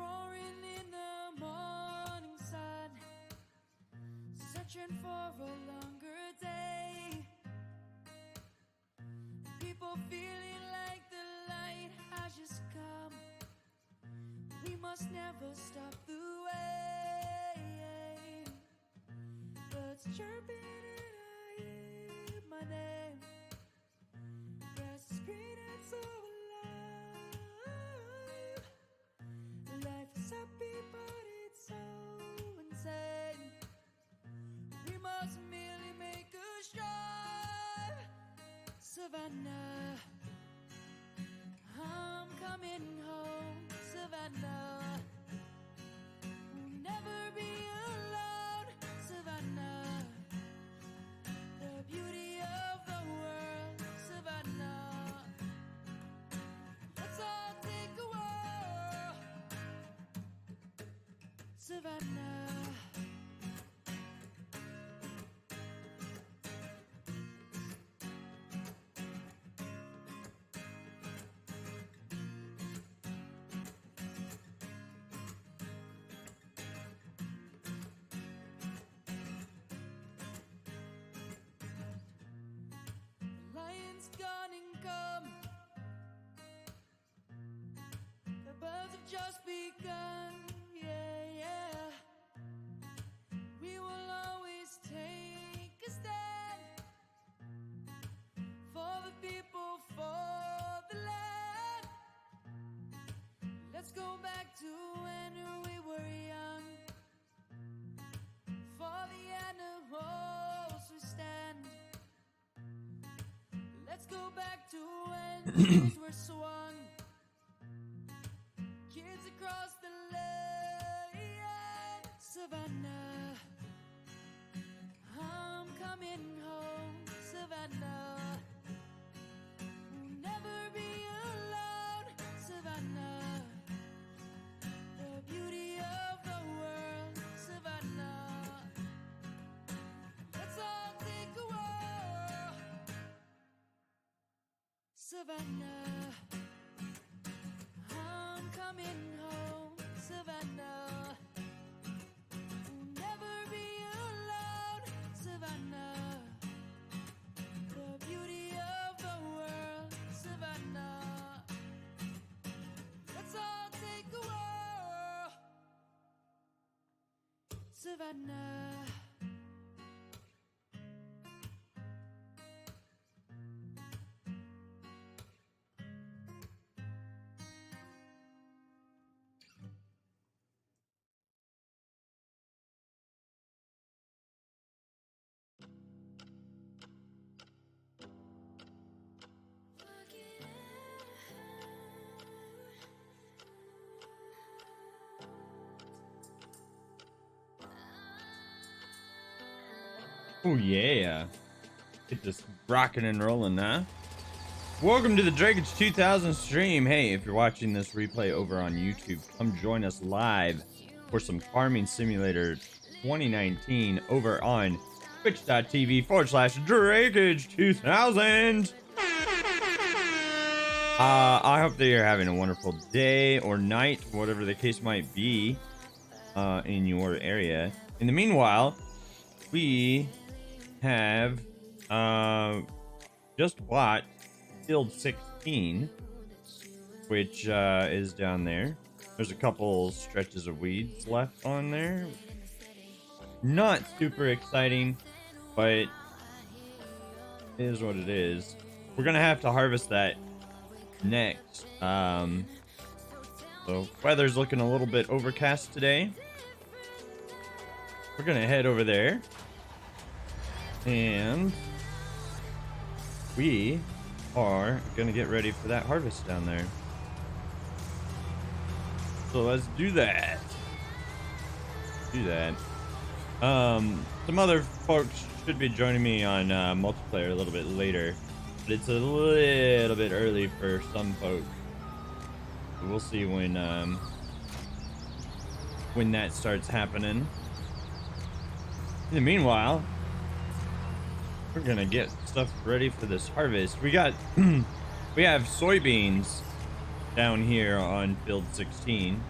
roaring in the morning sun, searching for a longer day. People feeling like the light has just come. We must never stop the way. Birds chirping and I hear my name. Grass is green and so alive. Life is happy but it's so insane. We must merely make a strive. Savannah, I'm coming home. Savannah, we'll never be alone. Savannah, the beauty of the world. Savannah, let's all take a walk. Savannah. Lion's gone and come. The birds have just begun. Yeah, yeah. We will always take a stand for the people, for the land. Let's go back to when we were young. For the animals we stand. Let's go back to when trees were swung. Kids across the land. Savannah, I'm coming home. Savannah, we'll never be alone. Savannah, the beauty of the world. Savannah, let's all take a walk. Savannah, I'm coming home. Savannah, we'll never be alone. Savannah, the beauty of the world. Savannah, let's all take a walk. Savannah. Oh yeah, get this rocking and rolling now. Welcome to the Drakeage 2000 stream. Hey, if you're watching this replay over on YouTube, come join us live for some Farming Simulator 2019 over on twitch.tv/Drakeage 2000. I hope that you're having a wonderful day or night, whatever the case might be in your area. In the meanwhile, we have just watched Field 16, which is down there. There's a couple stretches of weeds left on there. Not super exciting, but it is what it is. We're gonna have to harvest that next. So weather's looking a little bit overcast today. We're gonna head over there, and we are gonna get ready for that harvest down there. So let's do that. Some other folks should be joining me on multiplayer a little bit later, but it's a little bit early for some folks. So we'll see when that starts happening. In the meanwhile, we're gonna get stuff ready for this harvest. We have soybeans down here on Field 16.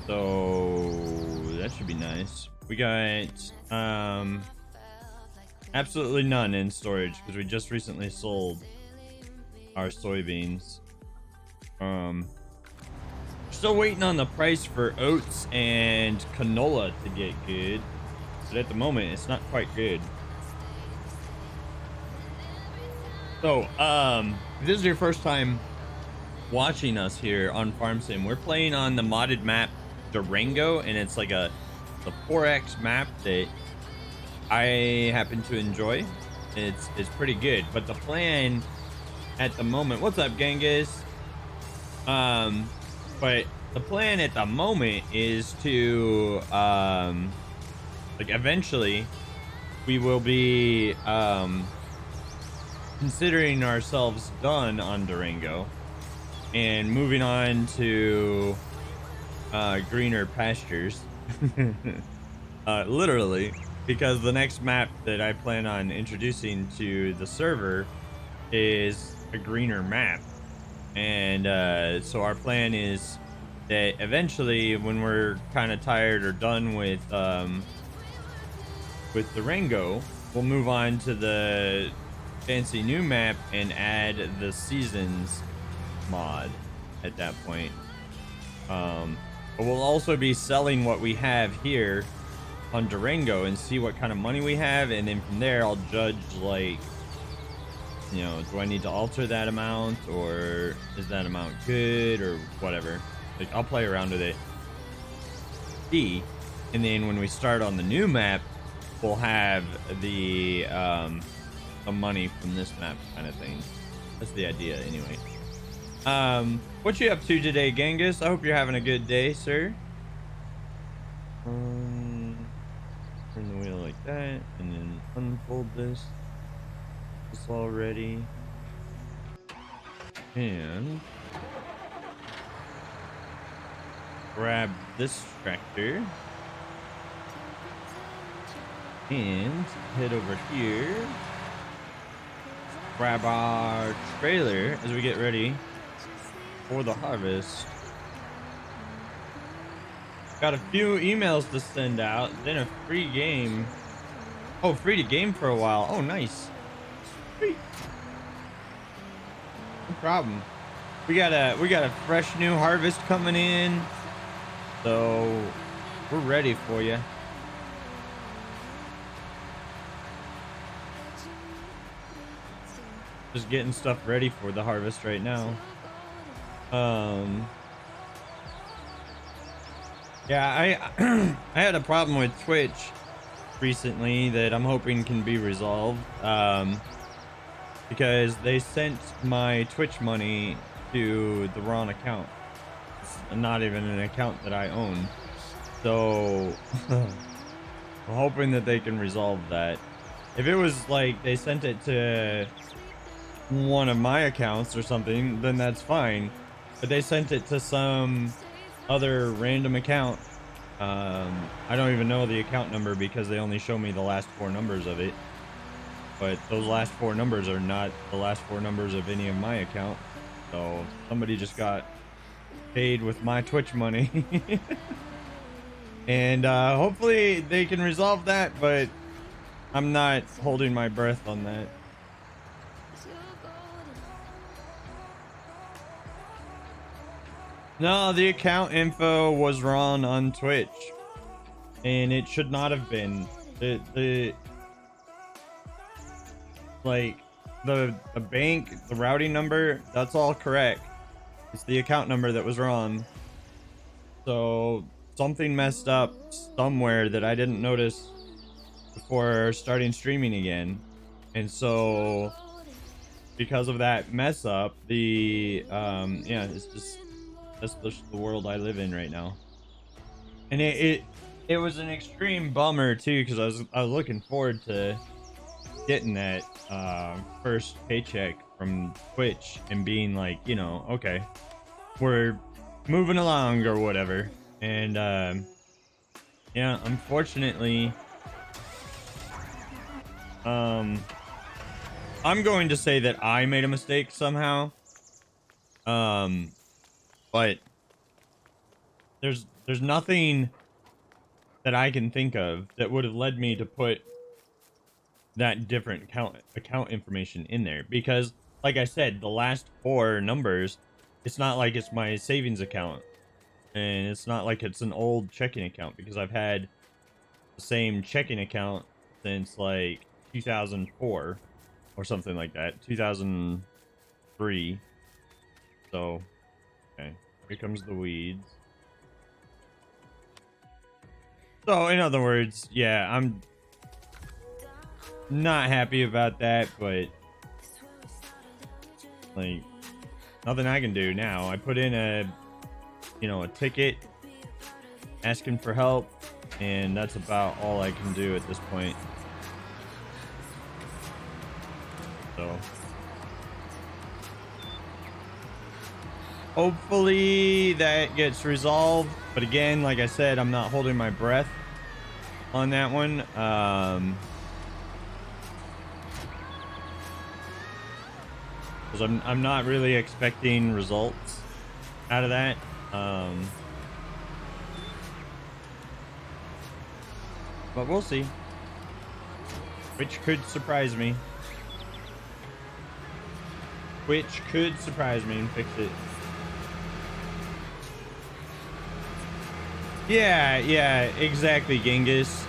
So that should be nice. We got absolutely none in storage because we just recently sold our soybeans. Still waiting on the price for oats and canola to get good, but at the moment it's not quite good. So if this is your first time watching us here on Farm Sim, we're playing on the modded map Durango, and it's like a 4x map that I happen to enjoy. It's pretty good, but the plan at the moment, what's up Genghis? But the plan at the moment is to like eventually we will be considering ourselves done on Durango and moving on to greener pastures. Literally, because the next map that I plan on introducing to the server is a greener map. And so our plan is that eventually when we're kind of tired or done with Durango, we'll move on to the fancy new map and add the seasons mod at that point. But we'll also be selling what we have here on Durango and see what kind of money we have, and then from there I'll judge, like, you know, do I need to alter that amount, or is that amount good, or whatever. Like, I'll play around with it. See, and then when we start on the new map, we'll have the money from this map kind of thing. That's the idea anyway. What you up to today, Genghis? I hope you're having a good day, sir. Turn the wheel like that, and then unfold this already, and grab this tractor and head over here, grab our trailer as we get ready for the harvest. Got a few emails to send out, then a free game. Oh, free to game for a while. Oh, nice. Sweet. No problem. We got a fresh new harvest coming in, so we're ready for you. Just getting stuff ready for the harvest right now. Yeah, I had a problem with Twitch recently that I'm hoping can be resolved, because they sent my Twitch money to the wrong account. It's not even an account that I own, so I'm hoping that they can resolve that. If it was like they sent it to one of my accounts or something, then that's fine, but they sent it to some other random account. I don't even know the account number because they only show me the last 4 numbers of it, but those last 4 numbers are not the last 4 numbers of any of my account. So somebody just got paid with my Twitch money. And hopefully they can resolve that, but I'm not holding my breath on that. No, the account info was wrong on Twitch, and it should not have been. The bank, the routing number, that's all correct. It's the account number that was wrong. So something messed up somewhere that I didn't notice before starting streaming again, and so because of that mess up, the yeah, it's just, that's the world I live in right now. And it was an extreme bummer too, because I was looking forward to getting that first paycheck from Twitch and being like, you know, okay, we're moving along or whatever. And yeah, unfortunately, I'm going to say that I made a mistake somehow. But there's nothing that I can think of that would have led me to put that different account information in there, because like I said, the last four numbers, it's not like it's my savings account, and it's not like it's an old checking account, because I've had the same checking account since like 2004 or something like that, 2003. So okay, here comes the weeds. So in other words, yeah, I'm not happy about that, but like nothing I can do now. I put in a ticket asking for help, and that's about all I can do at this point. So hopefully that gets resolved, but again, like I said, I'm not holding my breath on that one. Because I'm not really expecting results out of that. But we'll see. Which could surprise me. Which could surprise me and fix it. Yeah, exactly, Genghis.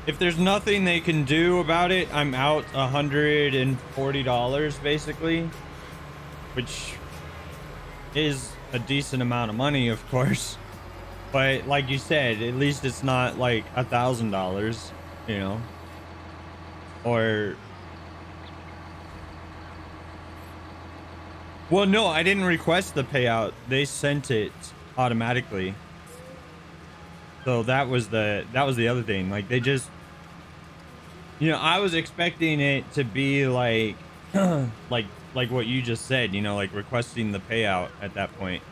If there's nothing they can do about it, I'm out $140 basically, which is a decent amount of money, of course. But like you said, at least it's not like $1,000, you know, or well, no, I didn't request the payout. They sent it automatically. So that was the other thing. Like they just, I was expecting it to be like like what you just said, like requesting the payout at that point.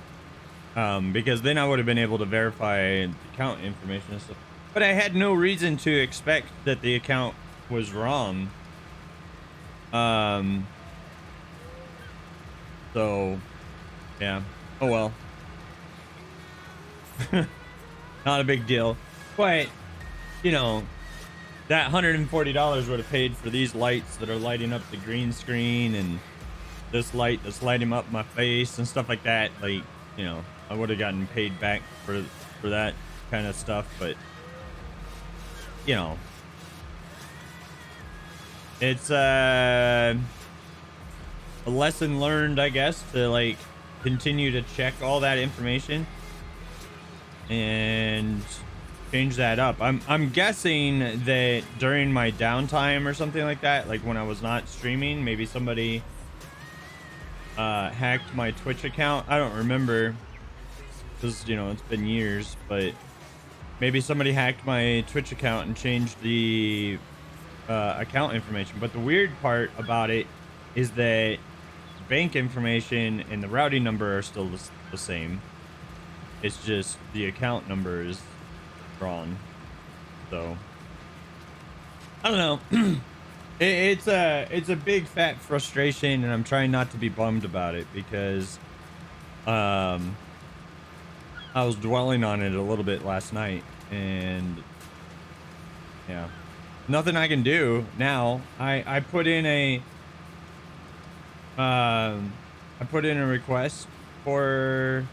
Because then I would have been able to verify the account information and stuff. But I had no reason to expect that the account was wrong. So yeah. Oh well. Not a big deal. But that $140 would have paid for these lights that are lighting up the green screen, and this light that's lighting up my face and stuff like that. Like, I would have gotten paid back for that kind of stuff, but it's a lesson learned, I guess, to like continue to check all that information and change that up. I'm guessing that during my downtime or something like that, like when I was not streaming, maybe somebody hacked my Twitch account. I don't remember, because it's been years, but maybe somebody hacked my Twitch account and changed the account information. But the weird part about it is that bank information and the routing number are still the same. It's just the account number is wrong. So I don't know. It's a big fat frustration, and I'm trying not to be bummed about it, because I was dwelling on it a little bit last night, and yeah, nothing I can do now. I put in a request for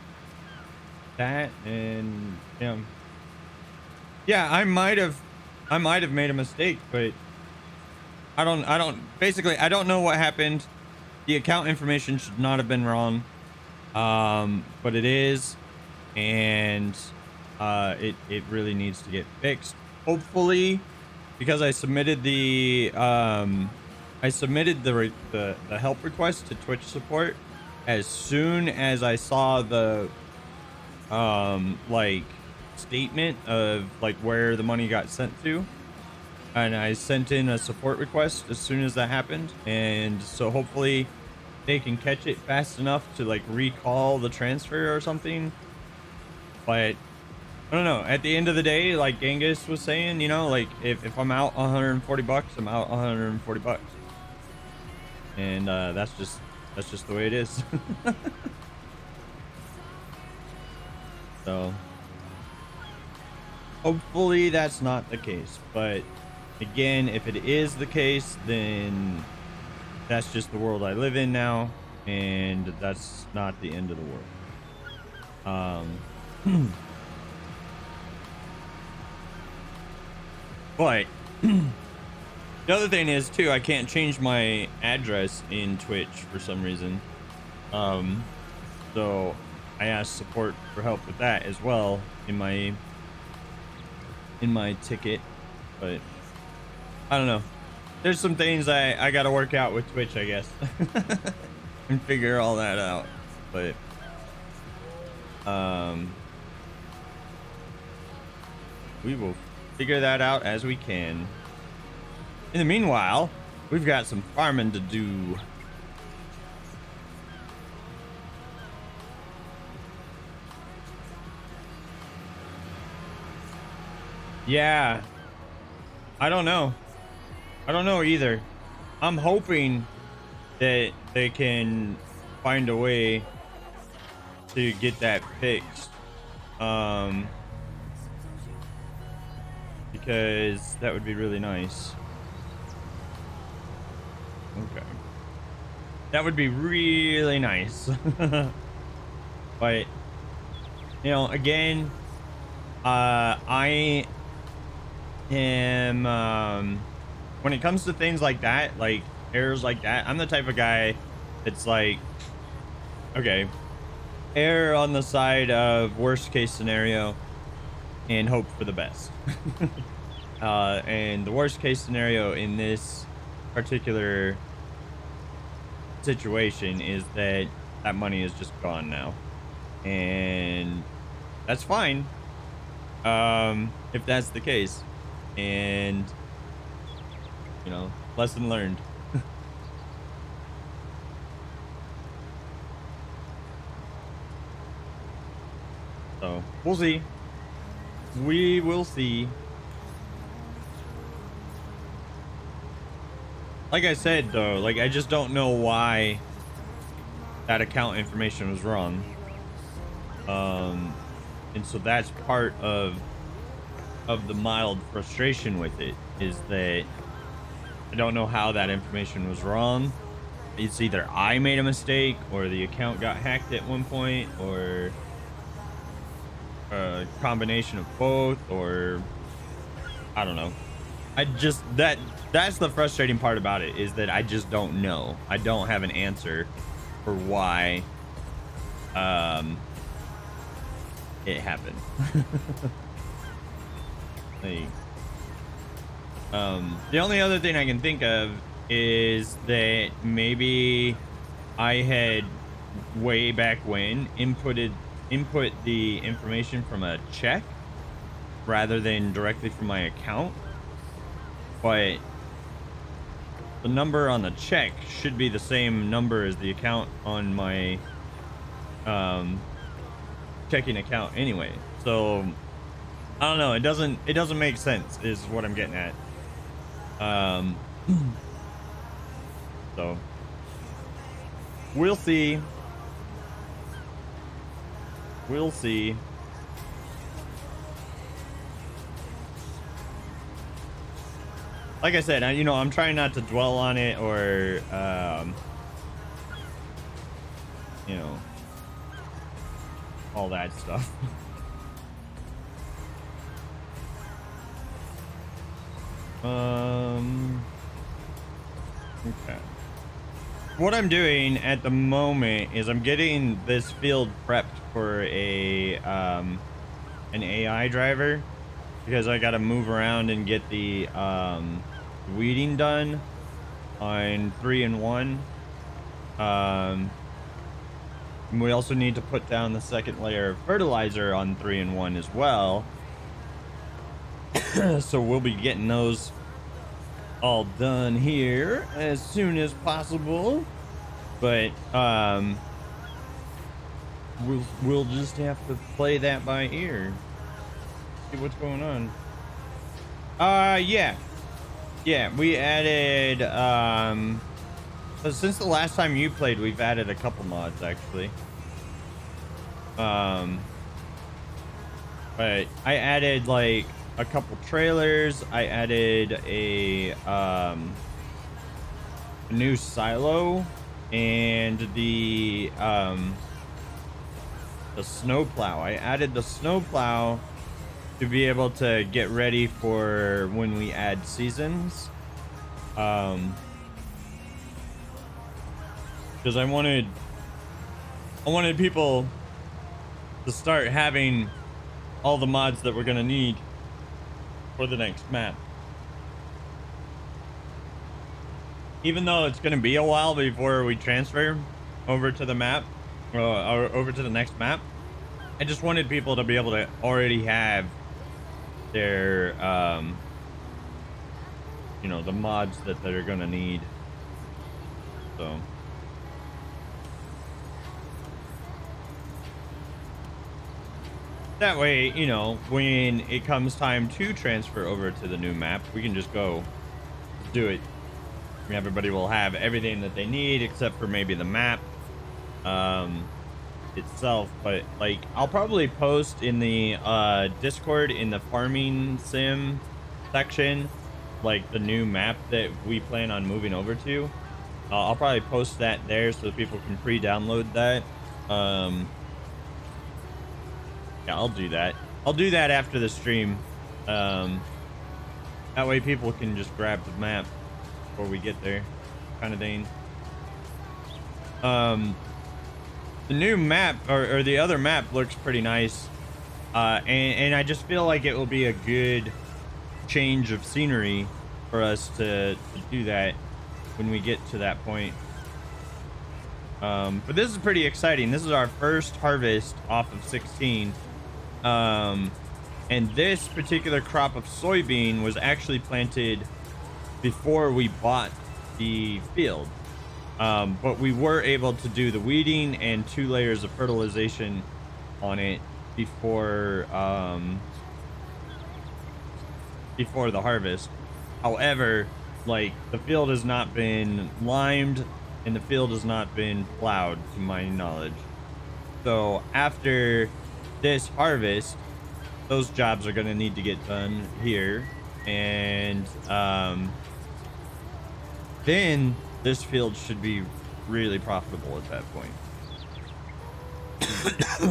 that, and yeah, I might have made a mistake, but I don't know what happened. The account information should not have been wrong, but it is, and it really needs to get fixed, hopefully, because I submitted the help request to Twitch support as soon as I saw the like statement of like where the money got sent to, and I sent in a support request as soon as that happened, and so hopefully they can catch it fast enough to like recall the transfer or something. But I don't know, at the end of the day, like Genghis was saying, like if I'm out $140, I'm out $140, and that's just the way it is. So hopefully that's not the case. But again, if it is the case, then that's just the world I live in now, and that's not the end of the world. But the other thing is too, I can't change my address in Twitch for some reason. So I asked support for help with that as well in my ticket, but I don't know. There's some things I got to work out with Twitch, I guess, and figure all that out. But we will figure that out as we can. In the meanwhile, we've got some farming to do. Yeah, I don't know. I don't know either. I'm hoping that they can find a way to get that fixed. Because that would be really nice. Okay. That would be really nice. But, you know, again, I am, when it comes to things like that, like errors like that, I'm the type of guy that's like, okay, err on the side of worst case scenario and hope for the best. And the worst case scenario in this particular situation is that that money is just gone now, and that's fine if that's the case. And you know, lesson learned. So we'll see. We will see. Like I said, though, like I just don't know why that account information was wrong. And so that's part of the mild frustration with it, is that I don't know how that information was wrong. It's either I made a mistake, or the account got hacked at one point, or a combination of both, or I don't know. I just, that's the frustrating part about it, is that I just don't know. I don't have an answer for why it happened. Like, the only other thing I can think of is that maybe I had way back when input the information from a check rather than directly from my account, but the number on the check should be the same number as the account on my checking account anyway. So I don't know, it doesn't make sense is what I'm getting at. So we'll see. We'll see. Like I said, you know, I'm trying not to dwell on it, or you know, all that stuff. Okay. What I'm doing at the moment is I'm getting this field prepped for a an AI driver, because I got to move around and get the weeding done on 3-in-1. We also need to put down the second layer of fertilizer on 3-in-1 as well. So we'll be getting those all done here as soon as possible, but we'll just have to play that by ear, see what's going on. Yeah, we added so since the last time you played, we've added a couple mods actually. But I added like a couple trailers. I added a new silo and the snowplow. I added the snowplow to be able to get ready for when we add seasons. Because I wanted people to start having all the mods that we're gonna need for the next map. Even though it's gonna be a while before we transfer over to the map, or over to the next map, I just wanted people to be able to already have their, you know, the mods that they're gonna need. So. That way, you know, when it comes time to transfer over to the new map, we can just go do it. Everybody will have everything that they need except for maybe the map itself. But like, I'll probably post in the Discord in the farming sim section, like the new map that we plan on moving over to. I'll probably post that there so that people can pre-download that. Yeah, I'll do that. I'll do that after the stream. That way people can just grab the map before we get there, kind of thing. The new map, or the other map, looks pretty nice. And I just feel like it will be a good change of scenery for us to do that when we get to that point. But this is pretty exciting. This is our first harvest off of 16. And this particular crop of soybean was actually planted before we bought the field. But we were able to do the weeding and 2 layers of fertilization on it before the harvest. However, like, the field has not been limed and the field has not been plowed to my knowledge. So after this harvest, those jobs are going to need to get done here, and then this field should be really profitable at that point,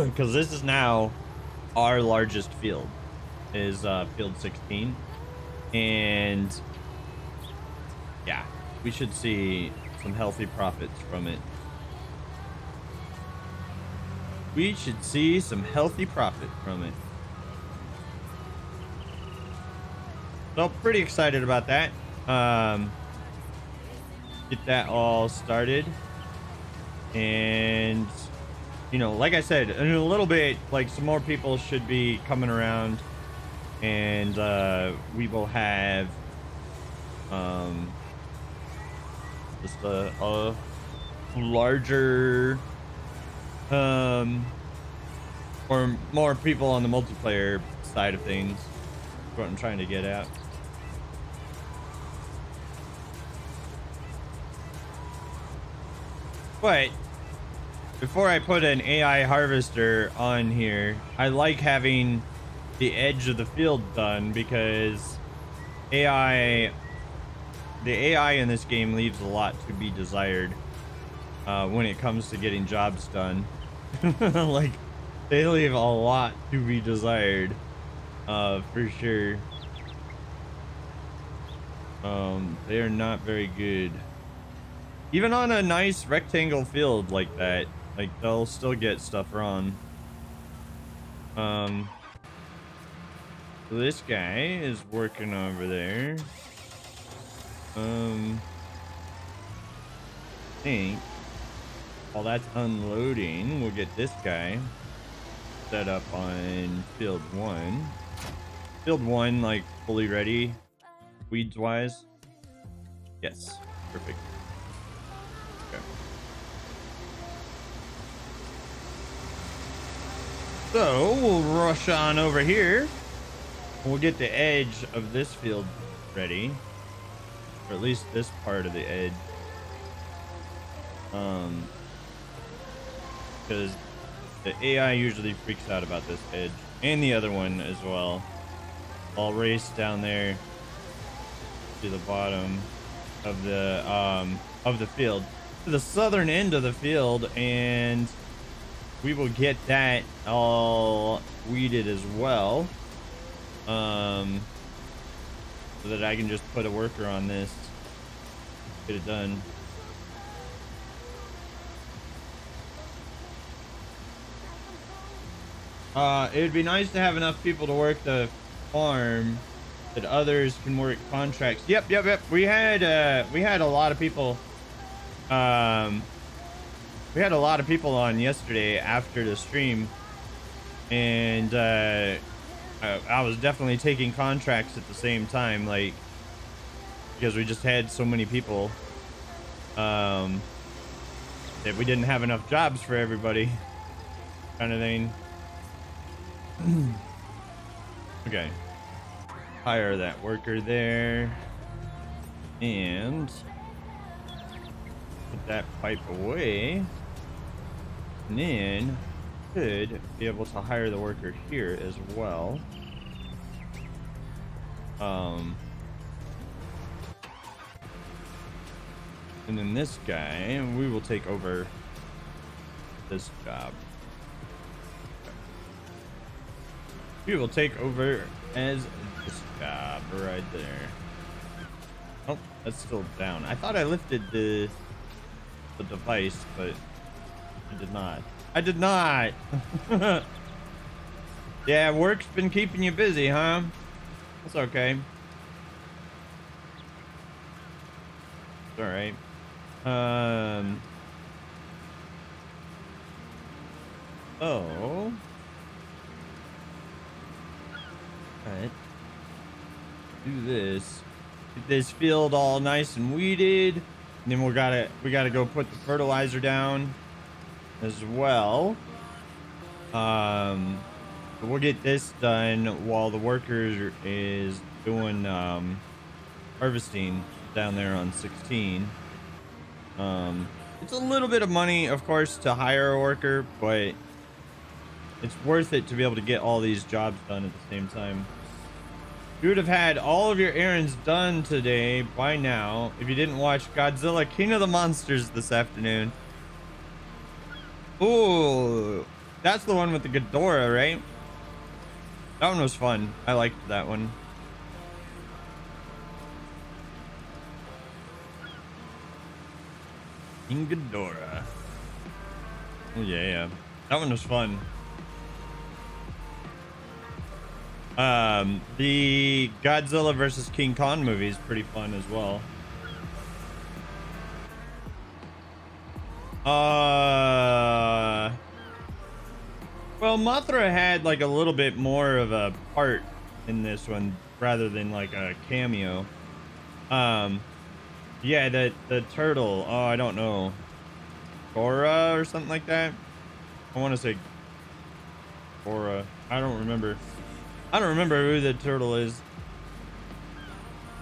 because this is now our largest field, is field 16, and yeah, we should see some healthy profits from it. We should see some healthy profit from it. So pretty excited about that. Get that all started. And, you know, like I said, in a little bit, like, some more people should be coming around. And we will have just a larger or more people on the multiplayer side of things. That's what I'm trying to get at. But before I put an AI harvester on here, I like having the edge of the field done, because the AI in this game leaves a lot to be desired when it comes to getting jobs done. Like, they leave a lot to be desired, for sure. They are not very good. Even on a nice rectangle field like that, like, they'll still get stuff wrong. So this guy is working over there. I think while that's unloading, we'll get this guy set up on field 1. Field 1, like, fully ready, weeds wise. Yes, perfect. Okay. So we'll rush on over here. We'll get the edge of this field ready, or at least this part of the edge. Because The AI usually freaks out about this edge and the other one as well. I'll race down there to the bottom of the field, to the southern end of the field, and we will get that all weeded as well. So that I can just put a worker on this, get it done. It would be nice to have enough people to work the farm that others can work contracts. Yep. We had a lot of people. We had a lot of people on yesterday after the stream, and I was definitely taking contracts at the same time, like, because we just had so many people that we didn't have enough jobs for everybody, kind of thing. Okay, hire that worker there and put that pipe away, and then could be able to hire the worker here as well. And then this guy, we will take over this job. We will take over as this job right there. Oh, that's still down. I thought I lifted the device, but I did not. I did not. Yeah, work's been keeping you busy, huh? That's okay. It's all right. Oh. Alright. Do this. Get this field all nice and weeded. And then we gotta go put the fertilizer down as well. But we'll get this done while the worker is doing harvesting down there on 16. It's a little bit of money, of course, to hire a worker, but it's worth it to be able to get all these jobs done at the same time. You would have had all of your errands done today by now if you didn't watch Godzilla King of the Monsters this afternoon. Ooh, that's the one with the Ghidorah, right? That one was fun. I liked that one. King Ghidorah. Oh yeah. That one was fun. The Godzilla versus King Kong movie is pretty fun as well. Well, Mothra had like a little bit more of a part in this one rather than like a cameo. Yeah, the turtle. Oh, I don't know. Gora or something like that. I want to say Gora. I don't remember. I don't remember who the turtle is.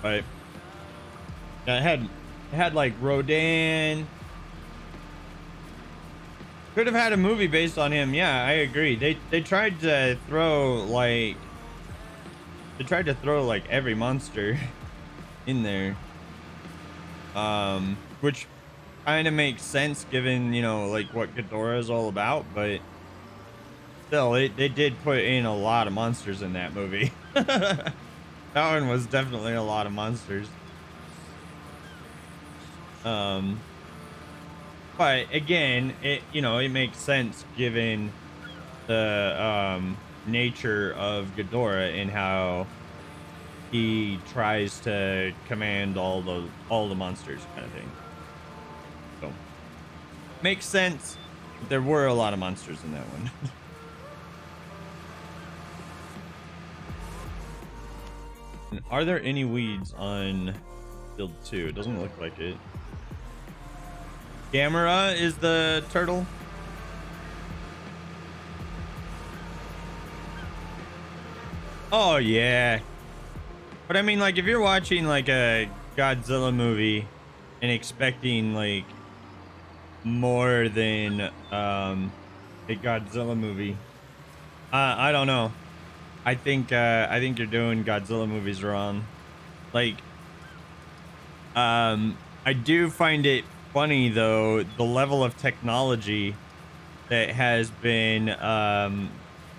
But yeah, it had like Rodan. Could have had a movie based on him. Yeah, I agree. They tried to throw like every monster in there. Which kind of makes sense given, you know, like what Ghidorah is all about, but still, they did put in a lot of monsters in that movie. That one was definitely a lot of monsters. But again, it makes sense given the nature of Ghidorah and how he tries to command all the monsters, kind of thing. So makes sense. There were a lot of monsters in that one. And are there any weeds on field 2? It doesn't look like it. Gamera is the turtle. Oh yeah. But I mean, like, if you're watching like a Godzilla movie and expecting like more than a Godzilla movie. I don't know. I think you're doing Godzilla movies wrong. Like, I do find it funny though, the level of technology that has been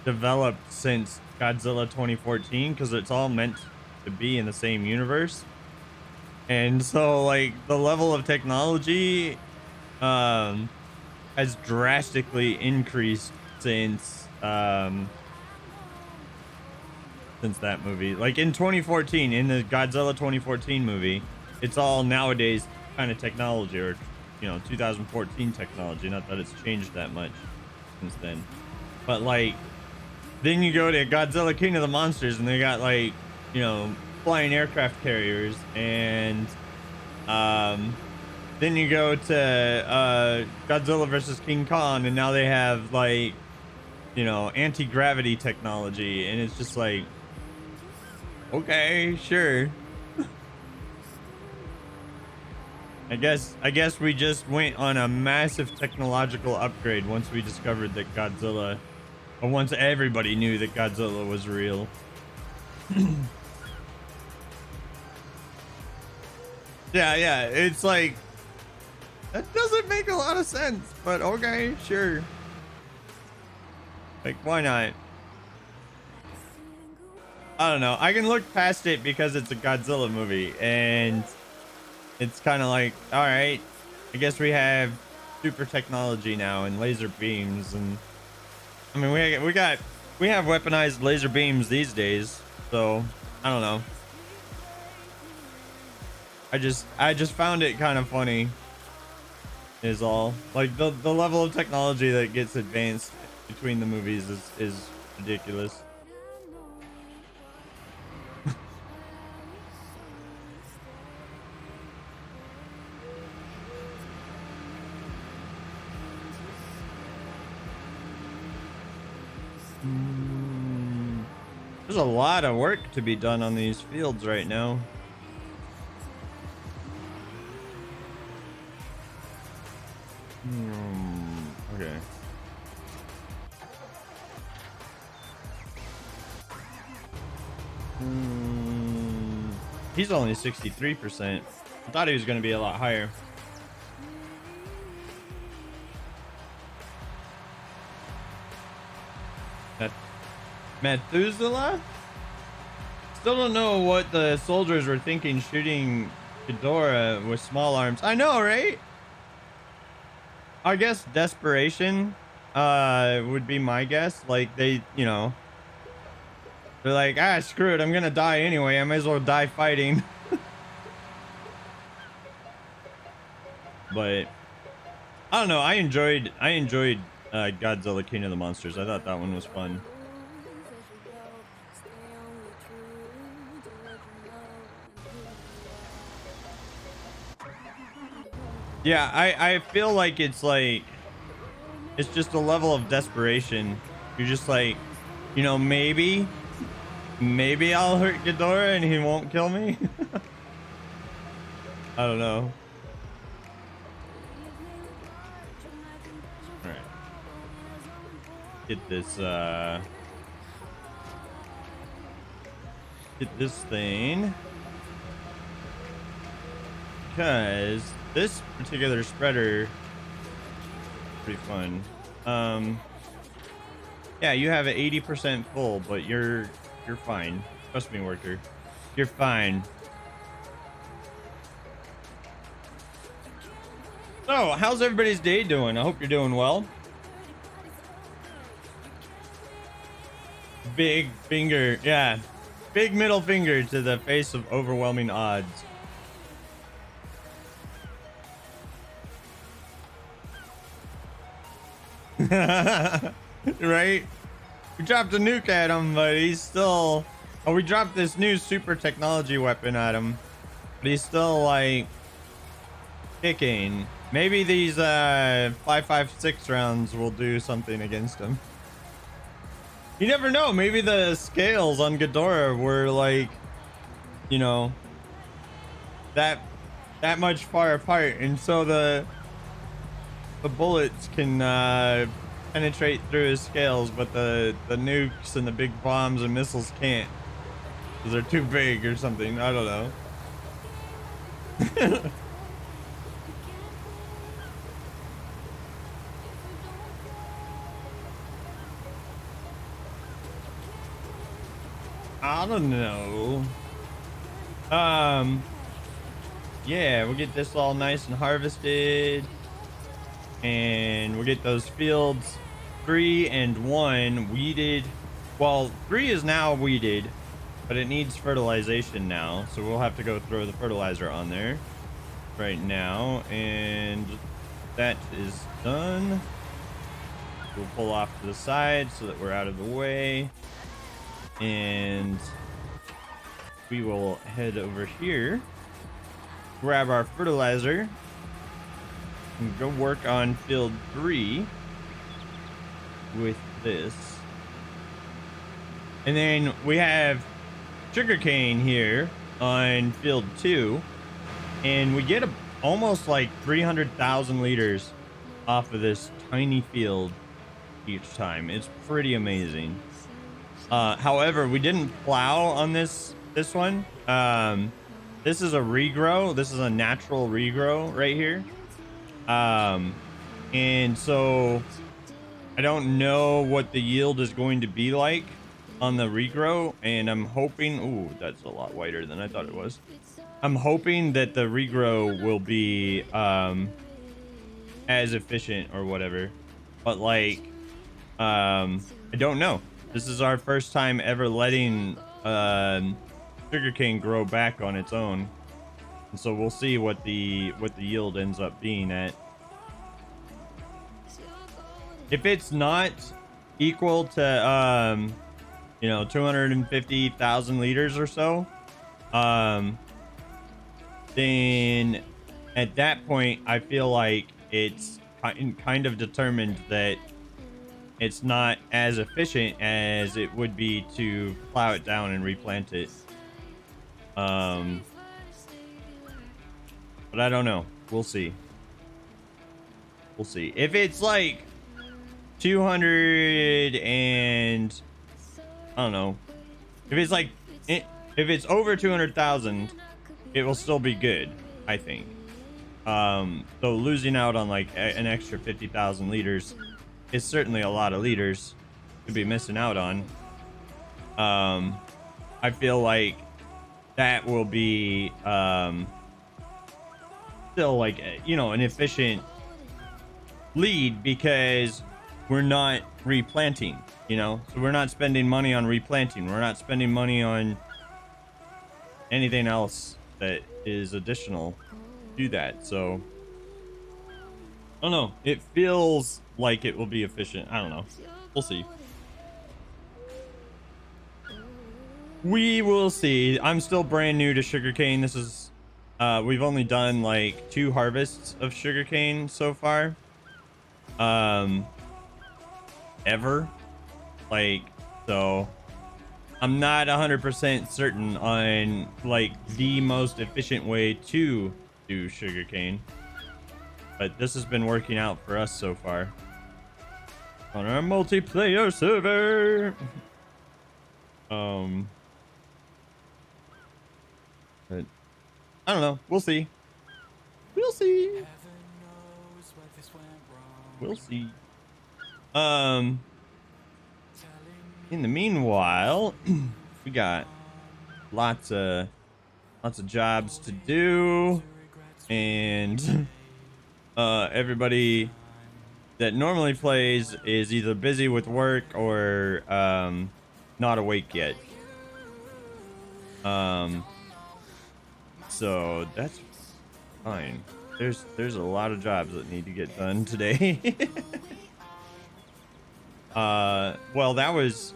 developed since Godzilla 2014, because it's all meant to be in the same universe. And so like the level of technology has drastically increased since that movie. Like in 2014, in the Godzilla 2014 movie, it's all nowadays kind of technology, or 2014 technology. Not that it's changed that much since then, but like then you go to Godzilla King of the Monsters and they got like flying aircraft carriers, and then you go to Godzilla versus King Kong and now they have like anti-gravity technology, and it's just like, okay, sure. I guess we just went on a massive technological upgrade once we discovered that Godzilla, or once everybody knew that Godzilla was real. Yeah, it's like, that doesn't make a lot of sense, but okay, sure. Like, why not? I don't know. I can look past it because it's a Godzilla movie, and it's kind of like, all right, I guess we have super technology now and laser beams, and I mean we have weaponized laser beams these days, so I don't know. I just found it kind of funny is all. Like the level of technology that gets advanced between the movies is ridiculous. There's a lot of work to be done on these fields right now. Okay. He's only 63%. I thought he was going to be a lot higher. Methuselah? Still don't know what the soldiers were thinking shooting Ghidorah with small arms. I know, right? I guess desperation would be my guess. Like they're like, screw it, I'm gonna die anyway, I might as well die fighting. But I don't know, I enjoyed Godzilla King of the Monsters. I thought that one was fun. Yeah, I feel like it's just a level of desperation. You're just like, maybe I'll hurt Ghidorah and he won't kill me. I don't know. All right. Get this thing. Because this particular spreader is pretty fun. Yeah, you have it 80% full, but you're fine. Trust me, worker. You're fine. So, how's everybody's day doing? I hope you're doing well. Big finger, yeah. Big middle finger to the face of overwhelming odds. Right? We dropped a nuke at him, but he's still... Oh, we dropped this new super technology weapon at him, but he's still, like, kicking. Maybe these 5.56 rounds will do something against him. You never know. Maybe the scales on Ghidorah were, like, that much far apart, and so the bullets can penetrate through his scales, but the nukes and the big bombs and missiles can't because they're too big or something. I don't know. I don't know. Yeah, we'll get this all nice and harvested, and we'll get those fields 3 and 1 weeded. Well, 3 is now weeded, but it needs fertilization now, so we'll have to go throw the fertilizer on there right now, and that is done. We'll pull off to the side so that we're out of the way, and we will head over here, grab our fertilizer, and go work on field 3 with this. And then we have sugarcane here on field 2, and we get almost like 300,000 liters off of this tiny field each time. It's pretty amazing. However, we didn't plow on this one. This is a regrow. This is a natural regrow right here. And so I don't know what the yield is going to be like on the regrow, and I'm hoping, ooh, that's a lot whiter than I thought it was. I'm hoping that the regrow will be as efficient or whatever, but like I don't know. This is our first time ever letting sugarcane grow back on its own, and so we'll see what the yield ends up being at. If it's not equal to 250,000 liters or so, then at that point I feel like it's kind of determined that it's not as efficient as it would be to plow it down and replant it. But I don't know. We'll see. We'll see. If it's like 200 and I don't know. If it's like if it's over 200,000, it will still be good, I think. So losing out on like an extra 50,000 liters is certainly a lot of liters to be missing out on. I feel like that will be still like an efficient lead, because we're not replanting, so we're not spending money on replanting. We're not spending money on anything else that is additional to that. So I don't know, it feels like it will be efficient. I don't know, we'll see. We will see. I'm still brand new to sugarcane. This is we've only done like 2 harvests of sugarcane so far, ever, like, so I'm not 100% certain on like the most efficient way to do sugarcane, but this has been working out for us so far on our multiplayer server. But I don't know, we'll see. We'll see. We'll see. In the meanwhile, we got lots of jobs to do, and everybody that normally plays is either busy with work or not awake yet. So that's fine. There's a lot of jobs that need to get done today. Well, that was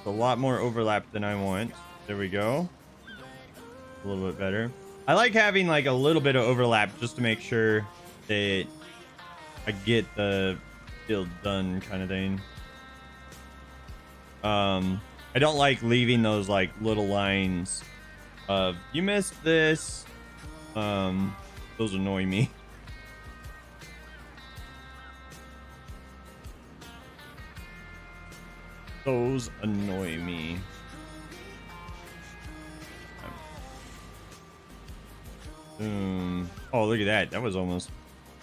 a lot more overlap than I want. There we go. A little bit better. I like having like a little bit of overlap just to make sure that I get the field done, kind of thing. I don't like leaving those like little lines of you missed this. Those annoy me. Those annoy me. Oh, look at that. That was almost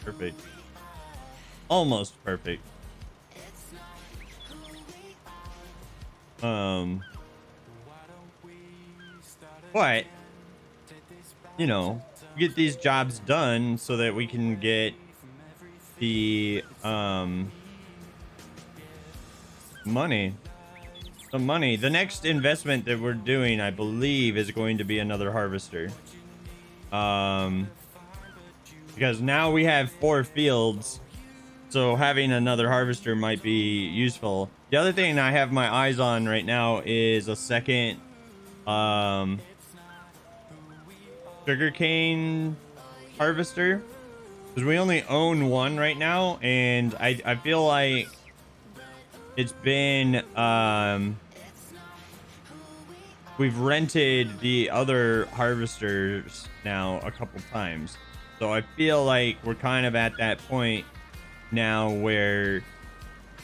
perfect. Almost perfect. But you know, get these jobs done so that we can get the money. The money. The next investment that we're doing, I believe, is going to be another harvester. Because now we have 4 fields, so having another harvester might be useful. The other thing I have my eyes on right now is a second sugarcane harvester, because we only own one right now, and I feel like it's been we've rented the other harvesters now a couple times, so I feel like we're kind of at that point now where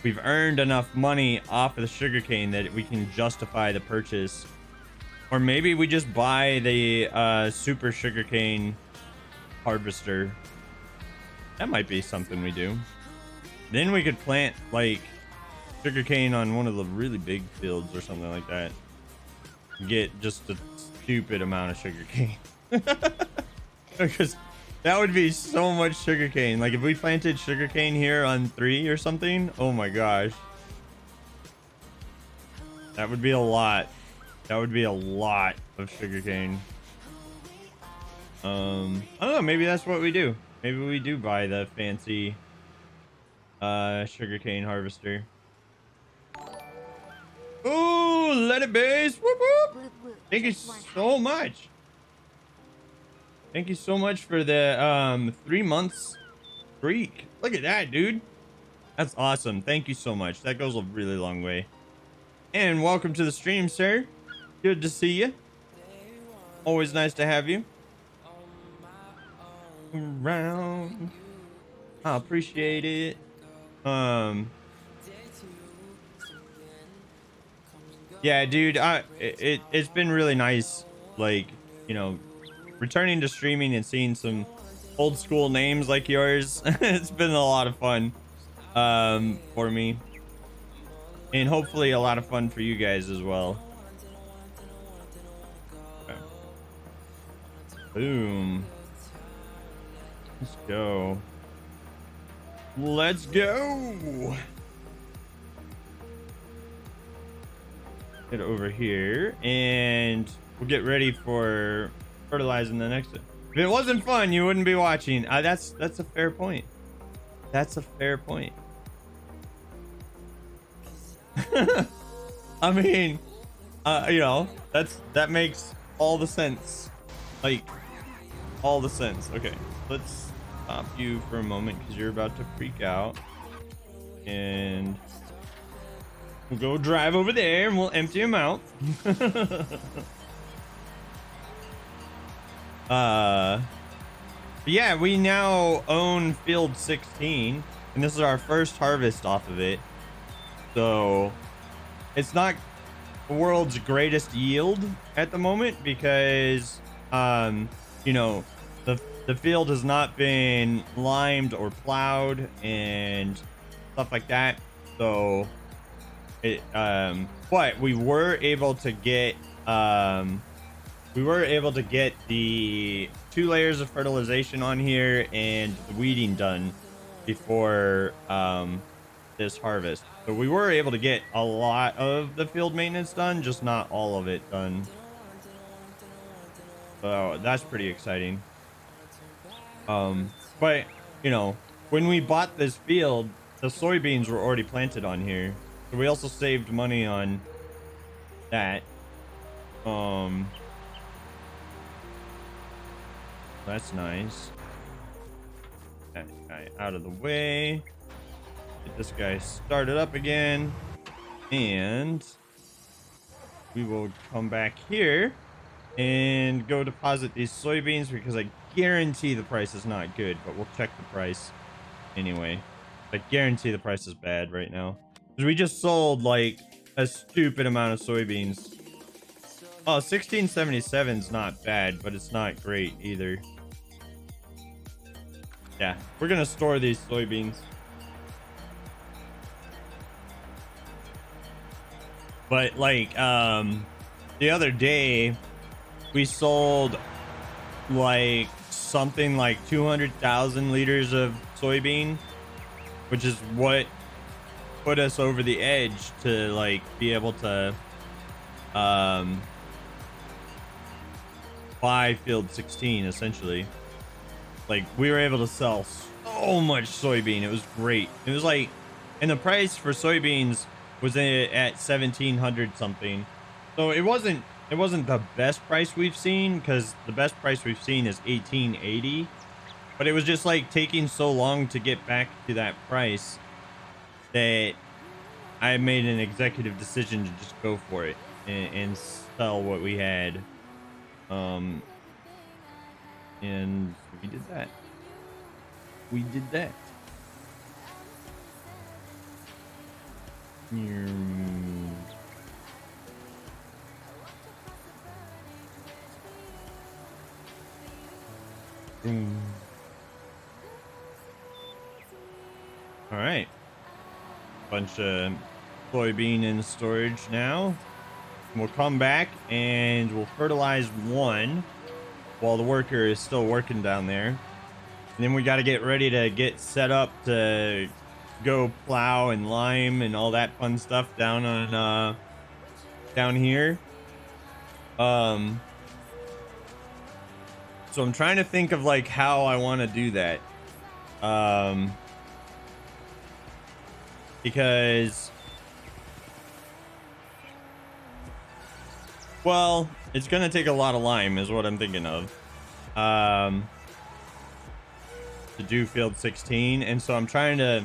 we've earned enough money off of the sugarcane that we can justify the purchase. Or maybe we just buy the super sugarcane harvester. That might be something we do. Then we could plant like sugarcane on one of the really big fields or something like that. Get just a stupid amount of sugarcane. Because that would be so much sugarcane. Like if we planted sugarcane here on 3 or something, oh my gosh. That would be a lot. That would be a lot of sugarcane. I don't know, maybe that's what we do. Maybe we do buy the fancy sugarcane harvester. Ooh, let it base. Whoop, whoop. Thank you so much. Thank you so much for the 3 months streak. Look at that, dude. That's awesome. Thank you so much. That goes a really long way. And welcome to the stream, sir. Good to see you. Always nice to have you around. I appreciate it. Yeah, dude, it's been really nice, like, you know, returning to streaming and seeing some old school names like yours. It's been a lot of fun for me, and hopefully a lot of fun for you guys as well. Okay. Boom. Let's go. Let's go. Get over here and we'll get ready for fertilizing the next one. If it wasn't fun, you wouldn't be watching. That's a fair point. That's a fair point. I mean, you know, that makes all the sense. Like, all the sense. Okay, let's stop you for a moment because you're about to freak out. And we'll go drive over there and we'll empty him out. Yeah, we now own field 16, and this is our first harvest off of it. So it's not the world's greatest yield at the moment because you know, the field has not been limed or plowed and stuff like that. So it but we were able to get the 2 layers of fertilization on here and the weeding done before this harvest. So we were able to get a lot of the field maintenance done, just not all of it done. So that's pretty exciting. But you know, when we bought this field, the soybeans were already planted on here. So we also saved money on that. That's nice. That guy out of the way. Get this guy started up again. And we will come back here and go deposit these soybeans because I guarantee the price is not good, but we'll check the price anyway. I guarantee the price is bad right now. Because we just sold like a stupid amount of soybeans. Oh, 1677 is not bad, but it's not great either. Yeah, we're gonna store these soybeans. But like the other day we sold like something like 200,000 liters of soybean, which is what put us over the edge to like be able to buy field 16 essentially. Like we were able to sell so much soybean. It was great. It was like, and the price for soybeans was at 1700 something. So it wasn't the best price we've seen, because the best price we've seen is 1880. But it was just like taking so long to get back to that price that I made an executive decision to just go for it and sell what we had. And we did that. We did that. All right. Bunch of soybean in storage now. We'll come back and we'll fertilize one while the worker is still working down there. And then we got to get ready to get set up to go plow and lime and all that fun stuff down on down here. So I'm trying to think of like how I want to do that. Because, well, it's gonna take a lot of lime is what I'm thinking of, to do field 16. And so I'm trying to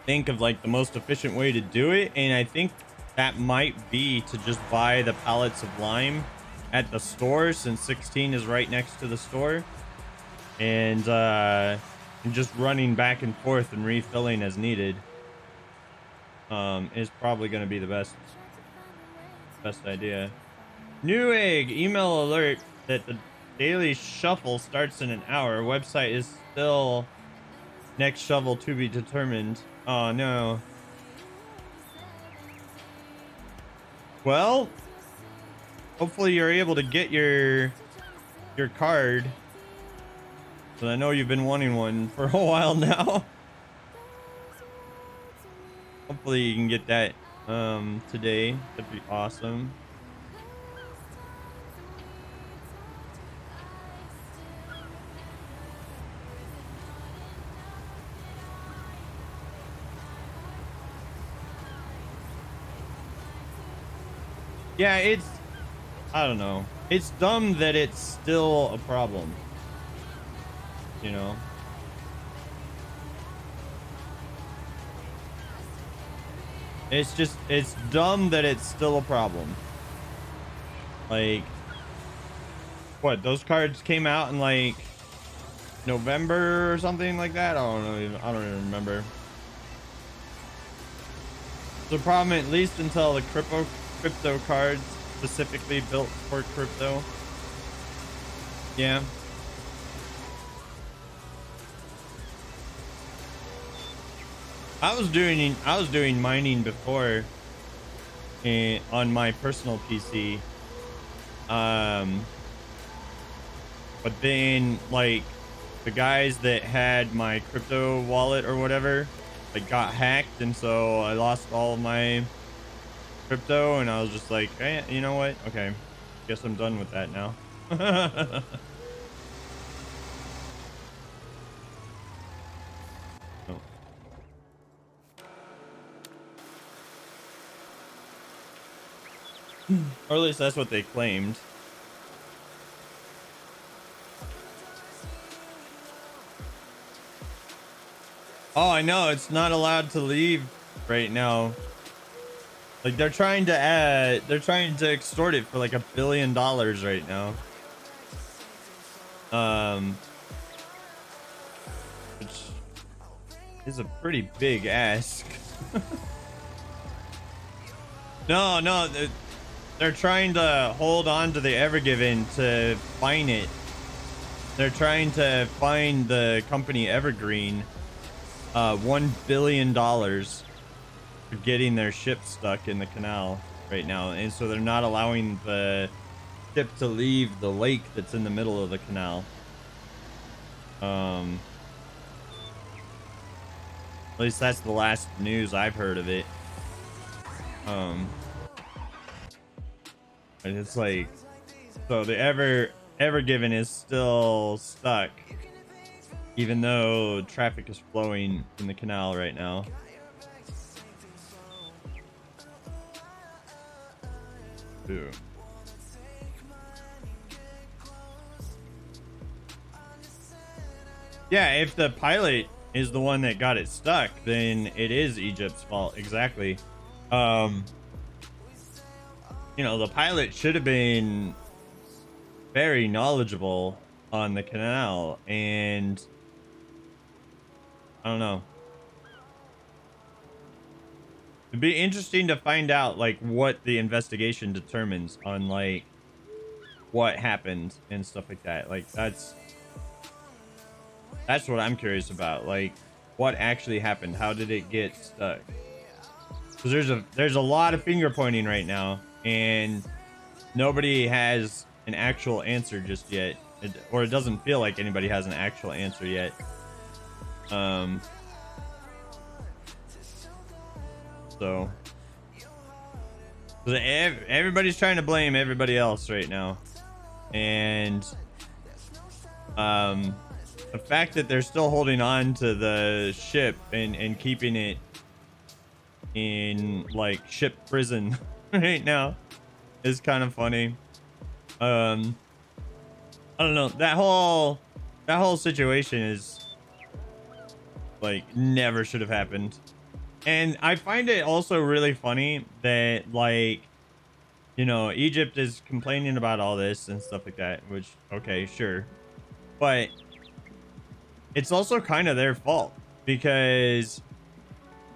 think of like the most efficient way to do it, and I think that might be to just buy the pallets of lime at the store, since 16 is right next to the store, and just running back and forth and refilling as needed is probably going to be the best idea. Newegg, email alert that the daily shuffle starts in an hour. Website is still next shovel to be determined. Oh no. Well, hopefully you're able to get your card. So I know you've been wanting one for a while now. Hopefully you can get that today. That'd be awesome. Yeah, I don't know. It's dumb that it's still a problem. You know? It's dumb that it's still a problem. Like, what, those cards came out in like November or something like that? I don't even remember. The problem, at least until the crypto cards specifically built for crypto. Yeah. I was doing mining before on my personal PC. But then like the guys that had my crypto wallet or whatever like got hacked, and so I lost all of my crypto, and I was just like, hey, you know what? Okay. Guess I'm done with that now. Oh. Or at least that's what they claimed. Oh, I know. It's not allowed to leave right now. Like they're trying to extort it for like $1 billion right now. Which is a pretty big ask. No, no, they're trying to hold on to the Ever Given to find it. They're trying to find the company Evergreen $1 billion for getting their ship stuck in the canal right now. And so they're not allowing the ship to leave the lake that's in the middle of the canal. At least that's the last news I've heard of it. And it's like, so the Ever Given is still stuck, even though traffic is flowing in the canal right now. Ooh. Yeah, if the pilot is the one that got it stuck, then it is Egypt's fault. Exactly. You know, the pilot should have been very knowledgeable on the canal, and I don't know. It'd be interesting to find out like what the investigation determines on like what happened and stuff like that. Like that's what I'm curious about. Like what actually happened? How did it get stuck? Because there's a lot of finger pointing right now, and nobody has an actual answer just yet, or it doesn't feel like anybody has an actual answer yet. So everybody's trying to blame everybody else right now, and the fact that they're still holding on to the ship and keeping it in like ship prison right now is kind of funny. I don't know, that whole situation is like never should have happened. And I find it also really funny that like, you know, Egypt is complaining about all this and stuff like that, which okay, sure, but it's also kind of their fault because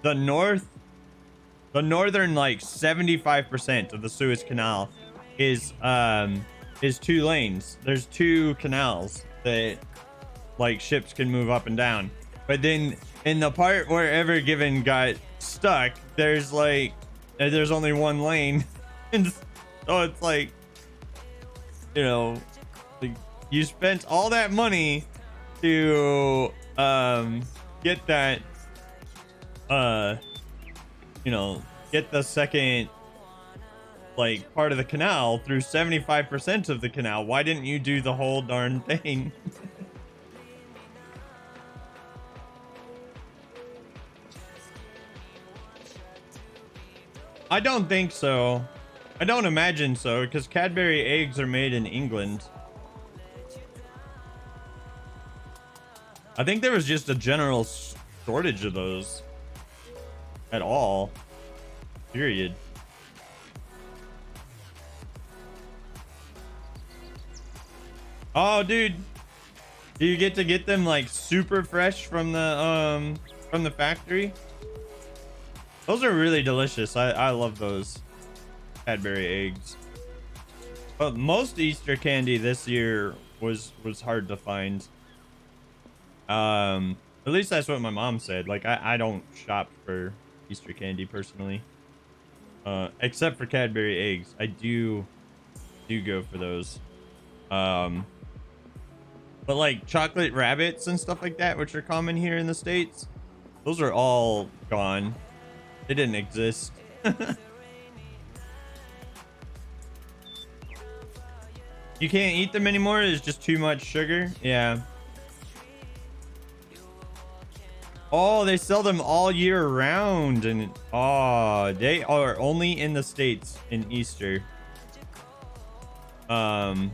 the northern like 75% of the Suez Canal is 2 lanes. There's 2 canals that like ships can move up and down. But then in the part where Ever Given got stuck, there's like there's only 1 lane. And so it's like, you know, like you spent all that money to get that you know, get the second like part of the canal through 75% of the canal. Why didn't you do the whole darn thing? I don't think so. I don't imagine so, because Cadbury eggs are made in England. I think there was just a general shortage of those at all. Period. Oh, dude. Do you get to get them like super fresh from the factory? Those are really delicious. I love those Cadbury eggs. But most Easter candy this year was hard to find. At least that's what my mom said. Like I don't shop for Easter candy personally. Except for Cadbury eggs. I do go for those. But like chocolate rabbits and stuff like that, which are common here in the States, those are all gone. They didn't exist. You can't eat them anymore. There's just too much sugar. Yeah. Oh, they sell them all year round, and oh, they are only in the States in Easter. The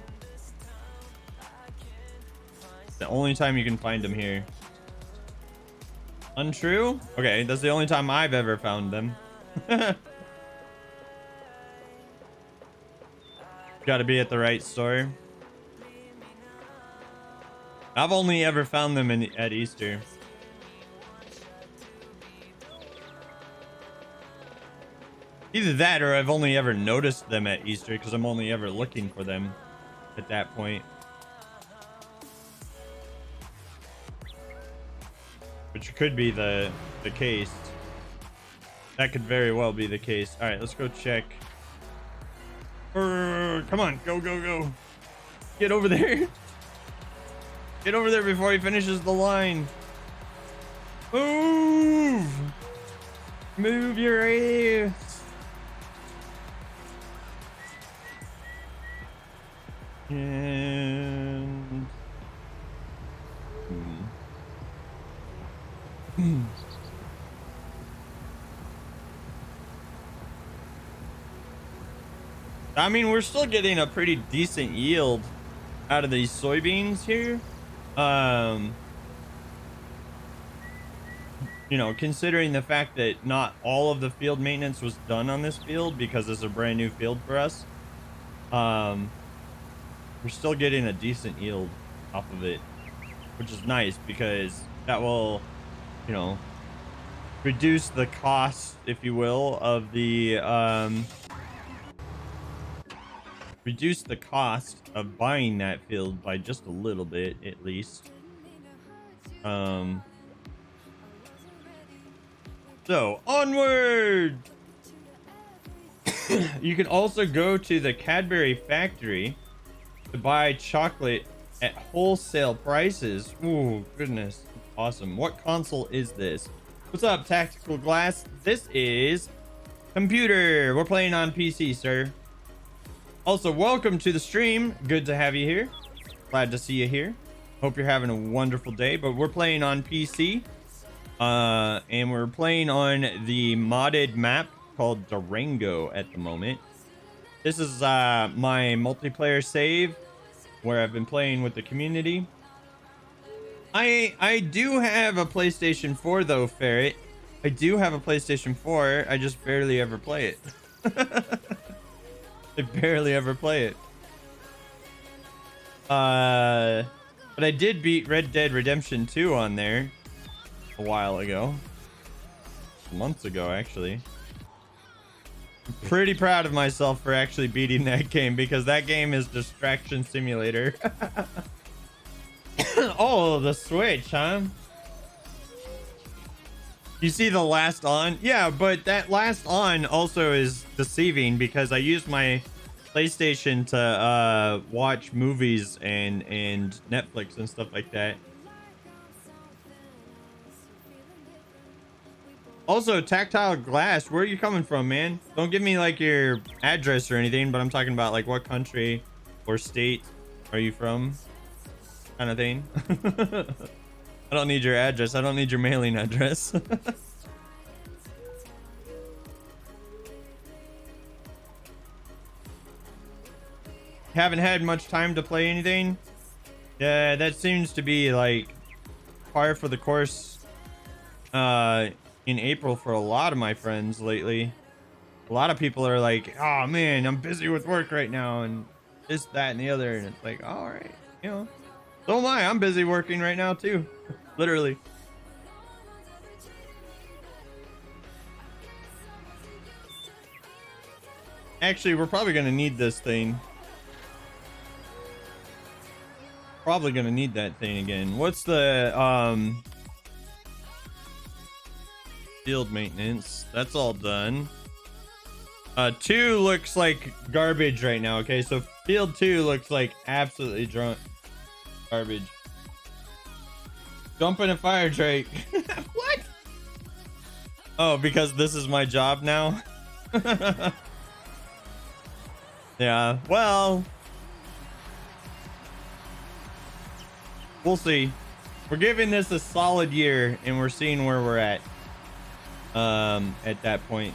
only time you can find them here. Untrue? Okay, that's the only time I've ever found them. Got to be at the right store. I've only ever found them at Easter. Either that or I've only ever noticed them at Easter because I'm only ever looking for them at that point. Which could be the case. That could very well be the case. All right, let's go check. Come on, go, go, go. Get over there. Get over there before he finishes the line. Move. Move your ass. And... I mean, we're still getting a pretty decent yield out of these soybeans here. You know, considering the fact that not all of the field maintenance was done on this field because it's a brand new field for us. We're still getting a decent yield off of it, which is nice because that will, you know, reduce the cost, if you will, of the reduce the cost of buying that field by just a little bit, at least. So onward. You can also go to the Cadbury factory to buy chocolate at wholesale prices. Ooh, goodness. Awesome. What console is this? What's up, Tactical Glass? This is computer. We're playing on PC, sir. Also, welcome to the stream. Good to have you here. Glad to see you here. Hope you're having a wonderful day. But we're playing on PC. And we're playing on the modded map called Durango at the moment. This is my multiplayer save where I've been playing with the community. I do have a PlayStation 4 though, Ferret. I do have a PlayStation 4. I just barely ever play it. I barely ever play it. But I did beat Red Dead Redemption 2 on there a while ago. Months ago, actually. I'm pretty proud of myself for actually beating that game because that game is Distraction Simulator. Oh, the Switch, huh? You see the last on? Yeah, but that last on also is deceiving because I used my PlayStation to watch movies and Netflix and stuff like that. Also, Tactile Glass, where are you coming from, man? Don't give me like your address or anything, but I'm talking about like what country or state are you from? Kind of thing. I don't need your address. I don't need your mailing address. Haven't had much time to play anything. Yeah, that seems to be like par for the course in April for a lot of my friends lately. A lot of people are like, oh man, I'm busy with work right now and this, that, and the other. And it's like, all right, you know, so am I. I'm busy working right now too. Literally. Actually, we're probably going to need this thing. Probably going to need that thing again. What's the field maintenance? That's all done. 2 looks like garbage right now. Okay, so field 2 looks like absolutely garbage. Jump in a fire Drake. What? Oh, because this is my job now. Yeah, well, we'll see. We're giving this a solid year and we're seeing where we're at that point.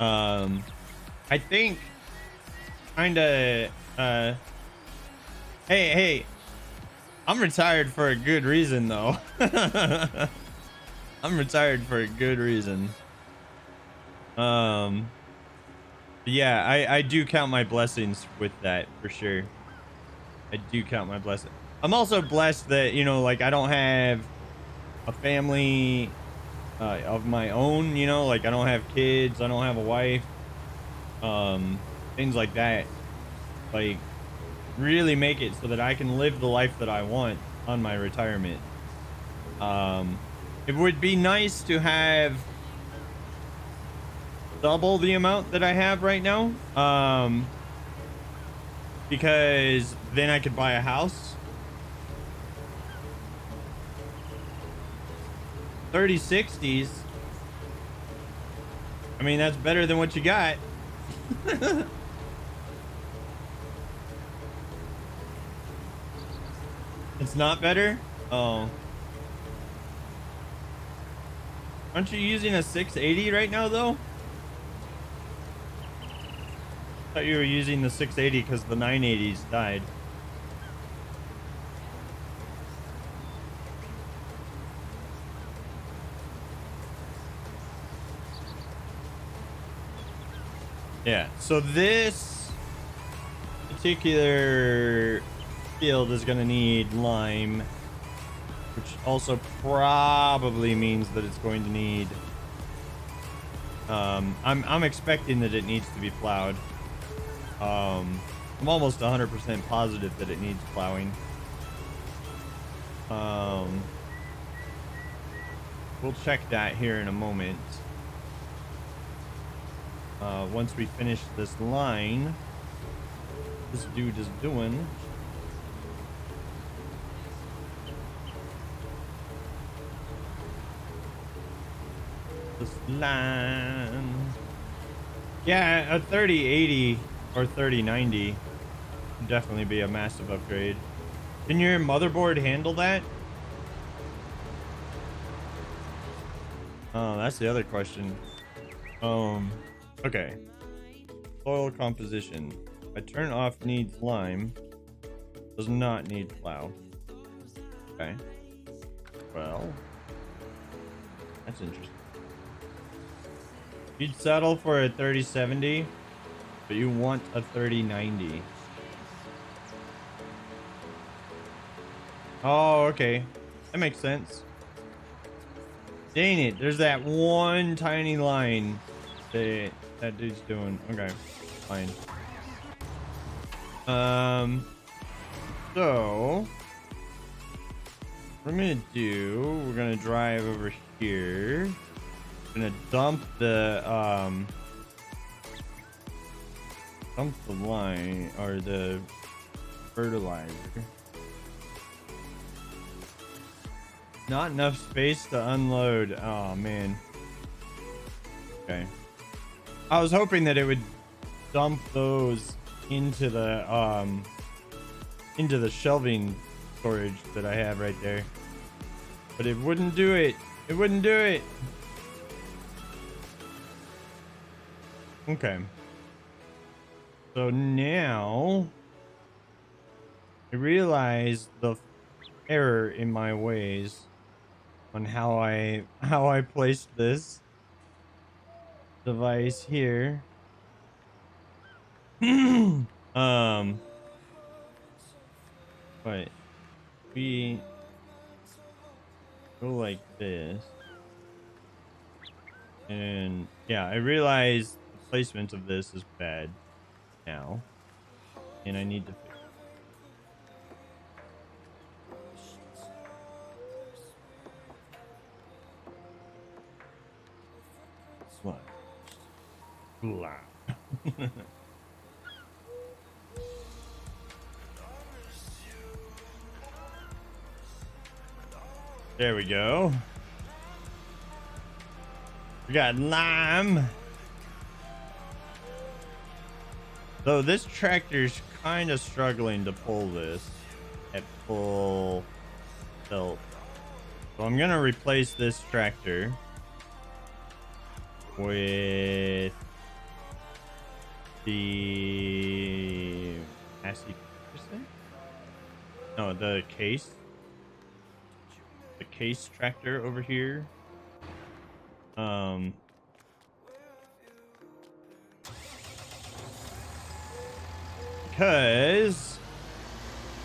I think kind of hey, I'm retired for a good reason though. I'm retired for a good reason. Yeah, I do count my blessings with that for sure. I do count my blessings. I'm also blessed that, you know, like I don't have a family of my own, you know, like I don't have kids, I don't have a wife, things like that. Like really make it so that I can live the life that I want on my retirement. It would be nice to have double the amount that I have right now. Because then I could buy a house. 3060s. I mean, that's better than what you got. It's not better? Oh. Aren't you using a 680 right now, though? I thought you were using the 680 because the 980s died. Yeah, so this particular field is going to need lime, which also probably means that it's going to need I'm expecting that it needs to be plowed. I'm almost 100% positive that it needs plowing. We'll check that here in a moment. Once we finish this line, this dude is doing. This line. Yeah, a 3080 or 3090 would definitely be a massive upgrade. Can your motherboard handle that? Oh, that's the other question. Okay. Soil composition. I turn off needs lime. Does not need plow. Okay. Well, that's interesting. You'd settle for a 3070, but you want a 3090. Oh, okay. That makes sense. Dang it, there's that one tiny line that that dude's doing. Okay, fine. So what I'm gonna do, we're gonna drive over here. Gonna dump the line or the fertilizer. Not enough space to unload. Oh man. Okay. I was hoping that it would dump those into the shelving storage that I have right there. But it wouldn't do it. It wouldn't do it. Okay. So now I realize the error in my ways on how I placed this device here. But we go like this. And yeah, I realize the placement of this is bad now. And I need to fix it. What? Blah. There we go. We got lime. So this tractor's kind of struggling to pull this at full tilt. So I'm gonna replace this tractor with the no, the case. The case tractor over here. Because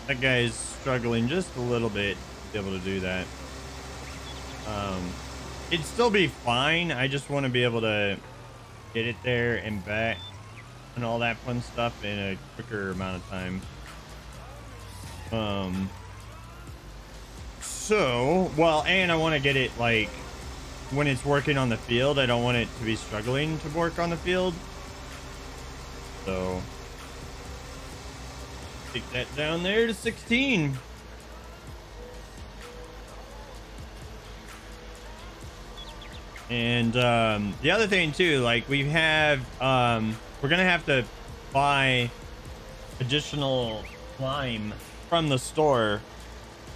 that guy's struggling just a little bit to be able to do that. it'd still be fine. I just want to be able to get it there and back and all that fun stuff in a quicker amount of time. So, well, and I want to get it like when it's working on the field. I don't want it to be struggling to work on the field. So, take that down there to 16. And the other thing too, like we have, we're gonna have to buy additional lime from the store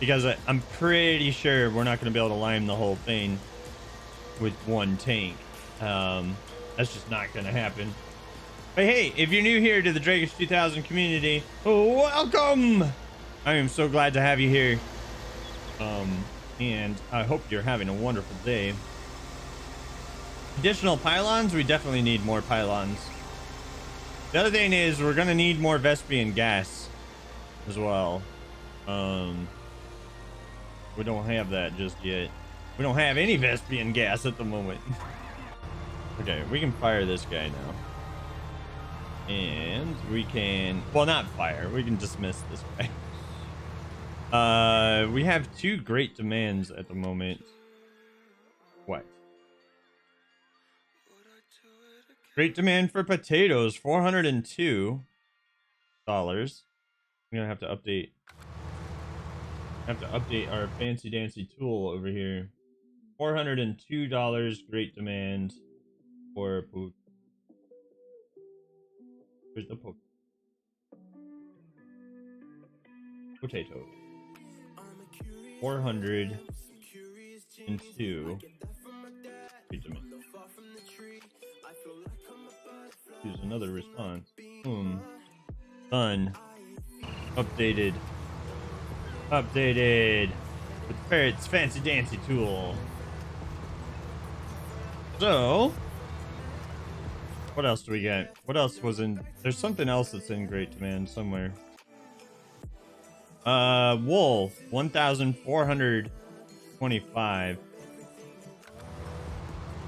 because I'm pretty sure we're not gonna be able to lime the whole thing with one tank. That's just not gonna happen. But hey, if you're new here to the Dragish 2000 community, welcome! I am so glad to have you here. And I hope you're having a wonderful day. Additional pylons, we definitely need more pylons. The other thing is we're gonna need more Vespian gas as well. We don't have that just yet. We don't have any Vespian gas at the moment. Okay, we can fire this guy now. And we can, well, not fire, we can dismiss this guy. We have 2 great demands at the moment. What? Great demand for potatoes, $402. I'm gonna have to update. Our fancy dancy tool over here. $402. Great demand for poop. Where's the potato? 402. Great demand. Use another response. Boom. Done. Updated. With Parrot's fancy dancy tool. So, what else do we get? What else was in? There's something else that's in great demand somewhere. Wool, 1,425.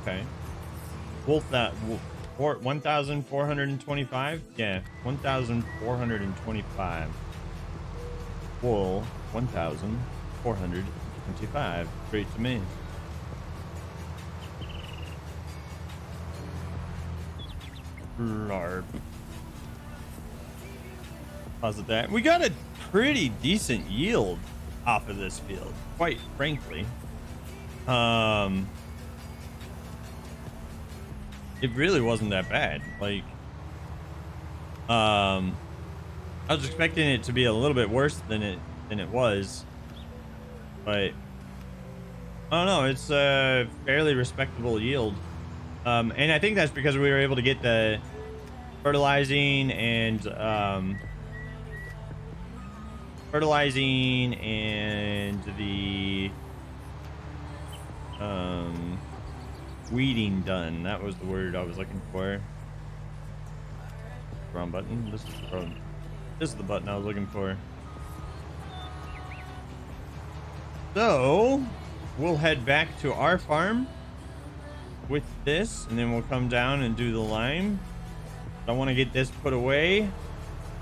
Okay. Wolf that. 1,425? Yeah, 1,425. Wool, 1,425. Great to me. Larp. Pause at that. We got a pretty decent yield off of this field, quite frankly. It really wasn't that bad. Like, I was expecting it to be a little bit worse than it was, but I don't know. It's a fairly respectable yield, and I think that's because we were able to get the fertilizing and the weeding done. That was the word I was looking for. Wrong button. This is the button I was looking for. So we'll head back to our farm with this, and then we'll come down and do the lime. I want to get this put away.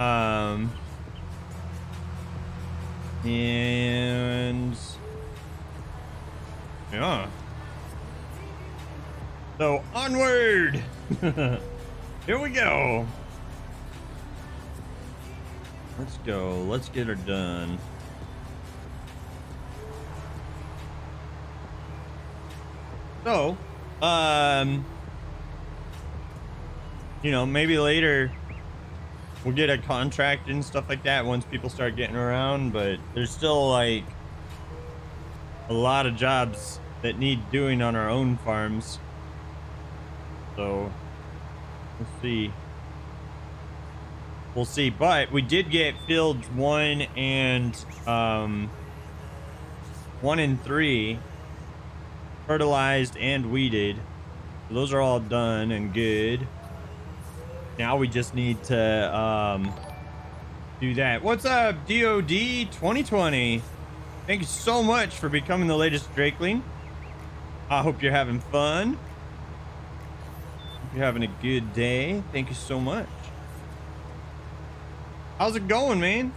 And yeah. So onward. Here we go. Let's go. Let's get her done. So, you know, maybe later we'll get a contract and stuff like that once people start getting around, but there's still like a lot of jobs that need doing on our own farms. So let's see. We'll see. But we did get fields 1 and 1 and 3 fertilized and weeded. So those are all done and good. Now we just need to do that. What's up, DOD 2020? Thank you so much for becoming the latest Drakeling. I hope you're having fun. Hope you're having a good day. Thank you so much. How's it going, man?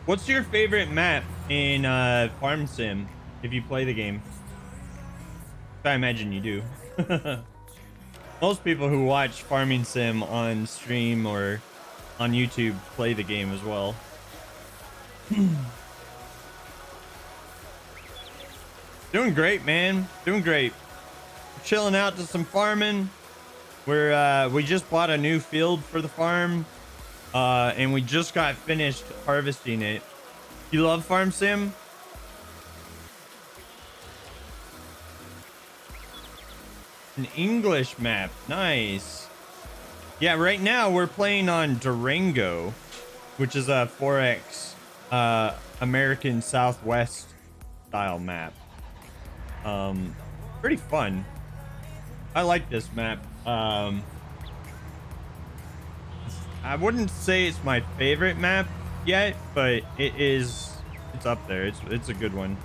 What's your favorite map in Farm Sim if you play the game? I imagine you do. Most people who watch Farming Sim on stream or on YouTube play the game as well. Doing great, man. Doing great. Chilling out to some farming. We just bought a new field for the farm. And we just got finished harvesting it. You love Farm Sim? An English map. Nice. Yeah, right now we're playing on Durango, which is a 4X American Southwest style map. Pretty fun. I like this map. I wouldn't say it's my favorite map yet, but it's up there. It's a good one.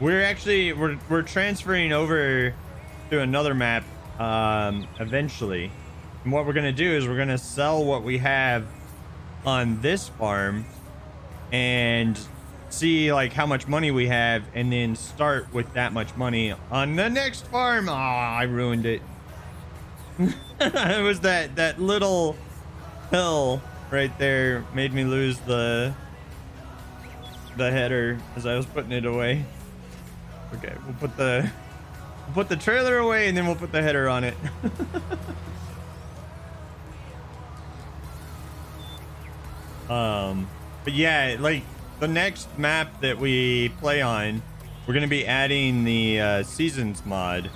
We're transferring over to another map eventually. And what we're gonna do is we're gonna sell what we have on this farm and see like how much money we have, and then start with that much money on the next farm. I ruined it. It was that little hill right there made me lose the header as I was putting it away. Okay, we'll put the trailer away and then we'll put the header on it. But yeah, like the next map that we play on, we're gonna be adding the seasons mod,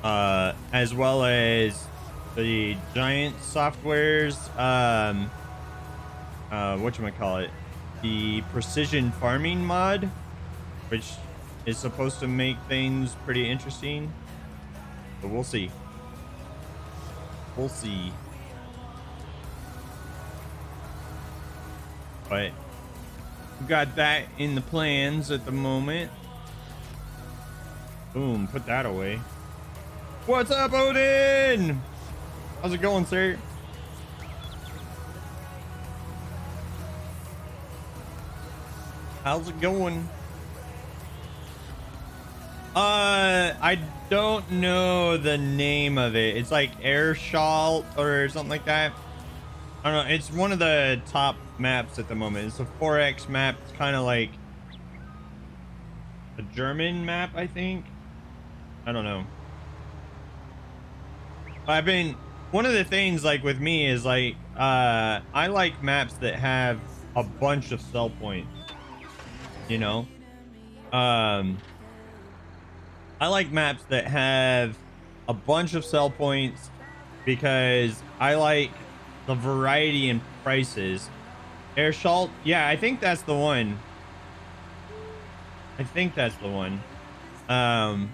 as well as the giant softwares, whatchamacallit, the precision farming mod, which is supposed to make things pretty interesting. But we'll see. We'll see. But we got that in the plans at the moment. Boom, put that away. What's up, Odin? How's it going, sir? How's it going? I don't know the name of it. It's like Airshalt or something like that. I don't know. It's one of the top maps at the moment. It's a 4X map. It's kind of like a German map, I think. I don't know. One of the things like with me is like, I like maps that have a bunch of sell points, you know? I like maps that have a bunch of sell points because I like the variety in prices. Airshalt, yeah, I think that's the one. I'll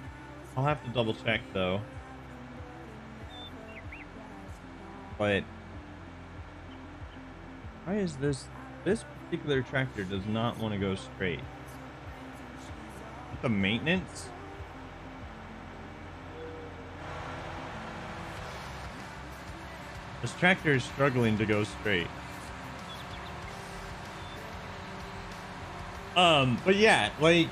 have to double check though. But why is this particular tractor does not want to go straight? The maintenance? This tractor is struggling to go straight. But yeah, like,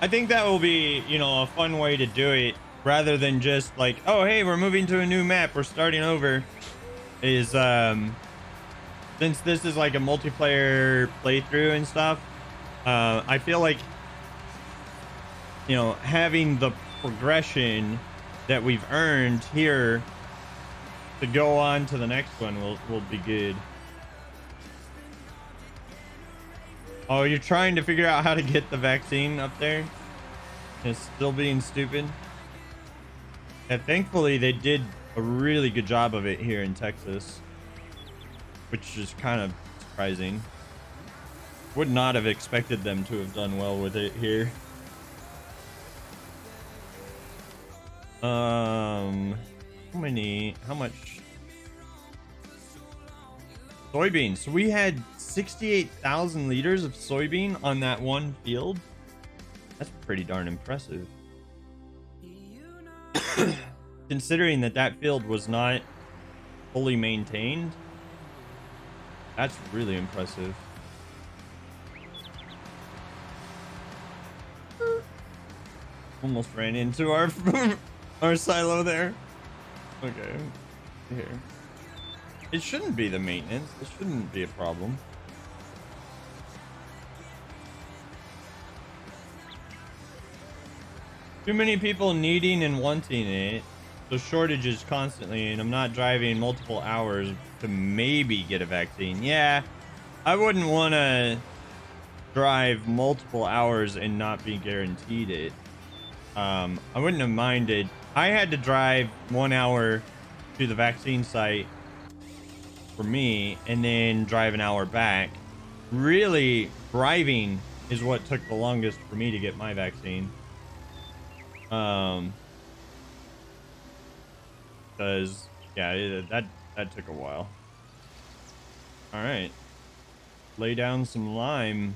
I think that will be, you know, a fun way to do it rather than just like, oh, hey, we're moving to a new map, we're starting over. Is, since this is like a multiplayer playthrough and stuff, I feel like, you know, having the progression that we've earned here to go on to the next one will be good. Oh, you're trying to figure out how to get the vaccine up there? It's still being stupid. Yeah, thankfully they did a really good job of it here in Texas, which is kind of surprising. Would not have expected them to have done well with it here. How much soybeans? So we had 68,000 liters of soybean on that one field. That's pretty darn impressive. Considering that that field was not fully maintained, that's really impressive. Almost ran into our our silo there. Okay, here. It shouldn't be the maintenance. It shouldn't be a problem. Too many people needing and wanting it. So shortages constantly, and I'm not driving multiple hours to maybe get a vaccine. Yeah, I wouldn't want to drive multiple hours and not be guaranteed it. I wouldn't have minded. I had to drive 1 hour to the vaccine site for me and then drive an hour back. Really, driving is what took the longest for me to get my vaccine. Because yeah, that took a while. All right, lay down some lime.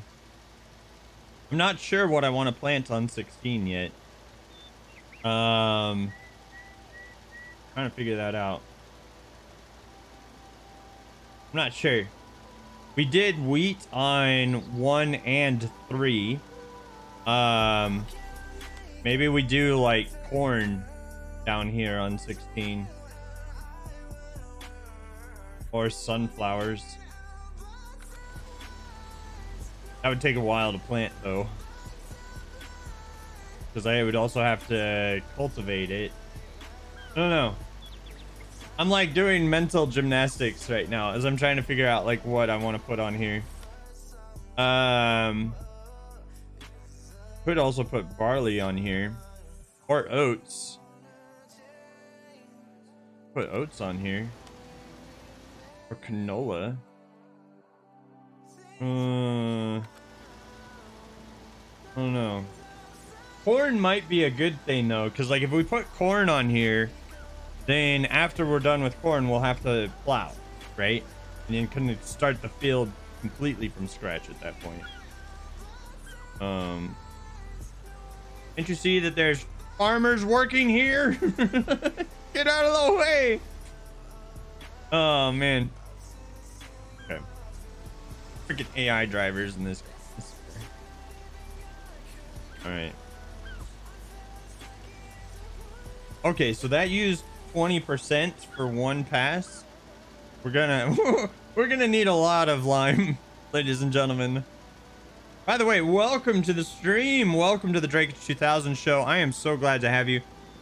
I'm not sure what I want to plant on 16 yet. Trying to figure that out. I'm not sure. We did wheat on 1 and 3. Maybe we do like corn down here on 16. Or sunflowers. That would take a while to plant though. Because I would also have to cultivate it. I don't know. I'm like doing mental gymnastics right now as I'm trying to figure out like what I want to put on here. Could also put barley on here. Or oats. Put oats on here. Or canola. I don't know. Corn might be a good thing though, because like if we put corn on here, then after we're done with corn, we'll have to plow, right? And then kind of start the field completely from scratch at that point. Can't you see that there's farmers working here? Get out of the way! Oh man. Okay. Freaking AI drivers in this. All right. Okay, so that used 20% for one pass. We're gonna need a lot of lime, ladies and gentlemen. By the way, welcome to the stream. Welcome to the Drakich 2000 show. I am so glad to have you.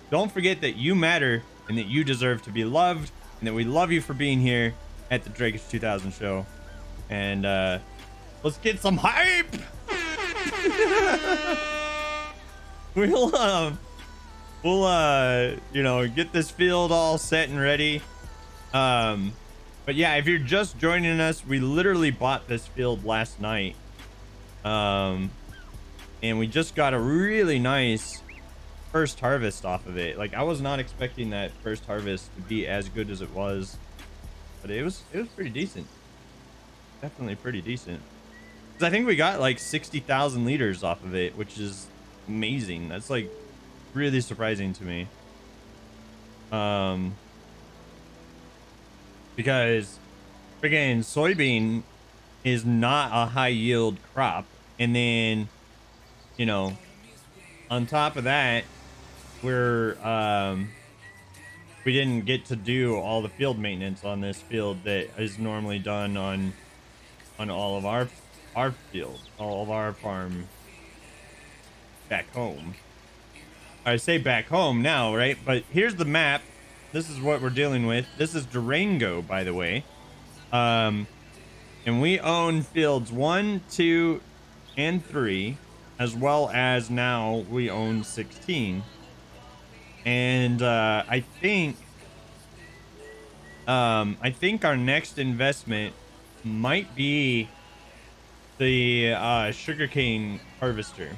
Don't forget that you matter and that you deserve to be loved, and that we love you for being here at the Drakich 2000 show. And let's get some hype. We'll you know, get this field all set and ready. But yeah, if you're just joining us, we literally bought this field last night. And we just got a really nice first harvest off of it. Like I was not expecting that first harvest to be as good as it was, but it was pretty decent. Definitely pretty decent. 'Cause I think we got like 60,000 liters off of it, which is amazing. That's like really surprising to me. Because friggin' soybean is not a high yield crop, and then you know, on top of that, we're we didn't get to do all the field maintenance on this field that is normally done on all of our field, all of our farm back home. I say back home now, right? But here's the map. This is what we're dealing with. This is Durango, by the way. And we own fields 1, 2, and 3, as well as now we own 16. And I think our next investment might be the sugarcane harvester.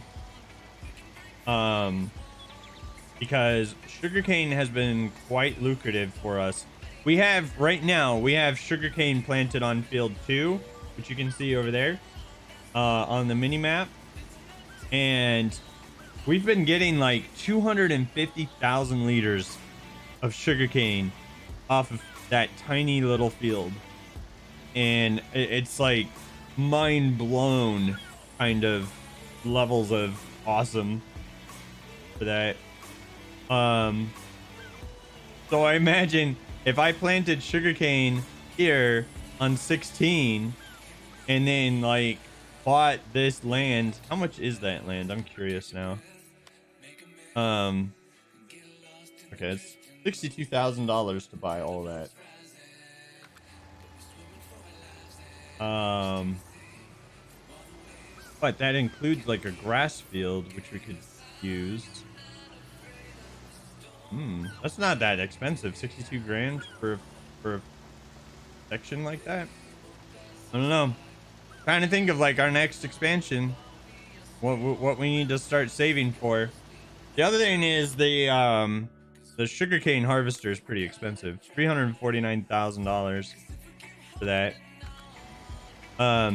Because sugarcane has been quite lucrative for us. We have right now, we have sugarcane planted on field 2, which you can see over there on the mini map. And we've been getting like 250,000 liters of sugarcane off of that tiny little field. And it's like mind blown kind of levels of awesome for that. So I imagine if I planted sugarcane here on 16 and then like bought this land, how much is that land? I'm curious now. Okay, it's $62,000 to buy all that. But that includes like a grass field, which we could use. That's not that expensive. 62 grand for a section like that. I don't know. Trying to think of like our next expansion. What we need to start saving for. The other thing is the sugarcane harvester is pretty expensive. $349,000 for that. But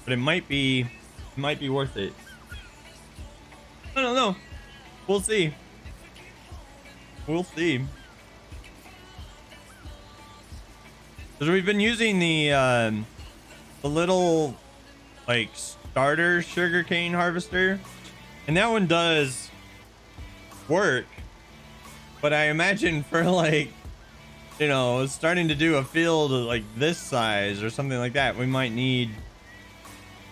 it might be worth it. I don't know. We'll see. We'll see. Because we've been using the little like starter sugarcane harvester, and that one does work. But I imagine for like, you know, starting to do a field like this size or something like that, we might need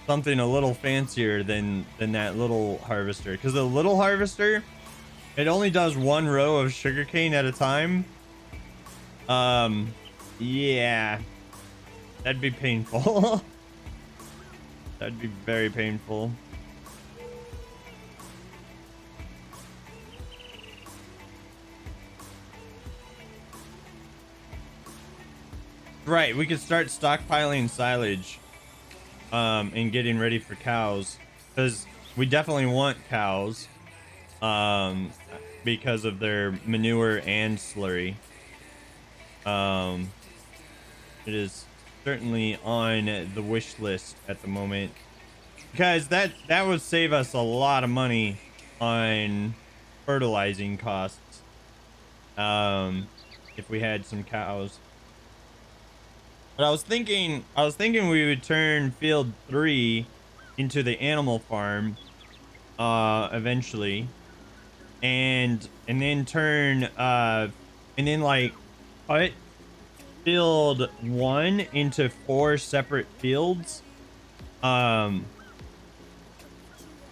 something a little fancier than that little harvester. Because the little harvester, it only does one row of sugarcane at a time. Yeah, that'd be painful. That'd be very painful. Right, we could start stockpiling silage and getting ready for cows, because we definitely want cows because of their manure and slurry. It is certainly on the wish list at the moment, because that would save us a lot of money on fertilizing costs if we had some cows. But I was thinking we would turn field 3 into the animal farm eventually, and then turn and then like cut field 1 into 4 separate fields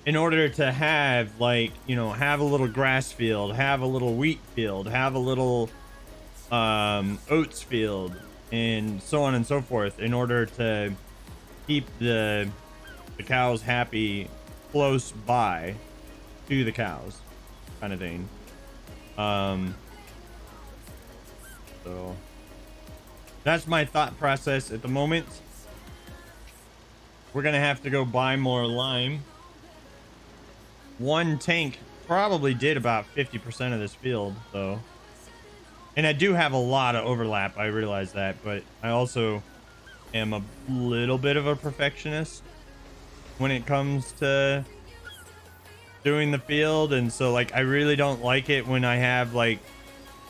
in order to have, like, you know, have a little grass field, have a little wheat field, have a little oats field, and so on and so forth, in order to keep the cows happy close by to the cows, kind of thing. So that's my thought process at the moment. We're gonna have to go buy more lime. One tank probably did about 50% of this field, though. And I do have a lot of overlap, I realize that, but I also am a little bit of a perfectionist when it comes to doing the field. And so, like, I really don't like it when I have, like,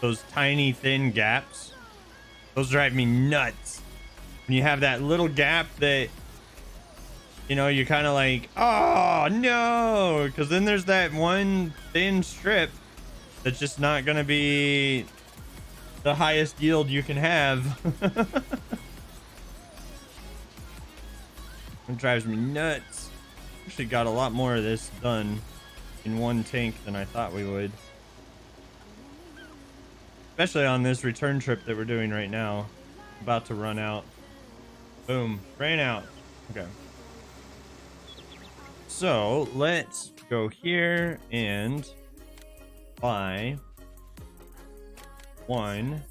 those tiny, thin gaps. Those drive me nuts. When you have that little gap that, you know, you're kind of like, oh, no. Because then there's that one thin strip that's just not going to be the highest yield you can have. It drives me nuts. Actually got a lot more of this done in one tank than I thought we would. Especially on this return trip that we're doing right now. About to run out. Boom. Ran out. Okay. So let's go here and buy 1,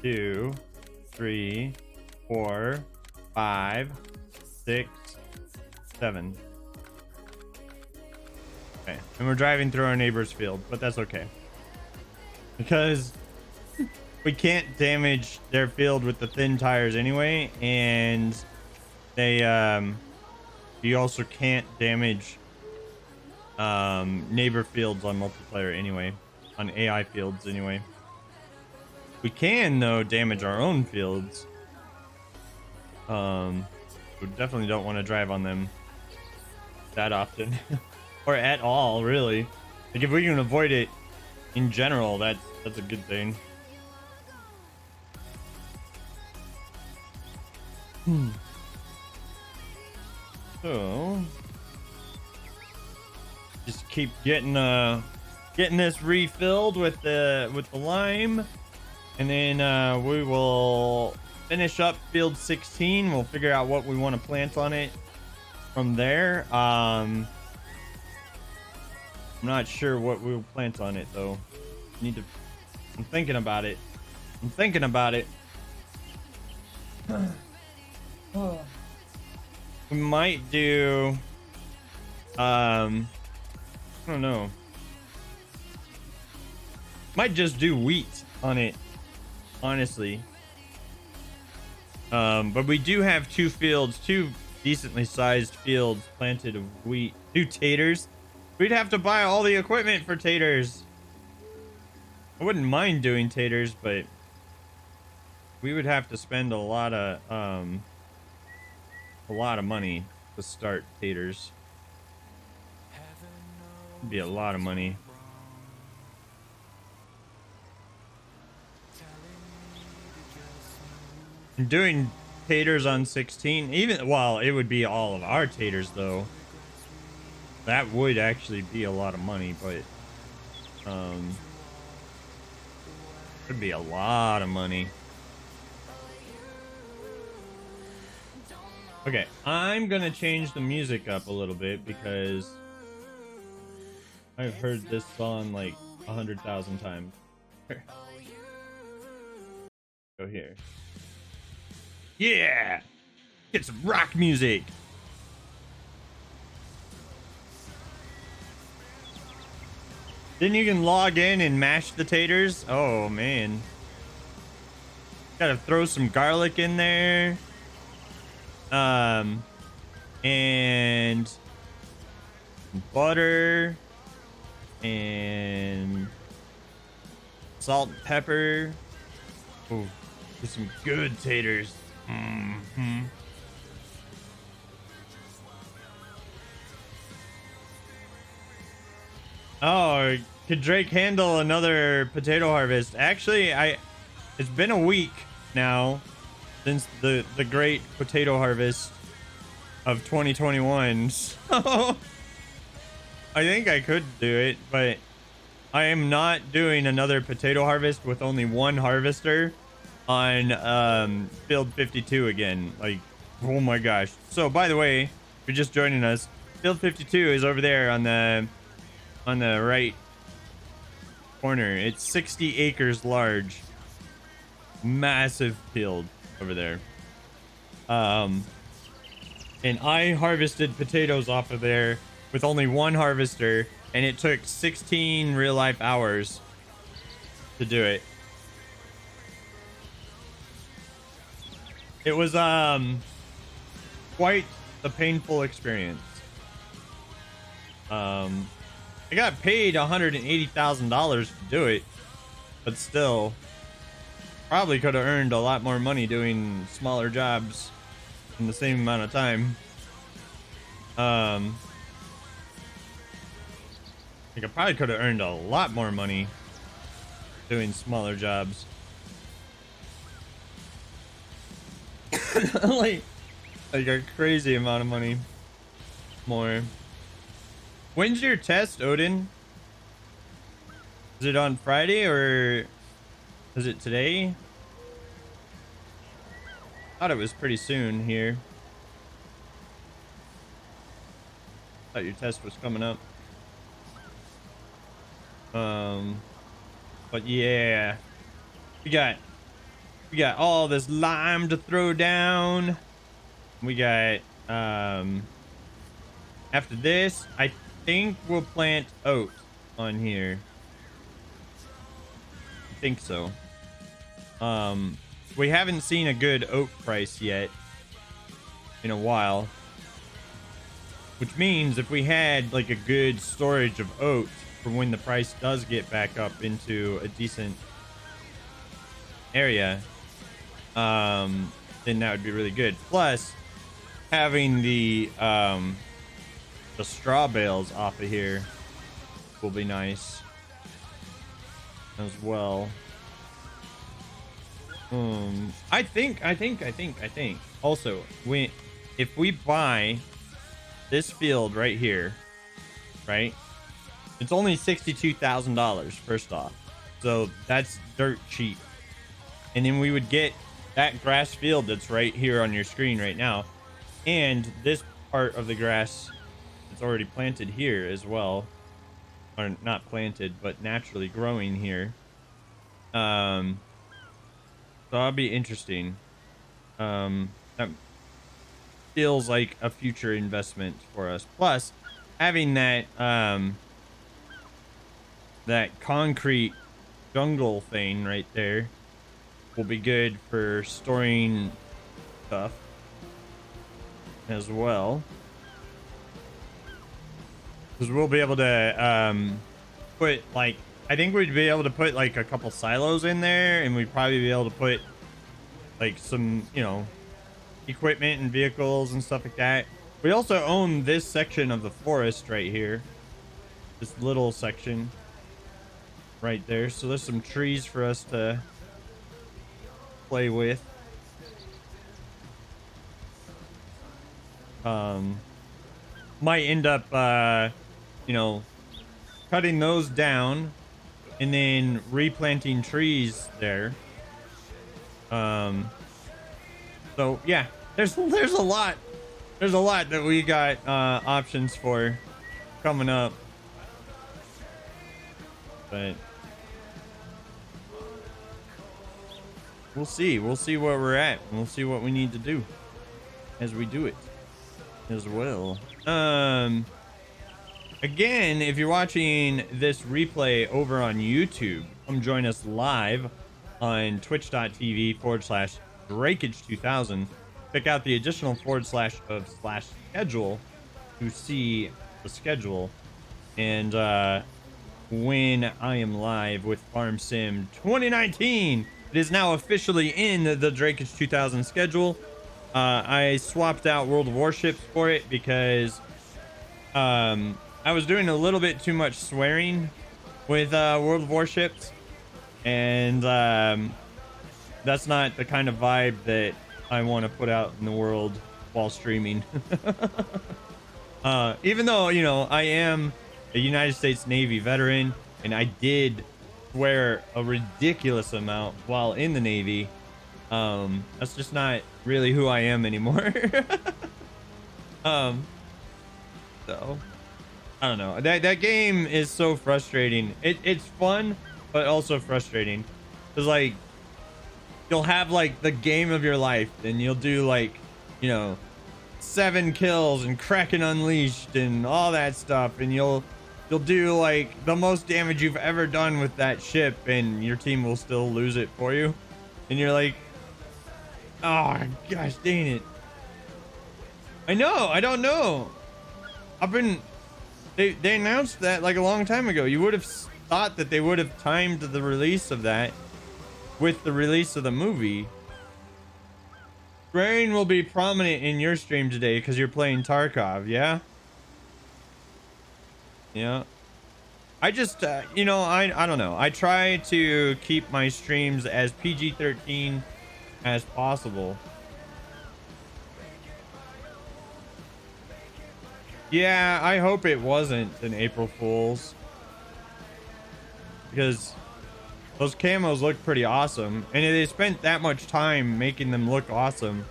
2, 3, 4, 5, 6, 7. Okay, and we're driving through our neighbor's field, but that's okay, because we can't damage their field with the thin tires anyway, and they you also can't damage neighbor fields on multiplayer anyway, on AI fields anyway. We can though damage our own fields. We definitely don't want to drive on them that often or at all, really. Like if we can avoid it in general, that's a good thing. So just keep getting this refilled with the lime, and then we will finish up field 16. We'll figure out what we want to plant on it from there. I'm not sure what we'll plant on it though. I'm thinking about it. We might do I don't know. Might just do wheat on it, honestly. But we do have two decently sized fields planted of wheat. 2 taters. We'd have to buy all the equipment for taters. I wouldn't mind doing taters, but we would have to spend a lot of money to start taters. It'd be a lot of money. And doing taters on 16, it would be all of our taters though. That would actually be a lot of money, but it'd be a lot of money. Okay, I'm gonna change the music up a little bit because I've heard this song like 100,000 times. Go here. Yeah! Get some rock music! Then you can log in and mash the taters. Oh, man. Gotta throw some garlic in there. And butter. And salt and pepper. Ooh, get some good taters. Mm-hmm. Oh, could Drake handle another potato harvest? Actually, it's been a week now since the great potato harvest of 2021. So I think I could do it, but I am not doing another potato harvest with only one harvester on field 52 again. Like, oh my gosh. So by the way, if you're just joining us, field 52 is over there on the right corner. It's 60 acres large, massive field over there. And I harvested potatoes off of there with only one harvester, and it took 16 real life hours to do it. It was quite a painful experience. I got paid $180,000 to do it, but still probably could have earned a lot more money doing smaller jobs in the same amount of time. I think I probably could have earned a lot more money doing smaller jobs. like a crazy amount of money more. When's your test, Odin? Is it on Friday or is it today? Thought it was pretty soon here. Thought your test was coming up. But yeah, we got all this lime to throw down. We got after this, I think we'll plant oat on here. I think so. We haven't seen a good oat price yet in a while, which means if we had like a good storage of oats for when the price does get back up into a decent area, then that would be really good. Plus, having the straw bales off of here will be nice as well. I think. Also, if we buy this field right here, right? It's only $62,000 first off, so that's dirt cheap. And then we would get that grass field that's right here on your screen right now, and this part of the grass that's already planted here as well, or not planted, but naturally growing here. So that'll be interesting. That feels like a future investment for us. Plus, having that that concrete jungle thing right there will be good for storing stuff as well, because we'll be able to put, like, I think we'd be able to put like a couple silos in there, and we'd probably be able to put like some, you know, equipment and vehicles and stuff like that. We also own this section of the forest right here, this little section right there, so there's some trees for us to play with. Might end up you know, cutting those down and then replanting trees there. So yeah, there's a lot that we got options for coming up, but we'll see where we're at, and we'll see what we need to do as we do it as well. Again, if you're watching this replay over on YouTube, come join us live on twitch.tv/Drakage2000. Check out the additional //schedule to see the schedule. And when I am live with Farm Sim 2019, it is now officially in the Drakage 2000 schedule. I swapped out World of Warships for it because I was doing a little bit too much swearing with World of Warships, and that's not the kind of vibe that I want to put out in the world while streaming. Even though, you know, I am a United States Navy veteran, and I did swear a ridiculous amount while in the Navy, that's just not really who I am anymore. So I don't know. That game is so frustrating. It's fun, but also frustrating. Cause like, you'll have like the game of your life, and you'll do like, you know, 7 kills and Kraken Unleashed and all that stuff, and you'll do like the most damage you've ever done with that ship, and your team will still lose it for you, and you're like, oh gosh dang it. I know, I don't know. They announced that like a long time ago. You would have thought that they would have timed the release of that with the release of the movie. Swearing will be prominent in your stream today because you're playing Tarkov, yeah? Yeah. I just, you know, I don't know. I try to keep my streams as PG-13 as possible. Yeah, I hope it wasn't an April Fool's, because those camos look pretty awesome, and they spent that much time making them look awesome.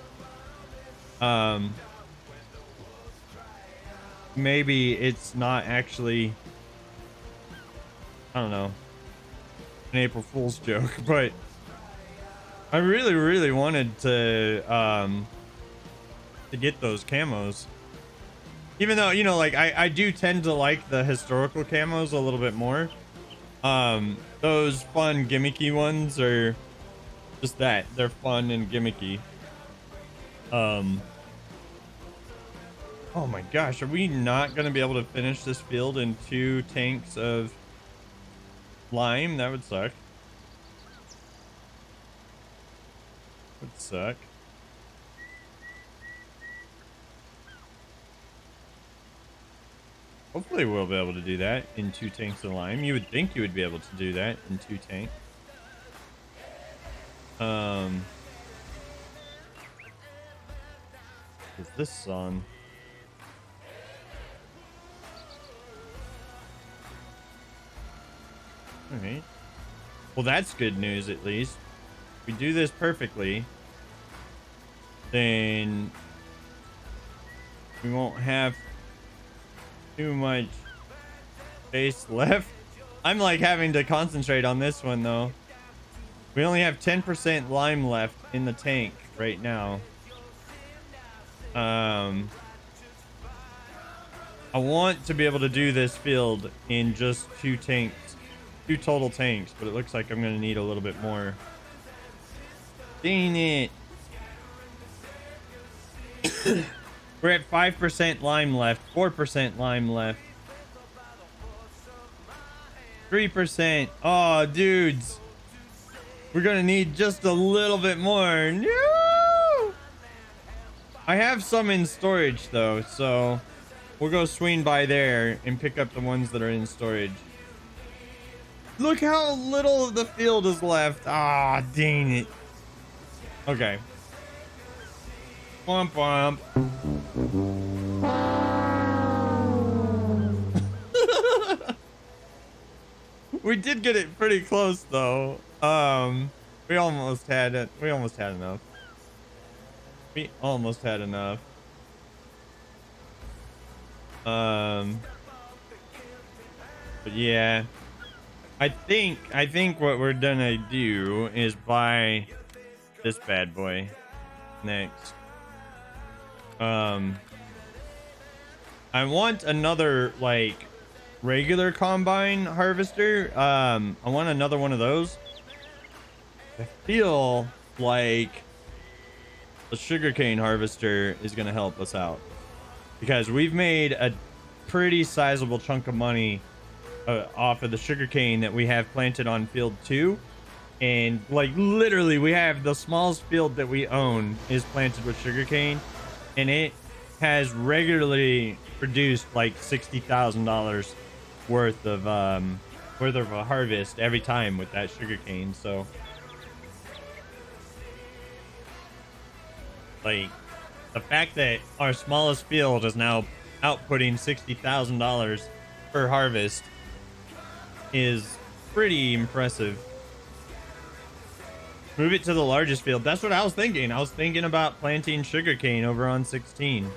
Maybe it's not actually, I don't know, an April Fool's joke, but I really wanted to get those camos. Even though, you know, like I do tend to like the historical camos a little bit more. Those fun gimmicky ones are Just that they're fun and gimmicky. Oh my gosh, are we not going to be able to finish this field in 2 tanks of lime? That would suck. Would suck. Hopefully we'll be able to do that in 2 tanks of lime. You would think you would be able to do that in 2 tanks. Is this on? All right. Well, that's good news at least. If we do this perfectly, then we won't have too much space left. I'm like having to concentrate on this one though. We only have 10% lime left in the tank right now. I want to be able to do this field in just 2 tanks, 2 total tanks, but it looks like I'm going to need a little bit more. Dang it. We're at 5% lime left, 4% lime left, 3%. Oh, dudes. We're going to need just a little bit more. No! I have some in storage, though, so we'll go swing by there and pick up the ones that are in storage. Look how little of the field is left. Ah, dang it. Okay. Womp womp. We did get it pretty close though. We almost had it. We almost had enough. We almost had enough. But yeah. I think what we're gonna do is buy this bad boy next. I want another like regular combine harvester. I want another one of those. I feel like the sugarcane harvester is gonna help us out because we've made a pretty sizable chunk of money off of the sugarcane that we have planted on field 2. And like literally we have the smallest field that we own is planted with sugarcane, and it has regularly produced like $60,000 worth of a harvest every time with that sugarcane. So like the fact that our smallest field is now outputting $60,000 per harvest is pretty impressive. Move it to the largest field. That's what I was thinking. I was thinking about planting sugarcane over on 16.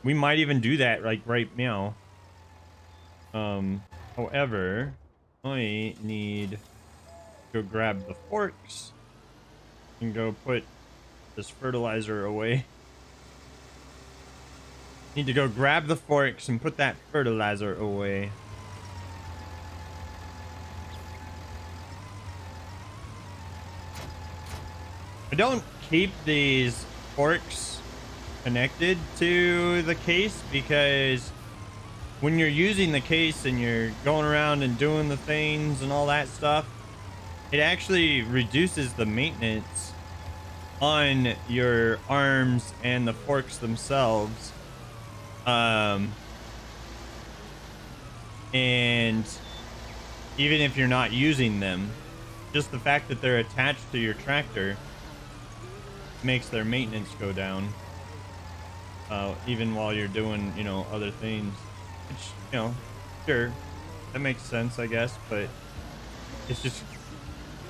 We might even do that like right now. However, I need to go grab the forks and go put this fertilizer away. Need to go grab the forks and put that fertilizer away. I don't keep these forks connected to the case because when you're using the case and you're going around and doing the things and all that stuff, it actually reduces the maintenance on your arms and the forks themselves. And even if you're not using them, just the fact that they're attached to your tractor makes their maintenance go down, even while you're doing, you know, other things, which, you know, sure, that makes sense, I guess, but it's just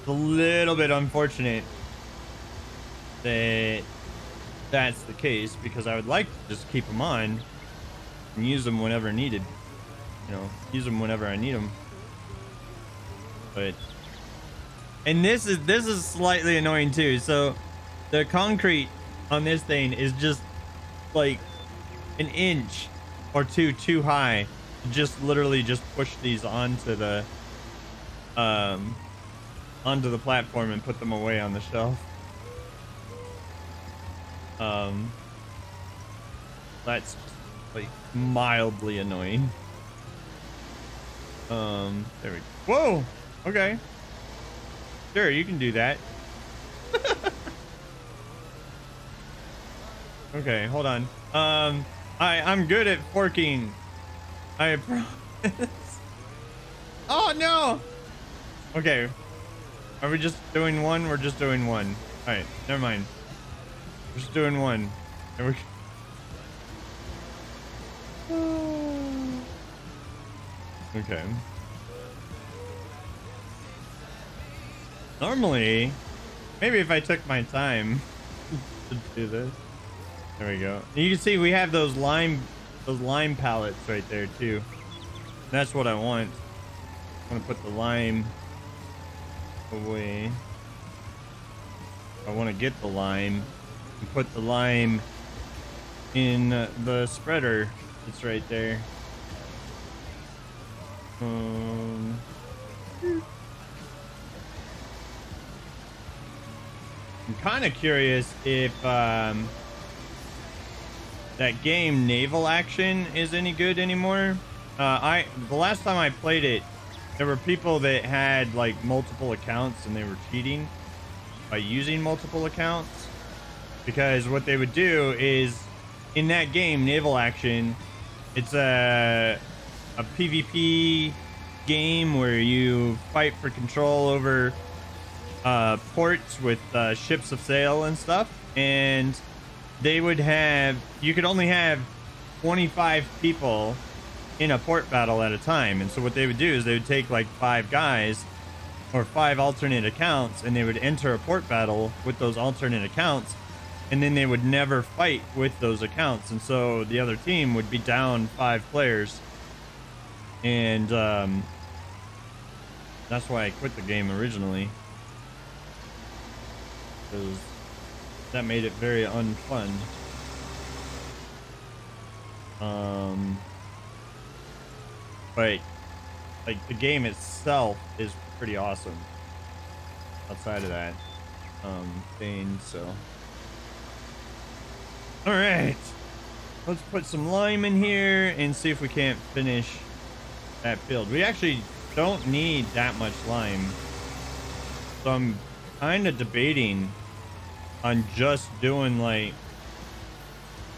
a little bit unfortunate that that's the case, because I would like to just keep them on and use them whenever needed, you know, use them whenever I need them. But, and this is slightly annoying too. So the concrete on this thing is just like an inch or two too high. Just literally just push these onto the um, onto the platform and put them away on the shelf. That's like mildly annoying. There we go. Whoa! Okay. Sure, you can do that. Okay, hold on. I'm good at forking. I promise. Oh no! Okay. Are we just doing one? We're just doing one. Alright, never mind. We're just doing one. There we go. Okay. Normally, maybe if I took my time to do this. There we go. You can see we have those lime pallets right there too. That's what I want. I want to put the lime away. I want to get the lime and put the lime in the spreader that's right there. I'm kind of curious if that game Naval Action is any good anymore. The last time I played it, there were people that had like multiple accounts and they were cheating by using multiple accounts, because what they would do is in that game Naval Action, it's a PvP game where you fight for control over ports with ships of sail and stuff, and they would have, you could only have 25 people in a port battle at a time. And so what they would do is they would take like 5 guys or 5 alternate accounts, and they would enter a port battle with those alternate accounts, and then they would never fight with those accounts. And so the other team would be down 5 players. And that's why I quit the game originally, because that made it very unfun. But like the game itself is pretty awesome outside of that thing. So all right, let's put some lime in here and see if we can't finish that build. We actually don't need that much lime, so I'm kind of debating on just doing like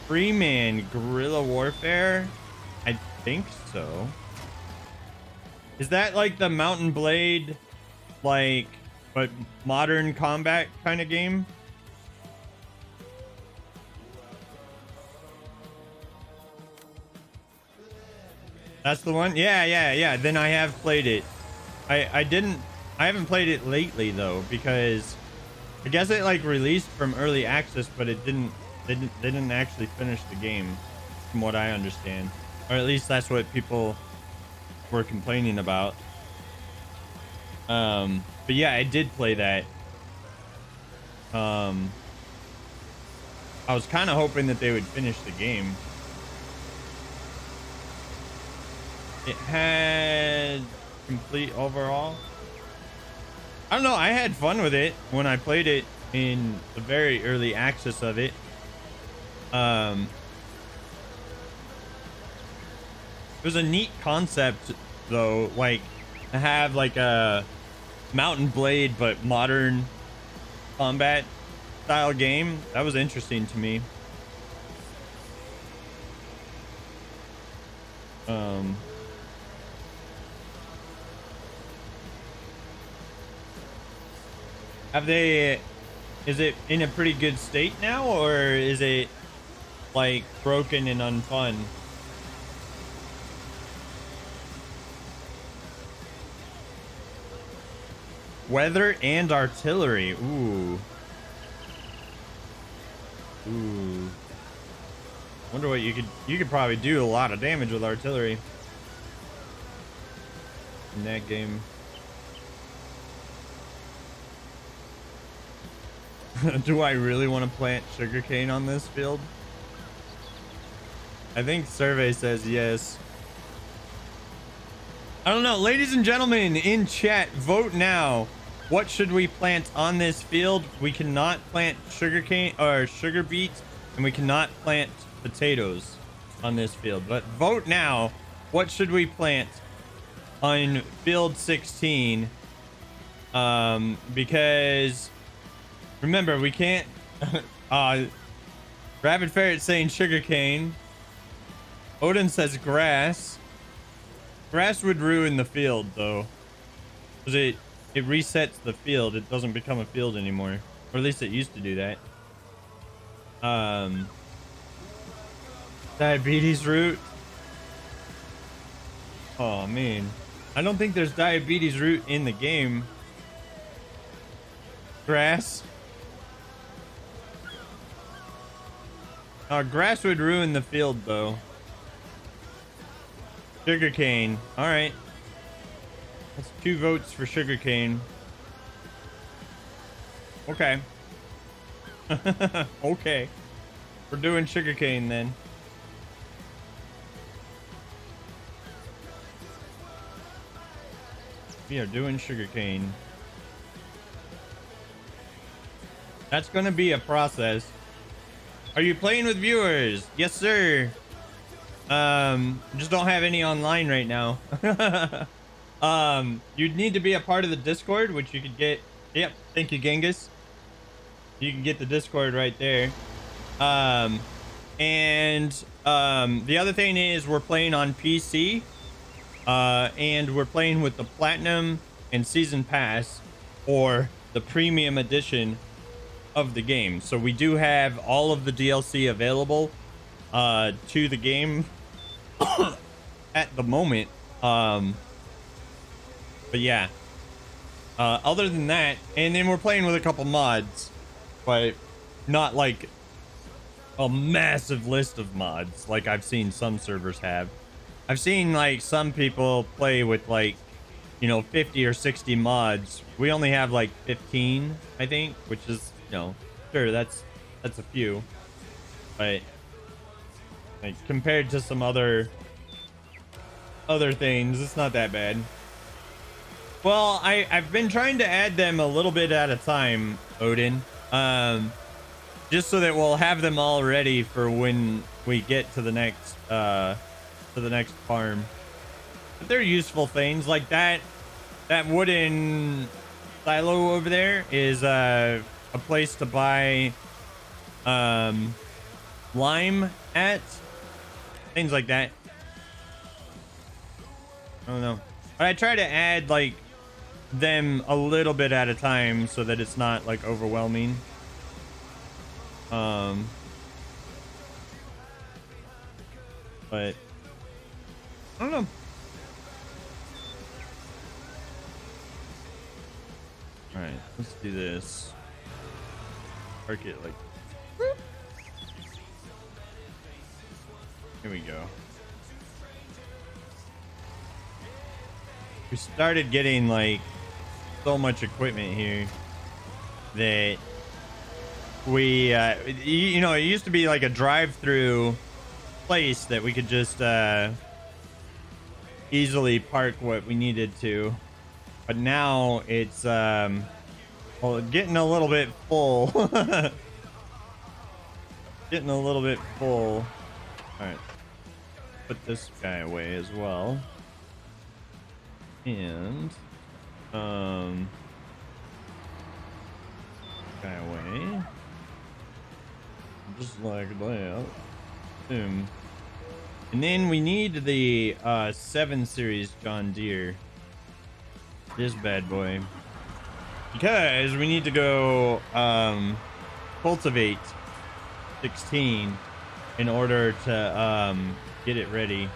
Freeman guerrilla warfare. I think so. Is that like the Mountain Blade, like, but modern combat kind of game? That's the one? Yeah. Then I have played it. I haven't played it lately though, because I guess it like released from early access, but it didn't, they didn't actually finish the game from what I understand. Or at least that's what people were complaining about. But yeah, I did play that. I was kind of hoping that they would finish the game. It had complete overall. I don't know, I had fun with it when I played it in the very early access of it. It was a neat concept though, like to have like a Mountain Blade but modern combat style game. That was interesting to me. Is it in a pretty good state now, or is it like broken and unfun? Weather and artillery. Ooh. Wonder what you could probably do a lot of damage with artillery in that game. Do I really want to plant sugarcane on this field? I think survey says yes. I don't know. Ladies and gentlemen in chat, vote now. What should we plant on this field? We cannot plant sugarcane or sugar beets, and we cannot plant potatoes on this field. But vote now. What should we plant on field 16? Because remember, we can't. Rabbit Ferret saying sugarcane. Odin says grass. Grass would ruin the field though, because it resets the field. It doesn't become a field anymore, or at least it used to do that. Diabetes root. Oh man, I don't think there's diabetes root in the game. Grass. Grass would ruin the field though. Sugarcane. All right. That's 2 votes for sugarcane. Okay. Okay. We're doing sugarcane then. We are doing sugarcane. That's gonna be a process. Are you playing with viewers? Yes, sir. Just don't have any online right now. You'd need to be a part of the Discord, which you could get. Yep. Thank you, Genghis. You can get the Discord right there. The other thing is we're playing on PC. And we're playing with the Platinum and Season Pass, or the Premium Edition of the game. So we do have all of the DLC available to the game at the moment. But yeah, other than that, and then we're playing with a couple mods, but not like a massive list of mods like I've seen some servers have. I've seen like some people play with like, you know, 50 or 60 mods. We only have like 15, I think, which is, you know, sure, that's a few, but like compared to some other things, it's not that bad. Well, I've been trying to add them a little bit at a time, Odin, just so that we'll have them all ready for when we get to the next farm. But they're useful things like that. That wooden silo over there is a place to buy lime at, things like that. I don't know, but I try to add like them a little bit at a time so that it's not like overwhelming. But I don't know. All right, let's do this. Park it like. Whoop. Here we go. We started getting like so much equipment here that we, you know, it used to be like a drive-through place that we could just easily park what we needed to, but now it's well, getting a little bit full. Getting a little bit full. All right, put this guy away as well, and guy away, just like that. Boom. And then we need the 7 Series John Deere, this bad boy, because we need to go cultivate 16 in order to get it ready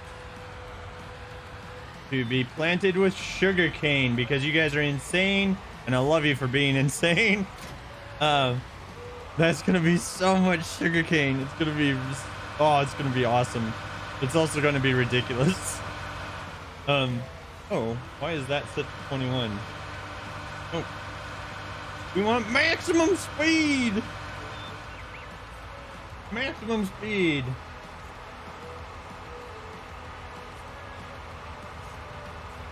to be planted with sugarcane, because you guys are insane and I love you for being insane. That's gonna be so much sugarcane. It's gonna be, oh, it's gonna be awesome. It's also gonna be ridiculous. Oh, why is that set to 21? Oh, we want maximum speed. Maximum speed.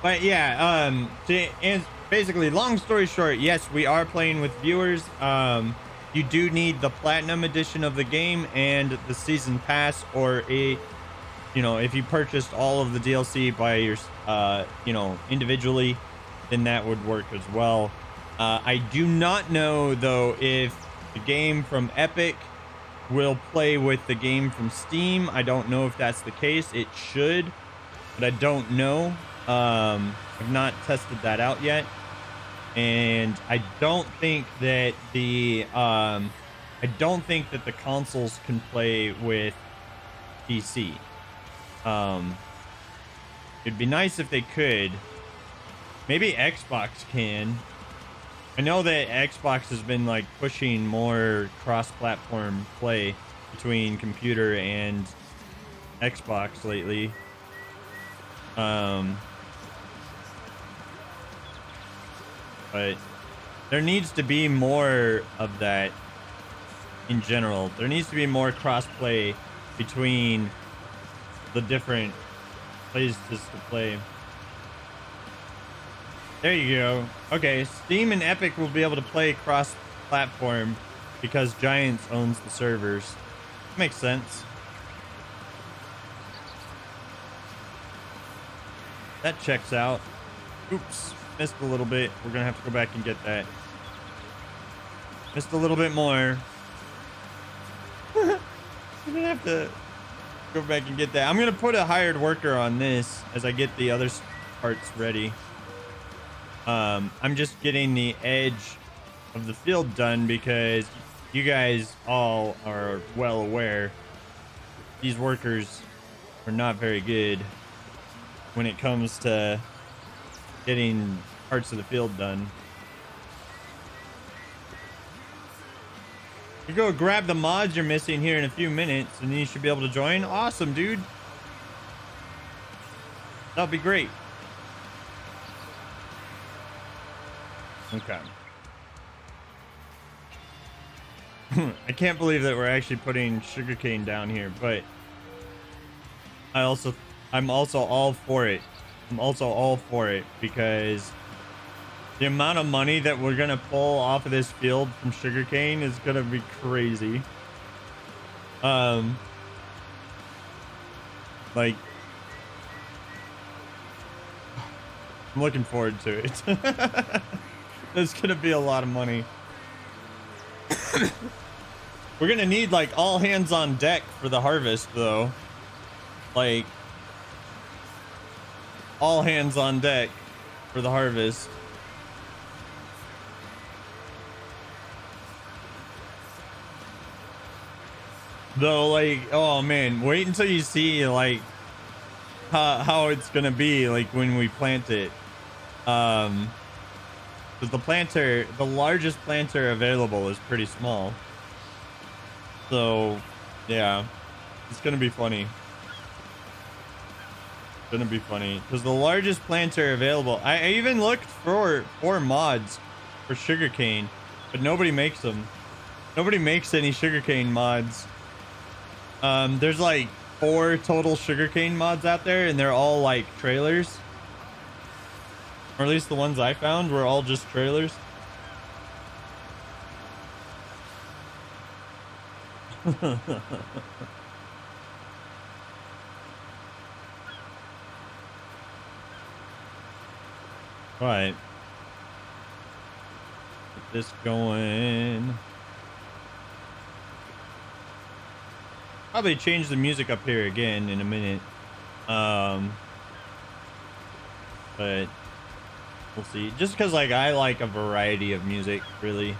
But yeah, and basically, long story short, yes, we are playing with viewers. You do need the platinum edition of the game and the season pass, or if you purchased all of the DLC by individually, then that would work as well. I do not know though if the game from Epic will play with the game from Steam. I don't know if that's the case. It should, but I don't know. I've not tested that out yet, and I don't think that the consoles can play with PC. It'd be nice if they could. Maybe Xbox can. I know that Xbox has been like pushing more cross-platform play between computer and Xbox lately. But there needs to be more of that in general. There needs to be more cross-play between the different places to play. There you go. Okay, Steam and Epic will be able to play cross-platform because Giants owns the servers. Makes sense. That checks out. Oops, missed a little bit. We're gonna have to go back and get that. Missed a little bit more. We're gonna have to go back and get that. I'm gonna put a hired worker on this as I get the other parts ready. I'm just getting the edge of the field done because you guys all are well aware these workers are not very good when it comes to getting parts of the field done. You go grab the mods you're missing here in a few minutes and then you should be able to join. Awesome, dude. That'll be great. Okay. I can't believe that we're actually putting sugarcane down here, but I'm also all for it. I'm also all for it because the amount of money that we're gonna pull off of this field from sugarcane is gonna be crazy. Like, I'm looking forward to it. There's gonna be a lot of money. We're gonna need like all hands on deck for the harvest though. Like, all hands on deck for the harvest. Though, like, oh man, wait until you see like how it's gonna be like when we plant it. Because the largest planter available is pretty small. So, yeah, it's gonna be funny. It's gonna be funny because the largest planter available. I even looked for mods for sugarcane, but nobody makes them. Nobody makes any sugarcane mods. There's like 4 total sugarcane mods out there, and they're all like trailers. Or at least the ones I found were all just trailers. Right. Get this going. Probably change the music up here again in a minute. But we'll see. Just because like I like a variety of music, really.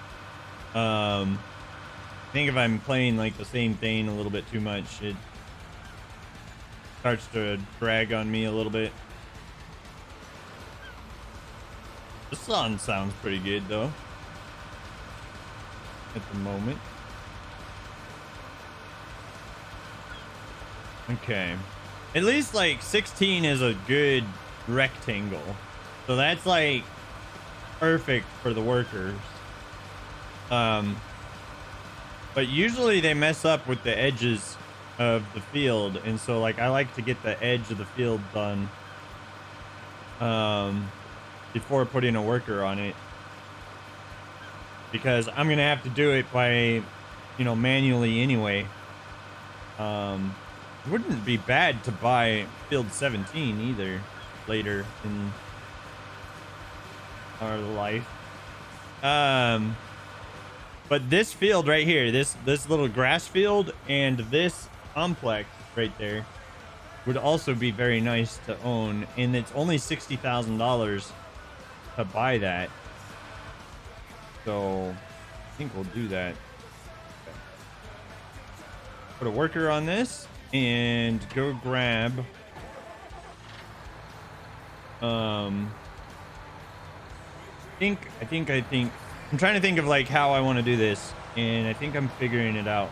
I think if I'm playing like the same thing a little bit too much, it starts to drag on me a little bit. The song sounds pretty good though at the moment. Okay, at least like 16 is a good rectangle, so that's like perfect for the workers. But usually they mess up with the edges of the field, and so like I like to get the edge of the field done before putting a worker on it, because I'm gonna have to do it by, manually anyway. It wouldn't be bad to buy field 17 either later in our life. But this field right here, this little grass field and this complex right there would also be very nice to own, and it's only $60,000 to buy that. So I think we'll do that. Okay. Put a worker on this and go grab I think I'm trying to think of like how I want to do this, and I think I'm figuring it out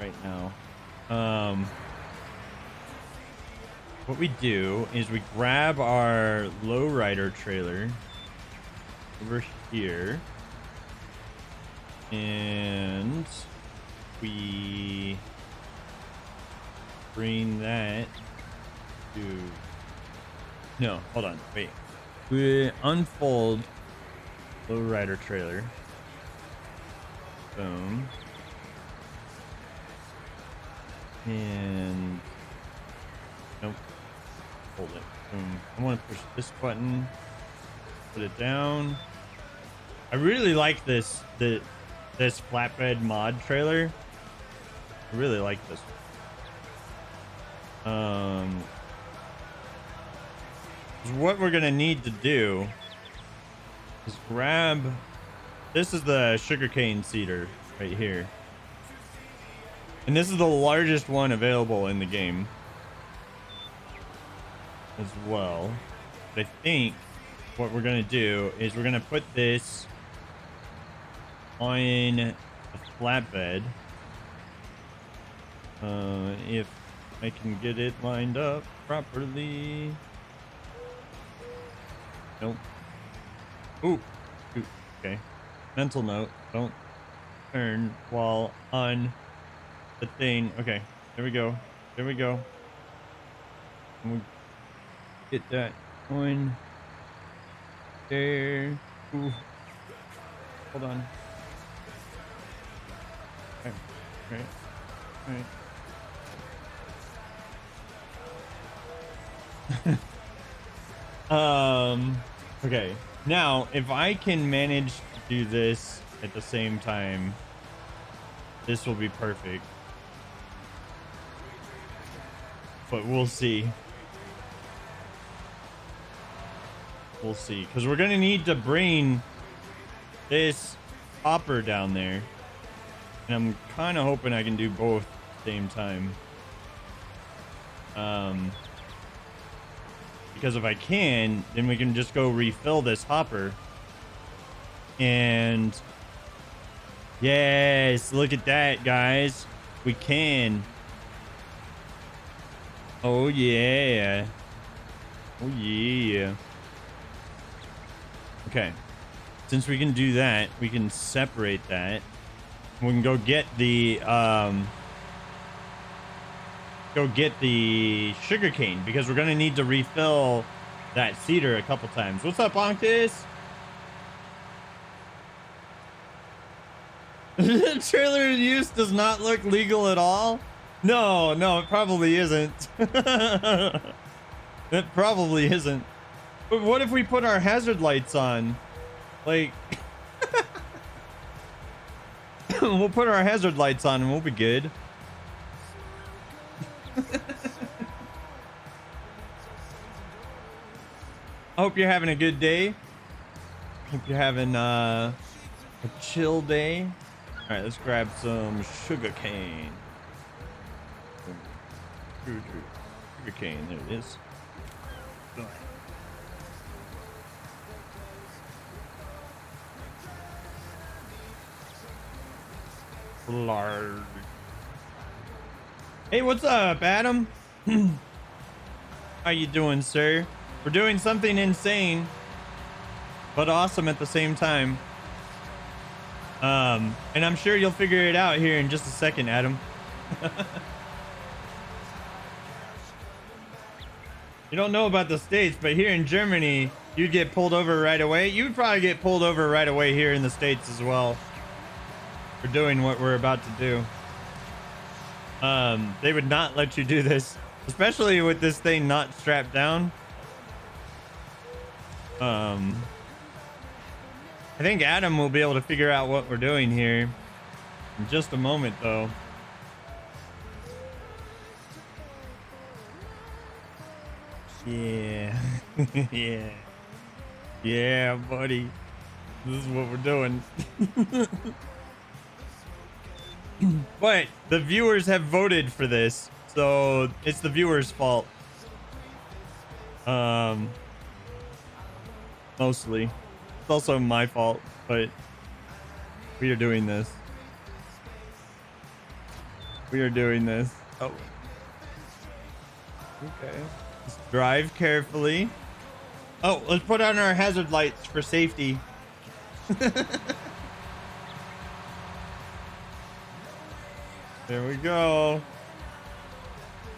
right now. What we do is we grab our lowrider trailer over here, and we bring that to... No, hold on, wait. We unfold lowrider trailer. Boom. And nope. Hold it. Boom. I want to push this button. Put it down. I really like this flatbed mod trailer. I really like this one. What we're gonna need to do is grab, this is the sugarcane seeder right here, and this is the largest one available in the game as well. But I think what we're gonna do is we're gonna put this on a flatbed, if I can get it lined up properly. Nope. Ooh. Okay. Mental note. Don't turn while on the thing. Okay. There we go. There we go. And we'll get that one there. Ooh. Hold on. Okay. Okay. All right. Okay, now if I can manage to do this at the same time, this will be perfect. But we'll see. We'll see, because we're gonna need to bring this hopper down there, and I'm kind of hoping I can do both at the same time. Because if I can, then we can just go refill this hopper. And yes, look at that, guys. We can. Oh yeah. Oh yeah. Okay. Since we can do that, we can separate that. We can go get the sugarcane, because we're gonna need to refill that cedar a couple times. What's up, Bonkis? Trailer use does not look legal at all. No, it probably isn't. It probably isn't. But what if we put our hazard lights on? Like, we'll put our hazard lights on and we'll be good. I hope you're having a good day. Hope you're having a chill day. All right, let's grab some sugar cane. Sugar cane, there it is. Large. Hey, what's up, Adam? How you doing, sir? We're doing something insane, but awesome at the same time. And I'm sure you'll figure it out here in just a second, Adam. You don't know about the States, but here in Germany, you'd get pulled over right away. You'd probably get pulled over right away here in the States as well for doing what we're about to do. They would not let you do this, especially with this thing not strapped down. I think Adam will be able to figure out what we're doing here in just a moment, though. Yeah. Yeah. Yeah, buddy. This is what we're doing. But the viewers have voted for this, so it's the viewers' fault. Mostly. It's also my fault, but we are doing this. We are doing this. Oh. Okay. Just drive carefully. Oh, let's put on our hazard lights for safety. There we go.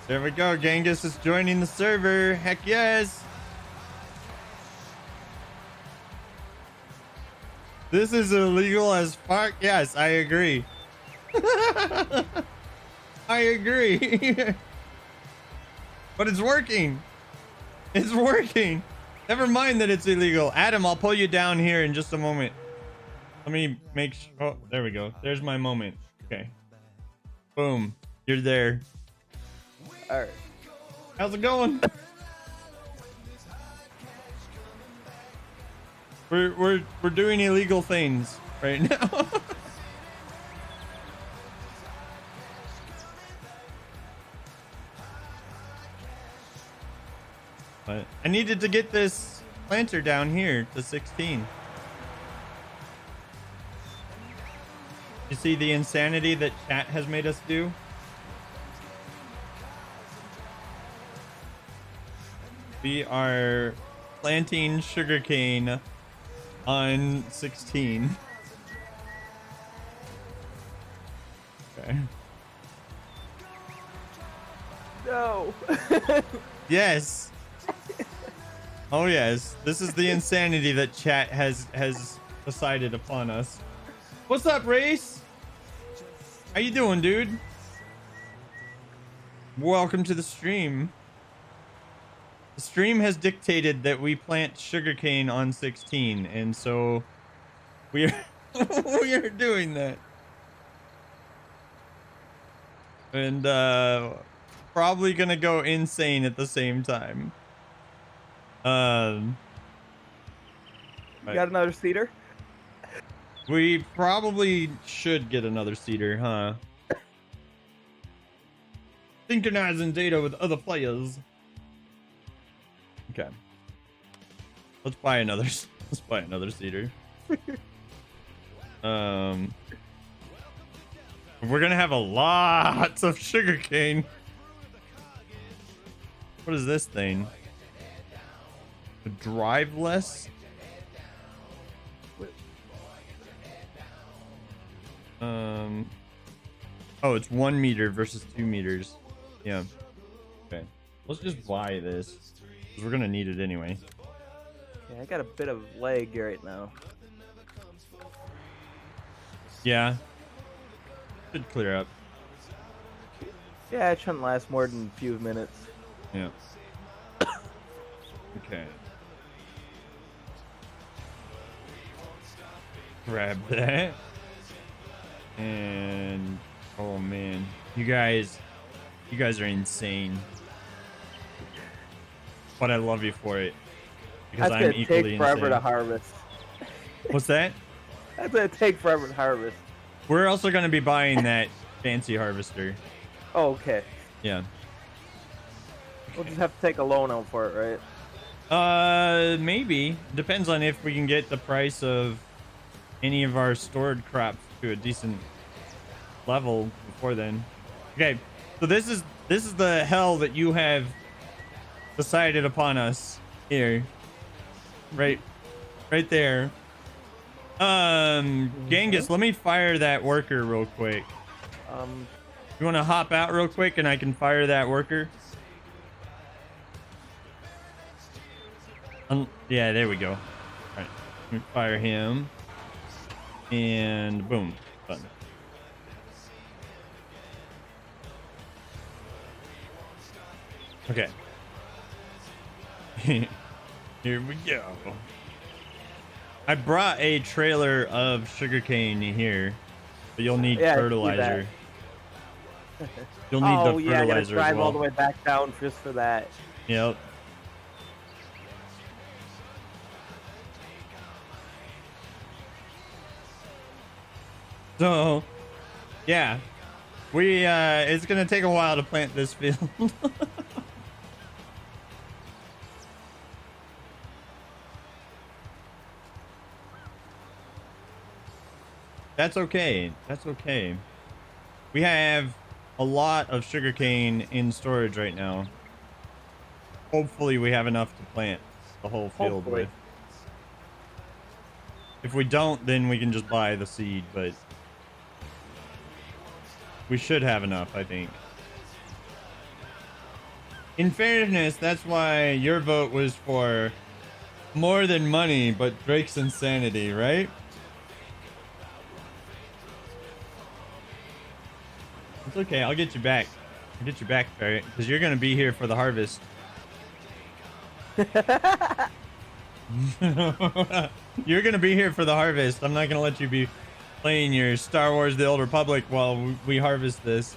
There we go. Genghis is joining the server. Heck yes. This is illegal as fuck. Yes, I agree. I agree. But it's working. It's working. Never mind that it's illegal. Adam, I'll pull you down here in just a moment. Let me make sure. Oh, there we go. There's my moment. Okay. Boom. You're there. All right. How's it going? We're doing illegal things right now. But I needed to get this planter down here to 16. You see the insanity that chat has made us do? We are planting sugarcane on 16. Okay. No. Yes. Oh yes. This is the insanity that chat has decided upon us. What's up, Race? How you doing, dude? Welcome to the stream. The stream has dictated that we plant sugarcane on 16, and so we are we are doing that. And probably gonna go insane at the same time. You got another cedar? We probably should get another cedar, huh? Synchronizing data with other players. Okay. Let's buy another. Let's buy another cedar. We're gonna have a lot of sugarcane. What is this thing? Drive less. Oh, it's 1 meter versus 2 meters. Yeah. Okay. Let's just buy this. 'Cause we're gonna need it anyway. Yeah, I got a bit of lag right now. Yeah. Should clear up. Yeah, it shouldn't last more than a few minutes. Yeah. Okay. Grab that. And oh man, you guys are insane. But I love you for it because That's I'm gonna equally take forever insane. to harvest. What's that? That's gonna take forever to harvest. We're also going to be buying that fancy harvester. Oh, okay. Yeah. We'll just have to take a loan out for it, right? Maybe. Depends on if we can get the price of any of our stored crops to a decent level before then. Okay, so this is the hell that you have decided upon us here. Right there. Genghis, let me fire that worker real quick. You want to hop out real quick and I can fire that worker? Yeah, there we go. All right, let me fire him, and boom, button. Okay. Here we go. I brought a trailer of sugarcane here, but you'll need Yeah, I see fertilizer. that. You'll need the Oh yeah, I gotta fertilizer as drive all well. the way back down just for that. Yep. So, yeah, it's gonna take a while to plant this field. That's okay. That's okay. We have a lot of sugarcane in storage right now. Hopefully we have enough to plant the whole field Hopefully. with. If we don't, then we can just buy the seed, but we should have enough, I think. In fairness, that's why your vote was for more than money, but Drake's insanity, right? It's okay. I'll get you back. I'll get you back, Ferret, because you're going to be here for the harvest. You're going to be here for the harvest. I'm not going to let you be playing your Star Wars The Old Republic while we harvest this.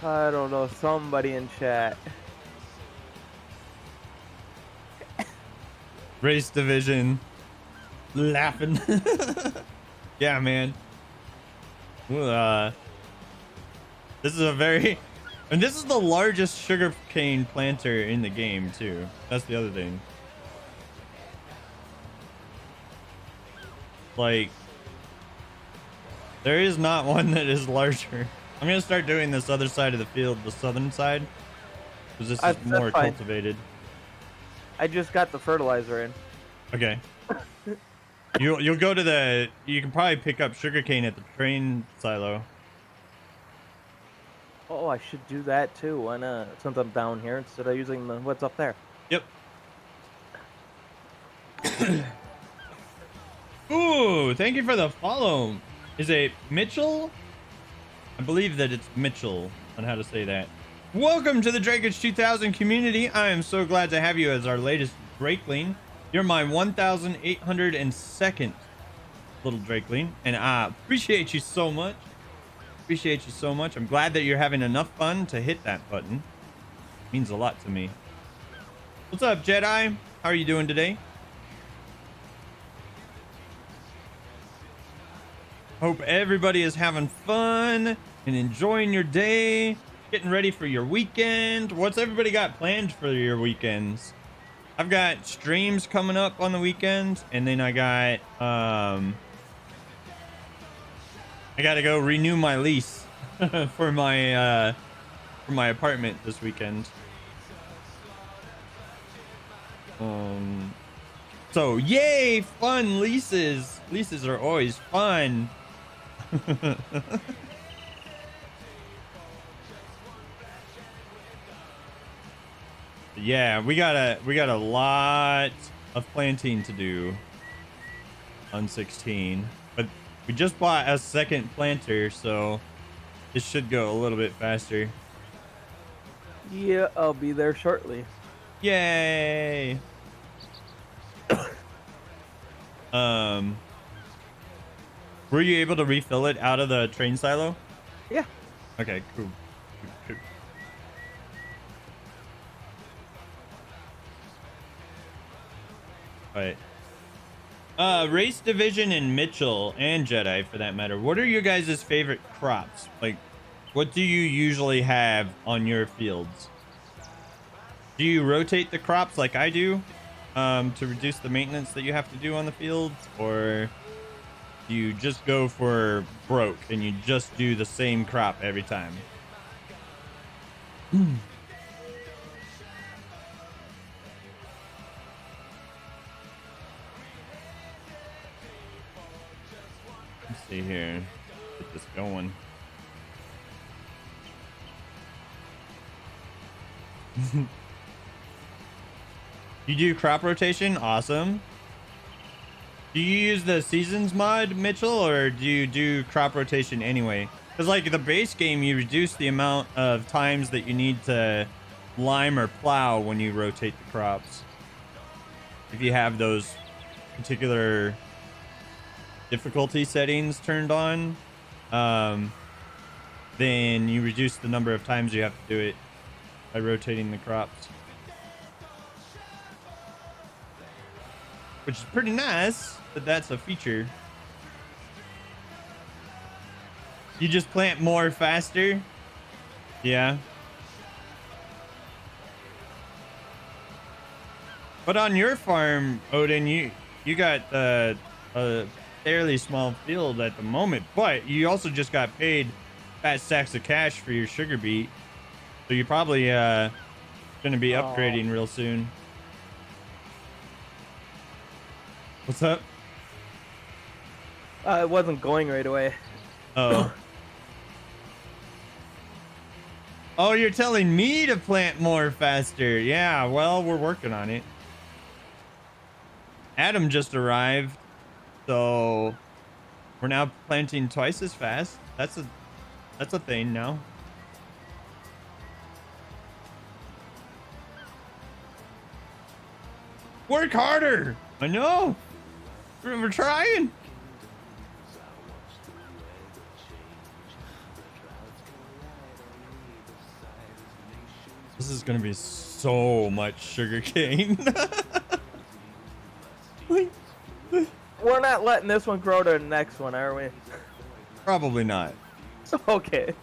I don't know, somebody in chat. Race division. Laughing. Yeah, man. This is a very... And this is the largest sugarcane planter in the game, too. That's the other thing. Like... There is not one that is larger. I'm gonna start doing this other side of the field, the southern side. Because this is That's more fine. cultivated. I just got the fertilizer in. Okay. You'll go to the... You can probably pick up sugarcane at the train silo. Oh, I should do that too. Why not? Since I'm down here instead of using the what's up there. Yep. Ooh, thank you for the follow. Is it Mitchell? I believe that it's Mitchell on how to say that. Welcome to the Drakage 2000 community. I am so glad to have you as our latest Drakeling. You're my 1,802nd little Drakeling, and I appreciate you so much. Appreciate you so much. I'm glad that you're having enough fun to hit that button. It means a lot to me. What's up, Jedi? How are you doing today? Hope everybody is having fun and enjoying your day, getting ready for your weekend. What's everybody got planned for your weekends? I've got streams coming up on the weekends, and then I got I gotta go renew my lease for my apartment this weekend. So yay, fun leases. Leases are always fun. Yeah, we got a lot of planting to do on 16, but we just bought a second planter, so it should go a little bit faster. Yeah, I'll be there shortly. Yay! Were you able to refill it out of the train silo? Yeah. Okay, cool. Cool. Alright. Race Division and Mitchell and Jedi for that matter. What are your guys' favorite crops? Like, what do you usually have on your fields? Do you rotate the crops like I do to reduce the maintenance that you have to do on the fields? Or do you just go for broke and you just do the same crop every time? Let's see here. Get this going. You do crop rotation? Awesome. Do you use the seasons mod, Mitchell, or do you do crop rotation anyway? Because like the base game, you reduce the amount of times that you need to lime or plow when you rotate the crops. If you have those particular difficulty settings turned on, then you reduce the number of times you have to do it by rotating the crops. Which is pretty nice, but that's a feature. You just plant more faster? Yeah. But on your farm, Odin, you got a fairly small field at the moment, but you also just got paid fat stacks of cash for your sugar beet. So you're probably gonna be upgrading real soon. What's up? It wasn't going right away. Oh. Oh, you're telling me to plant more faster. Yeah, well, we're working on it. Adam just arrived, so we're now planting twice as fast. That's a thing now. Work harder. I know. We're trying. This is gonna be so much sugar cane. We're not letting this one grow to the next one, are we? Probably not. Okay.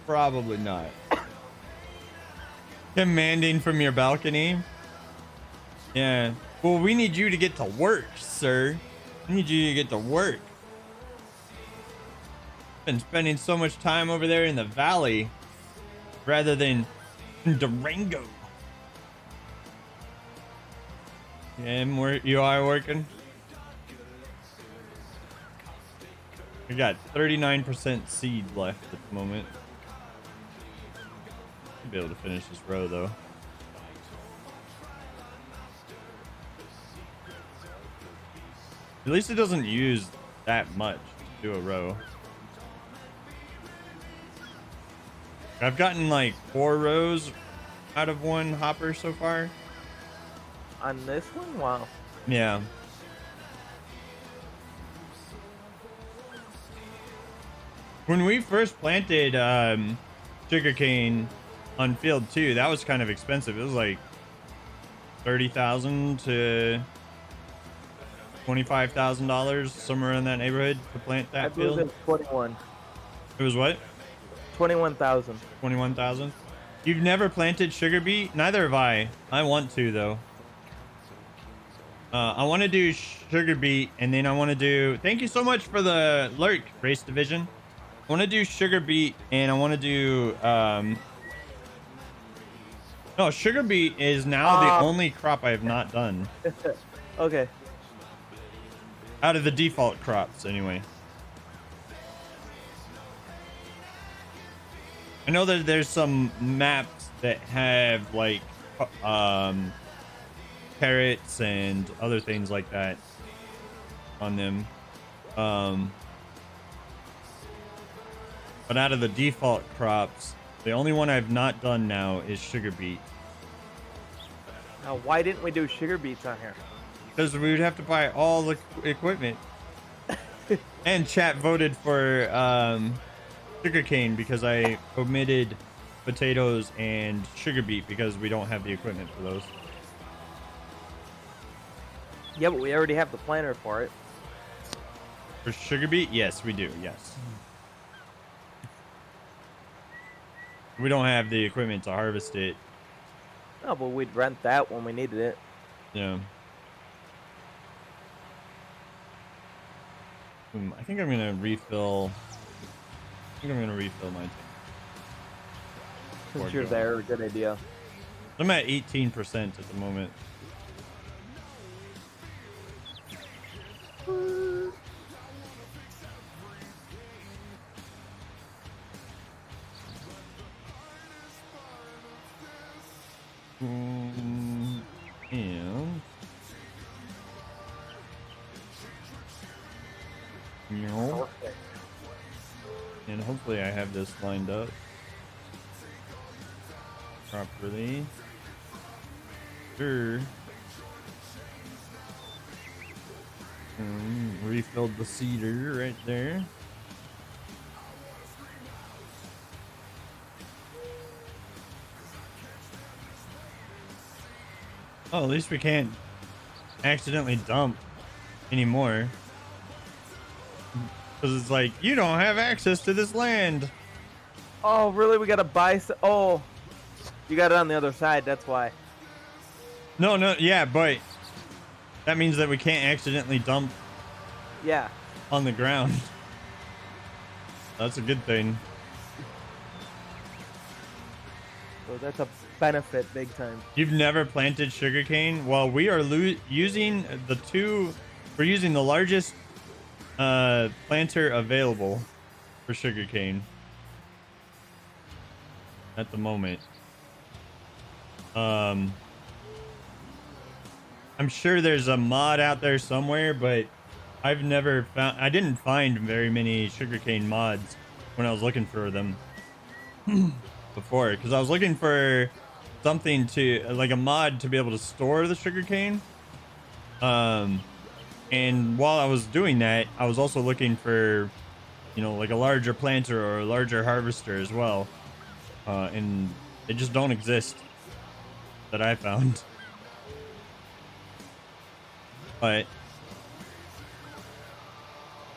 Probably not. Commanding from your balcony. Yeah. Well, we need you to get to work, sir. We need you to get to work. Been spending so much time over there in the valley rather than in Durango. Yeah, you are working. We got 39% seed left at the moment. Should be able to finish this row though. At least it doesn't use that much to do a row. I've gotten like 4 rows out of one hopper so far. On this one? Wow. Yeah. When we first planted sugarcane on field 2, that was kind of expensive. It was like $30,000 to $25,000, somewhere in that neighborhood to plant that field. It was 21. It was what? 21,000. 21,000. You've never planted sugar beet? Neither have I. I want to though. I want to do sugar beet, and then I want to do. Thank you so much for the lurk, Race Division. I want to do sugar beet, and I want to do. No, sugar beet is now the only crop I have not done. Okay. Out of the default crops, anyway. I know that there's some maps that have like carrots and other things like that on them. But out of the default crops, the only one I've not done now is sugar beet. Now, why didn't we do sugar beets on here? Because we would have to buy all the equipment. And chat voted for sugarcane because I omitted potatoes and sugar beet because we don't have the equipment for those. Yeah, but we already have the planter for it. For sugar beet? Yes, we do. Yes. We don't have the equipment to harvest it. No, but we'd rent that when we needed it. Yeah. I think I'm gonna refill. My tank. Since you're there, good idea. I'm at 18% at the moment. And no. Perfect. And hopefully I have this lined up properly. Sure. Refilled the cedar right there. Oh, at least we can't accidentally dump anymore. Because it's like, you don't have access to this land. Oh, really? We gotta buy. Oh, you got it on the other side. That's why. No, yeah, but that means that we can't accidentally dump Yeah. on the ground. That's a good thing. So that's a benefit big time. You've never planted sugarcane? Well, we are using we're using the largest planter available for sugarcane at the moment. I'm sure there's a mod out there somewhere, but I didn't find very many sugarcane mods when I was looking for them before, because I was looking for something to, like, a mod to be able to store the sugarcane. And while I was doing that, I was also looking for, like a larger planter or a larger harvester as well. And they just don't exist that I found. But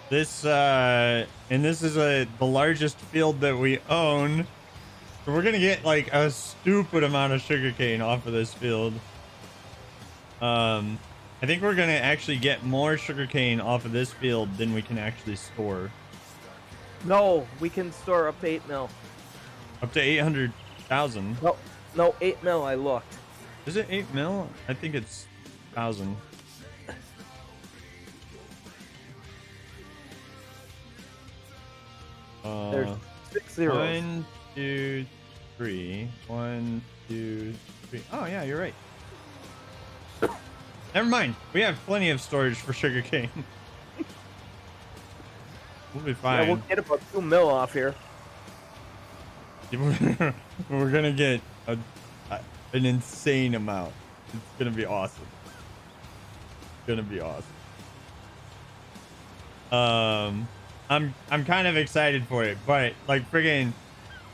this is the largest field that we own. So we're gonna get like a stupid amount of sugarcane off of this field. I think we're gonna actually get more sugarcane off of this field than we can actually store. No, we can store up to 8 mil. Up to 800,000. No, 8 mil. I looked. Is it 8 mil? I think it's 1,000. There's 6 zeros. 1, 2, 3. 1, 2, 3. Oh yeah, you're right. Never mind. We have plenty of storage for sugarcane. We'll be fine. Yeah, we'll get about 2 mil off here. We're gonna get an insane amount. It's gonna be awesome. It's gonna be awesome. I'm kind of excited for it, but like friggin',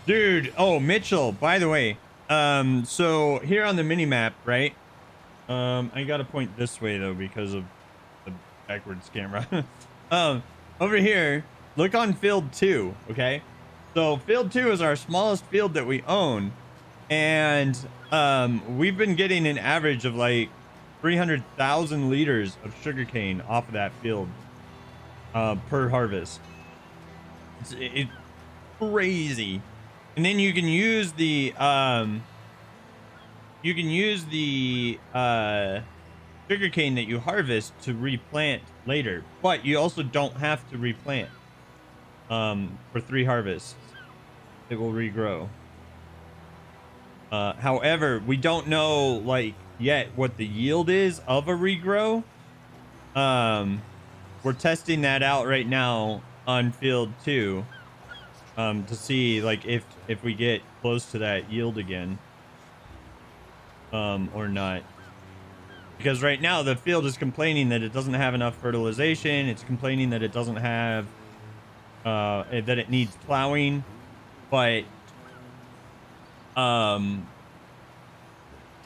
dude. Oh, Mitchell. By the way, so here on the mini map, right? I gotta point this way though because of the backwards camera. Over here, look on field 2. Okay, so field 2 is our smallest field that we own, and we've been getting an average of like 300,000 liters of sugarcane off of that field per harvest. It's crazy. And then you can use the sugarcane that you harvest to replant later, but you also don't have to replant for 3 harvests. It will regrow. However, we don't know like yet what the yield is of a regrow. We're testing that out right now on field 2 to see like if we get close to that yield again or not, because right now the field is complaining that it doesn't have enough fertilization. It's complaining that it doesn't have that it needs plowing, but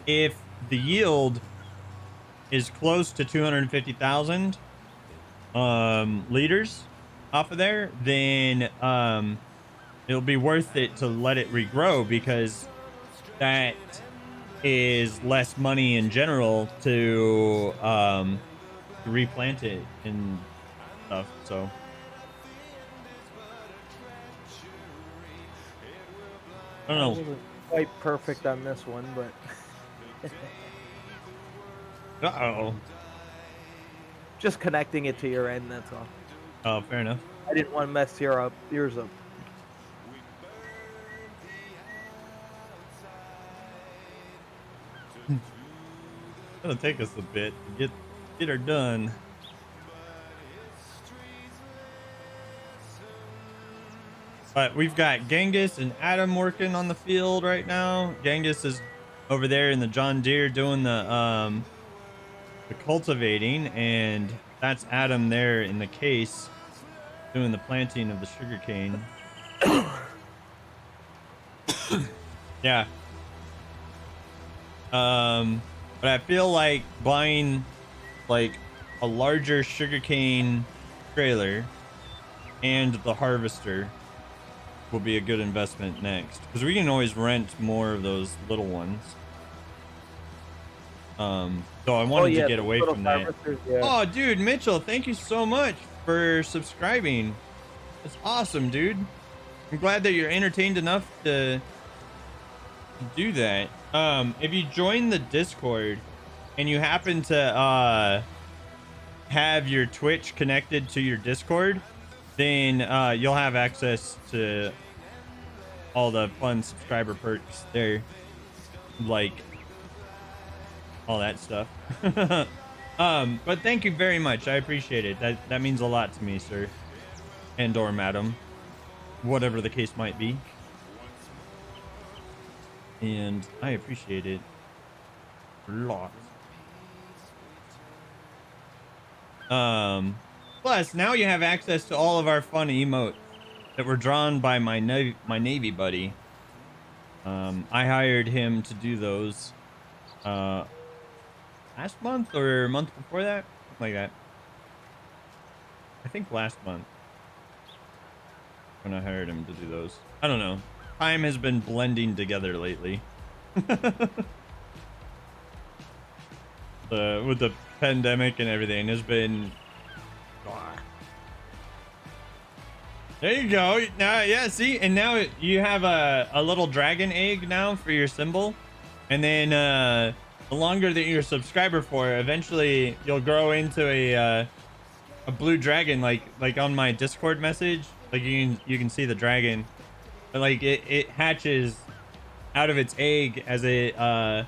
if the yield is close to 250,000 liters off of there, then it'll be worth it to let it regrow, because that is less money in general to replant it and stuff. So I don't know. Wasn't quite perfect on this one, but Uh-oh. just connecting it to your end, that's all. Oh, fair enough. I didn't want to mess yours up. It'll take us a bit to get her done. But we've got Genghis and Adam working on the field right now. Genghis is over there in the John Deere doing the cultivating, and that's Adam there in the case doing the planting of the sugarcane. Yeah. But I feel like buying like a larger sugarcane trailer and the harvester will be a good investment next, because we can always rent more of those little ones. So I wanted to get away from that. Yeah. Oh, dude, Mitchell, thank you so much for subscribing. It's awesome, dude. I'm glad that you're entertained enough to do that. If you join the Discord and you happen to have your Twitch connected to your Discord, then you'll have access to all the fun subscriber perks there, like all that stuff. But thank you very much. I appreciate it. That means a lot to me, sir, and or madam, whatever the case might be. And I appreciate it a lot. Plus, now you have access to all of our fun emotes that were drawn by my Navy buddy. I hired him to do those last month or month before that, something like that. I think last month when I hired him to do those. I don't know. Time has been blending together lately. With the pandemic and everything, has been. There you go. Now, yeah, see, and now you have a little dragon egg now for your symbol, and then the longer that you're a subscriber for, eventually you'll grow into a blue dragon, like on my Discord message. Like you can see the dragon, but like it hatches out of its egg as the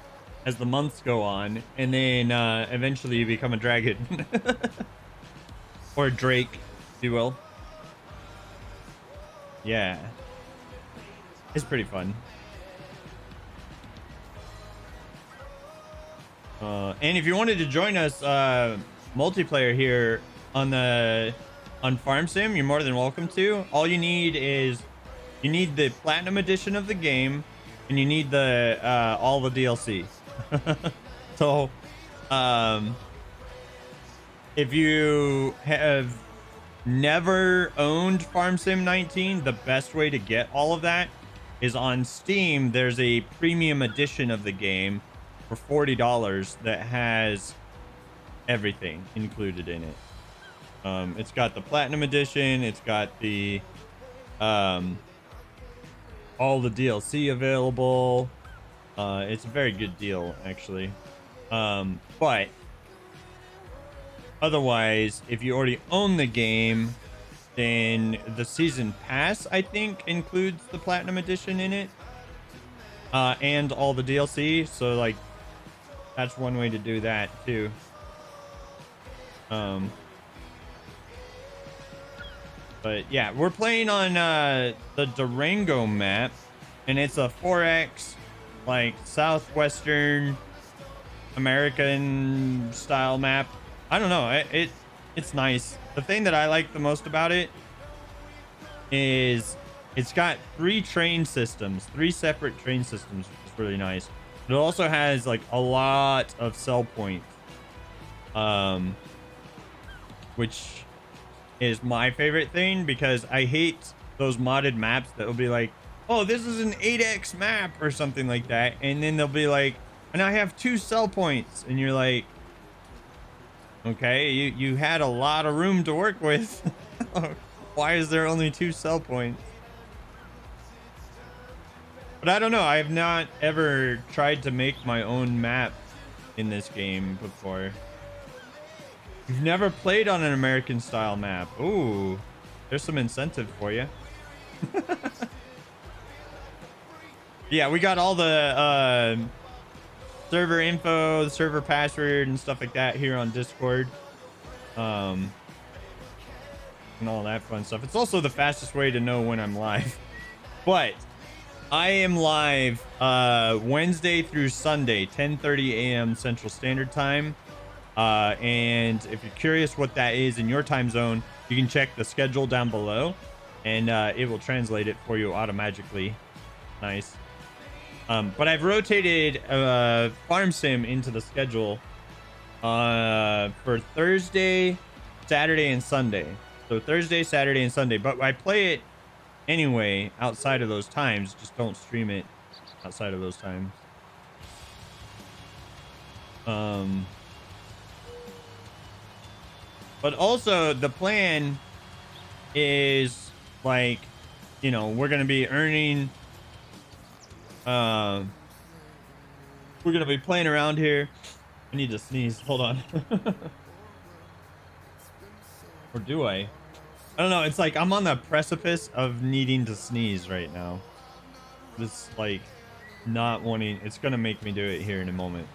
months go on, and then eventually you become a dragon or a drake, if you will. Yeah, it's pretty fun. And if you wanted to join us multiplayer here on Farm Sim, you're more than welcome to. All you need is the platinum edition of the game, and you need the all the DLC. So if you have never owned Farm Sim 19, the best way to get all of that is on Steam. There's a premium edition of the game for $40 that has everything included in it. It's got the platinum edition, it's got the all the DLC available. It's a very good deal, actually. But otherwise, if you already own the game, then the season pass, I think, includes the platinum edition in it, and all the DLC. So like, that's one way to do that too. But yeah, we're playing on the Durango map, and it's a 4X, like Southwestern American style map. I don't know, it's nice. The thing that I like the most about it is it's got three separate train systems, which is really nice. It also has like a lot of sell points, which is my favorite thing, because I hate those modded maps that will be like, oh, this is an 8X map or something like that, and then they'll be like, and I have 2 sell points, and you're like, okay, you had a lot of room to work with. Why is there only 2 sell points? But I don't know, I have not ever tried to make my own map in this game before. You've never played on an American style map. Ooh, there's some incentive for you. Yeah, we got all the server info, the server password, and stuff like that here on Discord. And all that fun stuff. It's also the fastest way to know when I'm live. But I am live Wednesday through Sunday, 10:30 a.m. Central Standard Time. And if you're curious what that is in your time zone, you can check the schedule down below, and it will translate it for you automatically. Nice. But I've rotated Farm Sim into the schedule for Thursday, Saturday, and Sunday. So Thursday, Saturday, and Sunday. But I play it anyway outside of those times. Just don't stream it outside of those times. But also the plan is like, you know, we're gonna be earning. We're gonna be playing around here. I need to sneeze. Hold on. Or do I? I don't know. It's like I'm on the precipice of needing to sneeze right now. It's like not wanting. It's gonna make me do it here in a moment.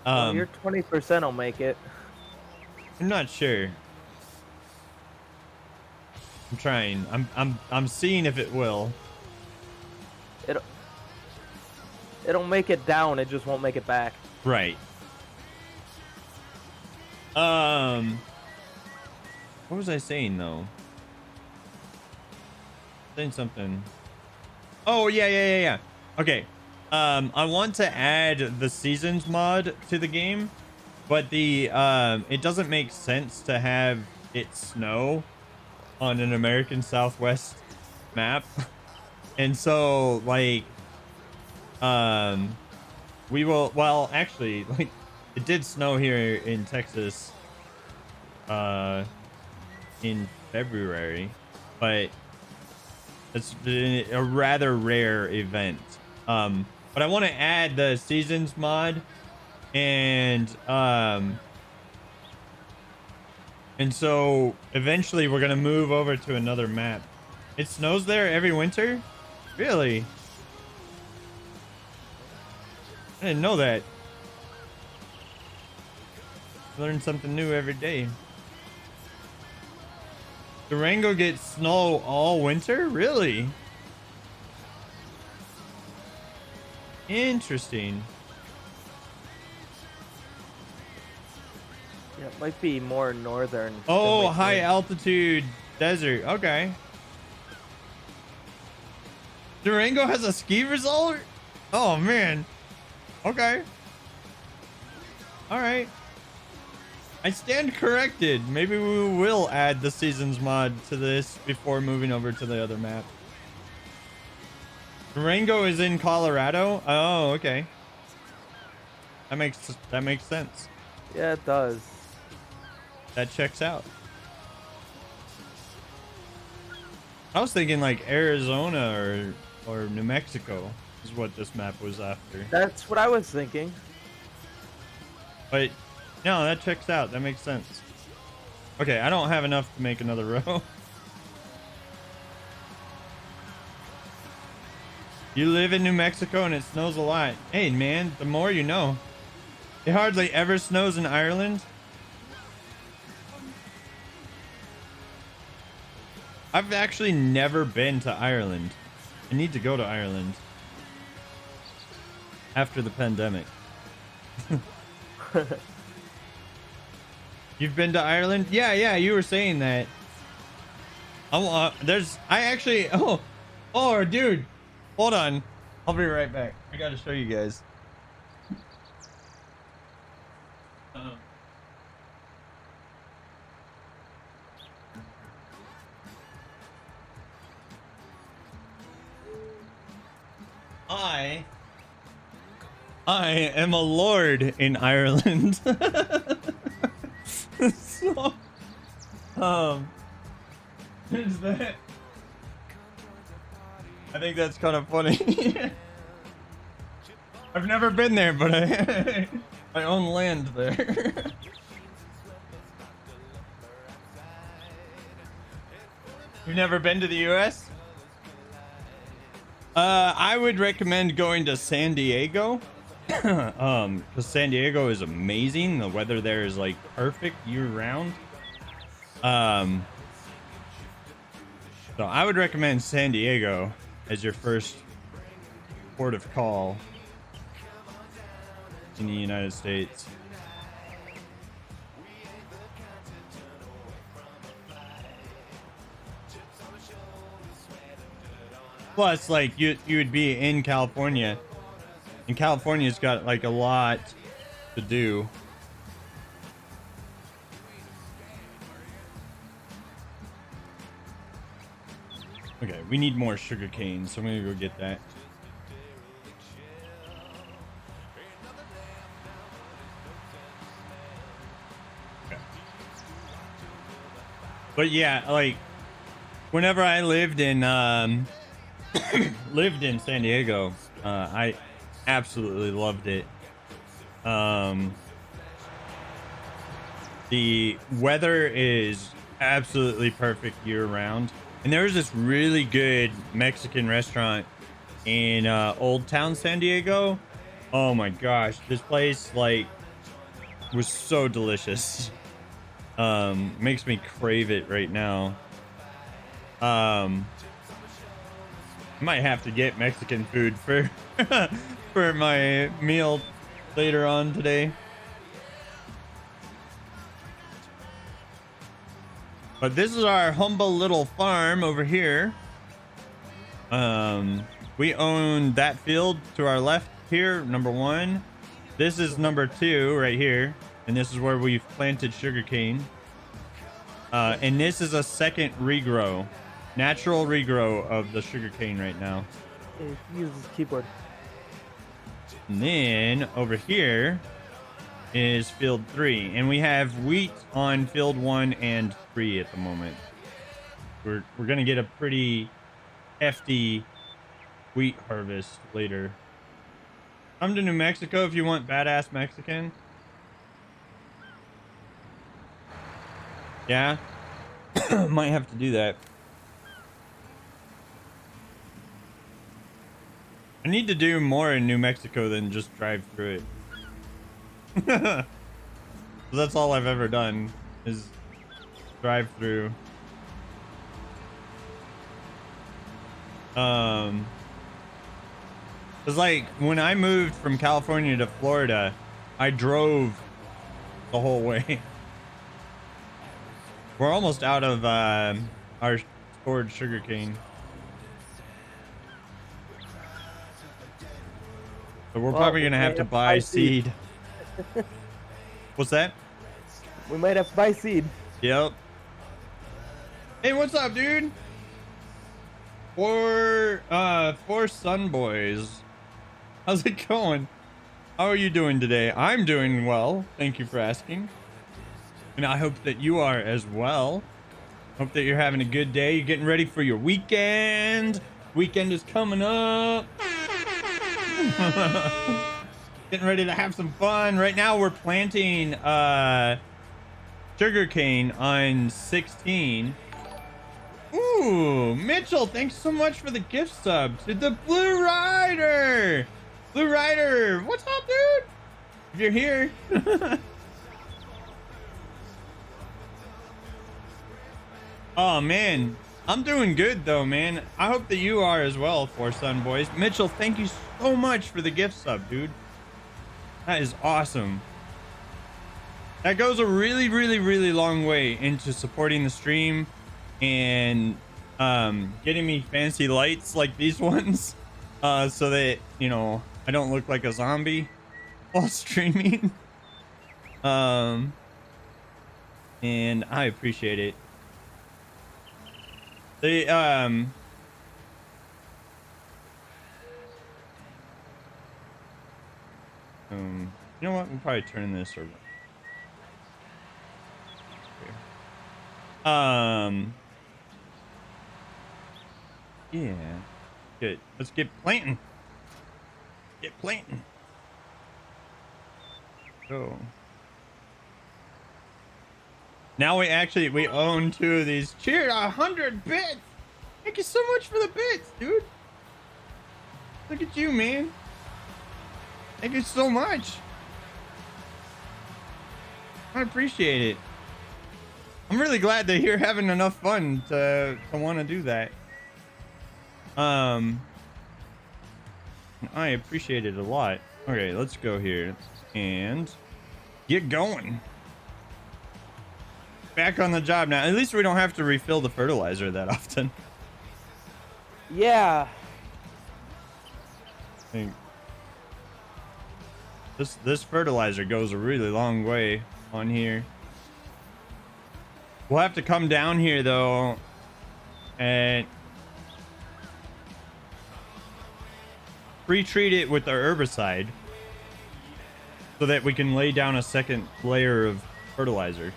Well, your 20% will make it. I'm not sure. I'm trying. I'm seeing if it will. It'll make it down. It just won't make it back. Right. What was I saying though? Saying something. Oh yeah. Okay. I want to add the seasons mod to the game, but the it doesn't make sense to have it snow on an American Southwest map. And so like we will, well actually, like it did snow here in Texas in February, but it's a rather rare event. But I want to add the seasons mod, and so eventually we're gonna move over to another map. It snows there every winter? Really? I didn't know that. Learn something new every day. Durango gets snow all winter? Really? Interesting. Yeah, it might be more northern. Oh, high altitude desert. Okay. Durango has a ski resort? Oh, man. Okay. All right. I stand corrected. Maybe we will add the seasons mod to this before moving over to the other map. Durango is in Colorado. Oh, okay. That makes sense. Yeah, it does. That checks out. I was thinking like Arizona or New Mexico is what this map was after. That's what I was thinking. But no, that checks out. That makes sense. Okay, I don't have enough to make another row. You live in New Mexico and it snows a lot. Hey, man, the more you know. It hardly ever snows in Ireland. I've actually never been to Ireland. I need to go to Ireland. After the pandemic. You've been to Ireland? Yeah, you were saying that. Oh, dude. Hold on. I'll be right back. I gotta show you guys. I am a lord in Ireland. So, is that? I think that's kind of funny. I've never been there, but I own land there. You've never been to the US? I would recommend going to San Diego. Because San Diego is amazing. The weather there is like perfect year round. So I would recommend San Diego as your first port of call in the United States. Plus, like you would be in California, and California's got like a lot to do. Okay, we need more sugar cane, so I'm gonna go get that. Okay. But yeah, like whenever I lived in lived in San Diego, I absolutely loved it. The weather is absolutely perfect year round. And there was this really good Mexican restaurant in Old Town San Diego. Oh my gosh, this place like was so delicious. Makes me crave it right now. Might have to get Mexican food for for my meal later on today. But this is our humble little farm over here. We own that field to our left here, number 1. This is number 2 right here. And this is where we've planted sugarcane. And this is a second regrow. Natural regrow of the sugarcane right now. Use this keyboard. And then over here is field 3, and we have wheat on field 1 and 3 at the moment. We're gonna get a pretty hefty wheat harvest later. Come to New Mexico if you want badass Mexican. Yeah, might have to do that. I need to do more in New Mexico than just drive through it. That's all I've ever done is drive through. It's like when I moved from California to Florida, I drove the whole way. We're almost out of our stored sugarcane. So we're probably gonna have to buy seed. What's that? We might have to buy seed. Yep. Hey, what's up, dude? Four Sun Boys. How's it going? How are you doing today? I'm doing well. Thank you for asking. And I hope that you are as well. Hope that you're having a good day. You're getting ready for your weekend. Weekend is coming up. Getting ready to have some fun. Right now we're planting sugarcane on 16. Ooh, Mitchell, thanks so much for the gift sub to the Blue Rider. Blue Rider, what's up, dude? If you're here. Oh man, I'm doing good though, man. I hope that you are as well, Four Sun Boys. Mitchell, thank you so much for the gift sub, dude. That is awesome. That goes a really, really, really long way into supporting the stream and getting me fancy lights like these ones, so that, you know, I don't look like a zombie while streaming. And I appreciate it. They you know what? We'll probably turn this over. Yeah. Good. Let's get planting. Get planting. Go. Now we own 2 of these. Cheer 100 bits. Thank you so much for the bits, dude. Look at you, man. Thank you so much. I appreciate it. I'm really glad that you're having enough fun to want to do that. I appreciate it a lot. Okay, let's go here and get going. Back on the job now. At least we don't have to refill the fertilizer that often. Yeah. I think this fertilizer goes a really long way on here. We'll have to come down here though and pre-treat it with our herbicide so that we can lay down a second layer of fertilizer.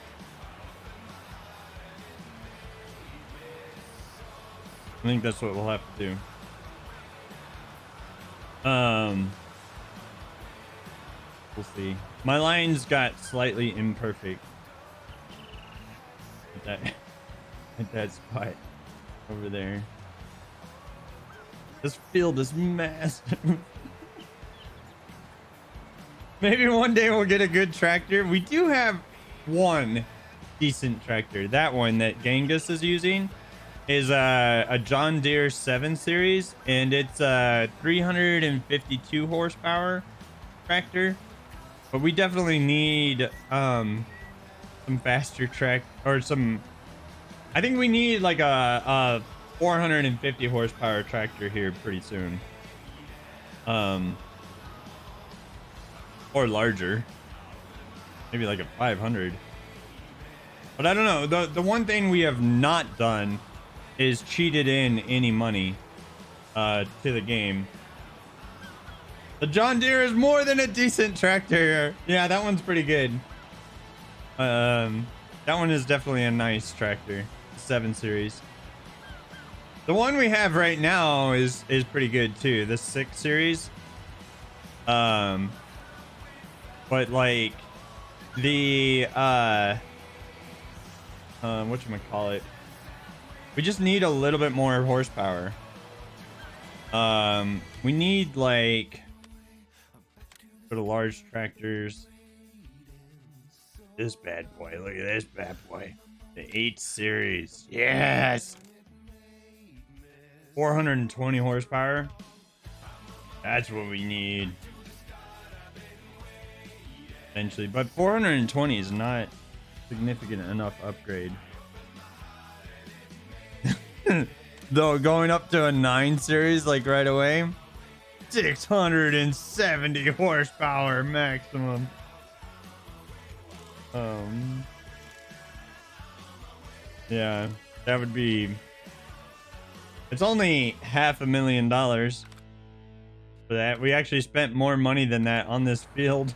I think that's what we'll have to do. We'll see. My lines got slightly imperfect at that spot over there. This field is massive. Maybe one day we'll get a good tractor. We do have one decent tractor. That one that Genghis is using is a John Deere 7 Series, and it's a 352 horsepower tractor. But we definitely need some faster track or some. I think we need like a 450 horsepower tractor here pretty soon. Or larger. Maybe like a 500. But I don't know. The one thing we have not done is cheated in any money to the game. The John Deere is more than a decent tractor. Yeah, that one's pretty good. That one is definitely a nice tractor. 7 Series. The one we have right now is pretty good too. The 6 Series. But like the whatchamacallit, we just need a little bit more horsepower. We need like for the large tractors. This bad boy, look at this bad boy. The 8 Series. Yes. 420 horsepower. That's what we need. Eventually, but 420 is not significant enough upgrade. Though going up to a 9 Series like right away, 670 horsepower maximum. Yeah, that would be. It's only $500,000 for that. We actually spent more money than that on this field.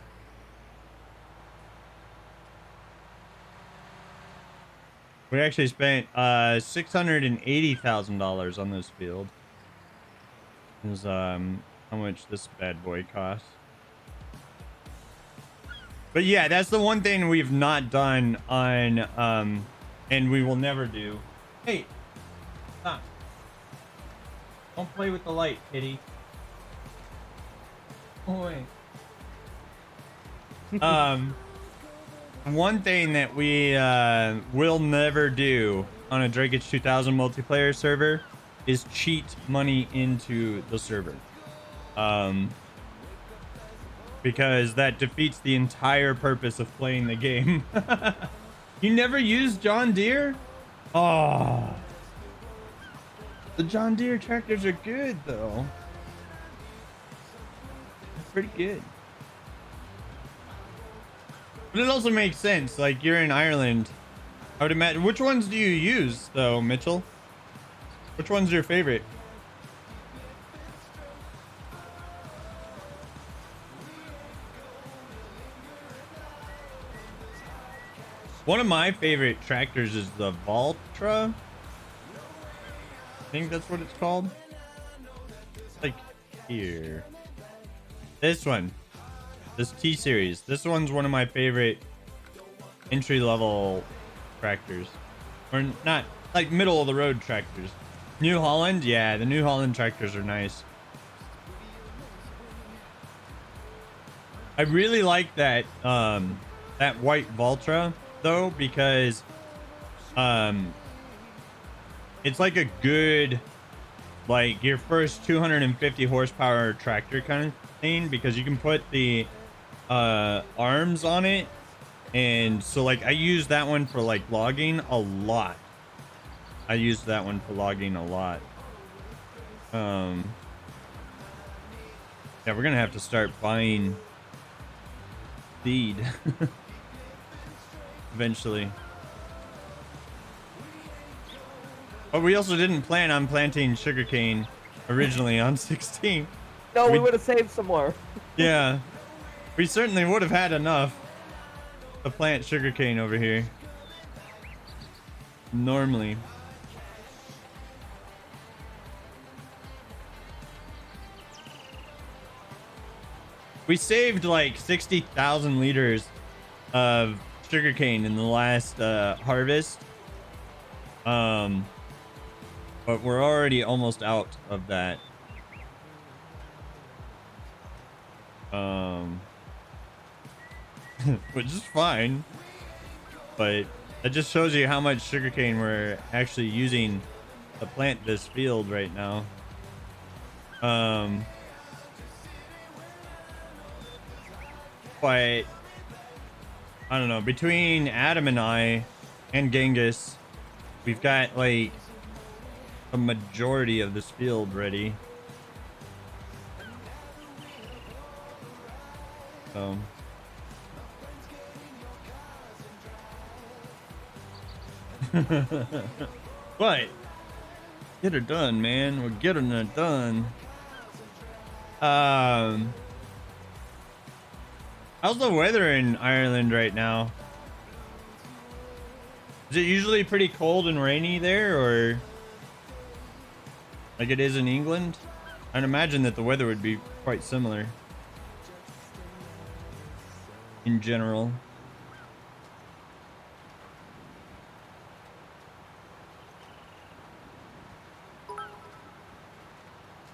We actually spent $680,000 on this field. Is how much this bad boy costs. But yeah, that's the one thing we've not done on and we will never do. Hey, stop. Don't play with the light, kitty. Oh, wait. One thing that we will never do on a Drakeage 2000 multiplayer server is cheat money into the server. Because that defeats the entire purpose of playing the game. You never used John Deere? Oh. The John Deere tractors are good, though. They're pretty good. But it also makes sense. Like, you're in Ireland. I would imagine. Which ones do you use, though, Mitchell? Which one's your favorite? One of my favorite tractors is the Valtra. I think that's what it's called. Like here. This one. This T Series. This one's one of my favorite entry-level tractors. Or not, like middle-of-the-road tractors. New Holland? Yeah, the New Holland tractors are nice. I really like that that white Valtra though, because it's like a good, like your first 250 horsepower tractor kind of thing, because you can put the arms on it. And so like I use that one for like logging a lot. I use that one for logging a lot. Yeah, we're gonna have to start buying seed eventually. But we also didn't plan on planting sugarcane originally on 16. No, we would have saved some more. Yeah, we certainly would have had enough to plant sugarcane over here. Normally. We saved like 60,000 liters of sugarcane in the last harvest. But we're already almost out of that. Which is fine. But that just shows you how much sugarcane we're actually using to plant this field right now. But I don't know, between Adam and I and Genghis, we've got like a majority of this field ready. So but get her done, man. We're getting it done. How's the weather in Ireland right now? Is it usually pretty cold and rainy there, or like it is in England? I'd imagine that the weather would be quite similar in general.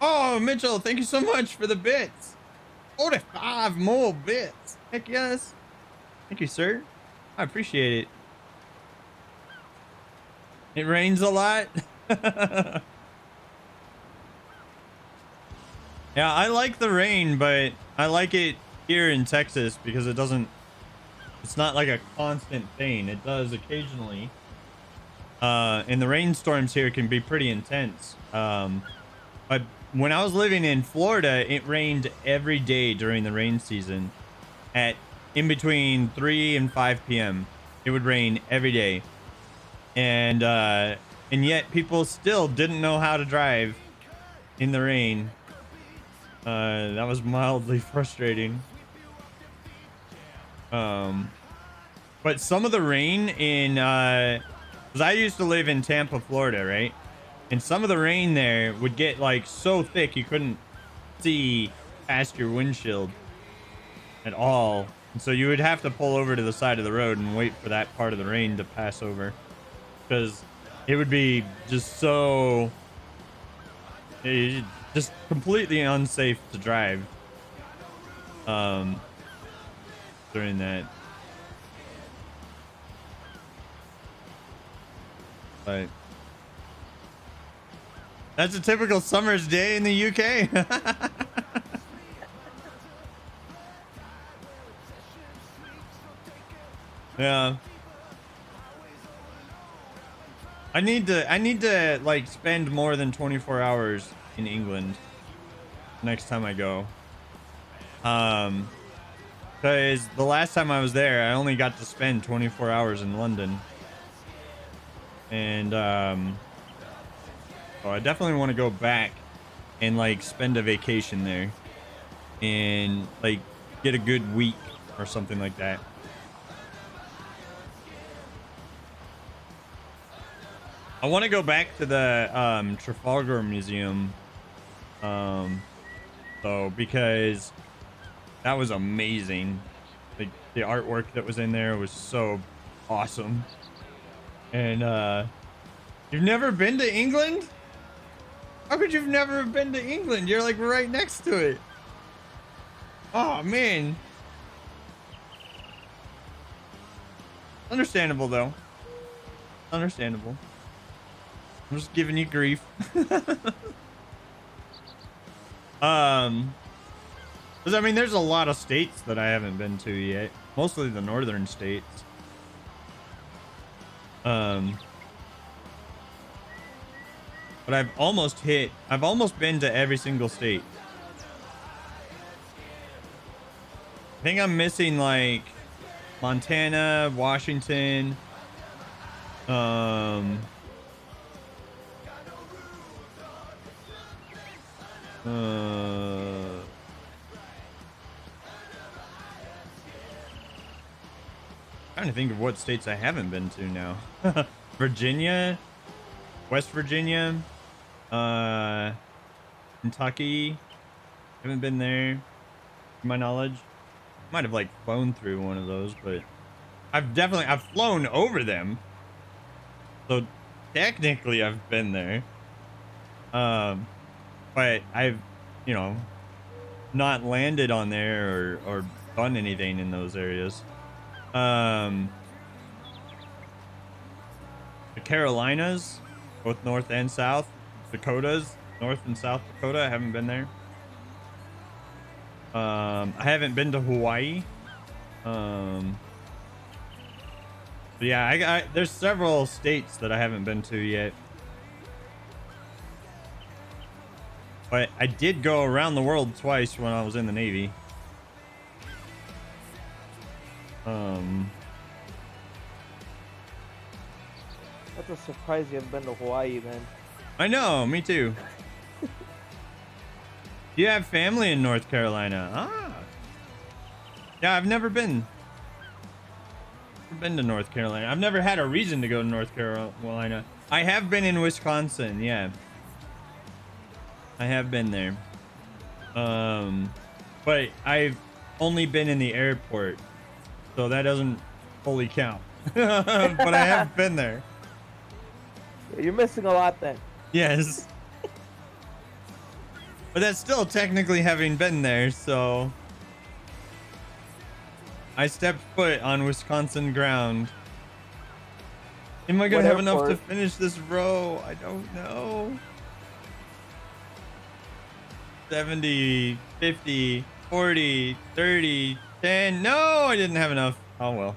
Oh, Mitchell, thank you so much for the bits. 45 more bits. Heck yes. Thank you, sir. I appreciate it. It rains a lot. Yeah, I like the rain, but I like it here in Texas because it's not like a constant thing. It does occasionally. And the rainstorms here can be pretty intense. But when I was living in Florida, it rained every day during the rain season. In between 3 and 5 p.m. It would rain every day. And yet people still didn't know how to drive in the rain. That was mildly frustrating. But some of the rain in, because I used to live in Tampa, Florida, right? And some of the rain there would get like so thick you couldn't see past your windshield at all. And so you would have to pull over to the side of the road and wait for that part of the rain to pass over, because it would be just so just completely unsafe to drive during that. But that's a typical summer's day in the UK. Yeah. I need to like spend more than 24 hours in England next time I go. Because the last time I was there, I only got to spend 24 hours in London. And so I definitely want to go back and like spend a vacation there and like get a good week or something like that. I want to go back to the Trafalgar Museum, so because that was amazing. Like the artwork that was in there was so awesome. And you've never been to England? How could you've never been to England? You're like right next to it. Oh man, Understandable though. Understandable. I'm just giving you grief. Because I mean, there's a lot of states that I haven't been to yet. Mostly the northern states. But I've almost been to every single state. I think I'm missing like Montana, Washington, trying to think of what states I haven't been to now. Virginia, West Virginia, Kentucky. Haven't been there, to my knowledge. Might have like flown through one of those, but I've flown over them. So technically I've been there. But I've, you know, not landed on there or done anything in those areas. The Carolinas, both North and South. Dakotas, North and South Dakota. I haven't been there. I haven't been to Hawaii. But yeah, there's several states that I haven't been to yet. But I did go around the world twice when I was in the Navy. That's a surprise you haven't been to Hawaii then. I know, me too. You have family in North Carolina. Ah. Yeah, I've never been. Never been to North Carolina. I've never had a reason to go to North Carolina. I have been in Wisconsin, yeah. I have been there. But I've only been in the airport. So that doesn't fully count. But I have been there. You're missing a lot then. Yes. But that's still technically having been there, so I stepped foot on Wisconsin ground. Am I gonna have enough to finish this row? I don't know. 70, 50, 40, 30, 10. No, I didn't have enough. Oh well.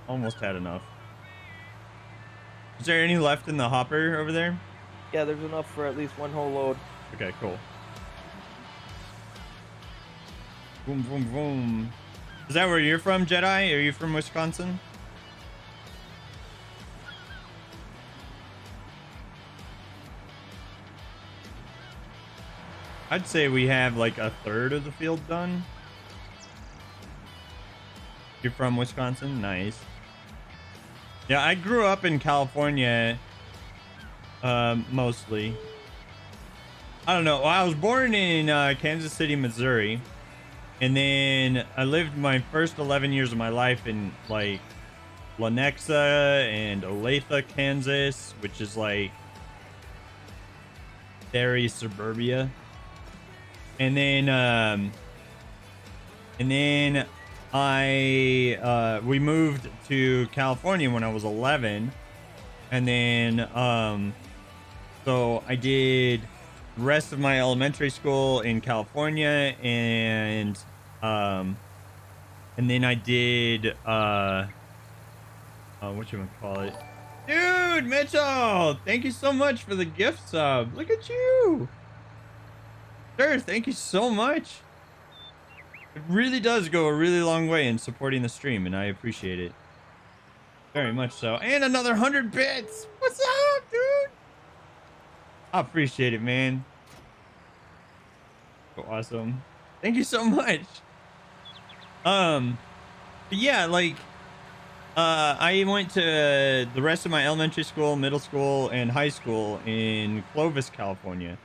Almost had enough. Is there any left in the hopper over there? Yeah, there's enough for at least one whole load. Okay, cool. Boom, boom, boom. Is that where you're from, Jedi? Are you from Wisconsin? I'd say we have like a third of the field done. You're from Wisconsin? Nice. Yeah, I grew up in California, mostly. I don't know. Well, I was born in Kansas City, Missouri. And then I lived my first 11 years of my life in like Lenexa and Olathe, Kansas, which is like very suburbia. And then we moved to California when I was 11. And then so I did the rest of my elementary school in California, and then I did whatchamacallit? Dude, Mitchell, thank you so much for the gift sub. Look at you. Sir, thank you so much. It really does go a really long way in supporting the stream, and I appreciate it very much so. And another 100 bits. What's up, dude? I appreciate it, man. So awesome. Thank you so much. But yeah, like I went to the rest of my elementary school, middle school, and high school in Clovis, California.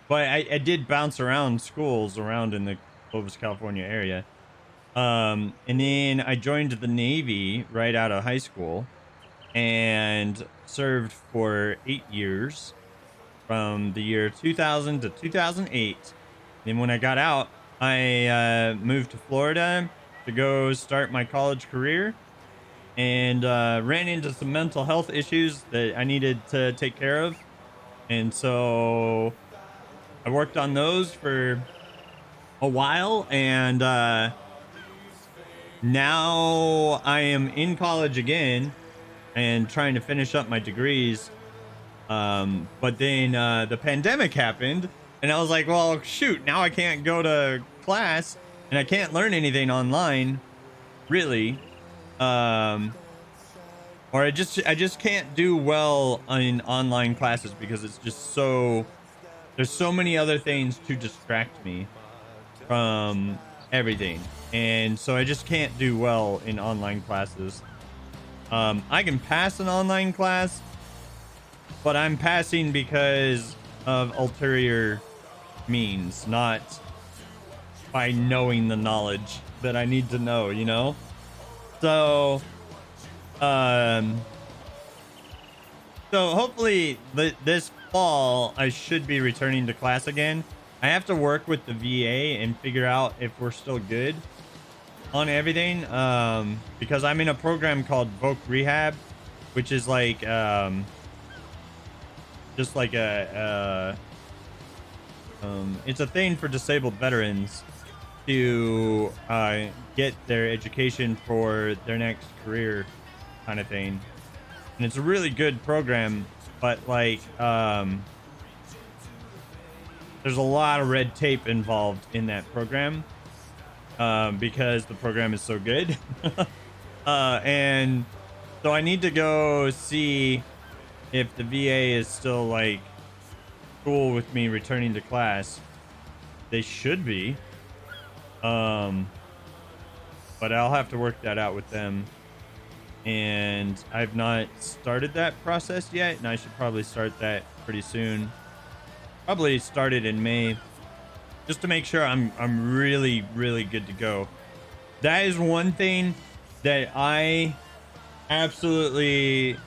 But I did bounce around schools around in the Clovis, California area. And then I joined the Navy right out of high school and served for 8 years from the year 2000 to 2008. Then when I got out, I moved to Florida to go start my college career, and ran into some mental health issues that I needed to take care of. And so I worked on those for a while, and now I am in college again and trying to finish up my degrees. But then the pandemic happened, and I was like, well, shoot, now I can't go to class and I can't learn anything online, really. Or I just can't do well in online classes because it's just there's so many other things to distract me from everything. And so I just can't do well in online classes. I can pass an online class, but I'm passing because of ulterior means, not by knowing the knowledge that I need to know, you know? So, so hopefully this fall I should be returning to class again. I have to work with the VA and figure out if we're still good on everything, because I'm in a program called Voc Rehab, which is like just like it's a thing for disabled veterans to get their education for their next career kind of thing. And it's a really good program, but like there's a lot of red tape involved in that program, because the program is so good. And so I need to go see if the VA is still like cool with me returning to class. They should be. But I'll have to work that out with them. And I've not started that process yet, and I should probably start that pretty soon. Probably start it in May, just to make sure I'm really, really good to go. That is one thing that I absolutely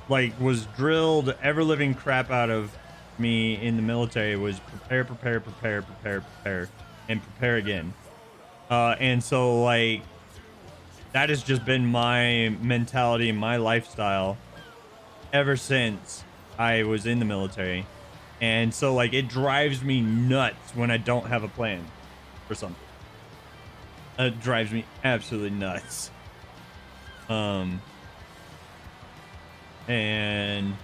like was drilled ever living crap out of me in the military was prepare, and prepare again. And so like that has just been my mentality and my lifestyle ever since I was in the military. And so like it drives me nuts when I don't have a plan for something. It drives me absolutely nuts. And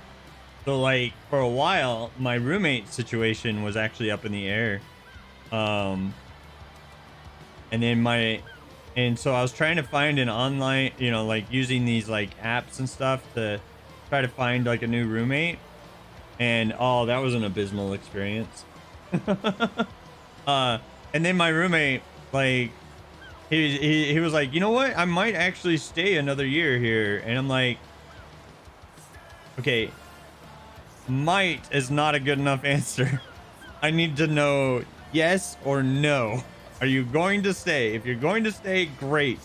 so like for a while my roommate situation was actually up in the air. And so I was trying to find an online, you know, like using these like apps and stuff to try to find like a new roommate. And oh, that was an abysmal experience. And then my roommate, like, he was like, you know what? I might actually stay another year here. And I'm like, okay, might is not a good enough answer. I need to know yes or no. Are you going to stay? If you're going to stay, great.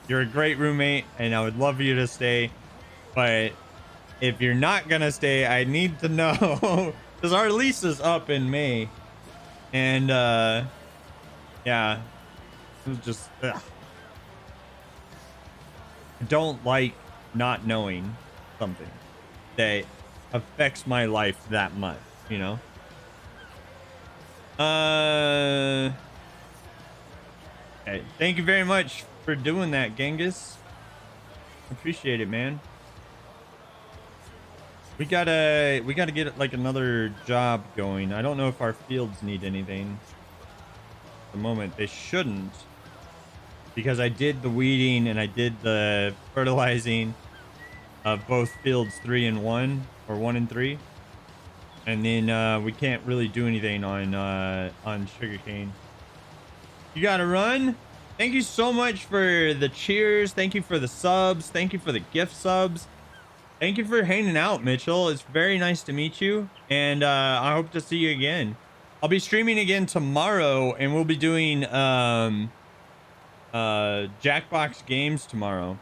You're a great roommate, and I would love for you to stay. But if you're not gonna stay, I need to know, because our lease is up in May. And yeah, it was just ugh. I don't like not knowing something that affects my life that much, you know. Okay. Thank you very much for doing that, Genghis. Appreciate it, man. We gotta get like another job going. I don't know if our fields need anything at the moment. They shouldn't, because I did the weeding and I did the fertilizing of both fields 3 and 1, or 1 and 3, and then we can't really do anything on sugarcane. You gotta run. Thank you so much for the cheers. Thank you for the subs. Thank you for the gift subs. Thank you for hanging out, Mitchell. It's very nice to meet you, and I hope to see you again. I'll be streaming again tomorrow, and we'll be doing Jackbox games tomorrow.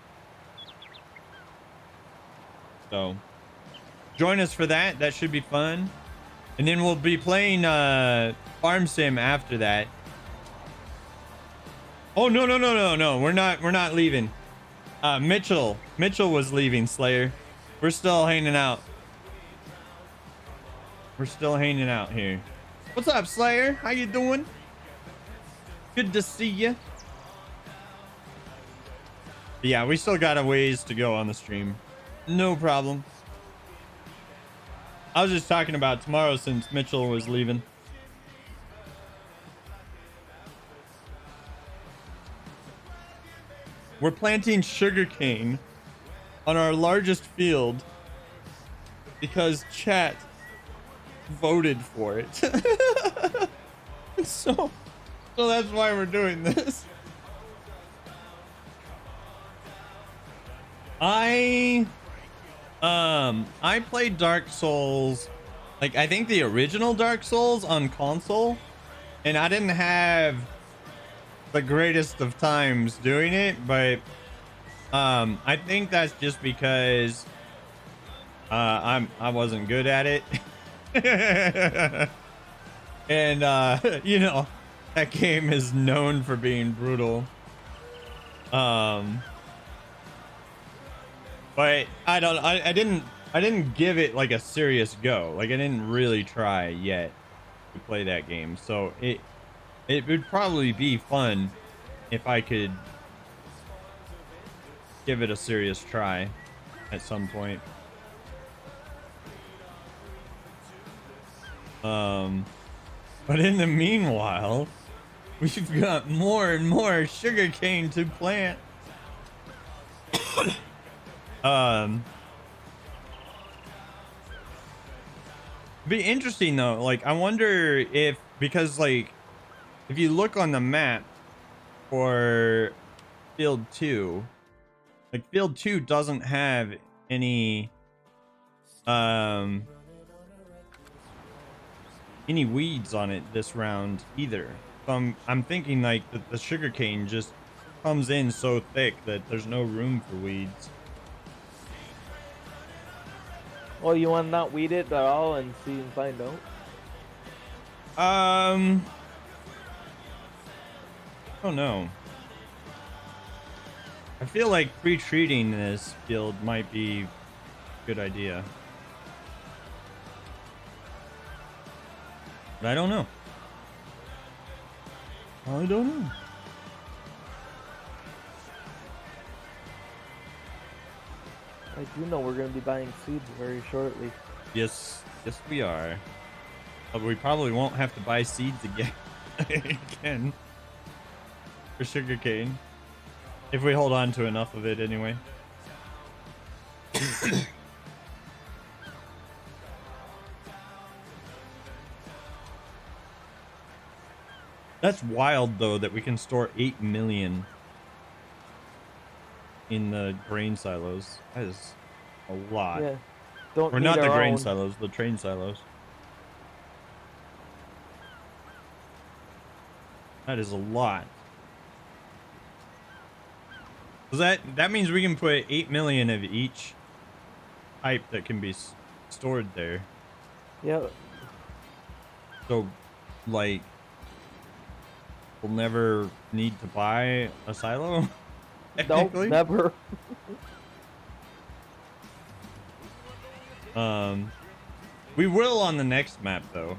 So join us for that. That should be fun. And then we'll be playing Farm Sim after that. Oh no no no no no! We're not leaving. Mitchell was leaving. Slayer, we're still hanging out. We're still hanging out here. What's up, Slayer? How you doing? Good to see you. Yeah, we still got a ways to go on the stream. No problem. I was just talking about tomorrow since Mitchell was leaving. We're planting sugarcane on our largest field because chat voted for it. so that's why we're doing this. I played Dark Souls, like I think the original Dark Souls on console, and I didn't have the greatest of times doing it, but I think that's just because I wasn't good at it. And you know, that game is known for being brutal. But I didn't give it like a serious go. Like I didn't really try yet to play that game. So it would probably be fun if I could give it a serious try at some point. But in the meanwhile, we've got more and more sugarcane to plant. Be interesting though. Like I wonder if, because like if you look on the map for field 2, like field 2 doesn't have any weeds on it this round either. So I'm thinking like that the sugarcane just comes in so thick that there's no room for weeds. Well, you want to not weed it at all and see and find out? I don't know. I feel like pre-treating this field might be a good idea. But I don't know. I don't know. I do know we're going to be buying seeds very shortly. Yes we are. But we probably won't have to buy seeds again. again. For sugarcane. If we hold on to enough of it anyway. That's wild though that we can store 8 million in the grain silos. That is a lot. Yeah. Don't Or need not the our grain own. silos, the train silos. That is a lot. So that means we can put 8 million of each type that can be stored there. Yeah. So, like, we'll never need to buy a silo? Nope, Technically? never. We will on the next map though.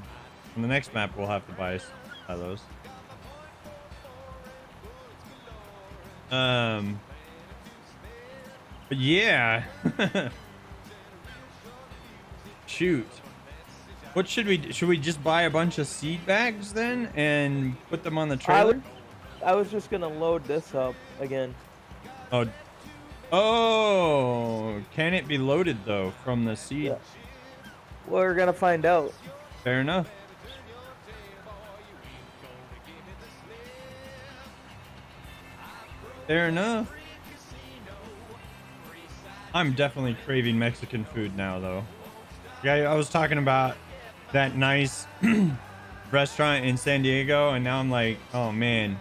On the next map we'll have to buy silos. But yeah. Shoot. What should we just buy a bunch of seed bags then and put them on the trailer? I was just gonna load this up again. Oh, can it be loaded though from the seed? Yeah. Well, we're gonna find out. Fair enough. Fair enough. I'm definitely craving Mexican food now though. Yeah, I was talking about that nice restaurant in San Diego and now I'm like, oh man,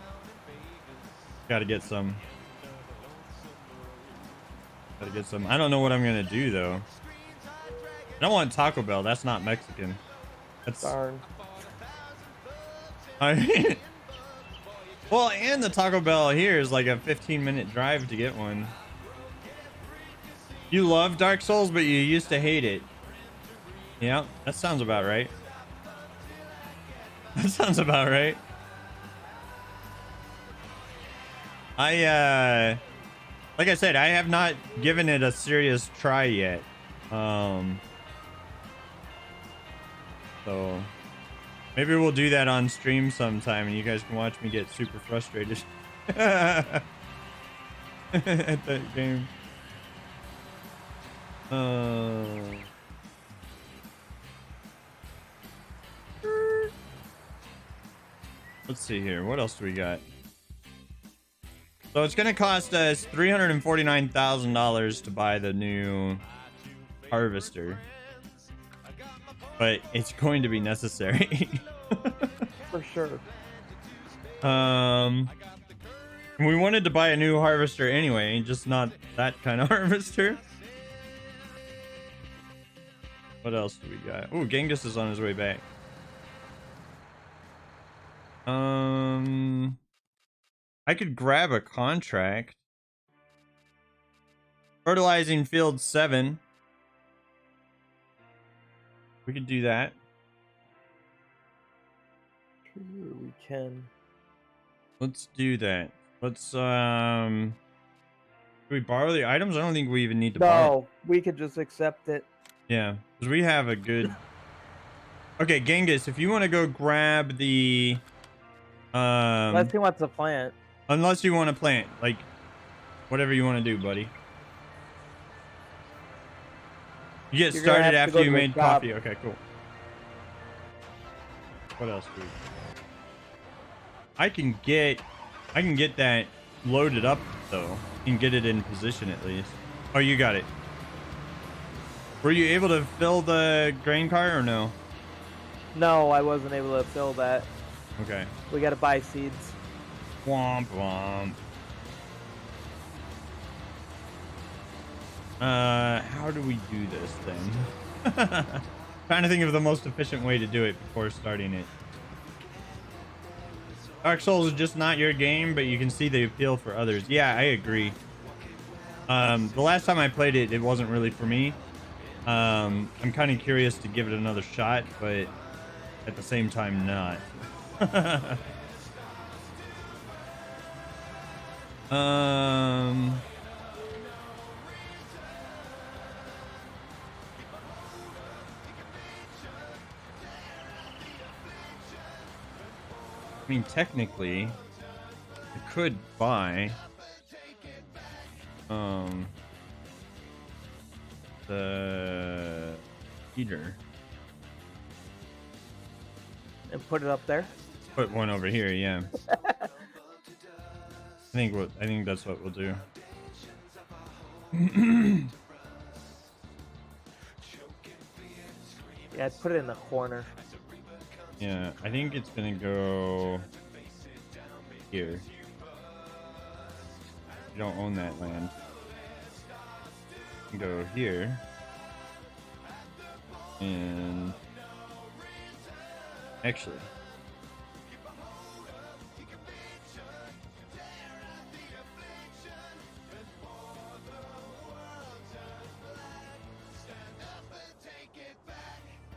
gotta get some. I don't know what I'm gonna do though. I don't want Taco Bell. That's not Mexican. That's Darn. Well, and the Taco Bell here is like a 15-minute drive to get one. You love Dark Souls, but you used to hate it. Yeah, that sounds about right. That sounds about right. Like I said, I have not given it a serious try yet. So maybe we'll do that on stream sometime and you guys can watch me get super frustrated at that game. Let's see here. What else do we got? So it's going to cost us $349,000 to buy the new harvester. But it's going to be necessary. For sure. We wanted to buy a new harvester anyway, just not that kind of harvester. What else do we got? Oh, Genghis is on his way back. I could grab a contract. Fertilizing field 7. We could do that. Sure, we can. Let's do that. Let's do we borrow the items? I don't think we even need to borrow. No, we could just accept it. Yeah, because we have a good. Okay, Genghis, if you want to go grab the Unless he wants to plant. Unless you want to plant, like whatever you want to do, buddy. You get started after you made coffee. Okay, cool. What else do we? I can get that loaded up though. And get it in position at least. Oh, you got it. Were you able to fill the grain cart or no? No, I wasn't able to fill that. Okay. We gotta buy seeds. Womp womp. How do we do this then? Trying to think of the most efficient way to do it before starting it. Dark Souls is just not your game, but you can see the appeal for others. Yeah, I agree. The last time I played it, it wasn't really for me. I'm kind of curious to give it another shot, but at the same time, not. I mean, technically, I could buy the heater And put it up there. Put one over here, yeah. I think that's what we'll do. Yeah, put it in the corner. Yeah, I think it's gonna go here. You don't own that land. You can go here. And actually,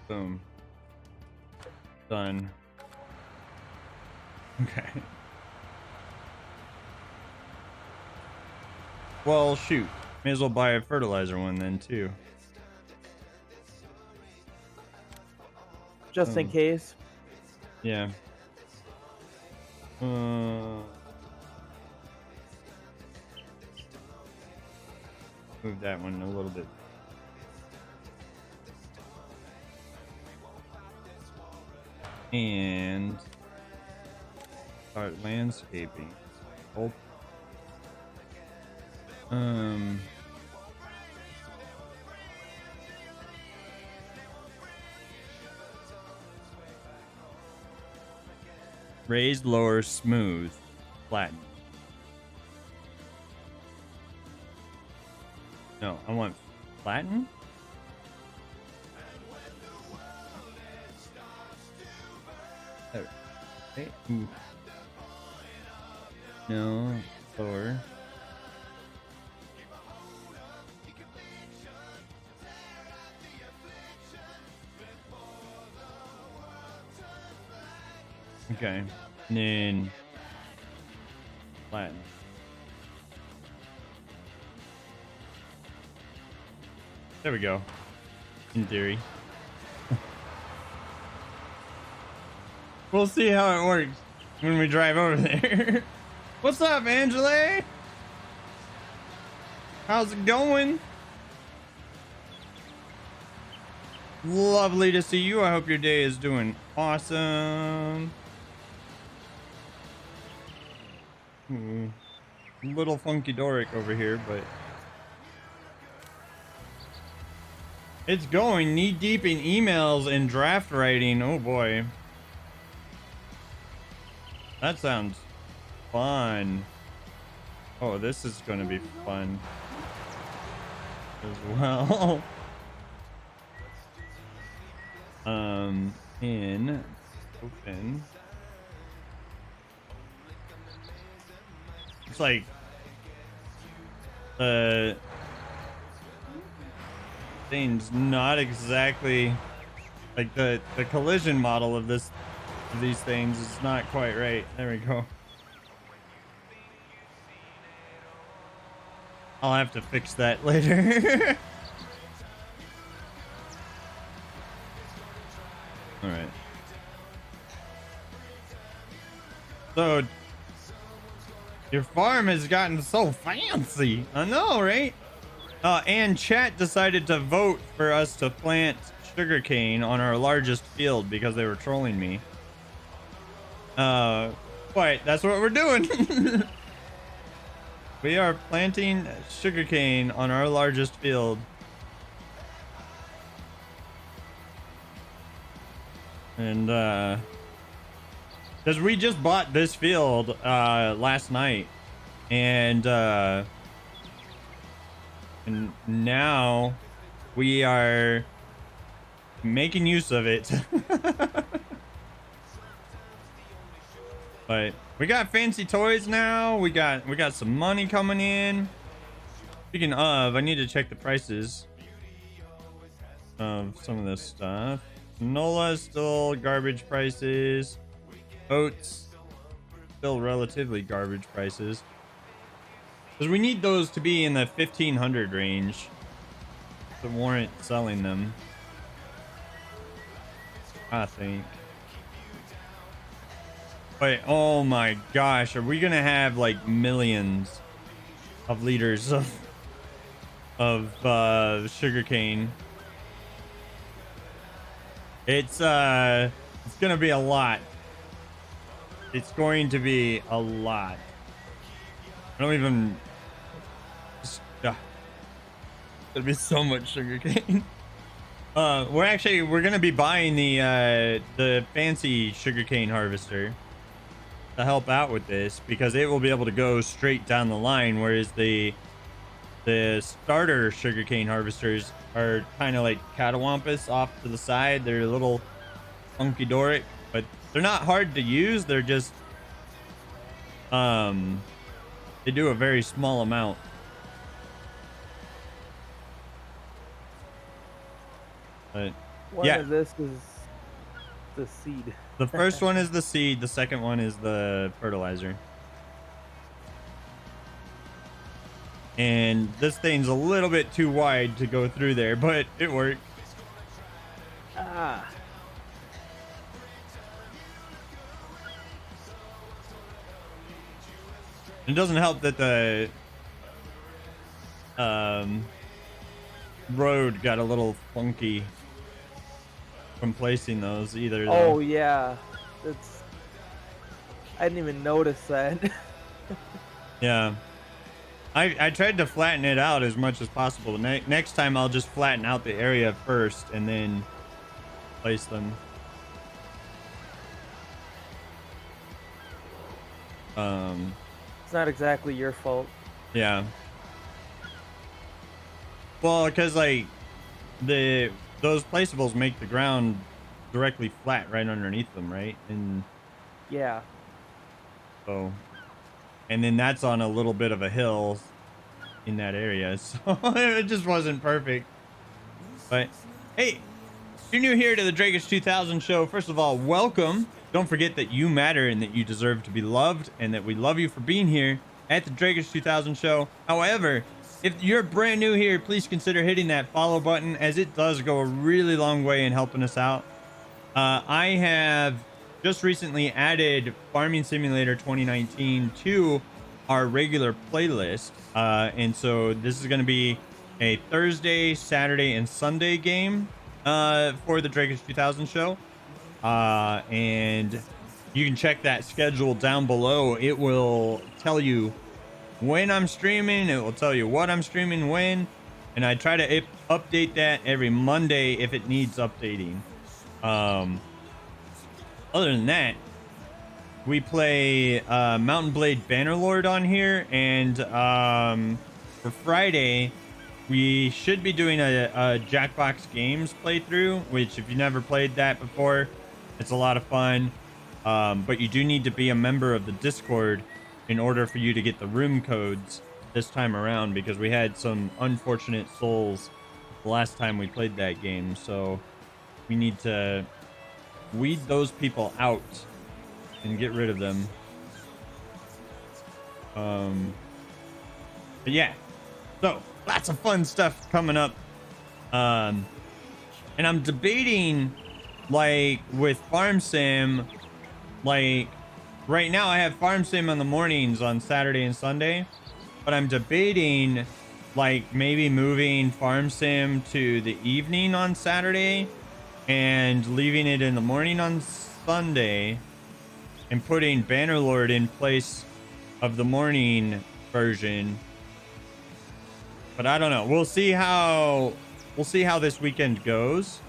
boom. Done. Okay. Well, shoot. May as well buy a fertilizer one then, too. Just in case. Yeah. Move that one a little bit. And start landscaping. Oh. Raised, lower, smooth, flatten. No, I want flatten. Okay. No, slower. Okay, and then flatten. There we go. In theory. We'll see how it works when we drive over there. What's up, Angela? How's it going? Lovely to see you. I hope your day is doing awesome. Little funky Doric over here, but it's going knee deep in emails and draft writing. Oh boy. That sounds fun. Oh, this is going to be fun as well. In open. It's like the thing's not exactly like the collision model of these things is not quite right. There we go. I'll have to fix that later. All right. So your farm has gotten so fancy. I know, right? And chat decided to vote for us to plant sugarcane on our largest field because they were trolling me. But that's what we're doing. We are planting sugarcane on our largest field. And because we just bought this field last night, and now we are making use of it. But we got fancy toys now. We got some money coming in. Speaking of, I need to check the prices of some of this stuff. Nola still garbage prices. Oats still relatively garbage prices. Because we need those to be in the 1500 range to warrant selling them, I think. But oh my gosh, are we gonna have like millions of liters of sugarcane? It's gonna be a lot. It's going to be a lot. I don't even. There'll be so much sugarcane. We're gonna be buying the fancy sugarcane harvester to help out with this because it will be able to go straight down the line, whereas the starter sugarcane harvesters are kind of like catawampus off to the side. They're a little funky Doric, but they're not hard to use. They're just they do a very small amount. But One of this is the seed. The first one is the seed. The second one is the fertilizer. And this thing's a little bit too wide to go through there, but it worked. Ah. It doesn't help that the road got a little funky from placing those either. Though. Oh yeah, I didn't even notice that. Yeah, I tried to flatten it out as much as possible. Next time I'll just flatten out the area first and then place them. It's not exactly your fault. Yeah. Well, because like those placeables make the ground directly flat right underneath them, right? And yeah. So and then that's on a little bit of a hill in that area, so it just wasn't perfect. But hey, if you're new here to the Drakish 2000 show, first of all, welcome. Don't forget that you matter and that you deserve to be loved, and that we love you for being here at the Drakish 2000 show. However, if you're brand new here, please consider hitting that follow button, as it does go a really long way in helping us out. I have just recently added Farming Simulator 2019 to our regular playlist, and so this is going to be a Thursday, Saturday, and Sunday game for the Drakish 2000 show, and you can check that schedule down below. It will tell you when I'm streaming, it will tell you what I'm streaming when, and I try to update that every Monday if it needs updating. Other than that, we play Mountain Blade Bannerlord on here, and for Friday we should be doing a Jackbox Games playthrough, which if you never played that before, it's a lot of fun, but you do need to be a member of the Discord in order for you to get the room codes this time around, because we had some unfortunate souls the last time we played that game, so we need to weed those people out and get rid of them. But yeah, so lots of fun stuff coming up, and I'm debating, like with Farm Sim, like right now I have Farm Sim on the mornings on Saturday and Sunday, but I'm debating like maybe moving Farm Sim to the evening on Saturday and leaving it in the morning on Sunday, and putting Bannerlord in place of the morning version. But I don't know. We'll see how this weekend goes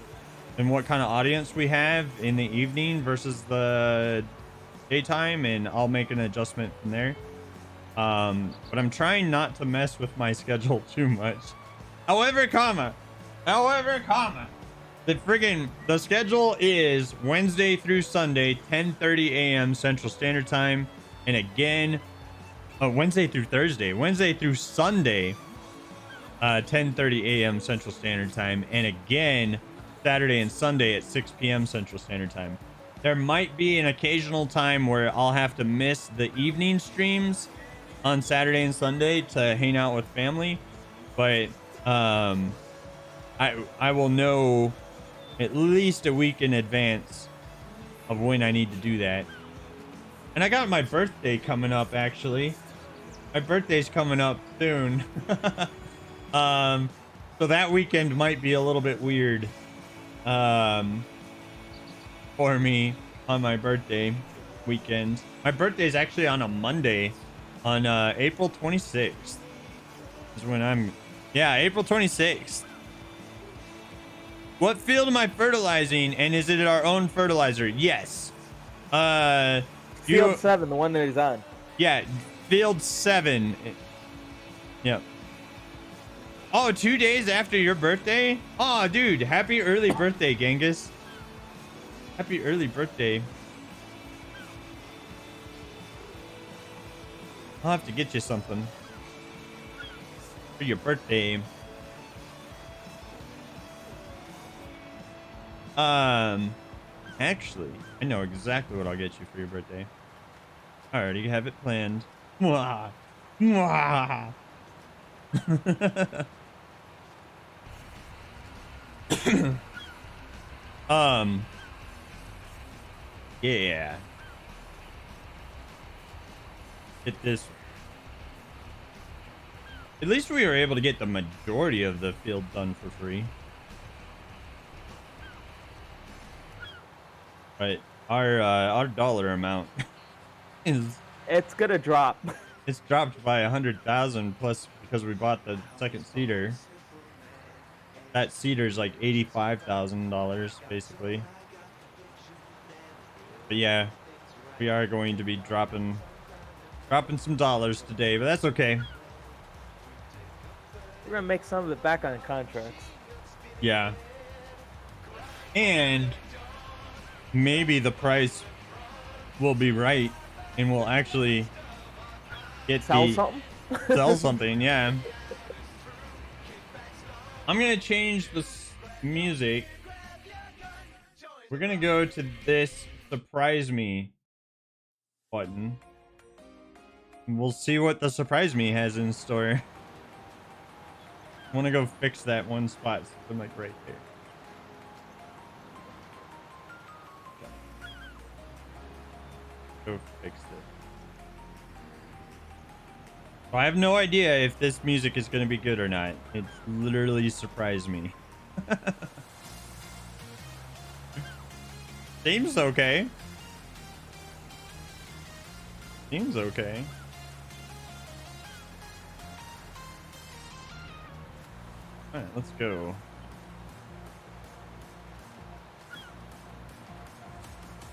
and what kind of audience we have in the evening versus the daytime, and I'll make an adjustment from there. But I'm trying not to mess with my schedule too much. However, the schedule is Wednesday through Sunday, 10:30 a.m. Central Standard Time, and again, Wednesday through Sunday, 10:30 a.m. Central Standard Time, and again Saturday and Sunday at 6 p.m. Central Standard Time. There might be an occasional time where I'll have to miss the evening streams on Saturday and Sunday to hang out with family, but I will know at least a week in advance of when I need to do that. And I got my birthday coming up, actually. My birthday's coming up soon. So that weekend might be a little bit weird for me on my birthday weekend. My birthday is actually on a Monday, on April 26th is when April 26th. What field am I fertilizing, and is it our own fertilizer? Yes. Field 7, the one that he's on. Yeah, field 7. Yep. Oh, 2 days after your birthday? Oh, dude, happy early birthday, Genghis. Happy early birthday. I'll have to get you something for your birthday. Actually, I know exactly what I'll get you for your birthday. I already have it planned. Mwah. Mwah. Yeah. Get this. At least we were able to get the majority of the field done for free. But our dollar amount it's gonna drop. It's dropped by 100,000 plus because we bought the second seeder. That seeder's like $85,000 basically. But yeah, we are going to be dropping some dollars today, but that's okay. We're gonna make some of it back on contracts. Yeah. And maybe the price will be right and we'll actually get Sell the something? sell something. Yeah. I'm gonna change the music. We're gonna go to this surprise me button. We'll see what the surprise me has in store. I want to go fix that one spot. I'm like right there. Go fix it. So I have no idea if this music is going to be good or not. It's literally surprised me. Seems okay. Seems okay. All right, let's go.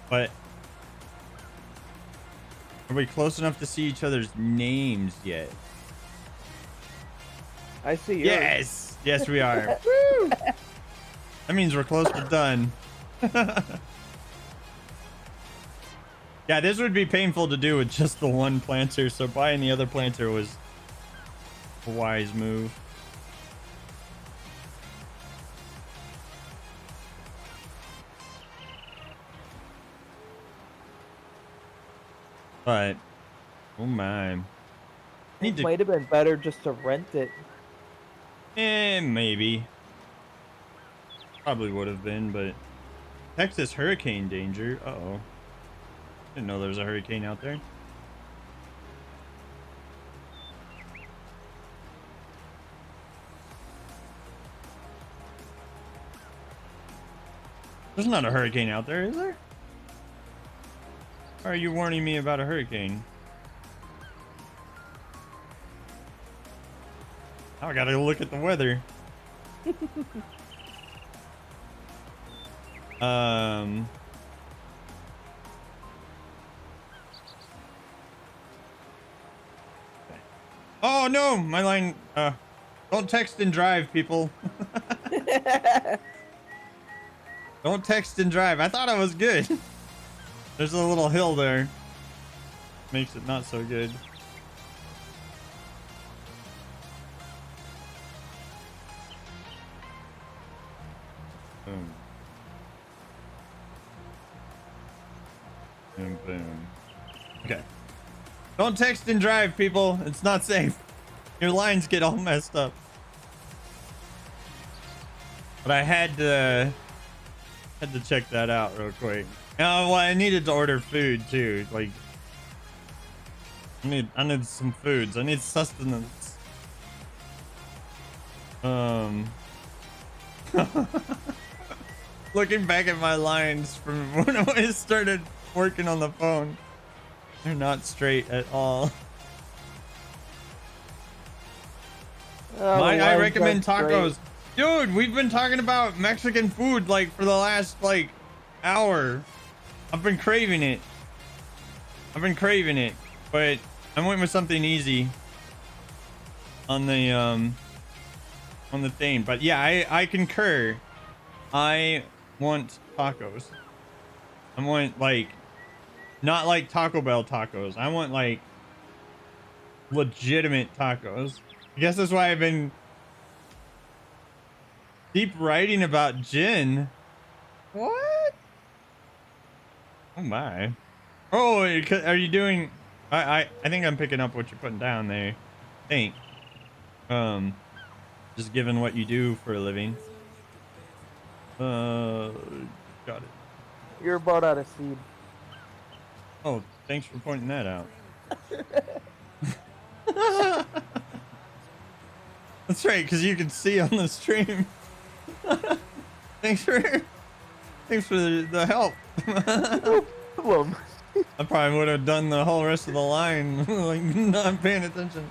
But are we close enough to see each other's names yet? I see yours. Yes! Yes, we are. Woo! That means we're close to done. Yeah, this would be painful to do with just the one planter, so buying the other planter was a wise move. But, oh my. It might have been better just to rent it. Maybe. Probably would have been, but Texas hurricane danger. Uh-oh. Didn't know there was a hurricane out there. There's not a hurricane out there, is there? Or are you warning me about a hurricane? Now I gotta look at the weather. Oh no, my line. Don't text and drive, people. Don't text and drive. I thought I was good. There's a little hill there. Makes it not so good. Boom. Boom, boom. Okay. Don't text and drive, people. It's not safe. Your lines get all messed up. But I had to check that out real quick. Well, I needed to order food too. Like, I need some foods. I need sustenance. Looking back at my lines from when I started working on the phone, they're not straight at all. I recommend tacos. Dude, we've been talking about Mexican food like for the last like hour. I've been craving it. But I went with something easy on the thing. But yeah, I concur. I want tacos. I want like not like Taco Bell tacos. I want like legitimate tacos. I guess that's why I've been deep writing about gin. What? Oh my. Oh, are you doing? I think I'm picking up what you're putting down there. I think. Just given what you do for a living. Got it. You're about out of seed. Oh, thanks for pointing that out. That's right, because you can see on the stream. Thanks for the help. No problem. I probably would have done the whole rest of the line like not paying attention.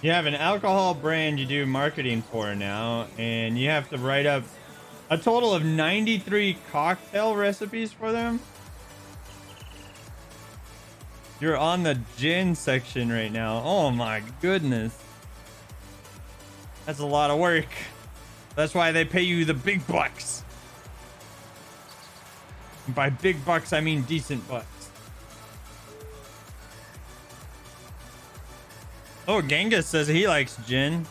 You have an alcohol brand you do marketing for now, and you have to write up a total of 93 cocktail recipes for them. You're on the gin section right now. Oh my goodness. That's a lot of work. That's why they pay you the big bucks. And by big bucks, I mean decent bucks. Oh, Genghis says he likes gin.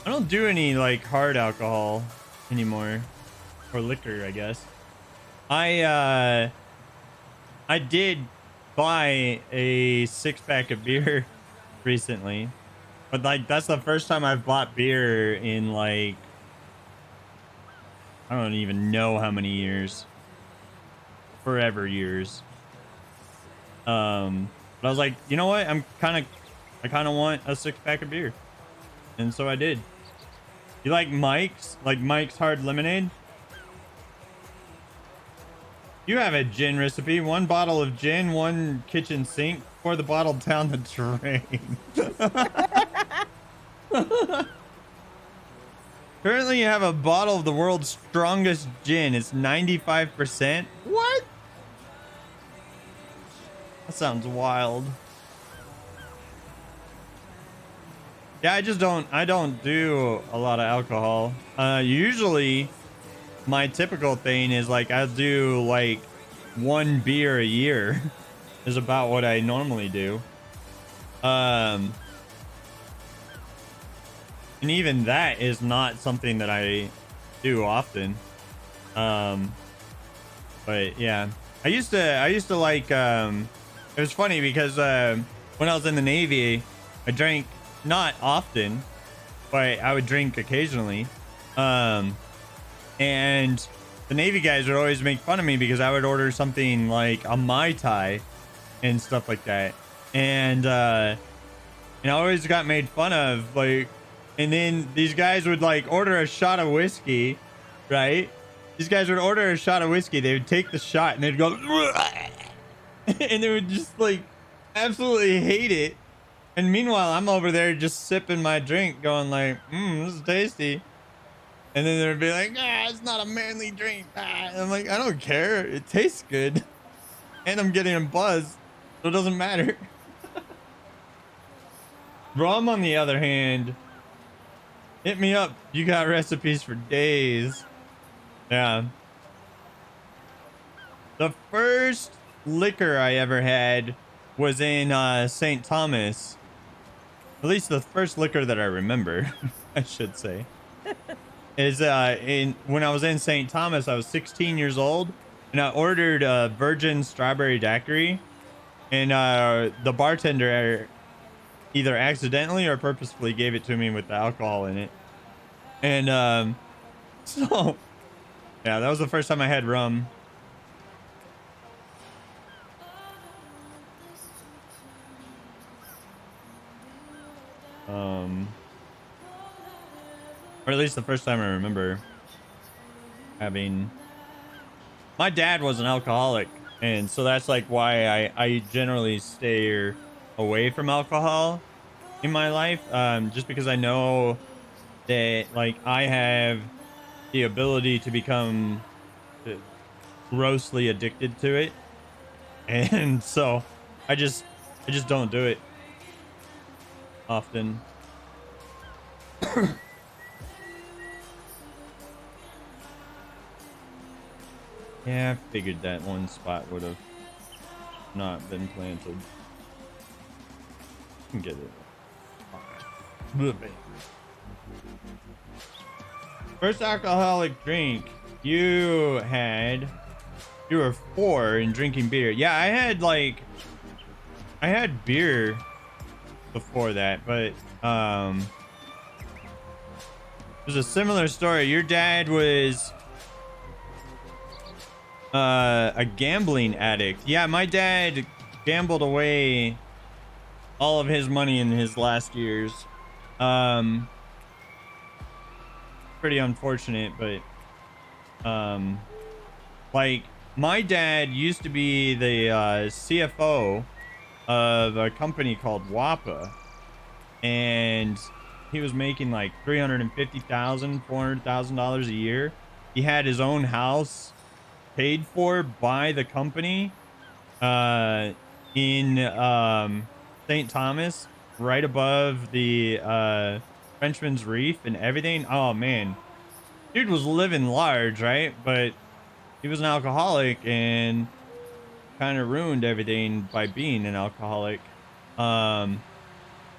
I don't do any like hard alcohol anymore, or liquor, I guess. I did buy a 6-pack of beer recently, but like that's the first time I've bought beer in like I don't even know how many years. Forever years. But I was like, you know what? I kind of want a 6-pack of beer, and so I did. You like Mike's? Like Mike's Hard Lemonade? You have a gin recipe. 1 bottle of gin, 1 kitchen sink. Pour the bottle down the drain. Currently, you have a bottle of the world's strongest gin. It's 95%. What? That sounds wild. Yeah, I don't do a lot of alcohol. Usually my typical thing is like I'll do like 1 beer a year is about what I normally do. And even that is not something that I do often. But yeah, I used to like, it was funny because, when I was in the Navy, I drank not often, but I would drink occasionally. And the Navy guys would always make fun of me because I would order something like a Mai Tai and stuff like that. And I always got made fun of, like, and then these guys would like order a shot of whiskey, right? These guys would order a shot of whiskey. They would take the shot and they'd go, and they would just like absolutely hate it. And meanwhile, I'm over there just sipping my drink going like, this is tasty. And then they'd be like, it's not a manly drink. And I'm like, I don't care. It tastes good. And I'm getting a buzz. So it doesn't matter. Rum, on the other hand, hit me up. You got recipes for days. Yeah. The first liquor I ever had was in St. Thomas. At least the first liquor that I remember, I should say. Is when I was in St. Thomas, I was 16 years old, and I ordered a virgin strawberry daiquiri, and the bartender either accidentally or purposefully gave it to me with the alcohol in it. And so yeah, that was the first time I had rum. Or at least the first time I remember having. My dad was an alcoholic, and so that's like why I generally stay away from alcohol in my life, just because I know that like I have the ability to become grossly addicted to it, and so I just don't do it often. Yeah, I figured that one spot would have not been planted. I can get it. First alcoholic drink you were 4 in drinking beer. Yeah, I had beer before that, but it was a similar story. Your dad was a gambling addict. Yeah, my dad gambled away all of his money in his last years. Pretty unfortunate, but like my dad used to be the CFO of a company called WAPA, and he was making like $350,000, $400,000 a year. He had his own house paid for by the company in St. Thomas, right above the Frenchman's Reef and everything. Oh man, dude was living large, right? But he was an alcoholic and kind of ruined everything by being an alcoholic. And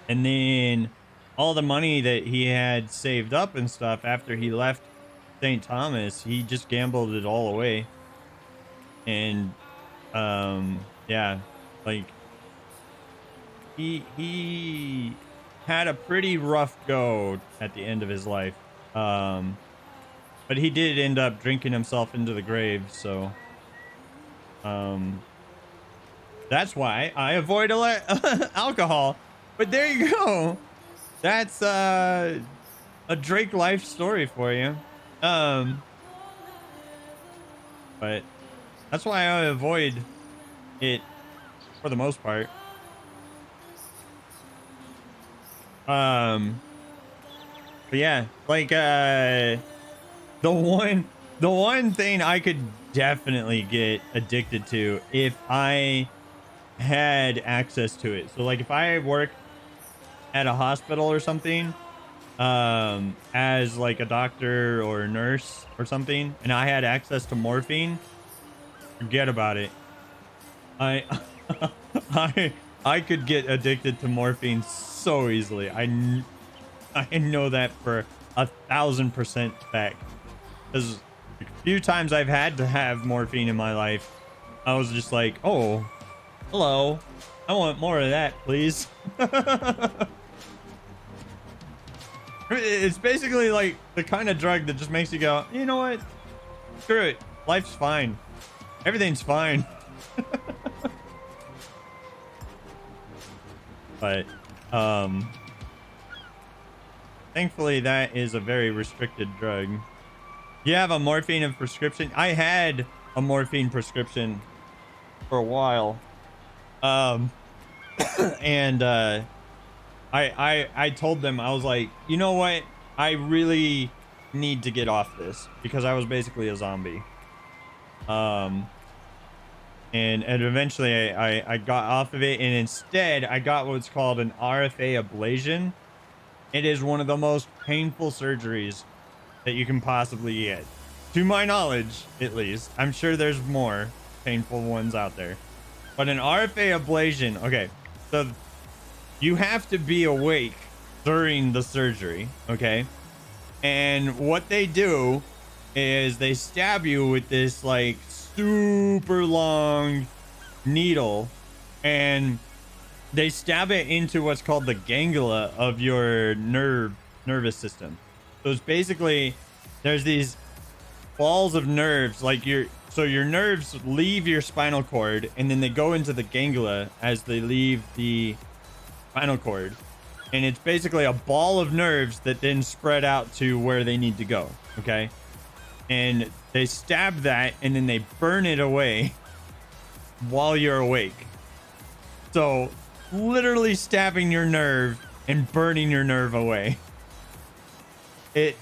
then all the money that he had saved up and stuff after he left St. Thomas, he just gambled it all away. And yeah, like he had a pretty rough go at the end of his life. But he did end up drinking himself into the grave, so that's why I avoid alcohol. But there you go. That's a Drake life story for you. But that's why I avoid it for the most part. But yeah, like the one thing I could definitely get addicted to if I had access to it. So like if I work at a hospital or something, as like a doctor or a nurse or something, and I had access to morphine, forget about it. I could get addicted to morphine so easily. I know that for 1,000% fact. Because a few times I've had to have morphine in my life, I was just like, oh, hello, I want more of that, please. It's basically like the kind of drug that just makes you go, you know what? Screw it. Life's fine. Everything's fine. But thankfully that is a very restricted drug. You have a morphine prescription? I had a morphine prescription for a while. And I told them, I was like, you know what? I really need to get off this because I was basically a zombie. And eventually I got off of it, and instead I got what's called an RFA ablation. It is one of the most painful surgeries that you can possibly get, to my knowledge, at least. I'm sure there's more painful ones out there, but an RFA ablation. Okay, so you have to be awake during the surgery, okay? And what they do is they stab you with this like super long needle, and they stab it into what's called the ganglia of your nervous system. So it's basically, there's these balls of nerves, like your nerves leave your spinal cord, and then they go into the ganglia as they leave the spinal cord, and it's basically a ball of nerves that then spread out to where they need to go. Okay, and they stab that, and then they burn it away while you're awake. So literally stabbing your nerve and burning your nerve away. It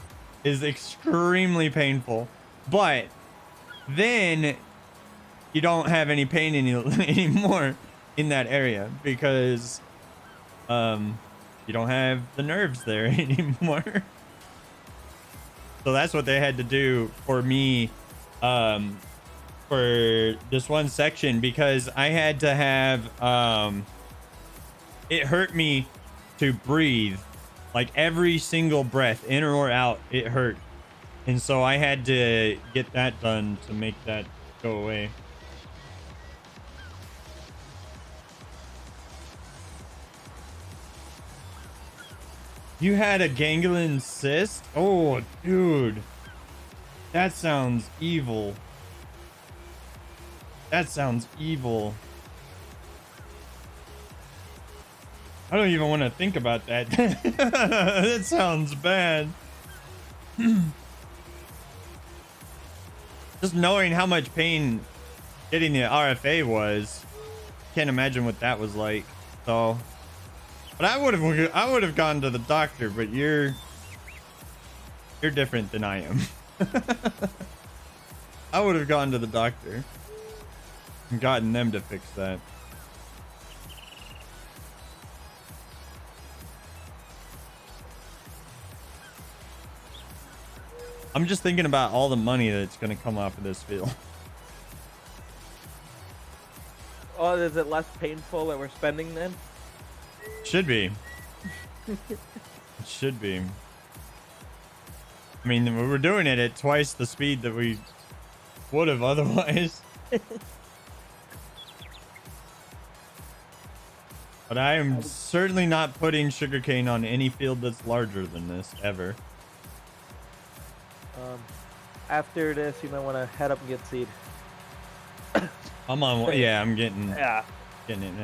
is extremely painful, but then you don't have any pain anymore in that area because you don't have the nerves there anymore. So that's what they had to do for me for this one section, because I had to have it hurt me to breathe, like every single breath, in or out, it hurt. And so I had to get that done to make that go away. You had a ganglion cyst? Oh, dude. That sounds evil. That sounds evil. I don't even want to think about that. That sounds bad. Just knowing how much pain getting the RFA was, can't imagine what that was like. So, but I would have gone to the doctor, but you're different than I am. I would have gone to the doctor and gotten them to fix that. I'm just thinking about all the money that's going to come off of this field. Oh, is it less painful that we're spending then? Should be. It should be. I mean, we're doing it at twice the speed that we would have otherwise. But I am certainly not putting sugarcane on any field that's larger than this, ever. After this, you might want to head up and get seed. I'm on. Yeah, I'm getting it now. Getting it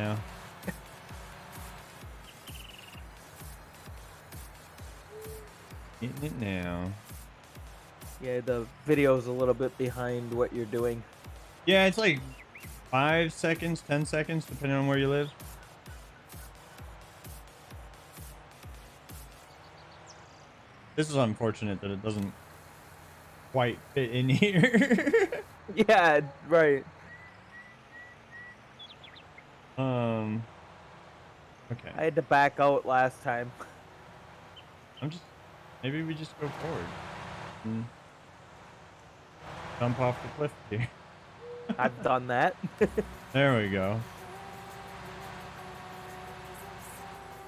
now. Yeah, the video's a little bit behind what you're doing. Yeah, it's like 5 seconds, 10 seconds, depending on where you live. This is unfortunate that it doesn't quite fit in here. Yeah, right. Okay. I had to back out last time. Maybe we just go forward and jump off the cliff here. I've done that. There we go.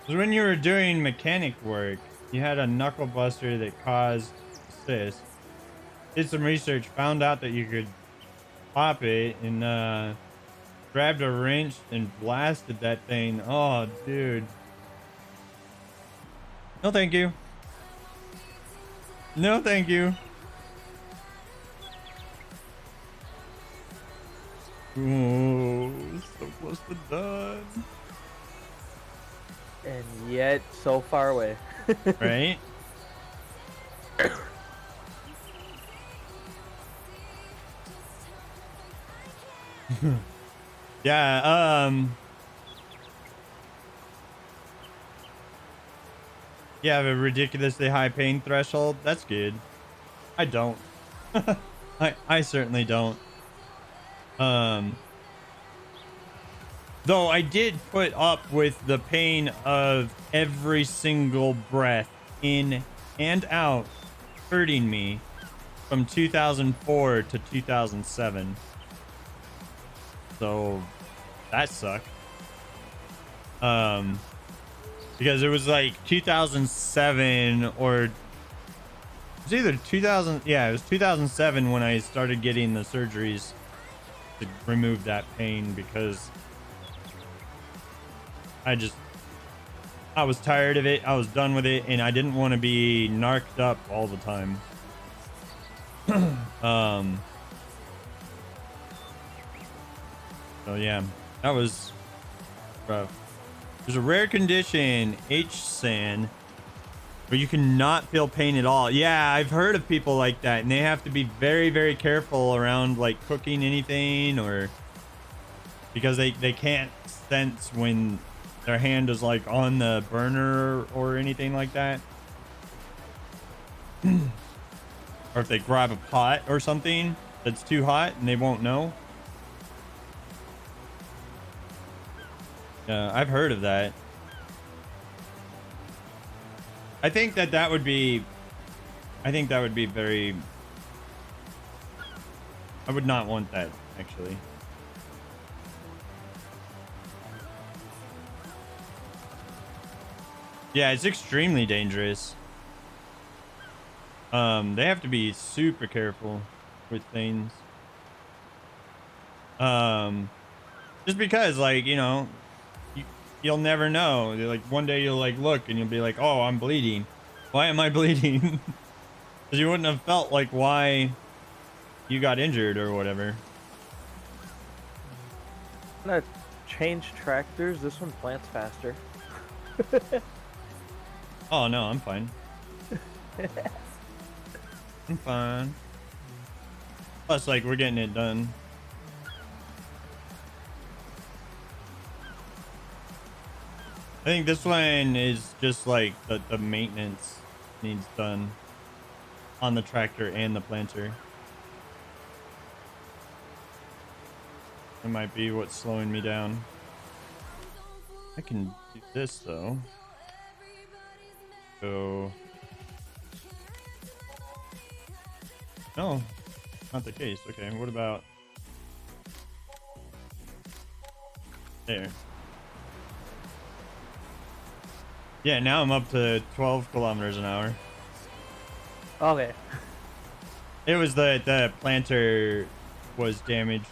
So when you were doing mechanic work, you had a knuckle buster that caused assist. Did some research, found out that you could pop it, and grabbed a wrench and blasted that thing. Oh, dude. No, thank you. No, thank you. Ooh, so close to done. And yet, so far away. Right? Yeah, you have a ridiculously high pain threshold. That's good. I don't. I certainly don't. Though I did put up with the pain of every single breath in and out hurting me from 2004 to 2007. So that sucked. Because it was like 2007 or it was either 2000. Yeah, it was 2007 when I started getting the surgeries to remove that pain, because I was tired of it. I was done with it, and I didn't want to be narked up all the time. So yeah, that was rough. There's a rare condition, H-SAN, where you cannot feel pain at all. Yeah, I've heard of people like that, and they have to be very, very careful around like cooking anything, or because they can't sense when their hand is like on the burner or anything like that. Or if they grab a pot or something that's too hot and they won't know. I've heard of that. I think that would be very... I would not want that, actually. Yeah, it's extremely dangerous. They have to be super careful with things. Just because, like, you know, you'll never know. Like, one day you'll like look and you'll be like, oh, I'm bleeding. Why am I bleeding? Because you wouldn't have felt like why you got injured or whatever. I'm gonna change tractors. This one plants faster. Oh no, I'm fine. I'm fine. Plus, like, we're getting it done. I think this one is just like the maintenance needs done on the tractor and the planter. It might be what's slowing me down. I can do this though. So no, not the case. Okay, what about there? Yeah, now I'm up to 12 kilometers an hour. Okay. It was the planter was damaged.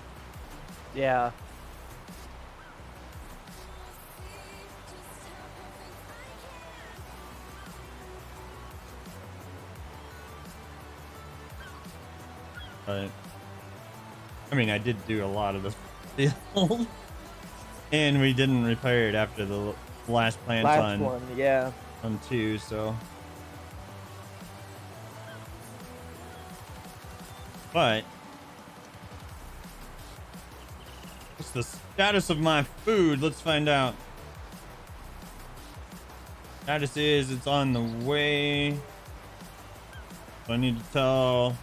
Yeah. But I mean, I did do a lot of the field, and we didn't repair it after the last plant Last one, yeah. on 2, so. But what's the status of my food? Let's find out. Status is it's on the way. So I need to tell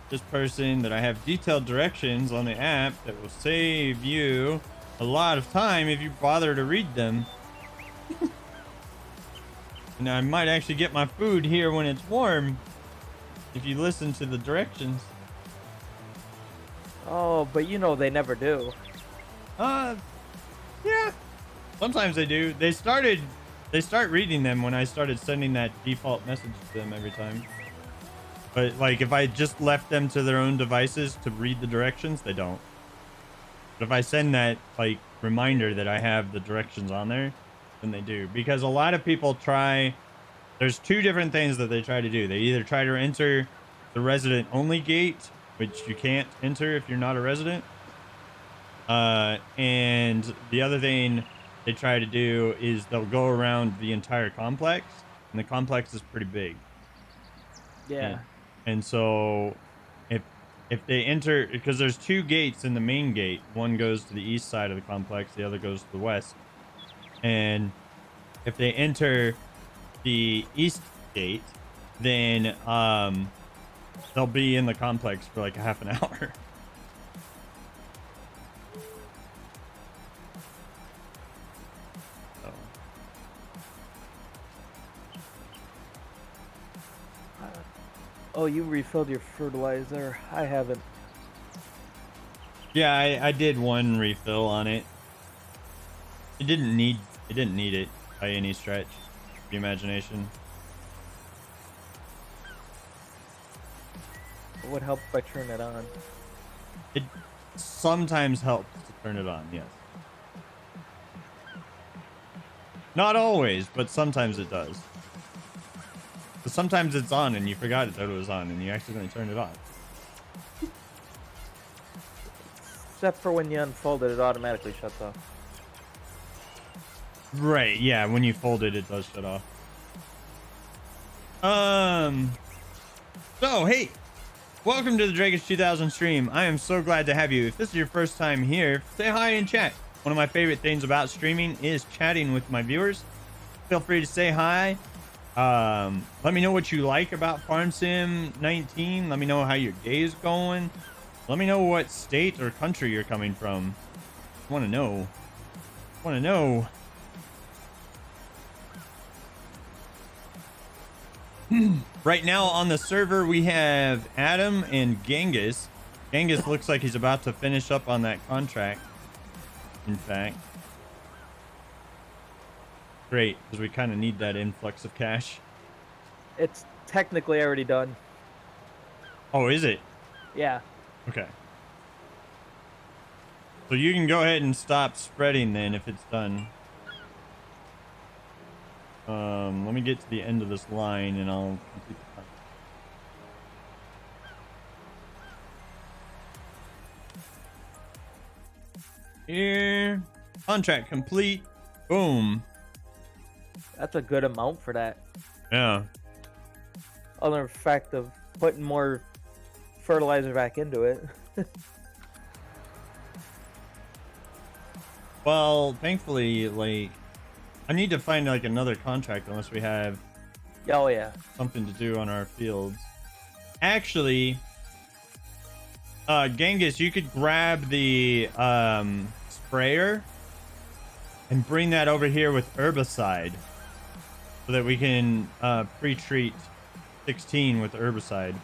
this person that I have detailed directions on the app that will save you a lot of time if you bother to read them. And I might actually get my food here when it's warm if you listen to the directions. Oh, but you know they never do. Yeah. Sometimes they do. They start reading them when I started sending that default message to them every time. But like if I just left them to their own devices to read the directions, they don't. But if I send that like reminder that I have the directions on there, then they do. Because a lot of people there's 2 different things that they try to do. They either try to enter the resident only gate, which you can't enter if you're not a resident. And the other thing they try to do is they'll go around the entire complex, and the complex is pretty big. Yeah. And so if they enter, because there's 2 gates in the main gate, one goes to the east side of the complex, the other goes to the west. And if they enter the east gate, then they'll be in the complex for like a half an hour. So. Oh, you refilled your fertilizer. I haven't. Yeah, I did one refill on it. It didn't need it by any stretch of the imagination. It would help if I turn it on. It sometimes helps to turn it on, yes. Not always, but sometimes it does. But sometimes it's on and you forgot that it was on and you accidentally turned it off. Except for when you unfold it, it automatically shuts off. Right, yeah, when you fold it, it does shut off. So, hey, welcome to the Drakish 2000 stream. I am so glad to have you. If this is your first time here, say hi in chat. One of my favorite things about streaming is chatting with my viewers. Feel free to say hi. Let me know what you like about Farm Sim 19. Let me know how your day is going. Let me know what state or country you're coming from. I want to know. Right now on the server, we have Adam and Genghis. Genghis looks like he's about to finish up on that contract. In fact. Great, because we kind of need that influx of cash. It's technically already done. Oh, is it? Yeah. Okay. So you can go ahead and stop spreading then if it's done. Let me get to the end of this line and I'll complete the contract. Here. Contract complete. Boom. That's a good amount for that. Yeah. Other fact of putting more fertilizer back into it. Well, thankfully, like, I need to find like another contract unless we have Oh yeah. something to do on our fields. Actually, Genghis, you could grab the sprayer and bring that over here with herbicide so that we can pre-treat 16 with herbicide.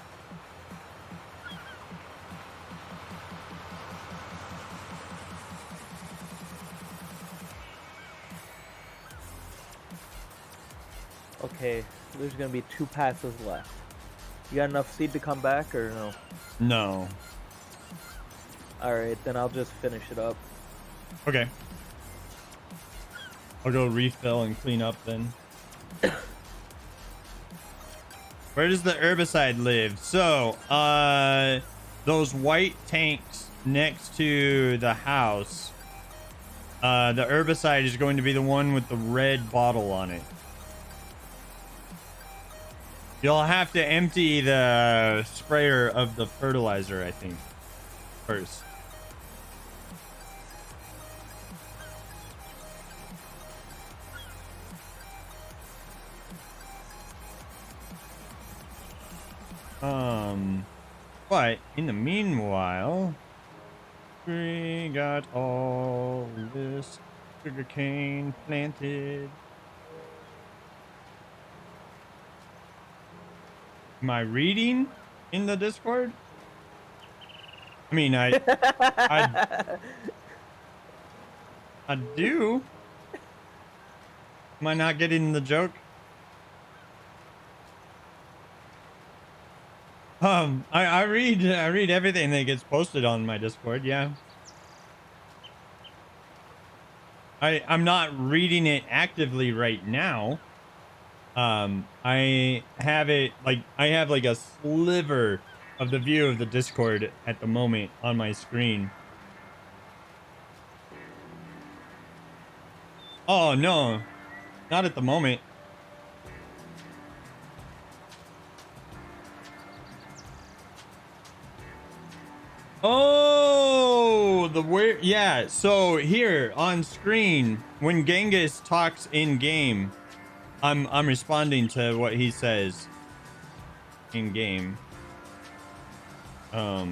Okay, there's gonna be 2 passes left. You got enough seed to come back or no? No. Alright, then I'll just finish it up. Okay. I'll go refill and clean up then. Where does the herbicide live? So, those white tanks next to the house. The herbicide is going to be the one with the red bottle on it. You'll have to empty the sprayer of the fertilizer, I think, first. But in the meanwhile, we got all this sugarcane planted. Am I reading in the Discord? I mean, I do. Am I not getting the joke? I read everything that gets posted on my Discord. Yeah. I'm not reading it actively right now. I have it like I have like a sliver of the view of the Discord at the moment on my screen. Oh no, not at the moment. Oh, the where? Yeah. So here on screen, when Genghis talks in game, I'm responding to what he says in game. So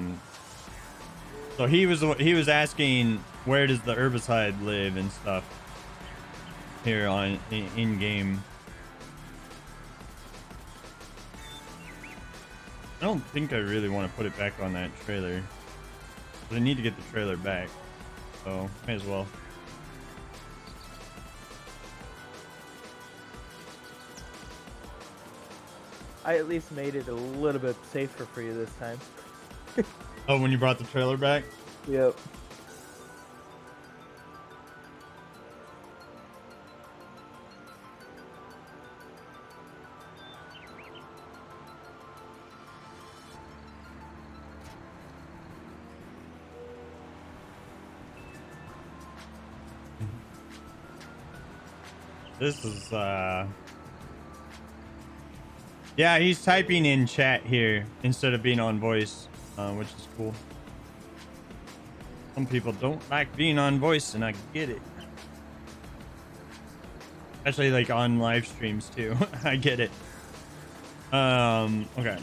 he was asking where does the herbicide live and stuff here on in game. I don't think I really want to put it back on that trailer. But I need to get the trailer back, so may as well. I at least made it a little bit safer for you this time. Oh, when you brought the trailer back? Yep. This is yeah, he's typing in chat here instead of being on voice, which is cool. Some people don't like being on voice, and I get it. Especially like on live streams too. I get it. Okay.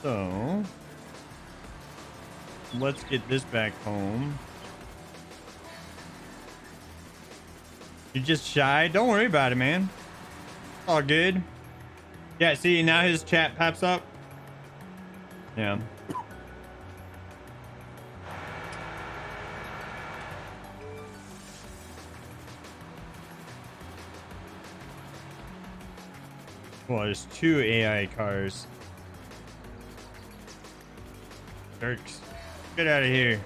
So let's get this back home. You're just shy? Don't worry about it, man. All good. Yeah, see, now his chat pops up. Yeah. Well, there's 2 AI cars. Jerks. Get out of here.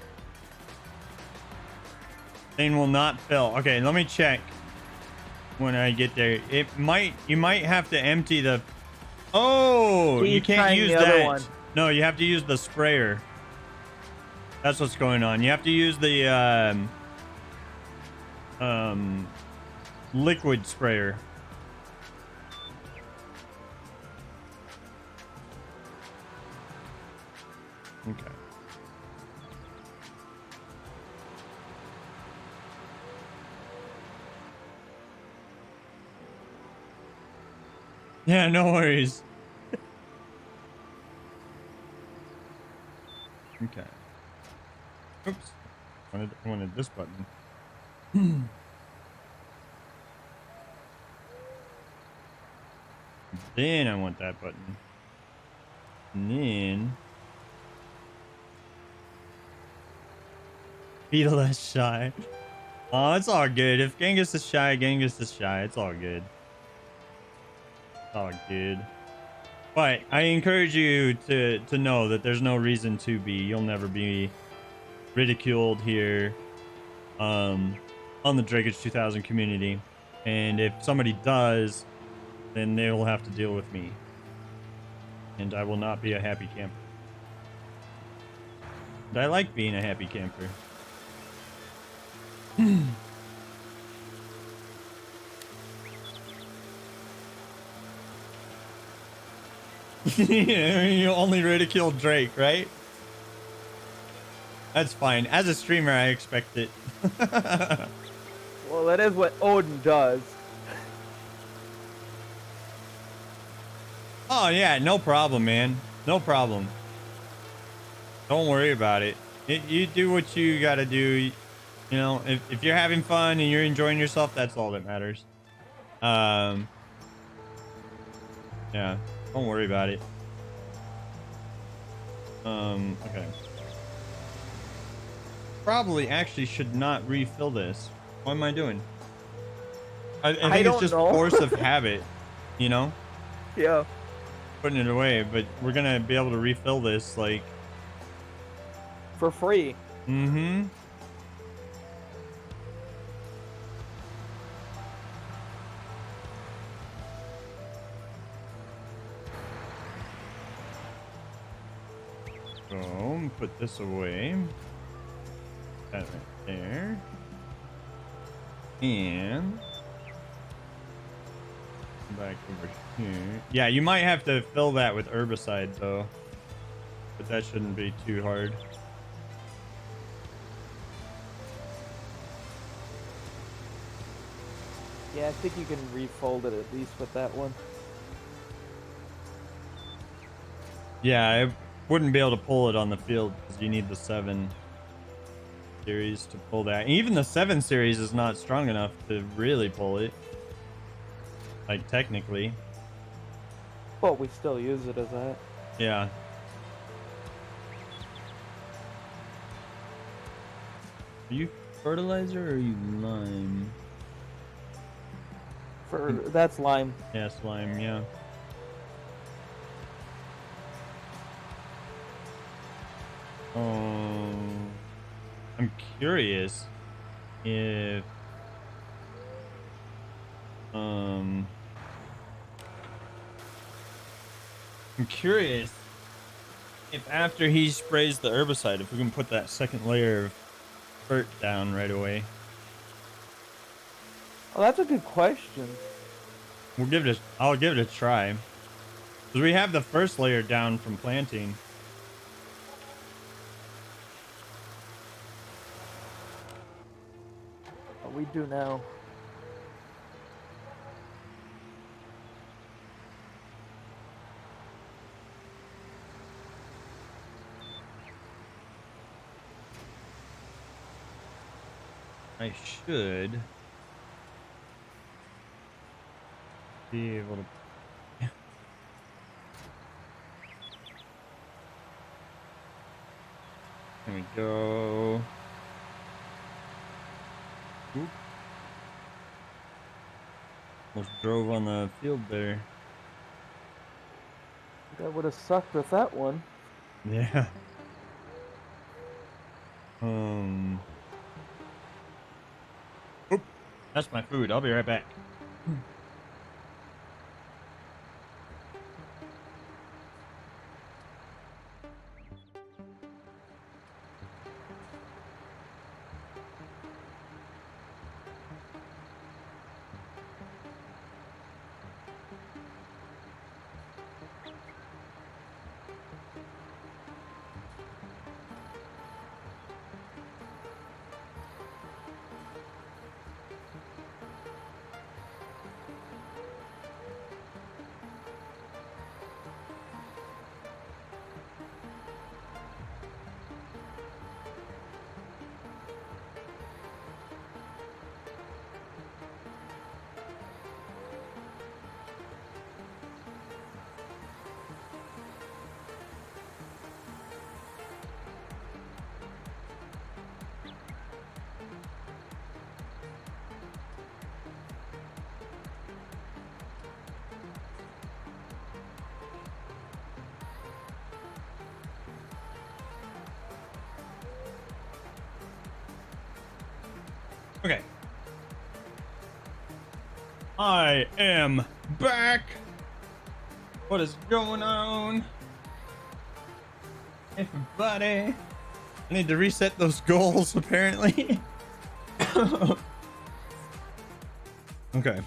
Thing will not fill. Okay, let me check. When I get there, you might have to empty the. Oh, you can't use that. No, you have to use the sprayer. That's what's going on. You have to use the liquid sprayer. Okay. Yeah, no worries. Okay. Oops. I wanted this button. Then I want that button. And then be less shy. Oh, it's all good. If Genghis is shy, Genghis is shy. It's all good. It's all good. But I encourage you to know that there's no reason to be. You'll never be ridiculed here on the Drakeage 2000 community. And if somebody does, then they will have to deal with me. And I will not be a happy camper. And I like being a happy camper. You only ridicule Drake, right? That's fine. As a streamer, I expect it. Well, that is what Odin does. Oh, yeah, no problem, man. No problem. Don't worry about it. You do what you gotta do. You know, if you're having fun and you're enjoying yourself, that's all that matters. Yeah, don't worry about it. Okay. Probably actually should not refill this. What am I doing? I think it's don't just know. force of habit, you know? Yeah. Putting it away, but we're gonna be able to refill this, like... For free. Mm-hmm. So, put this away. That right there. And... back over here. Yeah, you might have to fill that with herbicide, though. But that shouldn't be too hard. Yeah, I think you can refold it at least with that one. Yeah, I wouldn't be able to pull it on the field because you need the 7 series to pull that. Even the 7 series is not strong enough to really pull it. Like, technically. But we still use it as that. Yeah. Are you fertilizer or are you lime? That's lime. Yeah, slime, yeah. I'm curious if I'm curious if after he sprays the herbicide, if we can put that second layer of dirt down right away. Oh, that's a good question. I'll give it a try. Because we have the first layer down from planting. What we do now. I should be able to. There we go. Oop. Almost drove on the field there. That would have sucked with that one. Yeah. Oop. That's my food. I'll be right back. Okay. I am back. What is going on? Everybody. I need to reset those goals, apparently. Okay.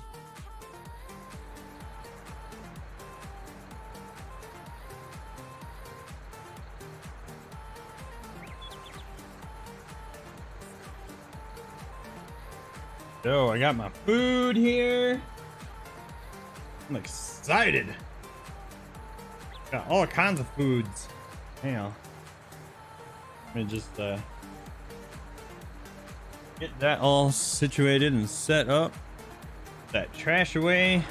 So I got my food here. I'm excited. Got all kinds of foods. Hang on. Let me just get that all situated and set up. That trash away.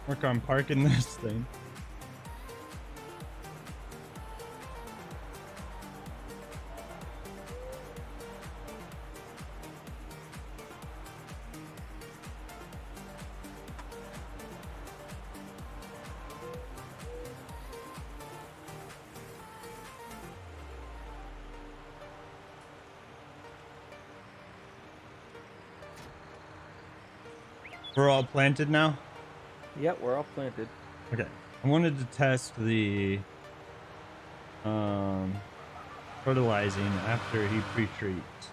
Work on parking this thing. We're all planted now? Yep, we're all planted. Okay. I wanted to test the fertilizing after he pre-treats.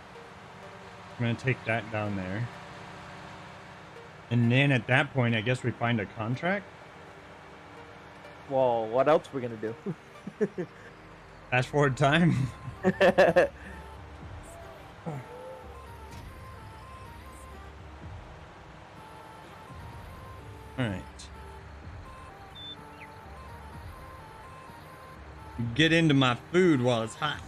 I'm gonna take that down there. And then at that point, I guess we find a contract. Well, what else are we gonna do? Fast forward time. All right. Get into my food while it's hot.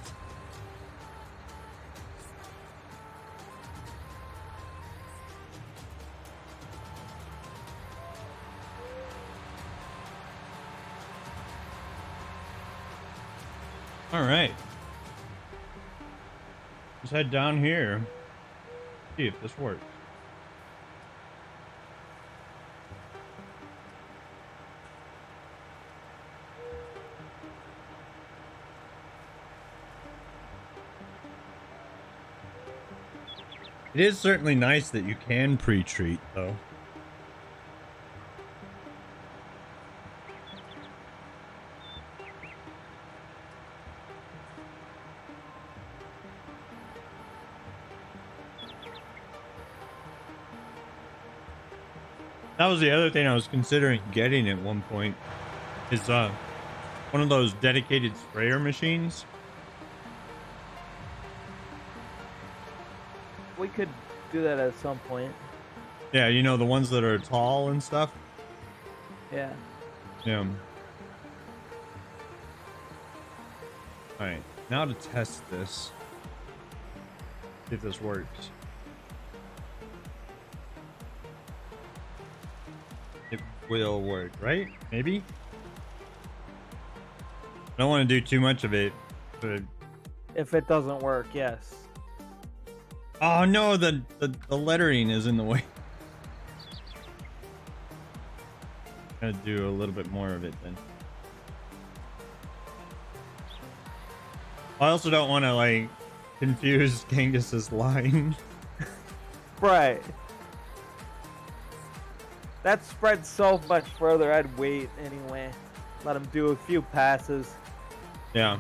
All right. Let's head down here. See if this works. It is certainly nice that you can pre-treat, though. That was the other thing I was considering getting at one point, is one of those dedicated sprayer machines. We could do that at some point. Yeah, you know, the ones that are tall and stuff. Yeah. Yeah. Alright, now to test this. See if this works. It will work, right? Maybe? I don't want to do too much of it, but... If it doesn't work, yes. Oh no, the lettering is in the way. Gotta do a little bit more of it then. I also don't want to like confuse Genghis's line. Right. That spreads so much further. I'd wait anyway. Let him do a few passes. Yeah.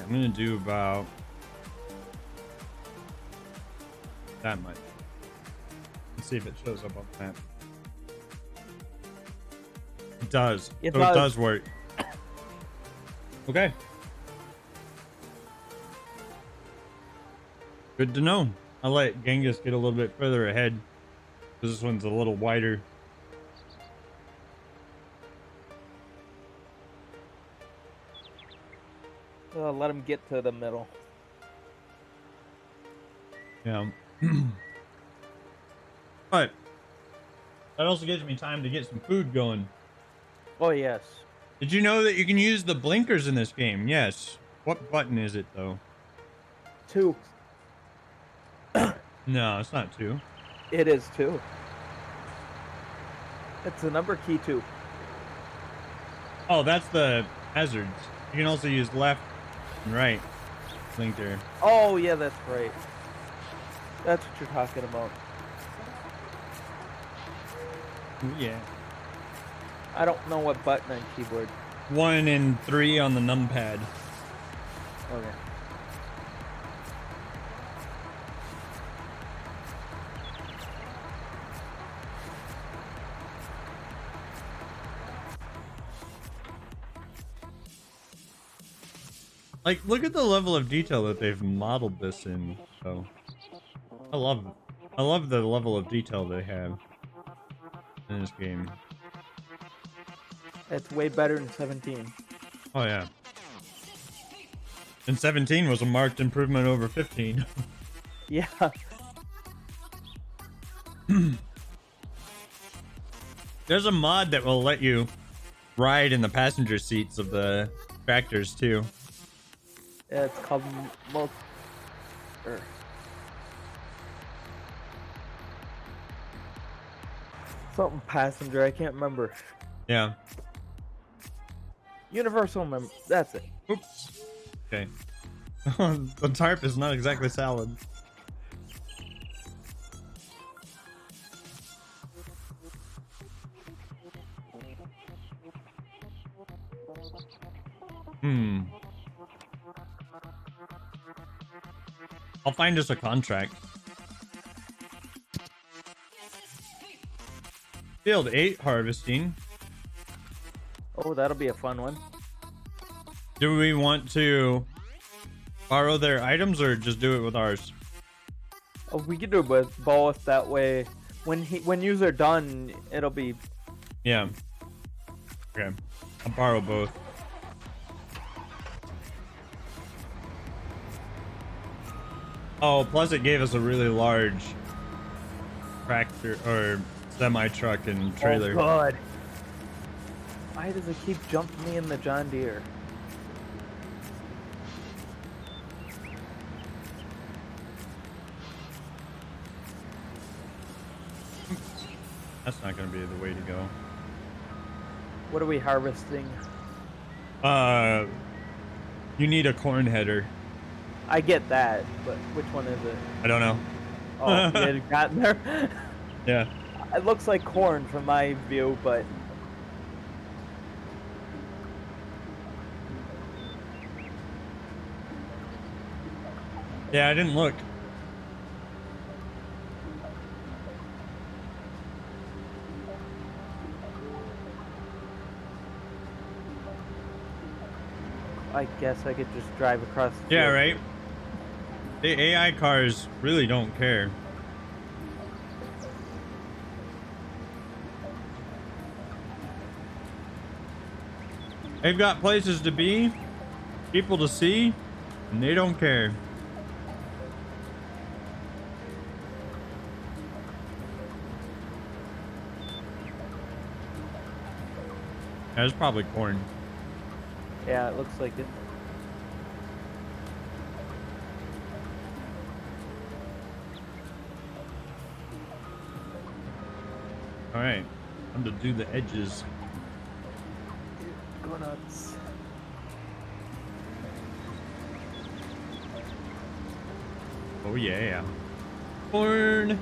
I'm gonna do about that much. Let's see if it shows up on the map. It does. It It does work. Okay. Good to know. I'll let Genghis get a little bit further ahead, because this one's a little wider. Let him get to the middle. Yeah. But that also gives me time to get some food going. Oh yes. Did you know that you can use the blinkers in this game? Yes. What button is it though? 2. No, it's not 2. It is 2. It's the number key 2. Oh, that's the hazards. You can also use left and right blinker. Oh yeah, that's right. That's what you're talking about. Ooh, yeah. I don't know what button on keyboard. 1 and 3 on the numpad. Okay. Like, look at the level of detail that they've modeled this in. So, I love the level of detail they have in this game. It's way better than 17. Oh yeah. And 17 was a marked improvement over 15. Yeah. There's a mod that will let you ride in the passenger seats of the tractors too. Yeah, it's called something passenger. I can't remember. Yeah. Universal mem. That's it. Oops. Okay. The tarp is not exactly salad. I'll find us a contract. Field 8 harvesting. Oh, that'll be a fun one. Do we want to borrow their items or just do it with ours? Oh, we can do it with both. That way, when yous are done, it'll be. Yeah. Okay. I'll borrow both. Oh, plus it gave us a really large tractor or semi truck and trailer. Oh God! Why does it keep jumping me in the John Deere? That's not going to be the way to go. What are we harvesting? You need a corn header. I get that, but which one is it? I don't know. Oh, it got in there. Yeah. It looks like corn from my view, but Yeah, I didn't look. I guess I could just drive across the Yeah, field. right? The AI cars really don't care. They've got places to be, people to see, and they don't care. That's probably corn. Yeah, it looks like it. All right, I'm to do the edges. Go nuts. Oh yeah, corn.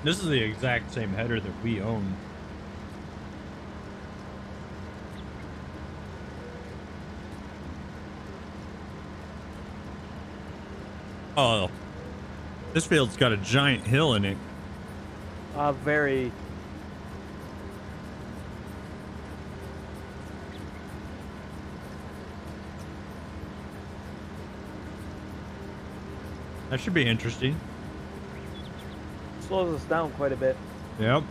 This is the exact same header that we own. Oh, this field's got a giant hill in it. Very. That should be interesting. Slows us down quite a bit. Yep.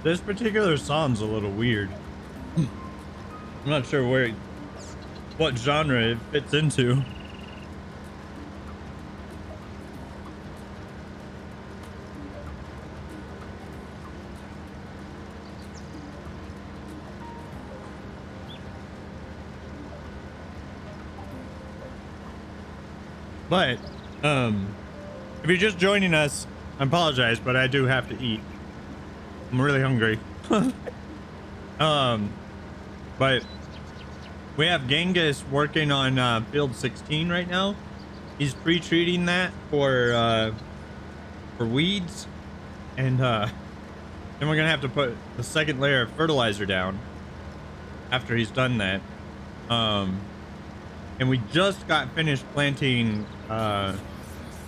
This particular song's a little weird. I'm not sure what genre it fits into. But, if you're just joining us, I apologize, but I do have to eat. I'm really hungry. But we have Genghis working on field 16 right now. He's pre-treating that for weeds, and then we're gonna have to put the second layer of fertilizer down after he's done that. And we just got finished planting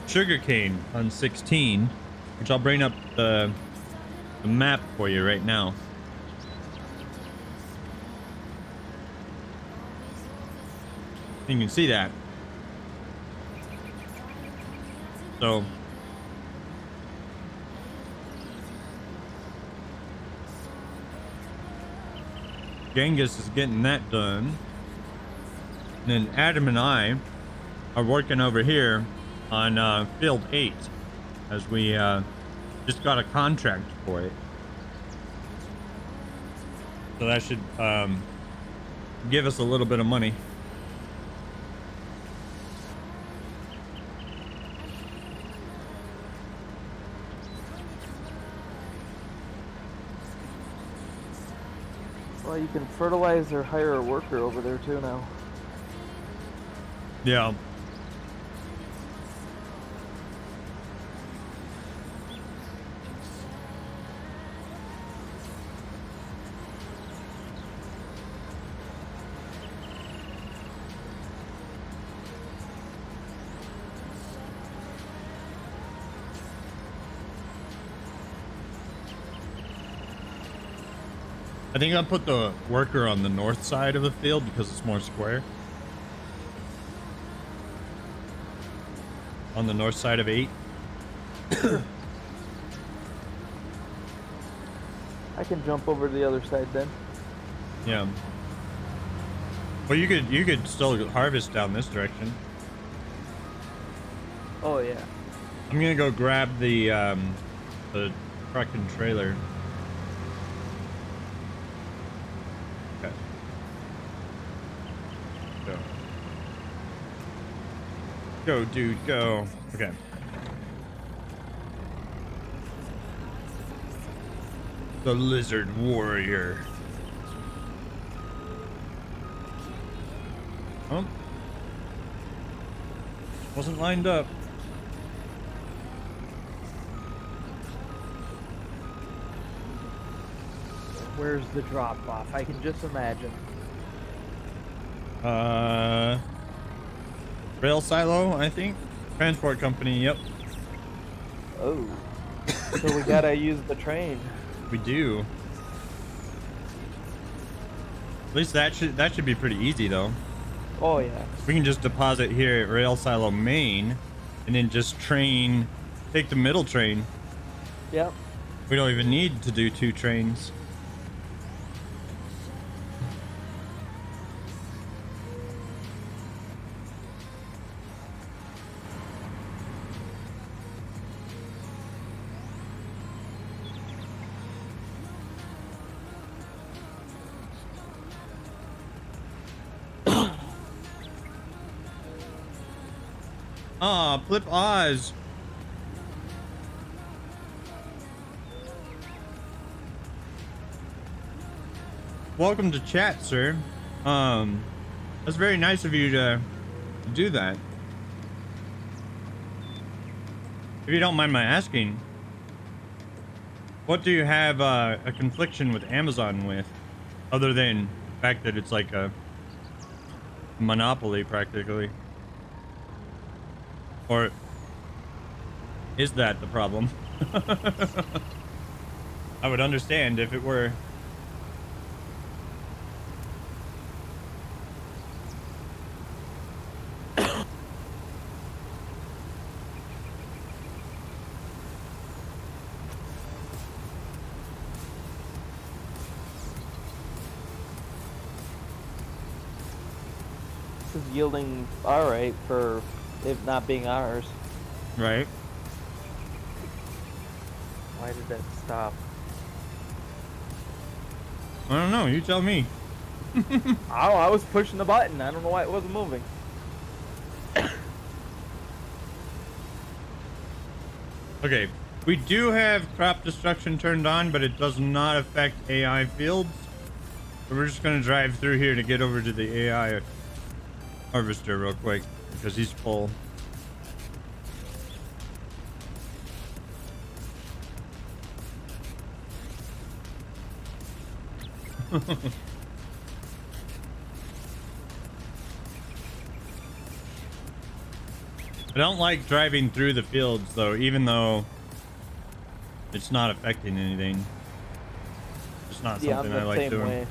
sugarcane on 16, which I'll bring up the map for you right now. You can see that. So Genghis is getting that done. And then Adam and I are working over here on field 8 as we just got a contract for it. So that should give us a little bit of money. Well, you can fertilize or hire a worker over there too now. Yeah. I think I'll put the worker on the north side of the field because it's more square. On the north side of 8. I can jump over to the other side then. Yeah. Well, you could still harvest down this direction. Oh yeah. I'm gonna go grab the truck and trailer. Okay. Go, dude, go. Okay. The Lizard Warrior. Oh. Wasn't lined up. Where's the drop off? I can just imagine. Rail silo, I think. Transport company, yep. Oh. So we gotta use the train. We do. At least that should be pretty easy though. Oh yeah. We can just deposit here at Rail Silo Main and then just take the middle train. Yep. We don't even need to do 2 trains. Ah, Flip Oz. welcome to chat, sir. That's very nice of you to do that. If you don't mind my asking, what do you have a confliction with Amazon with, other than the fact that it's like a monopoly practically? Or is that the problem? I would understand if it were. This is yielding alright for it not being ours. Right. Why did that stop? I don't know. You tell me. I was pushing the button. I don't know why it wasn't moving. Okay. We do have crop destruction turned on, but it does not affect AI fields. So we're just going to drive through here to get over to the AI harvester real quick because he's full. I don't like driving through the fields though, even though it's not affecting anything. It's not Yeah, something I'm I the like same doing. way.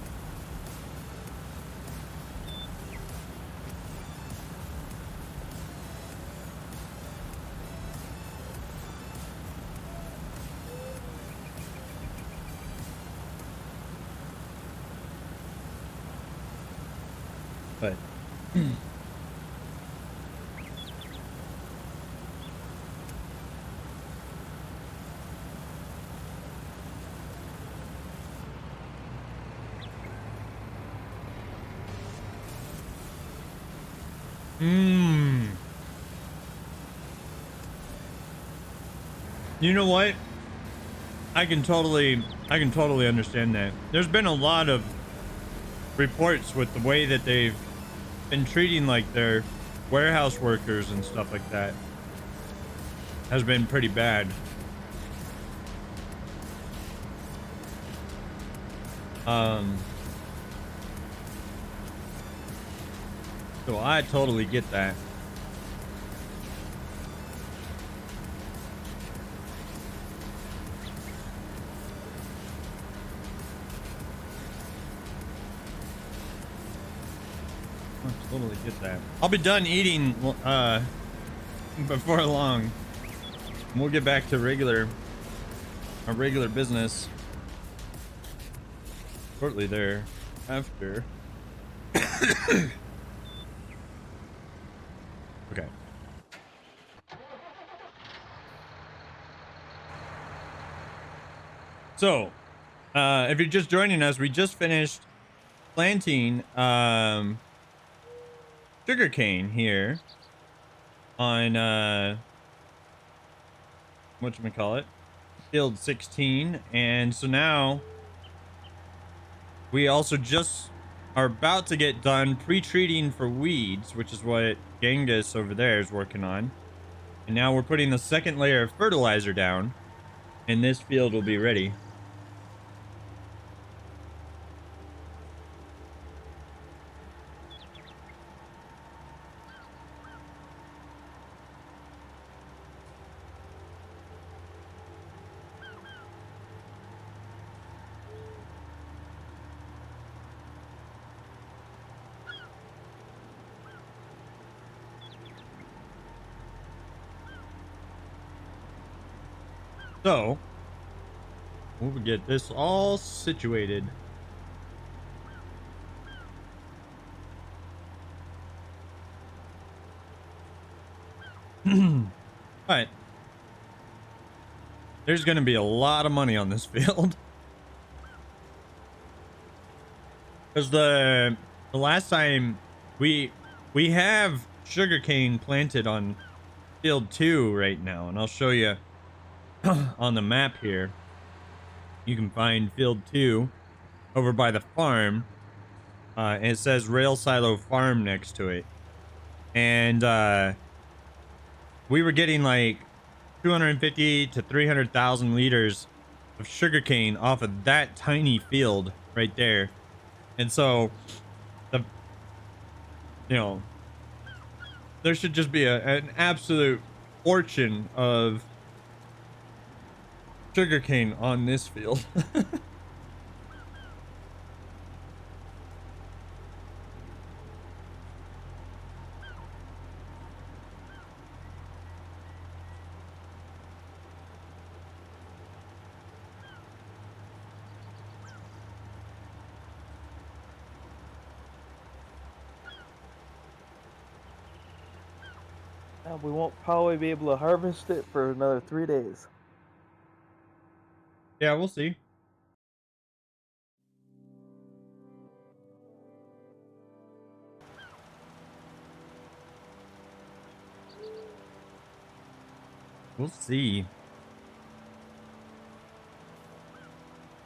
But you know what? I can totally understand that. There's been a lot of reports with the way that they've been treating like their warehouse workers and stuff like that. Has been pretty bad. So I totally get that. I totally get that. I'll be done eating before long. We'll get back to our regular business shortly thereafter. Okay. So, if you're just joining us, we just finished planting sugarcane here on whatchamacallit, field 16, and so now we also just are about to get done pre-treating for weeds, which is what Genghis over there is working on. And now we're putting the second layer of fertilizer down, and this field will be ready. So, we'll get this all situated. But there's going to be a lot of money on this field. Because the last time we have sugarcane planted on field 2 right now, and I'll show you on the map here. You can find field 2 over by the farm. And it says Rail Silo Farm next to it. And we were getting like 250 to 300,000 liters of sugarcane off of that tiny field right there. And so the there should just be an absolute fortune of sugarcane on this field. We won't probably be able to harvest it for another 3 days. Yeah, we'll see. We'll see.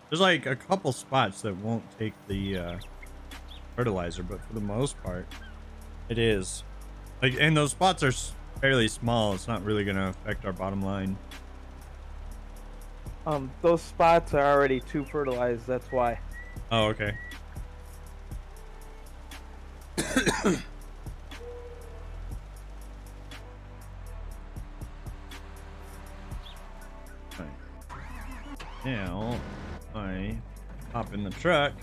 There's like a couple spots that won't take the fertilizer, but for the most part, it is. Like, and those spots are fairly small. It's not really gonna affect our bottom line. Those spots are already too fertilized. That's why. Oh, okay. Now, I hop in the truck,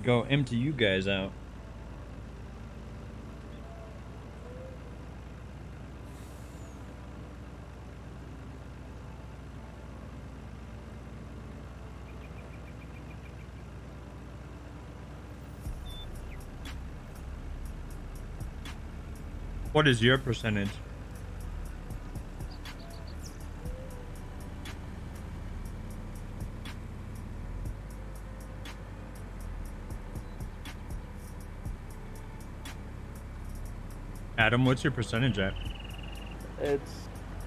go empty you guys out. What is your percentage? Adam, what's your percentage at? It's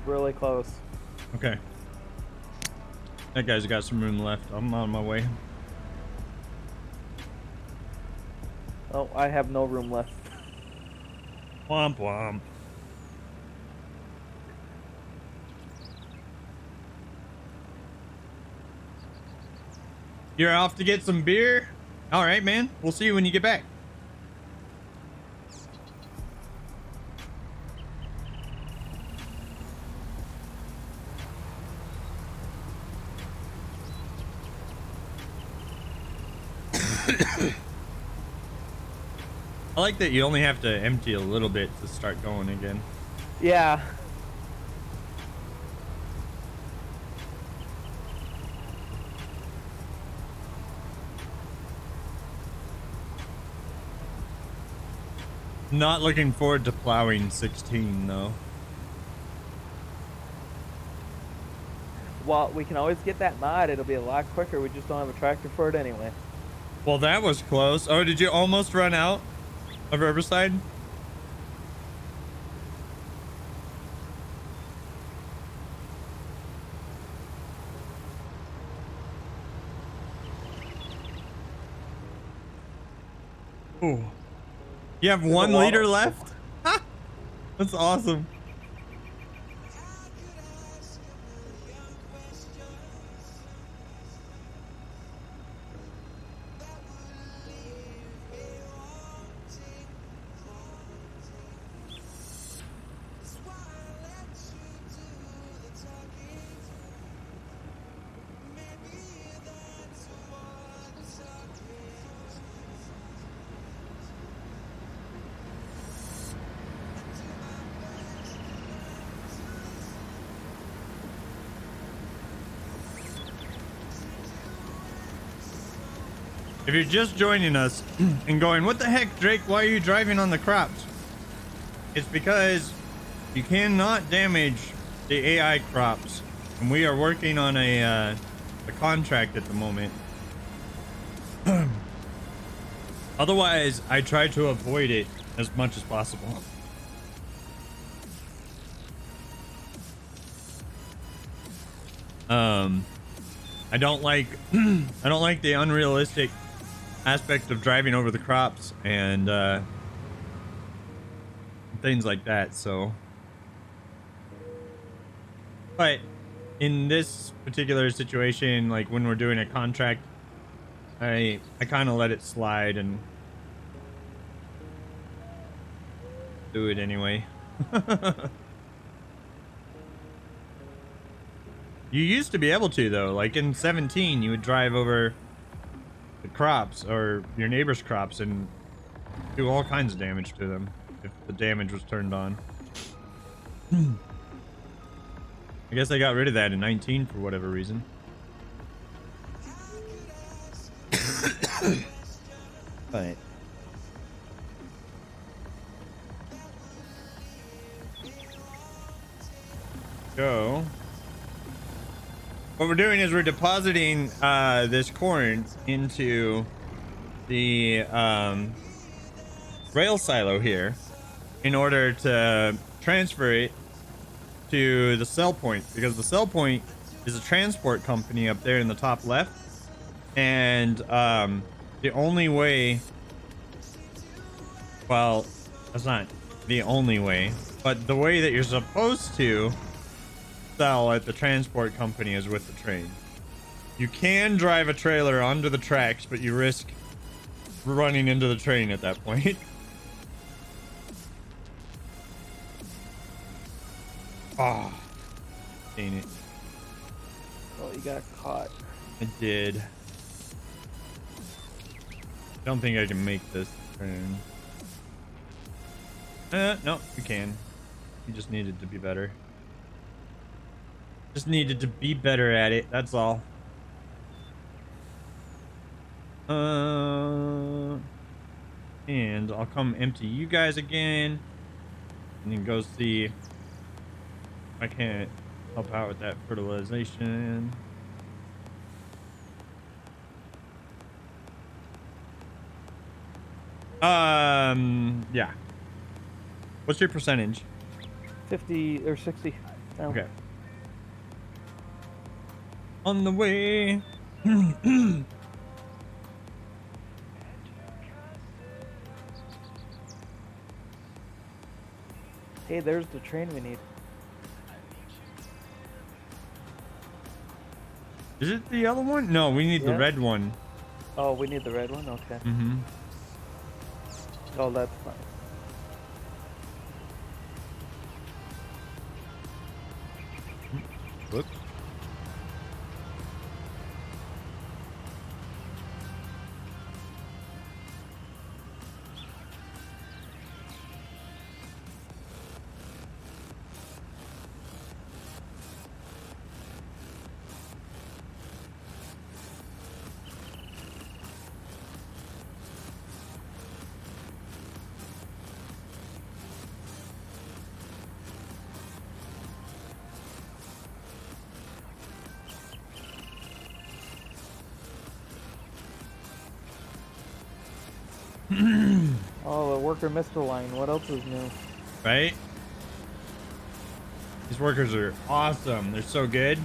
really close. Okay. That guy's got some room left. I'm on my way. Oh, I have no room left. Womp womp. You're off to get some beer? All right, man. We'll see you when you get back. I like that you only have to empty a little bit to start going again. Yeah. Not looking forward to plowing 16 though. Well, we can always get that mod. It'll be a lot quicker. We just don't have a tractor for it anyway. Well, that was close. Oh, did you almost run out of Riverside? Ooh. You have 1 liter left? That's awesome. If you're just joining us and going, what the heck, Drake, why are you driving on the crops? It's because you cannot damage the AI crops. And we are working on a contract at the moment. Otherwise, I try to avoid it as much as possible. I don't like I don't like the unrealistic aspect of driving over the crops and things like that. So, but in this particular situation, like when we're doing a contract, I kind of let it slide and do it anyway. You used to be able to, though. Like in 17, you would drive over the crops or your neighbor's crops and do all kinds of damage to them if the damage was turned on. I guess they got rid of that in 19 for whatever reason. But go. What we're doing is we're depositing this corn into the rail silo here in order to transfer it to the sell point, because the sell point is a transport company up there in the top left, and the only way, well, that's not the only way, but the way that you're supposed to sell at the transport company is with the train. You can drive a trailer onto the tracks, but you risk running into the train at that point. Oh, dang it. Oh, you got caught. I did. Don't think I can make this turn. No, you can. You just needed to be better. Just needed to be better at it, that's all. And I'll come empty you guys again. And then go see if I can't help out with that fertilization. Yeah. What's your percentage? 50 or 60. No. Okay. On the way. Hey, there's the train we need. Is it the yellow one? No, we need the Yeah. red one. Oh, we need the red one? Okay. Mm-hmm. Oh, that's fine. Whoops. Oh, the worker missed a line. What else is new? Right? These workers are awesome. They're so good.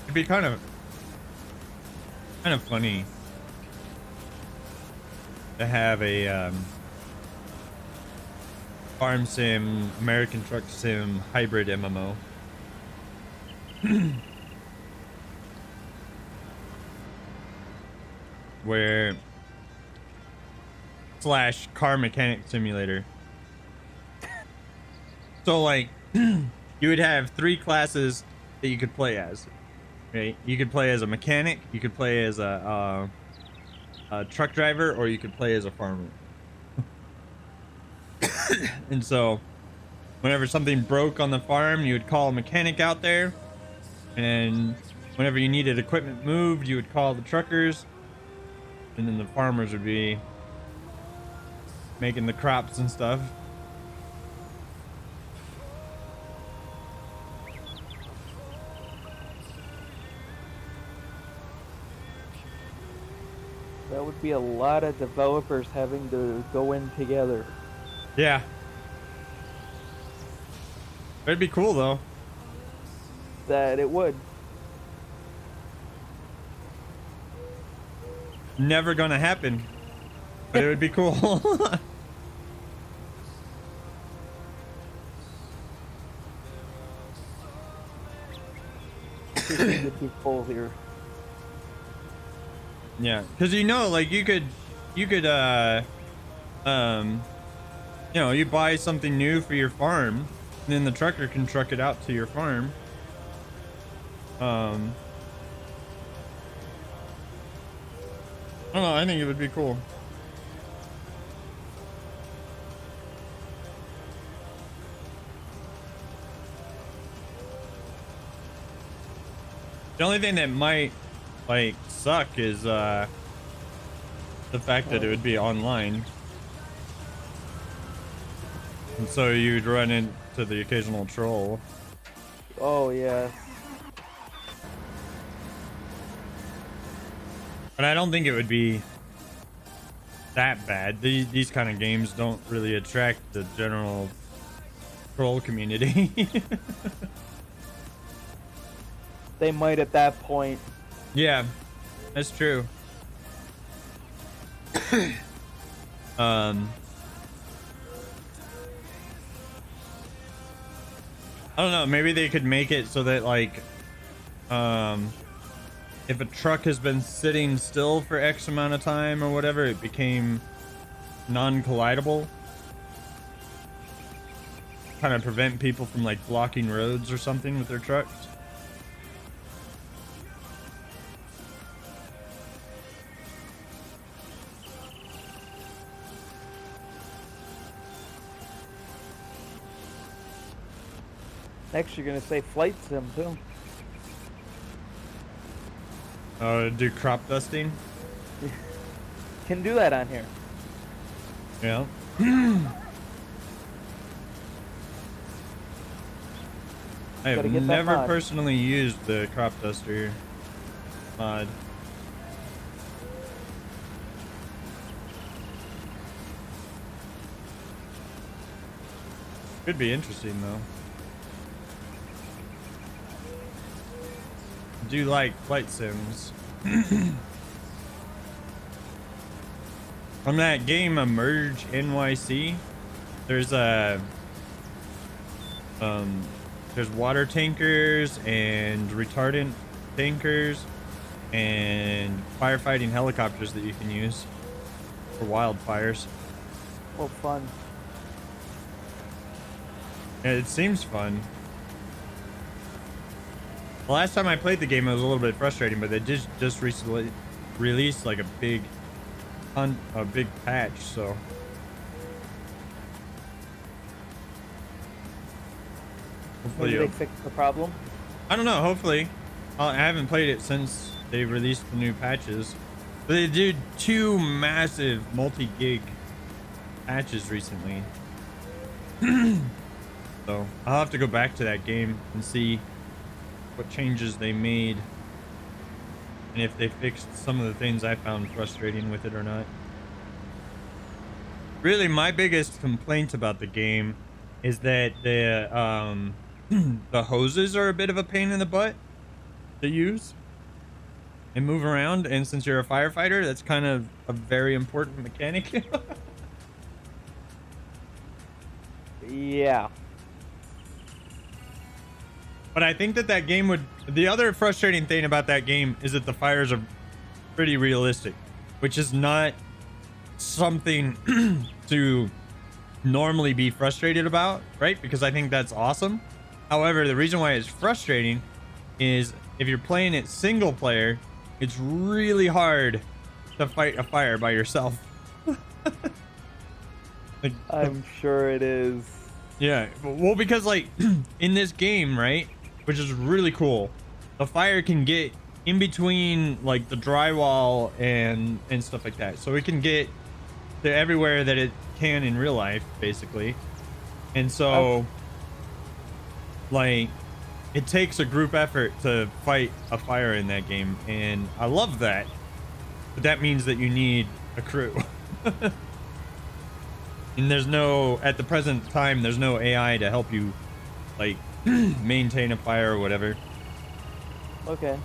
It'd be kind of funny to have a farm sim, American truck sim hybrid MMO. Where / car mechanic simulator. So like you would have 3 classes that you could play as. Right? You could play as a mechanic, you could play as a truck driver, or you could play as a farmer. And so whenever something broke on the farm, you would call a mechanic out there, and whenever you needed equipment moved, you would call the truckers, and then the farmers would be making the crops and stuff. That would be a lot of developers having to go in together. Yeah. It'd be cool though. That it would. Never gonna happen. But it would be cool. The two poles here. Yeah, because like you could you buy something new for your farm, and then the trucker can truck it out to your farm. I don't know, I think it would be cool. The only thing that might like suck is the fact that it would be online, and so you'd run into the occasional troll. Oh yeah. But I don't think it would be that bad. These kind of games don't really attract the general troll community. They might at that point. Yeah, that's true. I don't know, maybe they could make it so that like if a truck has been sitting still for X amount of time or whatever, it became non-collidable. Kind of prevent people from like blocking roads or something with their trucks. Next, you're gonna say flight sim too. Do crop dusting? Can do that on here. Yeah. I have Gotta get that never mod. personally used the crop duster mod. Could be interesting though. I do like flight sims. From that game Emerge NYC, there's there's water tankers and retardant tankers and firefighting helicopters that you can use for wildfires. Oh, fun. Yeah, it seems fun. The last time I played the game, it was a little bit frustrating, but they just recently released like a big patch, so. Hopefully Maybe they fixed the problem. I don't know, hopefully. I haven't played it since they released the new patches. But they did 2 massive multi-gig patches recently. So I'll have to go back to that game and see what changes they made and if they fixed some of the things I found frustrating with it or not. Really, my biggest complaint about the game is that the the hoses are a bit of a pain in the butt to use and move around, and since you're a firefighter, that's kind of a very important mechanic. Yeah. But I think that game would... The other frustrating thing about that game is that the fires are pretty realistic, which is not something to normally be frustrated about, right? Because I think that's awesome. However, the reason why it's frustrating is if you're playing it single player, it's really hard to fight a fire by yourself. Like, I'm sure it is. yeah, well, because like in this game, right, which is really cool, the fire can get in between like the drywall and stuff like that, so it can get to everywhere that it can in real life, basically. And so like it takes a group effort to fight a fire in that game, and I love that. but that means that you need a crew. And there's no, at the present time, there's no AI to help you, like, maintain a fire or whatever. Okay.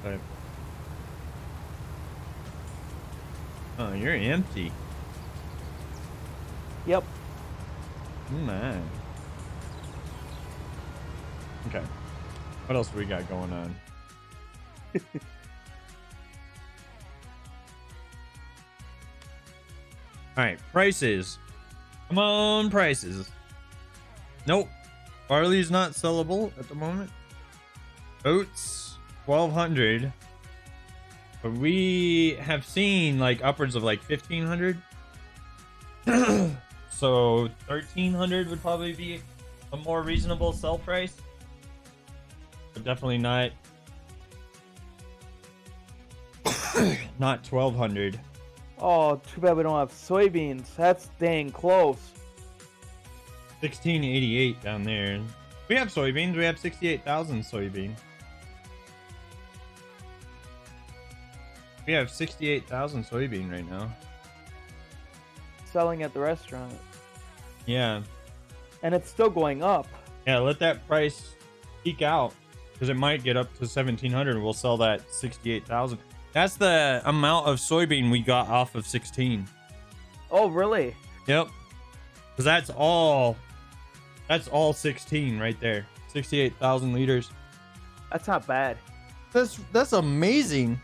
But, oh, you're empty. Yep. Oh, man. Okay. What else we got going on? All right, prices. Come on, prices. Nope. Barley's not sellable at the moment. Oats, 1,200. But we have seen like upwards of like 1,500. So 1,300 would probably be a more reasonable sell price. But definitely not 1,200. Oh, too bad we don't have soybeans. That's dang close. 1688 down there. We have soybeans. We have 68,000 soybean. We have 68,000 soybean right now. Selling at the restaurant. Yeah. And it's still going up. Yeah, let that price peak out because it might get up to 1,700 and we'll sell that 68,000. That's the amount of soybean we got off of 16. Oh, really? Yep. Because that's all 16 right there. 68,000 liters. That's not bad. That's amazing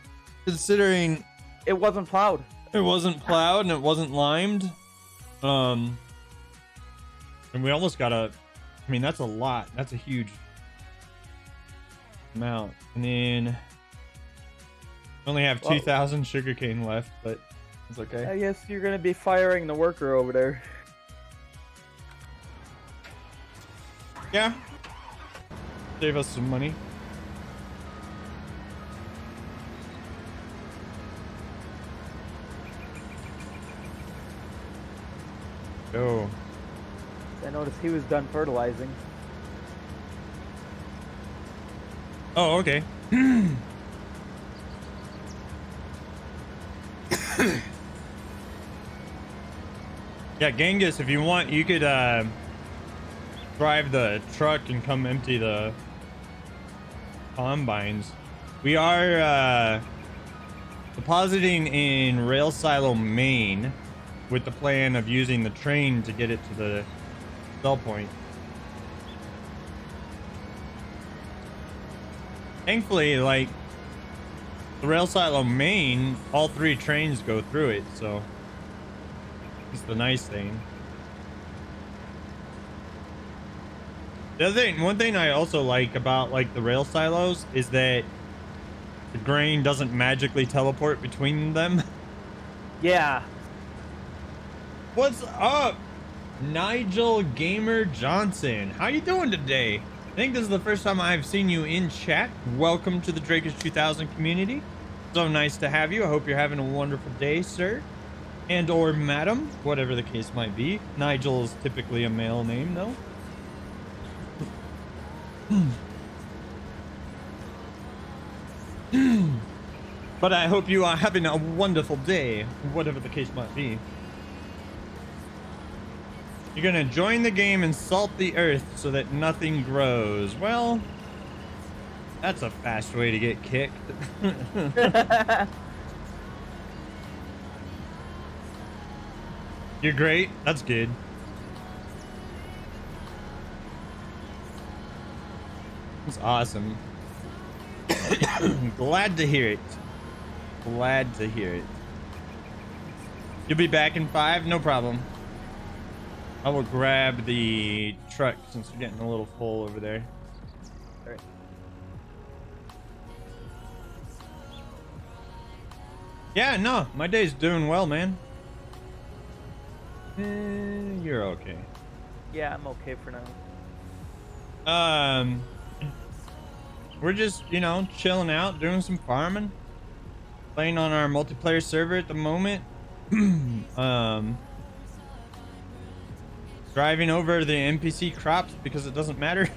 considering It wasn't plowed. it wasn't plowed and it wasn't limed. And we almost got I mean, that's a lot. That's a huge amount. And then we only have 2,000 sugarcane left, but it's okay. I guess you're gonna be firing the worker over there. Yeah. Save us some money. Go. I noticed he was done fertilizing. Oh, okay. Yeah, Genghis, if you want, you could drive the truck and come empty the combines. We are depositing in Rail Silo, Maine, with the plan of using the train to get it to the sell point. Thankfully, like, the Rail Silo, Maine, all 3 trains go through it, so it's the nice thing. The other thing, one thing I also like about like the rail silos is that the grain doesn't magically teleport between them. Yeah. What's up, Nigel Gamer Johnson? How you doing today? I think this is the first time I've seen you in chat. Welcome to the Drakers 2000 community. So nice to have you. I hope you're having a wonderful day, sir. And or madam, whatever the case might be. Nigel is typically a male name, though. But I hope you are having a wonderful day, whatever the case might be. You're gonna join the game and salt the earth so that nothing grows. Well, that's a fast way to get kicked. You're great. That's good. That's awesome. Glad to hear it. Glad to hear it. You'll be back in 5? No problem. I will grab the truck since we're getting a little full over there. All right. Yeah, no, my day's doing well, man. You're okay. Yeah, I'm okay for now. We're just, you know, chilling out, doing some farming, playing on our multiplayer server at the moment. Driving over the NPC crops because it doesn't matter.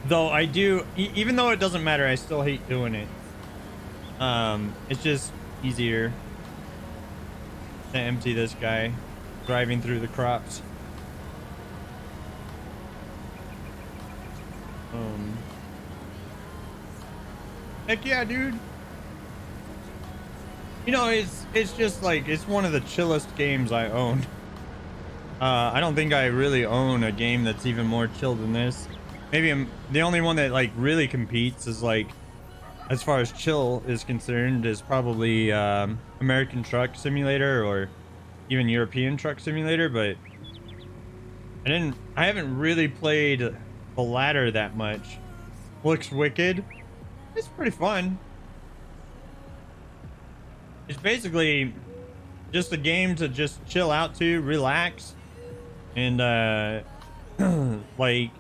Though I do, even though it doesn't matter, I still hate doing it. It's just easier to empty this guy driving through the crops. Heck yeah, dude. You know, it's just like, it's one of the chillest games I own. I don't think I really own a game that's even more chill than this. Maybe the only one that like really competes is like, as far as chill is concerned, is probably American Truck Simulator or even European Truck Simulator, but I haven't really played the latter that much. Looks wicked. It's pretty fun. It's basically just a game to just chill out to, relax, and like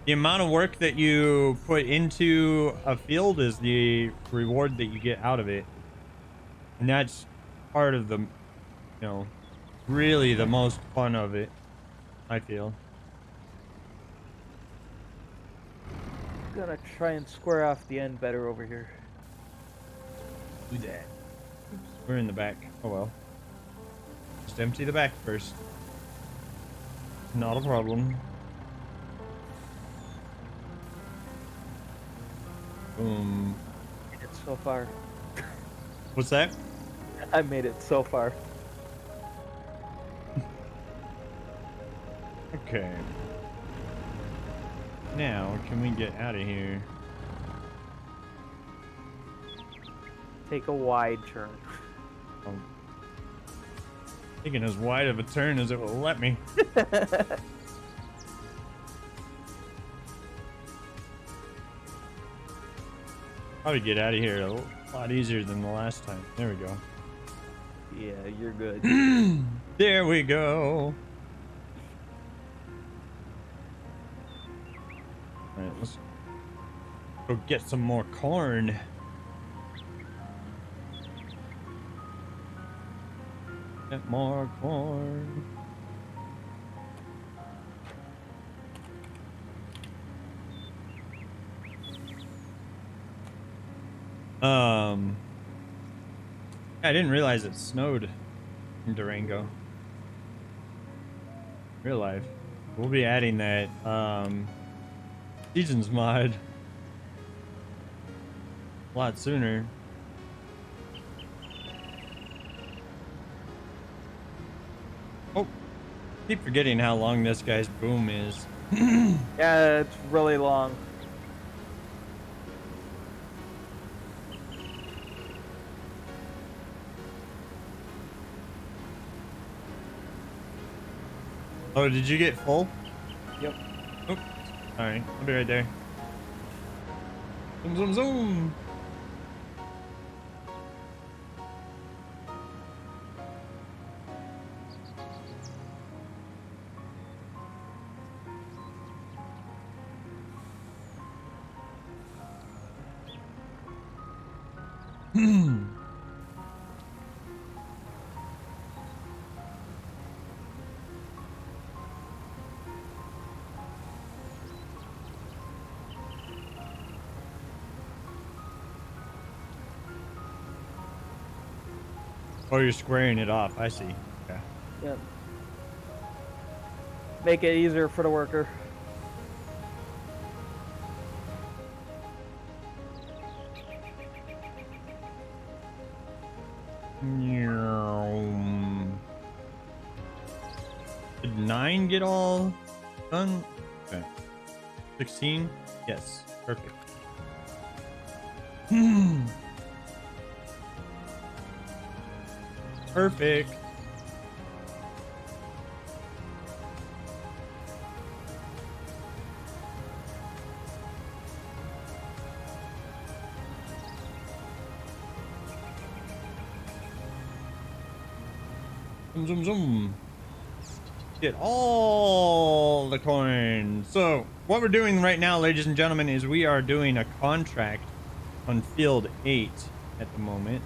the amount of work that you put into a field is the reward that you get out of it. And that's part of the, you know, really the most fun of it, I feel. Gonna try and square off the end better over here. Do that. Oops, we're in the back. Oh well. Just empty the back first. Not a problem. Boom. Made it so far. What's that? I made it so far. Okay. Now, can we get out of here? Take a wide turn. Taking as wide of a turn as it will let me. Probably get out of here a lot easier than the last time. There we go. Yeah, you're good. There we go. Alright, let's go get some more corn. Get more corn. I didn't realize it snowed in Durango. Real life. We'll be adding that Seasons mod a lot sooner. Oh, keep forgetting how long this guy's boom is. Yeah, it's really long. Oh, did you get full? Yep. Oh, alright, I'll be right there. Zoom, zoom, zoom. Oh, you're squaring it off. I see. Yeah. Yep. Make it easier for the worker. Did 9 get all done? Okay. 16? Yes. Perfect. Perfect. Zoom, zoom, zoom. Get all the corn. So what we're doing right now, ladies and gentlemen, is we are doing a contract on field 8 at the moment.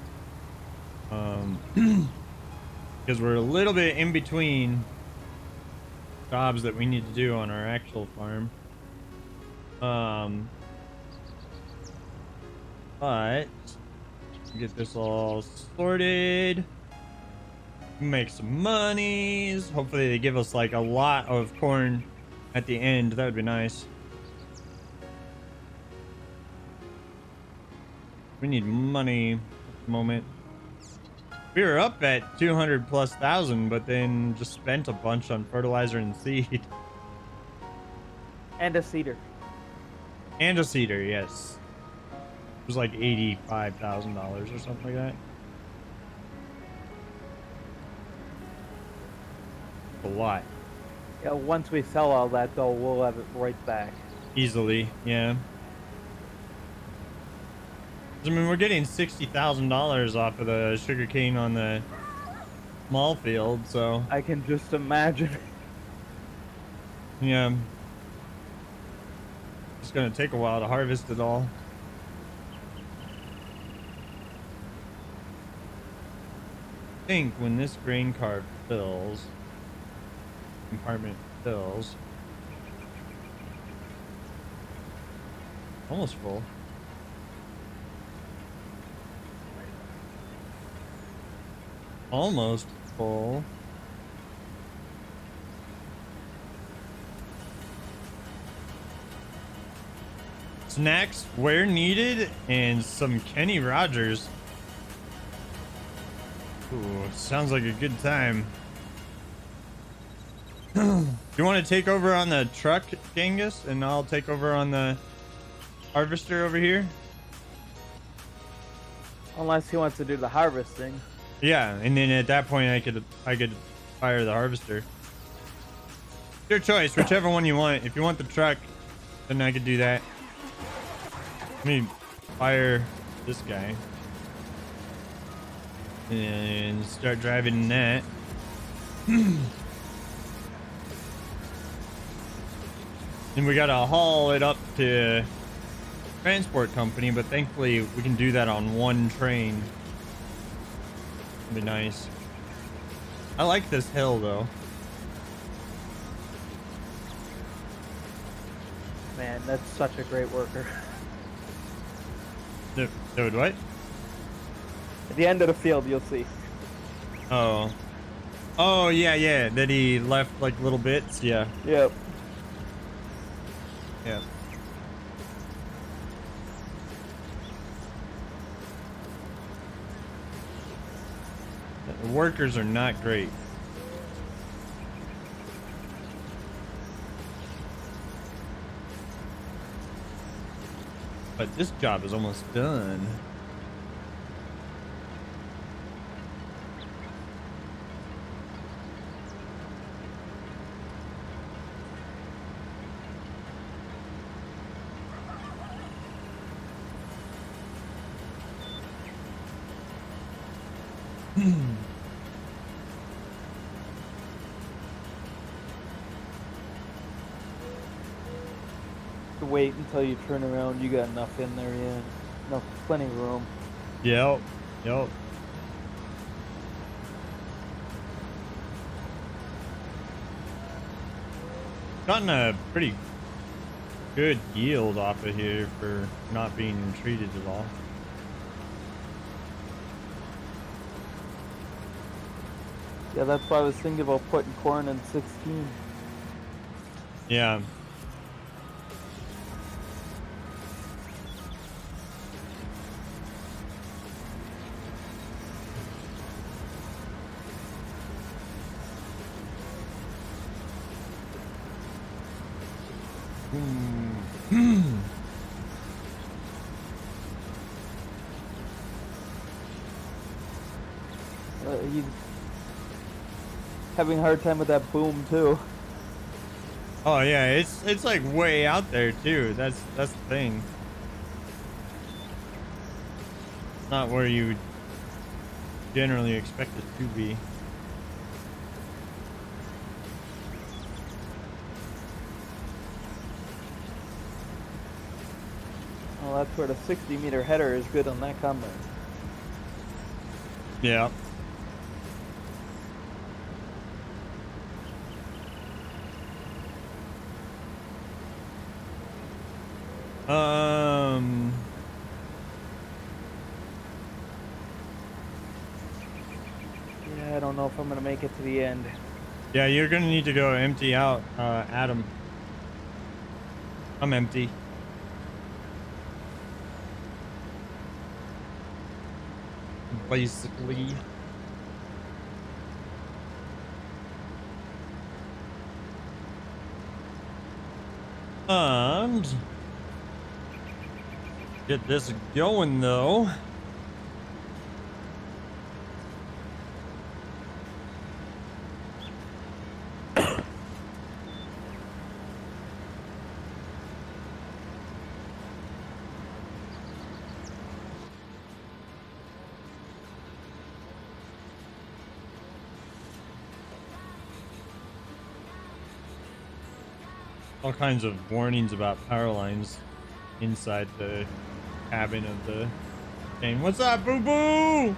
Because we're a little bit in between jobs that we need to do on our actual farm. But get this all sorted. Make some monies. Hopefully they give us like a lot of corn at the end. That would be nice. We need money at the moment. We were up at 200,000+, but then just spent a bunch on fertilizer and seed. And a cedar. And a cedar, yes. It was like $85,000 or something like that. A lot. Yeah, once we sell all that though, we'll have it right back. Easily, yeah. I mean, we're getting $60,000 off of the sugarcane on the small field, so I can just imagine. yeah. It's gonna take a while to harvest it all. I think when this grain cart fills, compartment fills, almost full. Almost full. Snacks where needed and some Kenny Rogers. Ooh, sounds like a good time. You want to take over on the truck, Genghis, and I'll take over on the harvester over here? Unless he wants to do the harvesting. Yeah, and then at that point I could fire the harvester. Your choice, whichever one you want. If you want the truck, then I could do that. Let me fire this guy and start driving that. And we gotta haul it up to transport company, but thankfully we can do that on one train. Be nice. I like this hill though. Man, that's such a great worker. Dude, what? At the end of the field, you'll see. Oh. Oh, yeah. That he left like little bits. Yeah. Yep. Yeah. The workers are not great. But this job is almost done. To wait until you turn around, you got enough in there, yeah. Enough, plenty of room. Yep. Gotten a pretty good yield off of here for not being treated at all. Yeah, that's why I was thinking about putting corn in 16. Yeah. He's having a hard time with that boom too. Oh yeah, it's like way out there too. That's the thing. Not where you generally expect it to be. Well, that's where the 60-meter header is good on that combine. Yeah. Yeah, I don't know if I'm gonna make it to the end. Yeah, you're gonna need to go empty out, Adam. I'm empty. Basically. And get this going though. All kinds of warnings about power lines inside the cabin of the plane. What's up, Boo Boo?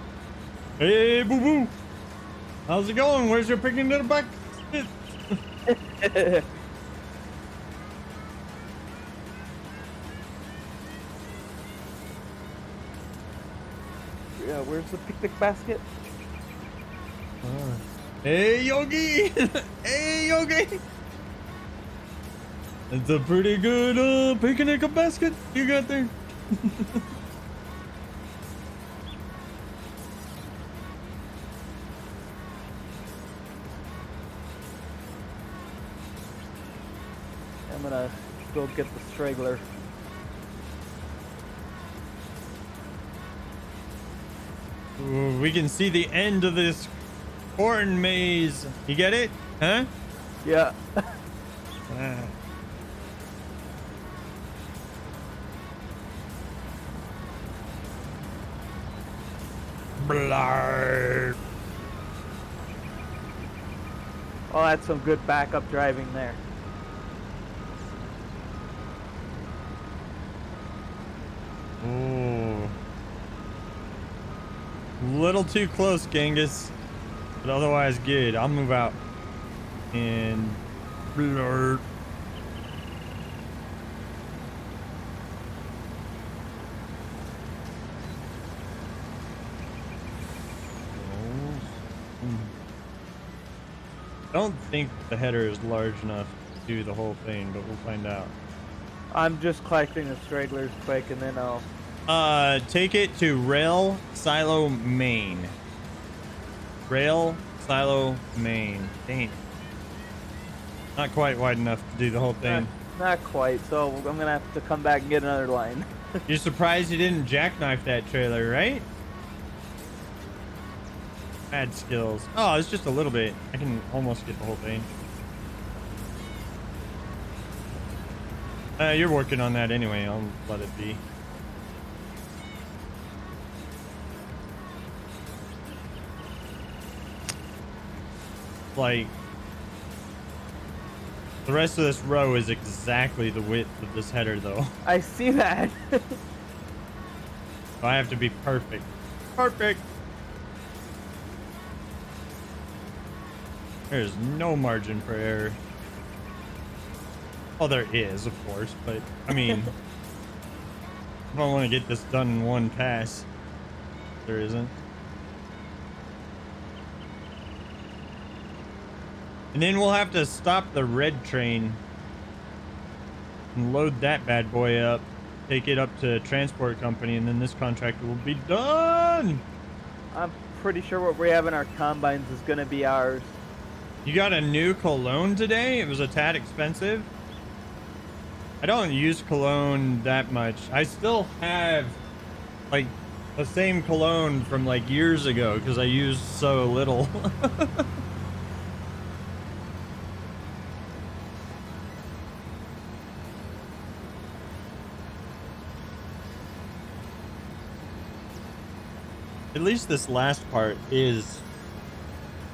Hey, Boo Boo. How's it going? Where's your picking little back? Yeah, where's the picnic basket? Hey, Yogi. Hey, Yogi. It's a pretty good picnic basket you got there. I'm gonna go get the straggler. Ooh, we can see the end of this corn maze. You get it? Huh? Yeah. Ah. Blarg. Oh, that's some good backup driving there. Ooh. Little too close, Genghis. But otherwise good. I'll move out. And blur. I don't think the header is large enough to do the whole thing, but we'll find out. I'm just collecting the stragglers quick and then I'll... Take it to Rail Silo Main. Rail Silo Main. Dang. Not quite wide enough to do the whole thing. Not quite, so I'm gonna have to come back and get another line. You're surprised you didn't jackknife that trailer, right? Bad skills. Oh, it's just a little bit. I can almost get the whole thing. You're working on that anyway. I'll let it be. Like, the rest of this row is exactly the width of this header, though. I see that. So I have to be perfect. Perfect. There's no margin for error. Well, there is, of course, but I mean, if I want to get this done in one pass, there isn't. And then we'll have to stop the red train and load that bad boy up, take it up to transport company, and then this contract will be done. I'm pretty sure what we have in our combines is gonna be ours. You got a new cologne today? It was a tad expensive. I don't use cologne that much. I still have like the same cologne from like years ago because I used so little. At least this last part is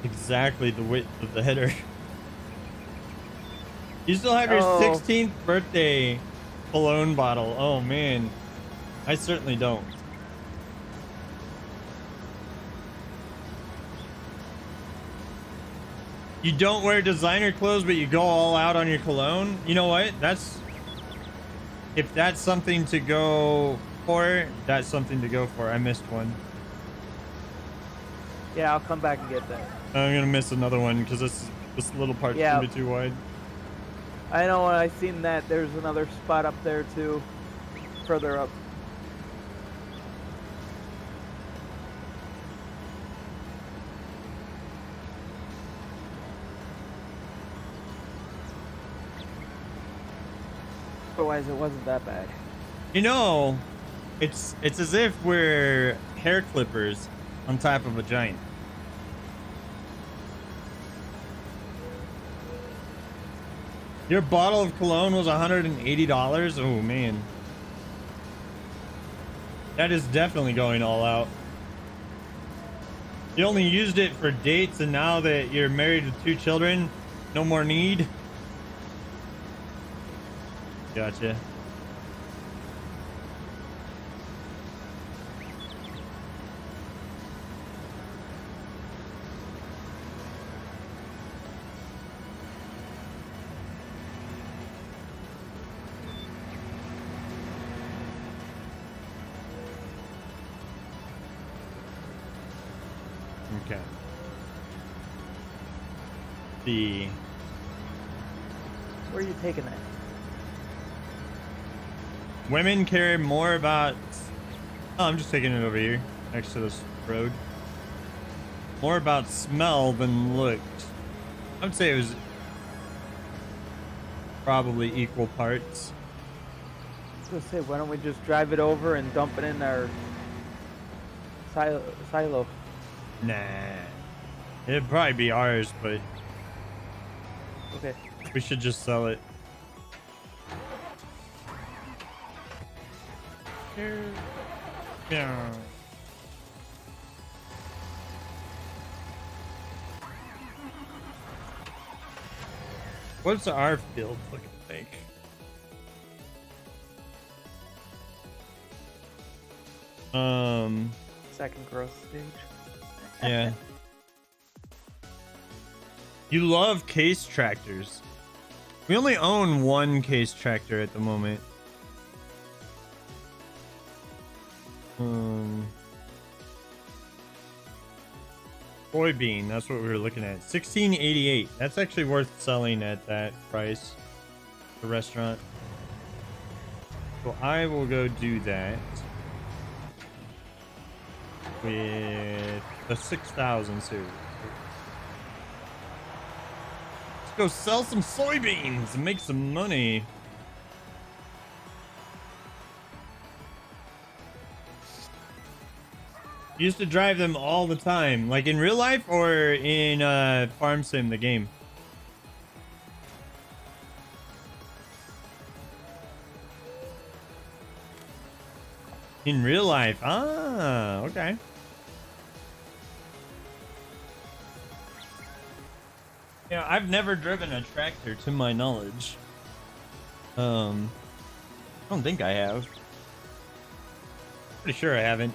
exactly the width of the header. You still have your 16th birthday cologne bottle. Oh man, I certainly don't. You don't wear designer clothes, but you go all out on your cologne? You know what? That's... if that's something to go for, that's something to go for. I missed one. Yeah, I'll come back and get that. I'm gonna miss another one because this little part's Yeah. gonna be too wide. I know when I seen that, there's another spot up there too, further up. Otherwise, it wasn't that bad. You know, it's as if we're hair clippers on top of a giant. Your bottle of cologne was $180? Oh man. That is definitely going all out. You only used it for dates, and now that you're married with 2 children, no more need. Gotcha. Okay. Where are you taking that? Women care more about... Oh, I'm just taking it over here, next to this road. More about smell than looks. I would say it was probably equal parts. I was gonna say, why don't we just drive it over and dump it in our silo? Nah. It'd probably be ours, but Okay. we should just sell it. Yeah. What's our field looking like? Second growth stage. Yeah. You love case tractors. We only own 1 case tractor at the moment. Soybean, that's what we were looking at. 1688. That's actually worth selling at that price. The restaurant. So I will go do that with the 6,000 series. Let's go sell some soybeans and make some money. You used to drive them all the time, like in real life or in Farm Sim, the game? In real life. Ah, okay. Yeah, I've never driven a tractor to my knowledge. I don't think I have. Pretty sure I haven't.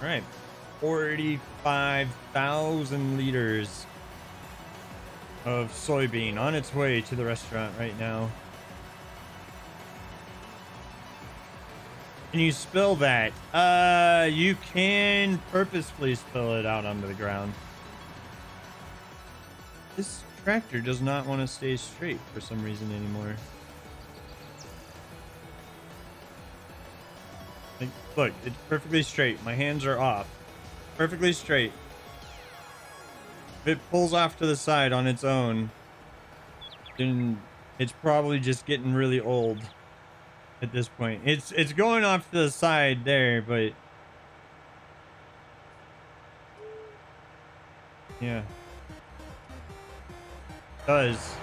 All right, 45,000 liters of soybean on its way to the restaurant right now. Can you spill that? You can purposefully spill it out onto the ground. This tractor does not want to stay straight for some reason anymore. Like, look, it's perfectly straight. My hands are off. Perfectly straight. If it pulls off to the side on its own, then it's probably just getting really old at this point. It's going off to the side there, but yeah. It does.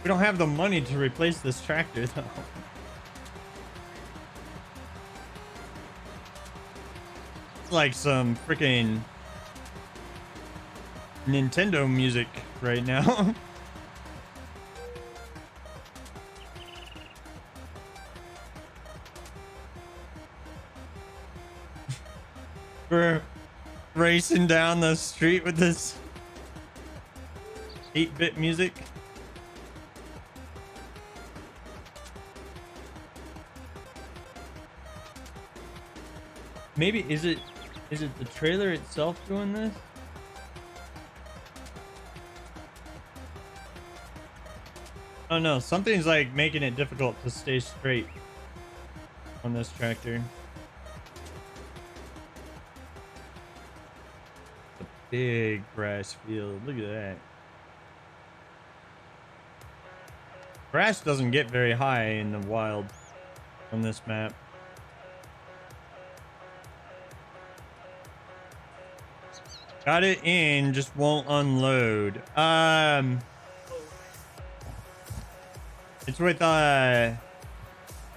We don't have the money to replace this tractor though. It's like some freaking Nintendo music right now. racing down the street with this 8-bit music. Maybe is it the trailer itself doing this? Oh no, something's like making it difficult to stay straight on this tractor. A big grass field. Look at that. Grass doesn't get very high in the wild on this map. Got it in, just won't unload. It's with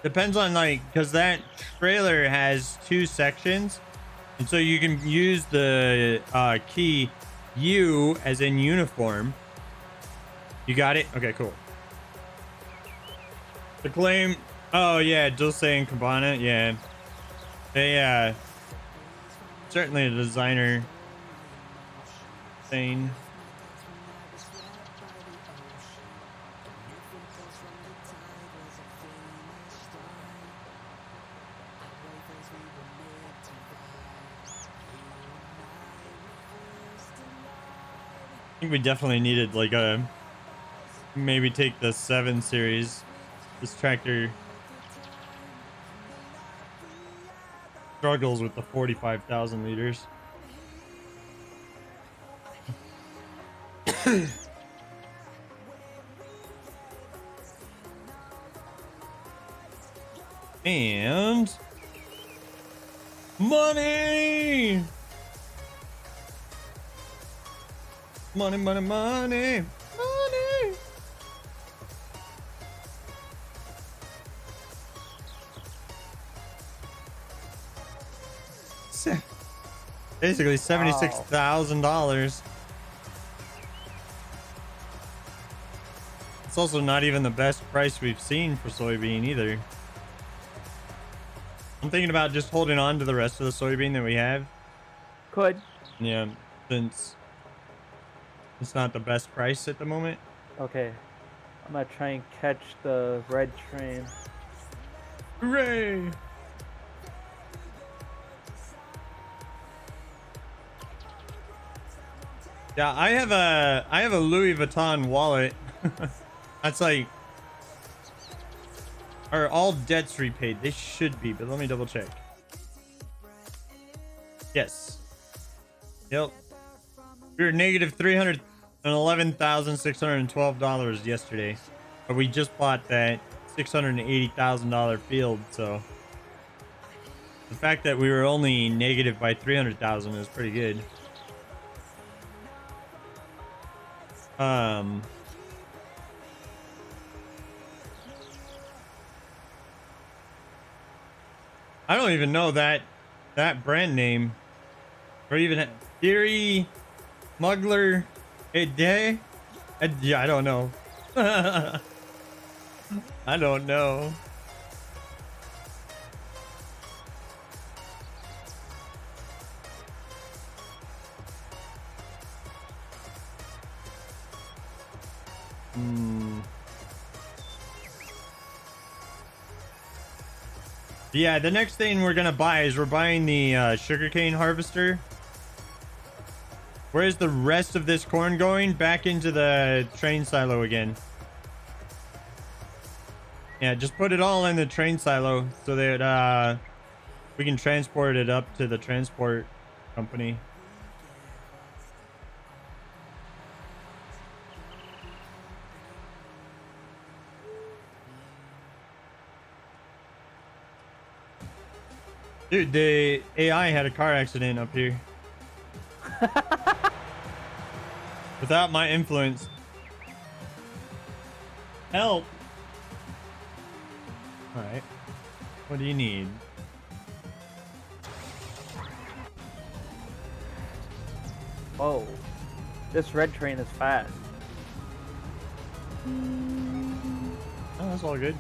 depends on like, because that trailer has 2 sections, and so you can use the key U as in uniform. You got it? Okay, cool. The claim. Oh yeah, Dulce and Cabana. Yeah, they certainly a designer thing. I think we definitely needed like a maybe take the 7 series. This tractor struggles with the 45,000 liters. And money. Money, money, money, money. Basically $76,000. It's also not even the best price we've seen for soybean either. I'm thinking about just holding on to the rest of the soybean that we have. Could. Yeah, since it's not the best price at the moment. Okay. I'm gonna try and catch the red train. Hooray! Yeah, I have a Louis Vuitton wallet. That's like, are all debts repaid? They should be, but let me double check. Yes. Yep. We were negative $311,612 yesterday, but we just bought that $680,000 field. So the fact that we were only negative by 300,000 is pretty good. I don't even know that brand name, or even Theory Smuggler a day. Yeah, I don't know. I don't know. Yeah, the next thing we're gonna buy is we're buying the sugarcane harvester. Where's the rest of this corn going? Back into the train silo again. Yeah, just put it all in the train silo so that we can transport it up to the transport company. Dude, the AI had a car accident up here. Without my influence. Help! Alright. What do you need? Whoa. This red train is fast. Oh, that's all good.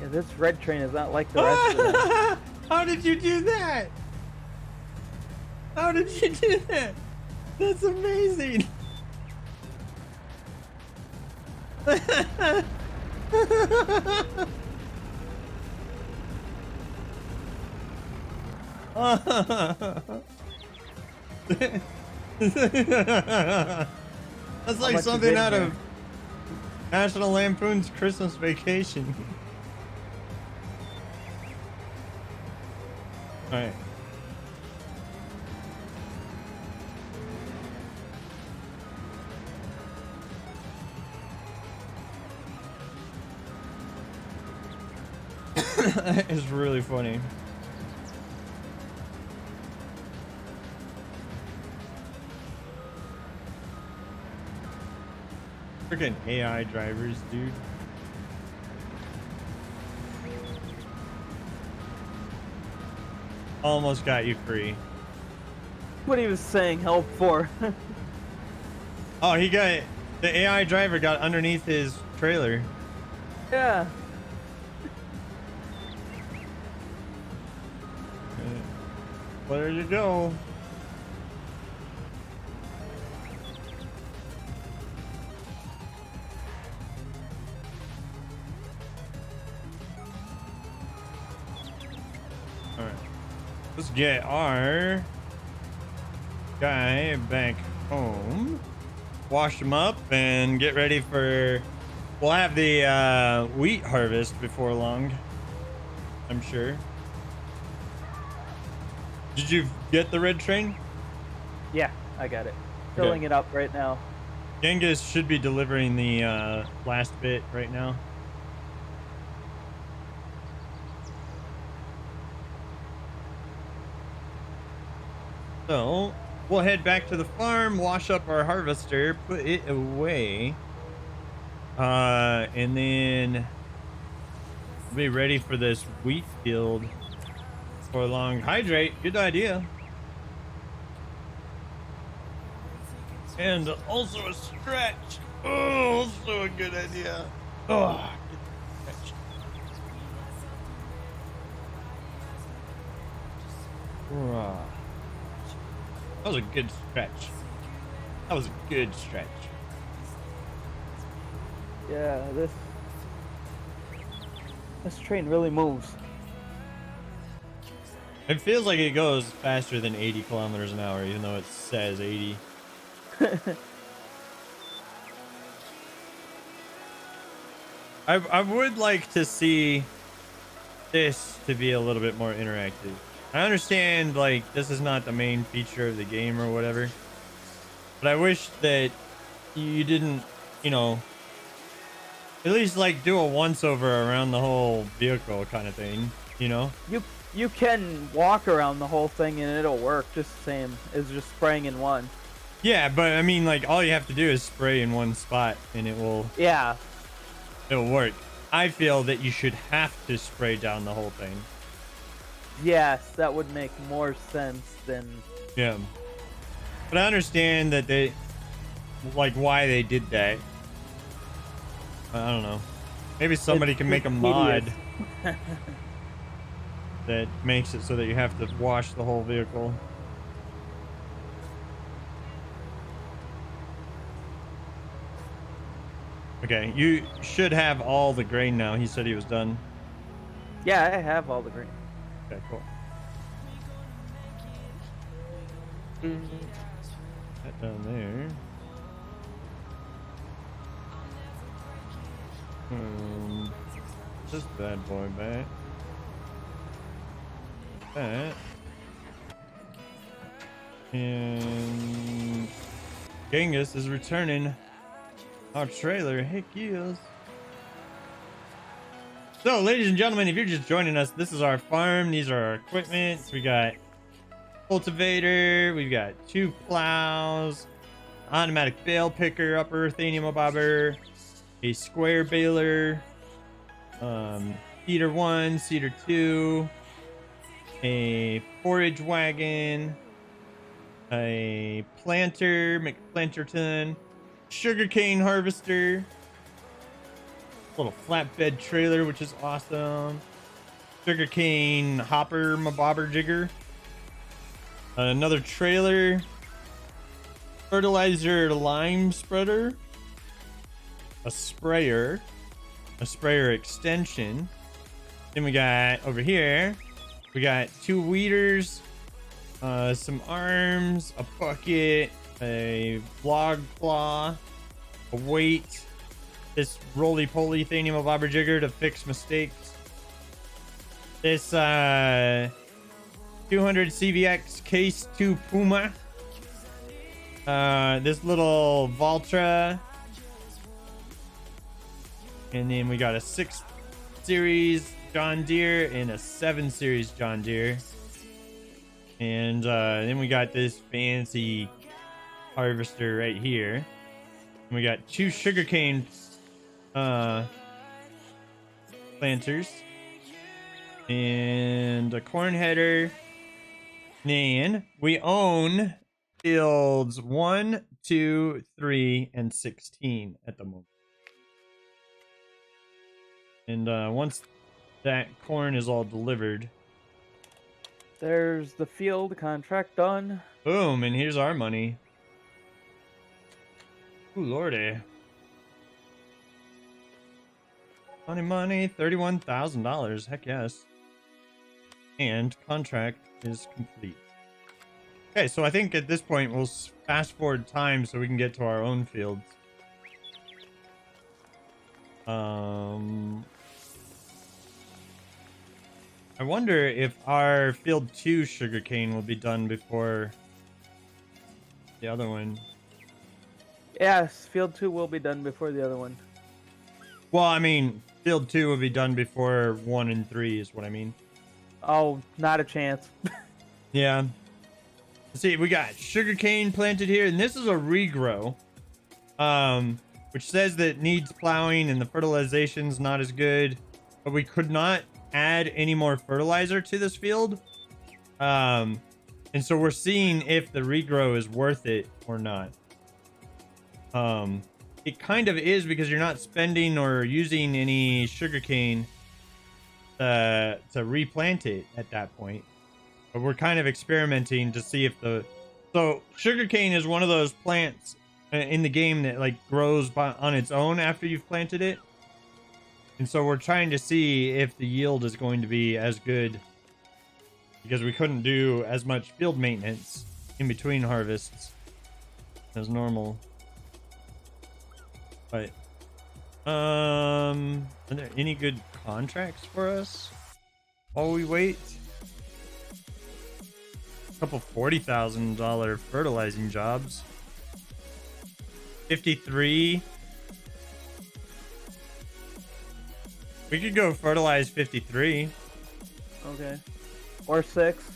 Yeah, this red train is not like the rest of them. How did you do that? How did you do that? That's amazing. That's like much is something in out here? of National Lampoon's Christmas Vacation. All right. It's really funny. Freaking AI drivers, dude. Almost got you free. What he was saying help for. Oh, he got the AI driver got underneath his trailer. Yeah. Well, there you go. All right, let's get our guy back home, wash him up, and get ready for. We'll have the wheat harvest before long, I'm sure. Did you get the red train? Yeah, I got it. Filling it up right now. Genghis should be delivering the last bit right now. So we'll head back to the farm, wash up our harvester, put it away, and then we'll be ready for this wheat field for long. Hydrate, good idea. And also a stretch. Oh, also a good idea. Oh, get the stretch. Rah. That was a good stretch. That was a good stretch. Yeah, this train really moves. It feels like it goes faster than 80 kilometers an hour, even though it says 80. I would like to see this to be a little bit more interactive. I understand, like, this is not the main feature of the game or whatever, but I wish that you didn't, you know, at least like do a once over around the whole vehicle kind of thing, you know? You can walk around the whole thing and it'll work just the same as just spraying in one. Yeah, but I mean, like, all you have to do is spray in one spot and it'll Yeah. work. I feel that you should have to spray down the whole thing. Yes, that would make more sense than. Yeah. But I understand that they, like, why they did that. I don't know. Maybe somebody It's can make a tedious. mod that makes it so that you have to wash the whole vehicle. Okay, you should have all the grain now. He said he was done. Yeah, I have all the green. Okay, cool. That down there. This bad boy back. That. And Genghis is returning our trailer. Heck yes. So, ladies and gentlemen, if you're just joining us, this is our farm. These are our equipment. We got cultivator. We've got 2 plows, automatic bale picker, upper thingamabobber, a square baler, seeder 1, seeder 2, a forage wagon, a planter, McPlanterton, sugarcane harvester, Little flatbed trailer, which is awesome. Sugarcane hopper, mabobber jigger. Another trailer. Fertilizer lime spreader. A sprayer extension. Then we got over here, we got 2 weeders, some arms, a bucket, a log claw, a weight, this roly-poly thingy-mabobber jigger to fix mistakes, this 200 CVX Case 2 Puma, this little Valtra, and then we got a 6 Series John Deere and a 7 Series John Deere. And then we got this fancy harvester right here. And we got 2 sugarcane planters and a corn header. And we own fields 1, 2, 3, and 16 at the moment. And once that corn is all delivered, There's the field contract done. boom, and here's our money. Ooh, lordy. Money, $31,000. Heck yes. And contract is complete. Okay, so I think at this point we'll fast forward time so we can get to our own fields. I wonder if our field 2 sugarcane will be done before the other one. Yes, field 2 will be done before the other one. Well, I mean, field 2 will be done before 1 and 3 is what I mean. Oh, not a chance. Yeah. See, we got sugarcane planted here, and this is a regrow, which says that it needs plowing and the fertilization's not as good, but we could not add any more fertilizer to this field. And so we're seeing if the regrow is worth it or not. It kind of is because you're not spending or using any sugarcane to replant it at that point. But we're kind of experimenting to see if so sugarcane is one of those plants in the game that like grows on its own after you've planted it. And so we're trying to see if the yield is going to be as good, because we couldn't do as much field maintenance in between harvests as normal. But are there any good contracts for us while we wait? A couple $40,000 fertilizing jobs. 53. We could go fertilize 53. Okay. Or 6.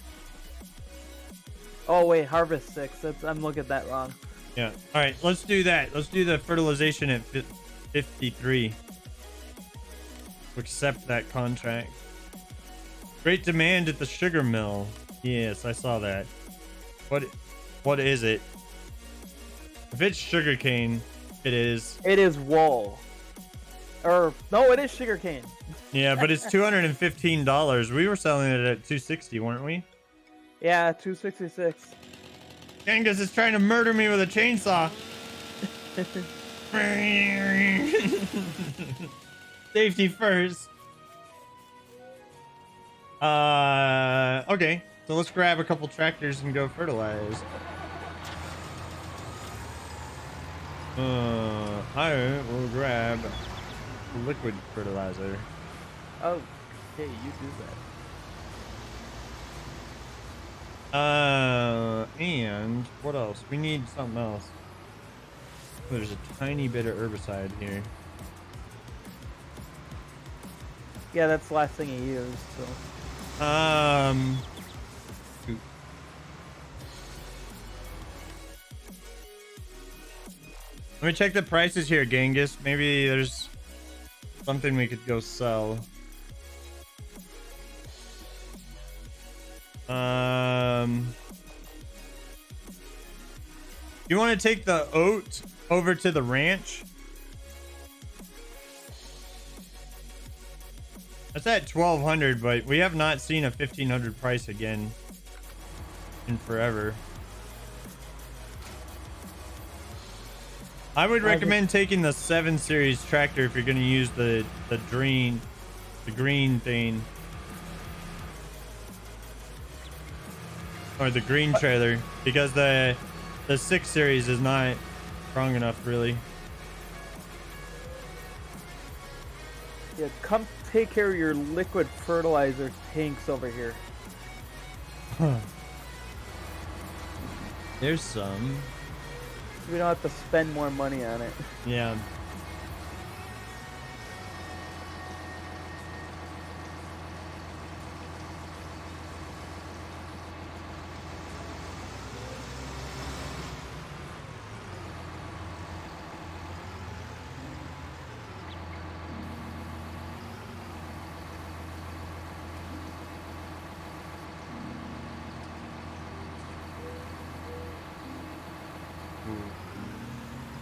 Oh wait, harvest 6. I'm looking at that wrong. Yeah. All right, let's do that. Let's do the fertilization at 53. Accept that contract. Great demand at the sugar mill. Yes, I saw that. What is it? If it's sugarcane, it is. It is wool. Or no, it is sugarcane. Yeah, but it's $215. We were selling it at $260, weren't we? Yeah, 266. Genghis is trying to murder me with a chainsaw. Safety first. Okay, so let's grab a couple tractors and go fertilize. I will grab liquid fertilizer. Oh, okay, you do that. And what else? We need something else. There's a tiny bit of herbicide here. Yeah, that's the last thing he used. So. Shoot. Let me check the prices here, Genghis. Maybe there's something we could go sell. You want to take the oat over to the ranch? That's at 1,200, but we have not seen a 1,500 price again in forever. I would recommend taking the 7 Series tractor if you're going to use the green thing. Or the green trailer, because the 6 Series is not strong enough, really. Yeah, come take care of your liquid fertilizer tanks over here. There's some. We don't have to spend more money on it. Yeah.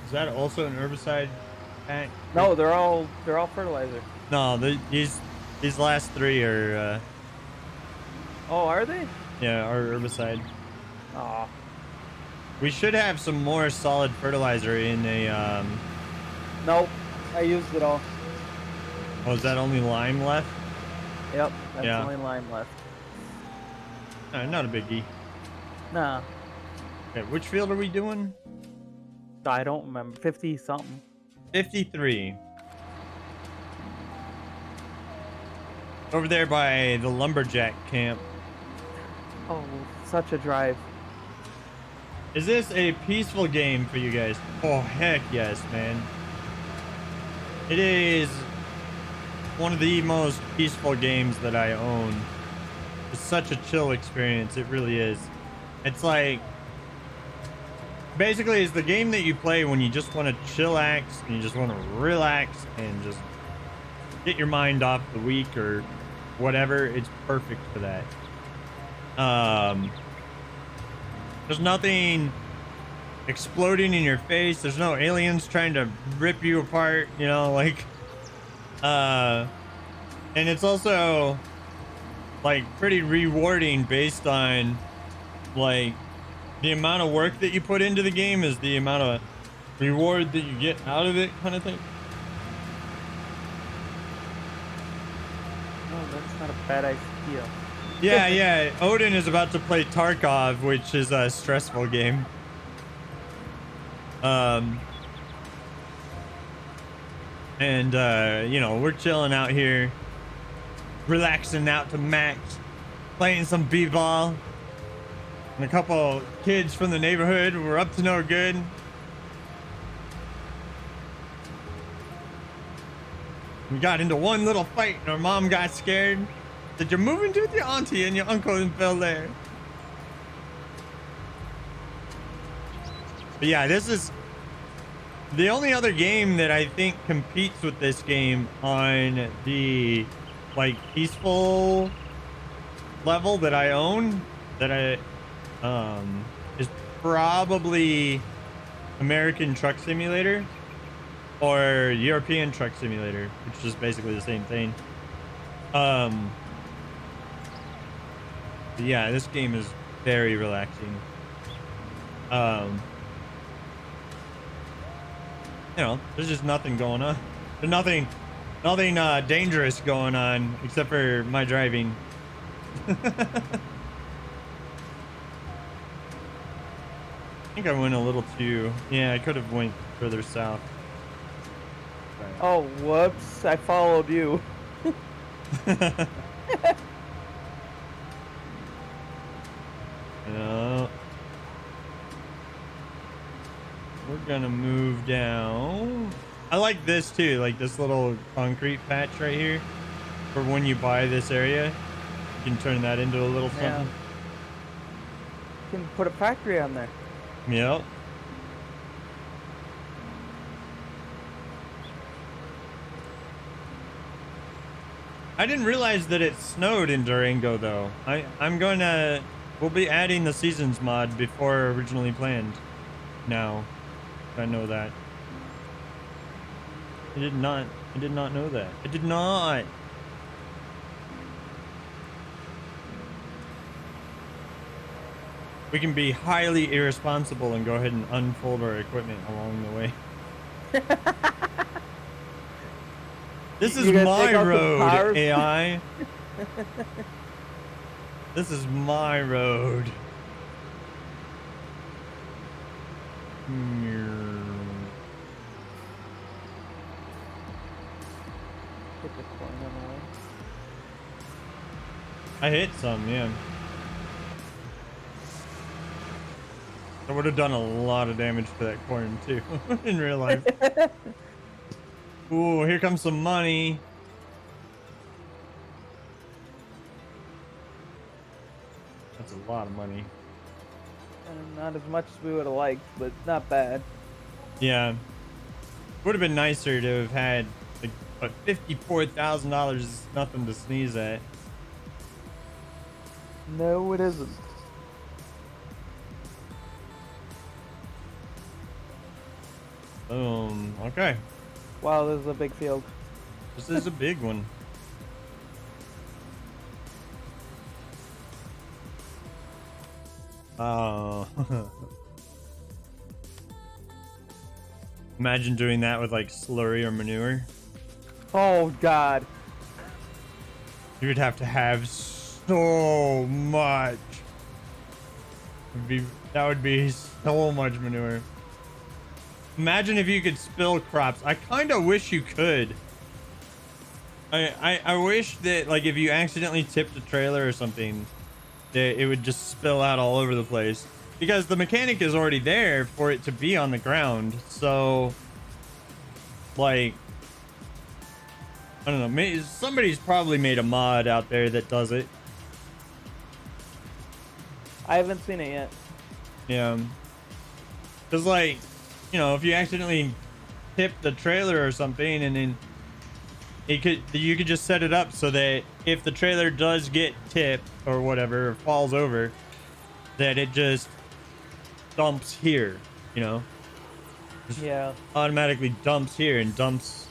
Is that also an herbicide pack? No, they're all fertilizer. No, these last 3 are Oh, are they? yeah, are herbicide. Aw. We should have some more solid fertilizer in a Nope. I used it all. oh, is that only lime left? Yep, that's Yeah. the only lime left. Not a biggie. Nah, Okay, which field are we doing? I don't remember. 50 something. 53. Over there by the lumberjack camp. Oh, such a drive. Is this a peaceful game for you guys? Oh, heck yes, man. It is one of the most peaceful games that I own. It's such a chill experience. It really is. It's like, basically, it's the game that you play when you just want to chillax and you just want to relax and just get your mind off the week or whatever. It's perfect for that. There's nothing exploding in your face. There's no aliens trying to rip you apart, you know, like, and it's also like pretty rewarding based on like the amount of work that you put into the game is the amount of reward that you get out of it, kind of thing. No, that's not a bad idea. Yeah, yeah. Odin is about to play Tarkov, which is a stressful game. And you know, we're chilling out here, relaxing out to max, playing some b-ball. And a couple kids from the neighborhood were up to no good. We got into one little fight and our mom got scared. Said, "You're moving to with your auntie and your uncle in Bel Air." But yeah, this is the only other game that I think competes with this game on the like peaceful level that I own, that I is probably American Truck Simulator or European Truck Simulator, which is basically the same thing. But yeah, this game is very relaxing. You know, there's just nothing going on. There's nothing dangerous going on except for my driving. I think I went a little too. Yeah, I could have went further south. Oh, whoops. I followed you. No. We're gonna move down. I like this too, like this little concrete patch right here. For when you buy this area, you can turn that into a little Yeah. something. You can put a factory on there. Yep. I didn't realize that it snowed in Durango though. We'll be adding the seasons mod before originally planned. Now, I know that. I did not know that. I did not. We can be highly irresponsible and go ahead and unfold our equipment along the way. This is You gonna my take out the road, powers? AI. This is my road. Hit the coin on the way. I hit some, yeah. I would have done a lot of damage to that coin too in real life. Ooh, here comes some money. That's a lot of money. And not as much as we would have liked, but not bad. Yeah. Would have been nicer to have had like, but $54,000 is nothing to sneeze at. No, it isn't. Boom. Okay. Wow, this is a big field. This is a big one. Oh. Imagine doing that with like slurry or manure. Oh God. You would have to have so much. That would be so much manure. Imagine if you could spill crops. I kind of wish you could. I wish that like if you accidentally tipped a trailer or something, that it would just spill out all over the place. Because the mechanic is already there for it to be on the ground. So, like, I don't know. Somebody's probably made a mod out there that does it. I haven't seen it yet. Yeah. Because, like, you know, if you accidentally tip the trailer or something, and then you could just set it up so that if the trailer does get tipped or whatever, or falls over, that it just dumps here, you know? Just Yeah. automatically dumps here and dumps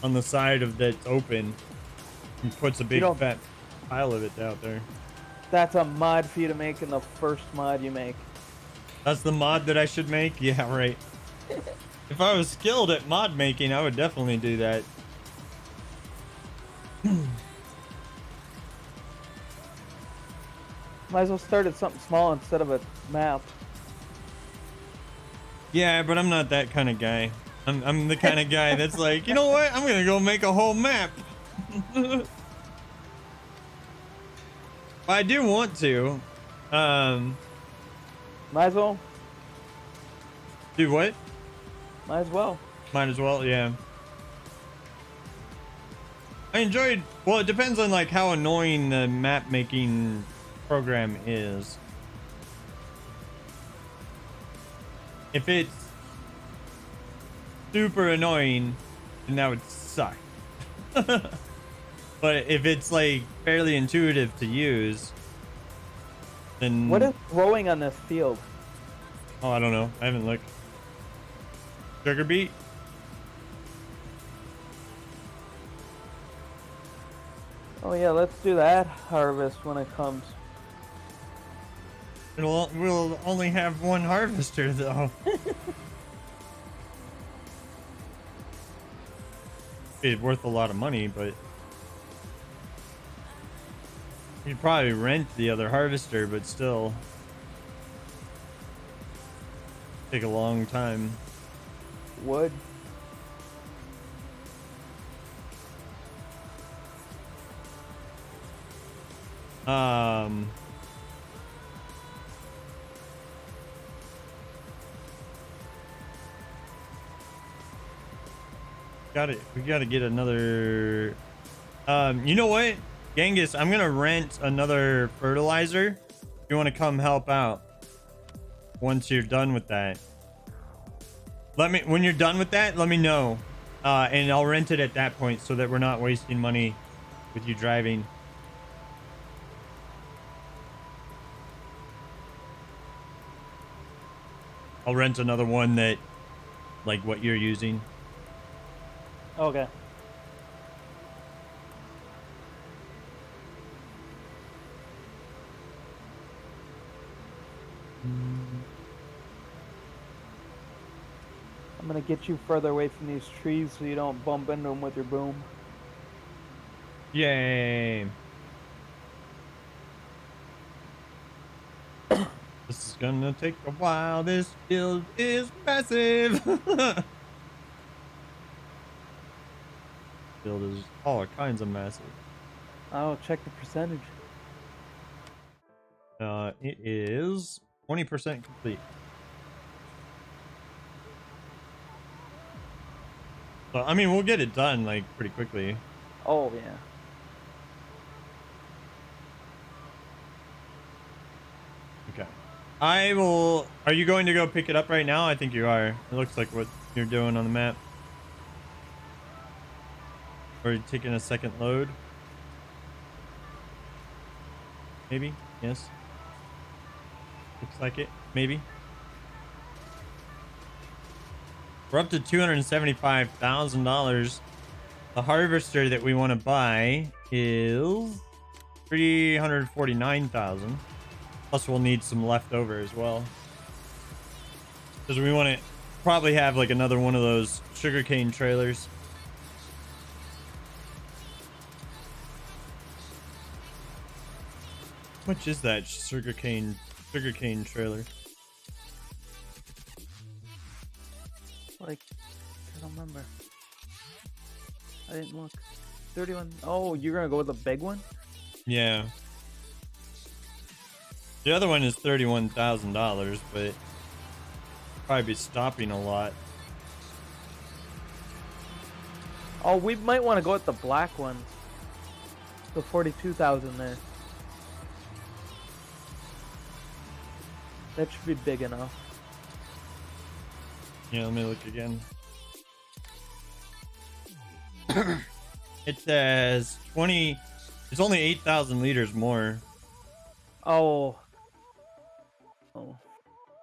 on the side of that's open and puts a big don't- fat pile of it out there. That's a mod for you to make in the first mod you make. That's the mod that I should make? Yeah, right. If I was skilled at mod making, I would definitely do that. Might as well start at something small instead of a map. Yeah, but I'm not that kind of guy. I'm the kind of guy that's like, you know what? I'm gonna go make a whole map. I do want to. Might as well. Do what? Might as well. Might as well, yeah. I enjoyed. Well, it depends on like how annoying the map making program is. If it's super annoying, then that would suck. But if it's like fairly intuitive to use, then What is growing on this field? oh, I don't know. I haven't looked. Sugar beet? Oh yeah, let's do that harvest when it comes. We'll only have one harvester though. It's worth a lot of money, but you'd probably rent the other harvester, but still take a long time. Wood. We gotta get another. You know what, Genghis? I'm gonna rent another fertilizer. If you want to come help out once you're done with that, when you're done with that, let me know, and I'll rent it at that point so that we're not wasting money with you driving. I'll rent another one that, like what you're using. Okay. gonna get you further away from these trees so you don't bump into them with your boom. Yay. This is gonna take a while. This build is massive. Build is all kinds of massive. Oh, check the percentage. It is 20% complete. So, I mean, we'll get it done like pretty quickly. Oh yeah. Okay. I will. Are you going to go pick it up right now? I think you are. It looks like what you're doing on the map. Or are you taking a second load? Maybe? Yes. Looks like it. Maybe. We're up to $275,000. The harvester that we want to buy is $349,000. Plus, we'll need some left over as well. Because we want to probably have like another one of those sugarcane trailers. How much is that sugarcane trailer? Like, I don't remember. I didn't look. 31. Oh, you're gonna go with the big one? Yeah. The other one is $31,000, but probably be stopping a lot. Oh, we might want to go with the black ones. The 42,000 there. That should be big enough. Yeah, let me look again. It says 20. It's only 8,000 liters more. Oh. Oh.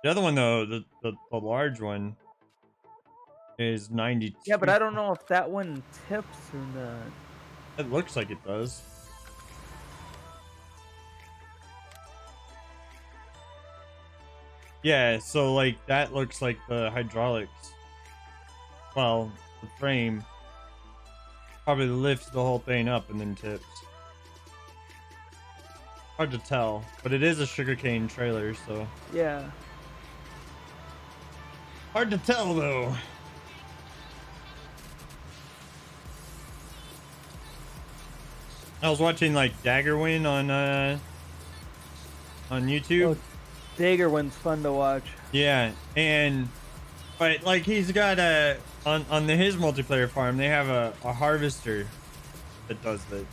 The other one, though, the large one, is 92. Yeah, but I don't know if that one tips or not. It looks like it does. Yeah, so like that looks like the hydraulics. Well, the frame probably lifts the whole thing up and then tips. Hard to tell, but it is a sugarcane trailer, so Yeah. hard to tell though. I was watching like Daggerwin on YouTube. Oh, Daggerwin's fun to watch. Yeah, but like he's got on his multiplayer farm they have a harvester that does that,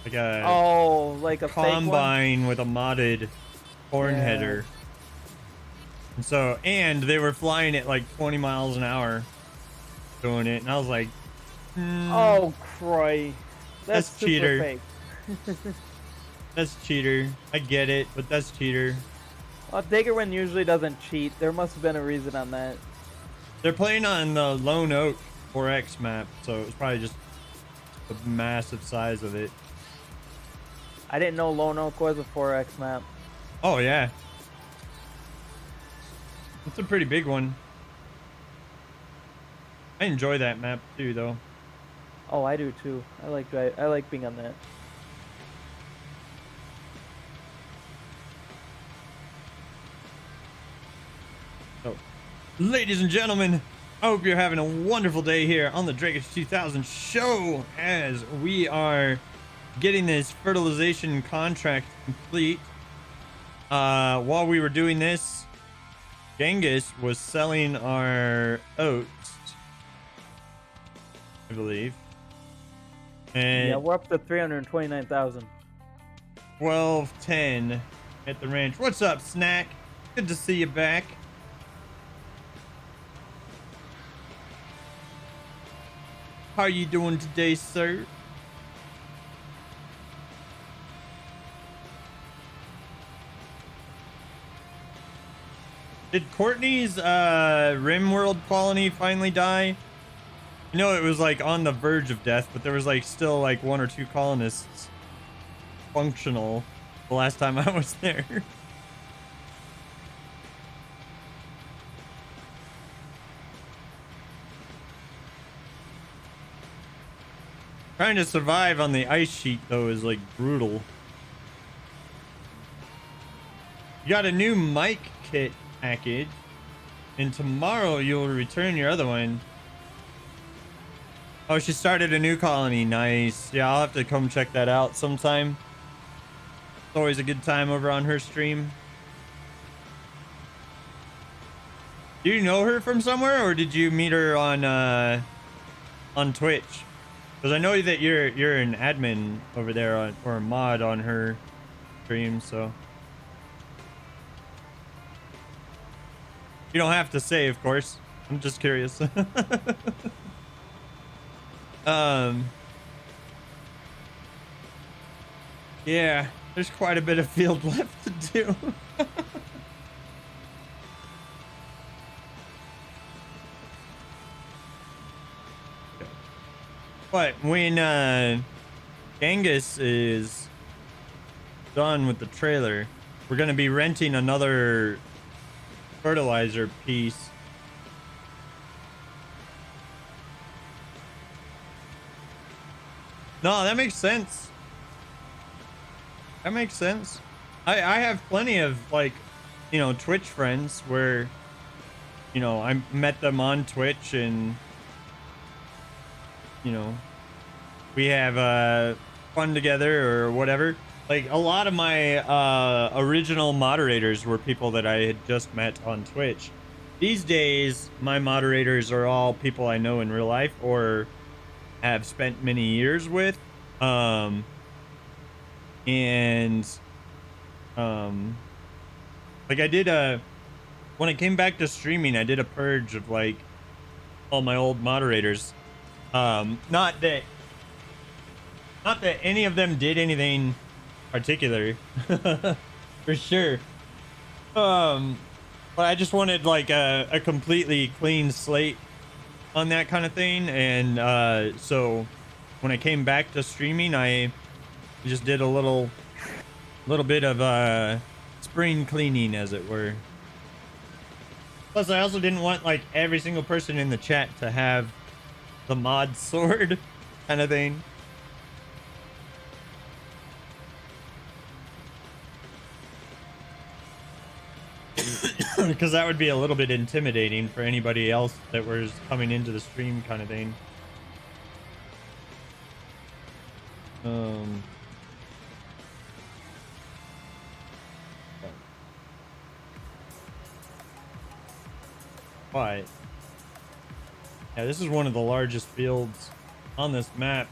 like a Like a fake one? combine with a modded corn Yeah. header. And so they were flying at like 20 miles an hour doing it, and I was like, Oh, cry. That's super cheater. fake. that's cheater. I get it, but that's cheater. Well, Daggerwin usually doesn't cheat. There must have been a reason on that. They're playing on the Lone Oak 4X map, so it was probably just the massive size of it. I didn't know Lone Oak was a 4X map. Oh yeah, it's a pretty big one. I enjoy that map too, though. Oh, I do too. I like being on that. So, ladies and gentlemen, I hope you're having a wonderful day here on the Drakish 2000 show as we are getting this fertilization contract complete. While we were doing this, Genghis was selling our oats, I believe. And Yeah, we're up to 329,000. 12:10 at the ranch. What's up, Snack? Good to see you back. How are you doing today, sir? Did Courtney's Rimworld colony finally die? You know, it was like on the verge of death, but there was like still like 1 or 2 colonists functional the last time I was there. Trying to survive on the ice sheet though is like brutal. You got a new mic kit package, and tomorrow you'll return your other one. Oh, she started a new colony. Nice. Yeah, I'll have to come check that out sometime. It's always a good time over on her stream. Do you know her from somewhere, or did you meet her on Twitch? Because I know that you're an admin over there on, or a mod on her stream, so you don't have to say, of course. I'm just curious. Yeah, there's quite a bit of field left to do. But when Genghis is done with the trailer, we're gonna be renting another fertilizer piece. No, that makes sense. That makes sense. I have plenty of, like, you know, Twitch friends where, you know, I met them on Twitch, and, you know, we have fun together or whatever. Like, a lot of my original moderators were people that I had just met on Twitch. These days, my moderators are all people I know in real life or have spent many years with. Like, I did when I came back to streaming, I did a purge of, like, all my old moderators. Not that any of them did anything particular, for sure. But I just wanted, like, a completely clean slate on that kind of thing. And so when I came back to streaming, I just did a little bit of spring cleaning, as it were. Plus, I also didn't want, like, every single person in the chat to have the mod sword kind of thing. Because that would be a little bit intimidating for anybody else that was coming into the stream, kind of thing. But yeah, this is one of the largest fields on this map.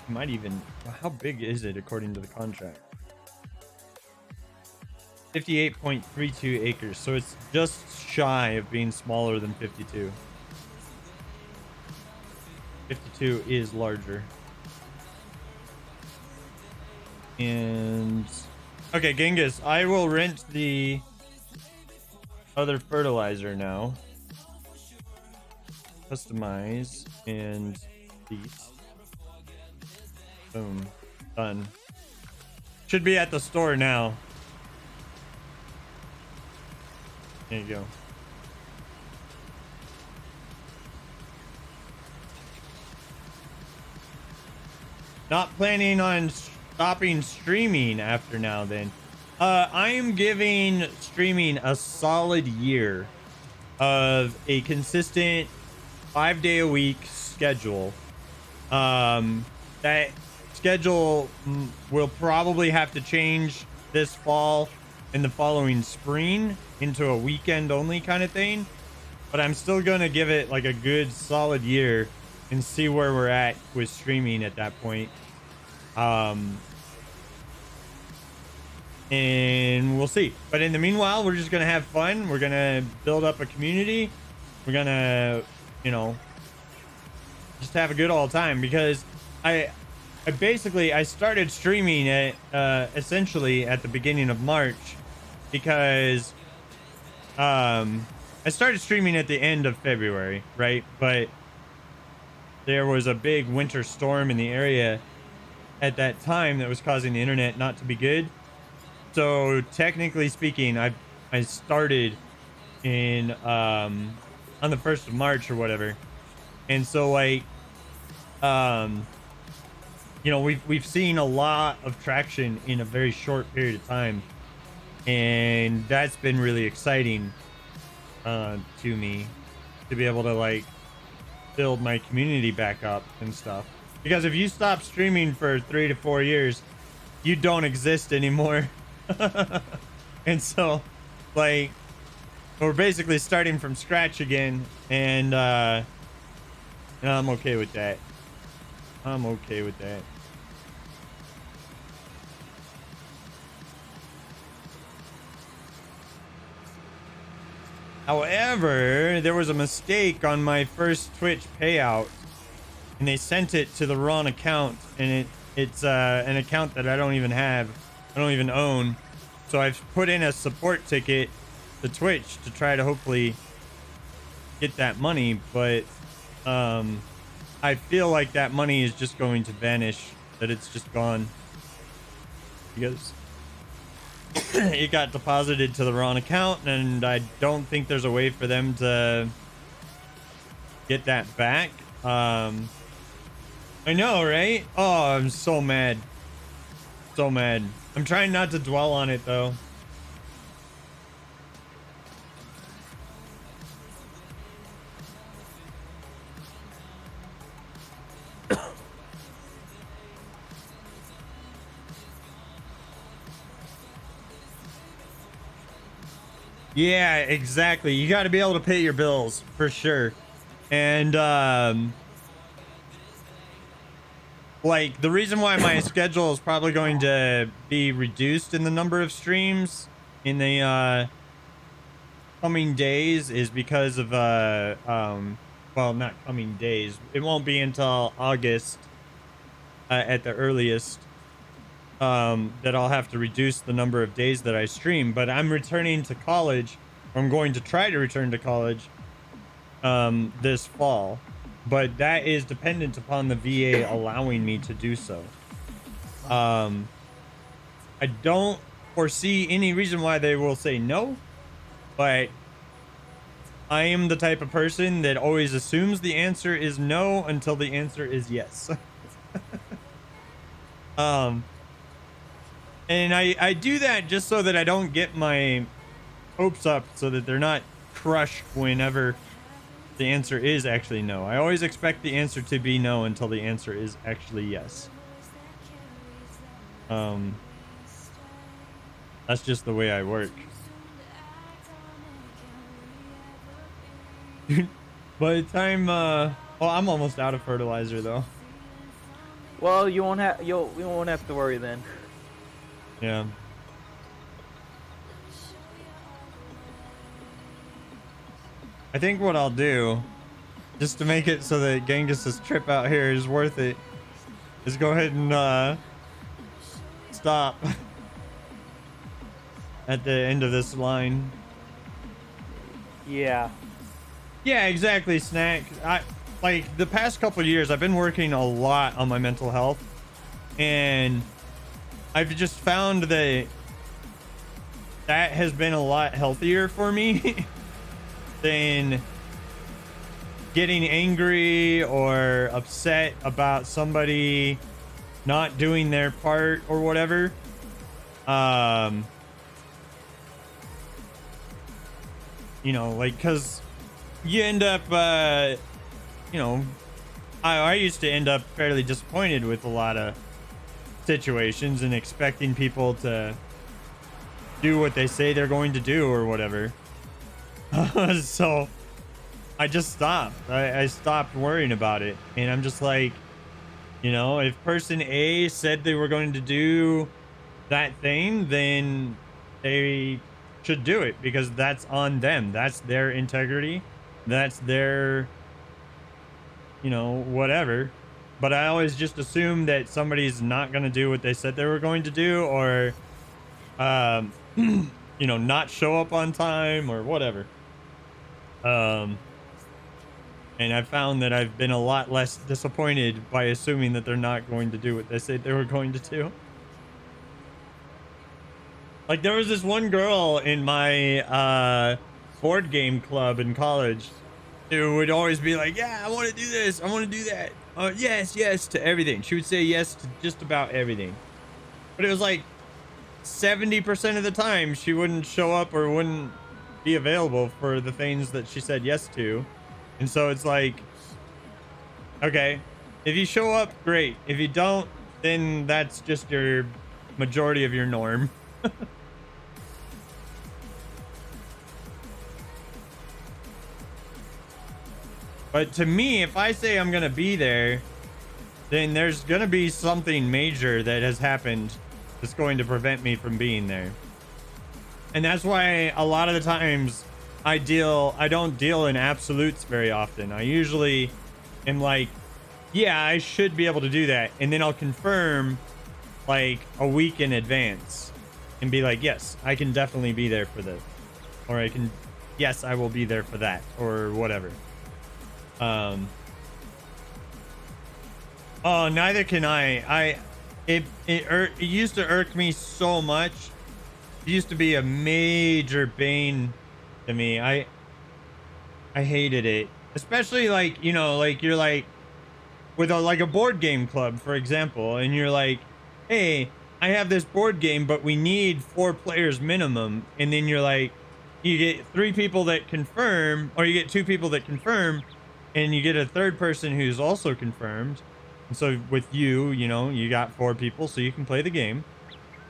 Might even, how big is it according to the contract? 58.32 acres, so it's just shy of being smaller than 52. 52 is larger. And okay, Genghis, I will rent the other fertilizer now. Customize and delete. Boom. Done. Should be at the store now. There you go. Not planning on stopping streaming after now then. I am giving streaming a solid year of a consistent 5-day-a-week schedule. That schedule will probably have to change this fall and the following spring into a weekend only kind of thing, but I'm still gonna give it like a good solid year and see where we're at with streaming at that point. And we'll see. But in the meanwhile, we're just gonna have fun. We're gonna build up a community. We're gonna, you know, just have a good old time, because I started streaming at essentially at the beginning of March, because I started streaming at the end of February, right? But there was a big winter storm in the area at that time that was causing the internet not to be good. So technically speaking, I started in on on the 1st of March or whatever. And so like, you know, we've seen a lot of traction in a very short period of time, and that's been really exciting to me, to be able to like build my community back up and stuff. Because if you stop streaming for 3 to 4 years, you don't exist anymore. And so like we're basically starting from scratch again, and I'm okay with that. I'm okay with that. However, there was a mistake on my first Twitch payout, and they sent it to the wrong account, and it's an account that I don't even have. I don't even own. So I've put in a support ticket to Twitch to try to hopefully get that money, but I feel like that money is just going to vanish, that it's just gone, because it got deposited to the wrong account, and I don't think there's a way for them to get that back. I know, right? Oh, I'm so mad. So mad. I'm trying not to dwell on it though. Yeah, exactly. You got to be able to pay your bills for sure. And like the reason why my schedule is probably going to be reduced in the number of streams in the coming days is because of well, not coming days. It won't be until August at the earliest that I'll have to reduce the number of days that I stream. But I'm returning to college. I'm going to try to return to college this fall, but that is dependent upon the VA allowing me to do so. I don't foresee any reason why they will say no, but I am the type of person that always assumes the answer is no until the answer is yes. And I do that just so that I don't get my hopes up, so that they're not crushed whenever the answer is actually no. I always expect the answer to be no until the answer is actually yes. That's just the way I work. Dude, by the time well, I'm almost out of fertilizer though. Well, you won't have to worry then. Yeah. I think what I'll do, just to make it so that Genghis's trip out here is worth it, is go ahead and stop at the end of this line. Yeah. Yeah, exactly, Snack. Like the past couple of years, I've been working a lot on my mental health, and I've just found that has been a lot healthier for me than getting angry or upset about somebody not doing their part or whatever. You know, like, cause you end up, you know, I used to end up fairly disappointed with a lot of situations and expecting people to do what they say they're going to do or whatever. So I just stopped. I stopped worrying about it, and I'm just like, you know, if person A said they were going to do that thing, then they should do it, because that's on them. That's their integrity. That's their, you know, whatever. But I always just assume that somebody's not going to do what they said they were going to do, or you know, not show up on time or whatever. And I found that I've been a lot less disappointed by assuming that they're not going to do what they said they were going to do. Like, there was this one girl in my board game club in college who would always be like, yeah, I want to do this. I want to do that. Yes, yes to everything. She would say yes to just about everything. But it was like 70% of the time she wouldn't show up or wouldn't be available for the things that she said yes to. And so it's like, okay, if you show up, great. If you don't, then that's just your majority of your norm. But to me, if I say I'm going to be there, then there's going to be something major that has happened that's going to prevent me from being there. And that's why a lot of the times I don't deal in absolutes very often. I usually am like, yeah, I should be able to do that. And then I'll confirm like a week in advance and be like, yes, I can definitely be there for this. Or yes, I will be there for that or whatever. Oh, neither can I. It used to irk me so much. It used to be a major bane to me. I hated it, especially like, you know, like you're like with like a board game club, for example, and you're like, hey, I have this board game, but we need 4 players minimum, and then you're like, you get 3 people that confirm, or you get 2 people that confirm, and you get a 3rd person who's also confirmed. And so with you know, you got 4 people, so you can play the game.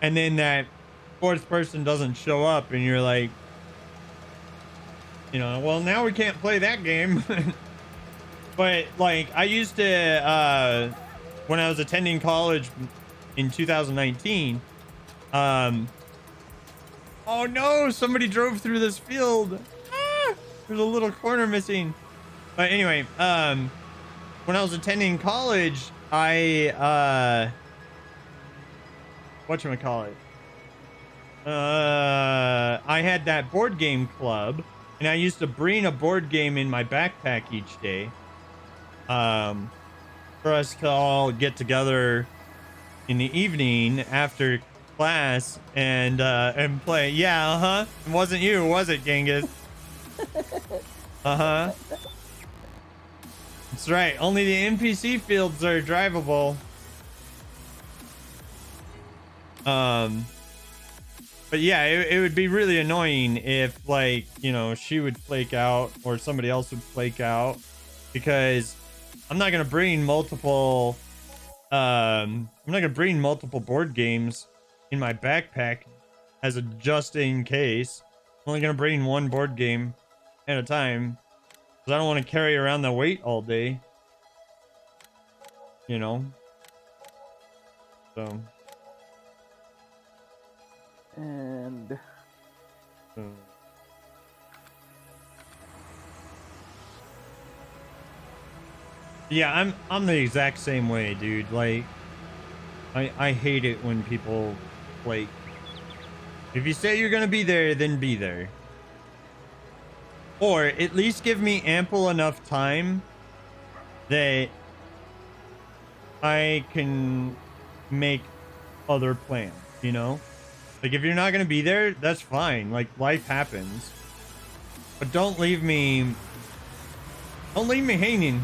And then that 4th person doesn't show up, and you're like, you know, well, now we can't play that game. But like, I used to, when I was attending college in 2019, oh no, somebody drove through this field. Ah, there's a little corner missing. But anyway, when I was attending college, I whatchamacallit? I had that board game club, and I used to bring a board game in my backpack each day, for us to all get together in the evening after class and play. Yeah, it wasn't you, was it, Genghis? That's right. Only the NPC fields are drivable. But yeah, it would be really annoying if, like, you know, she would flake out or somebody else would flake out, because I'm not gonna bring multiple board games in my backpack as a just in case. I'm only gonna bring 1 board game at a time, because I don't want to carry around the weight all day, you know. So And yeah, I'm the exact same way, dude. Like, I hate it when people, like, if you say you're gonna be there, then be there, or at least give me ample enough time that I can make other plans, you know. Like, if you're not gonna be there, that's fine. Like, life happens, but don't leave me hanging.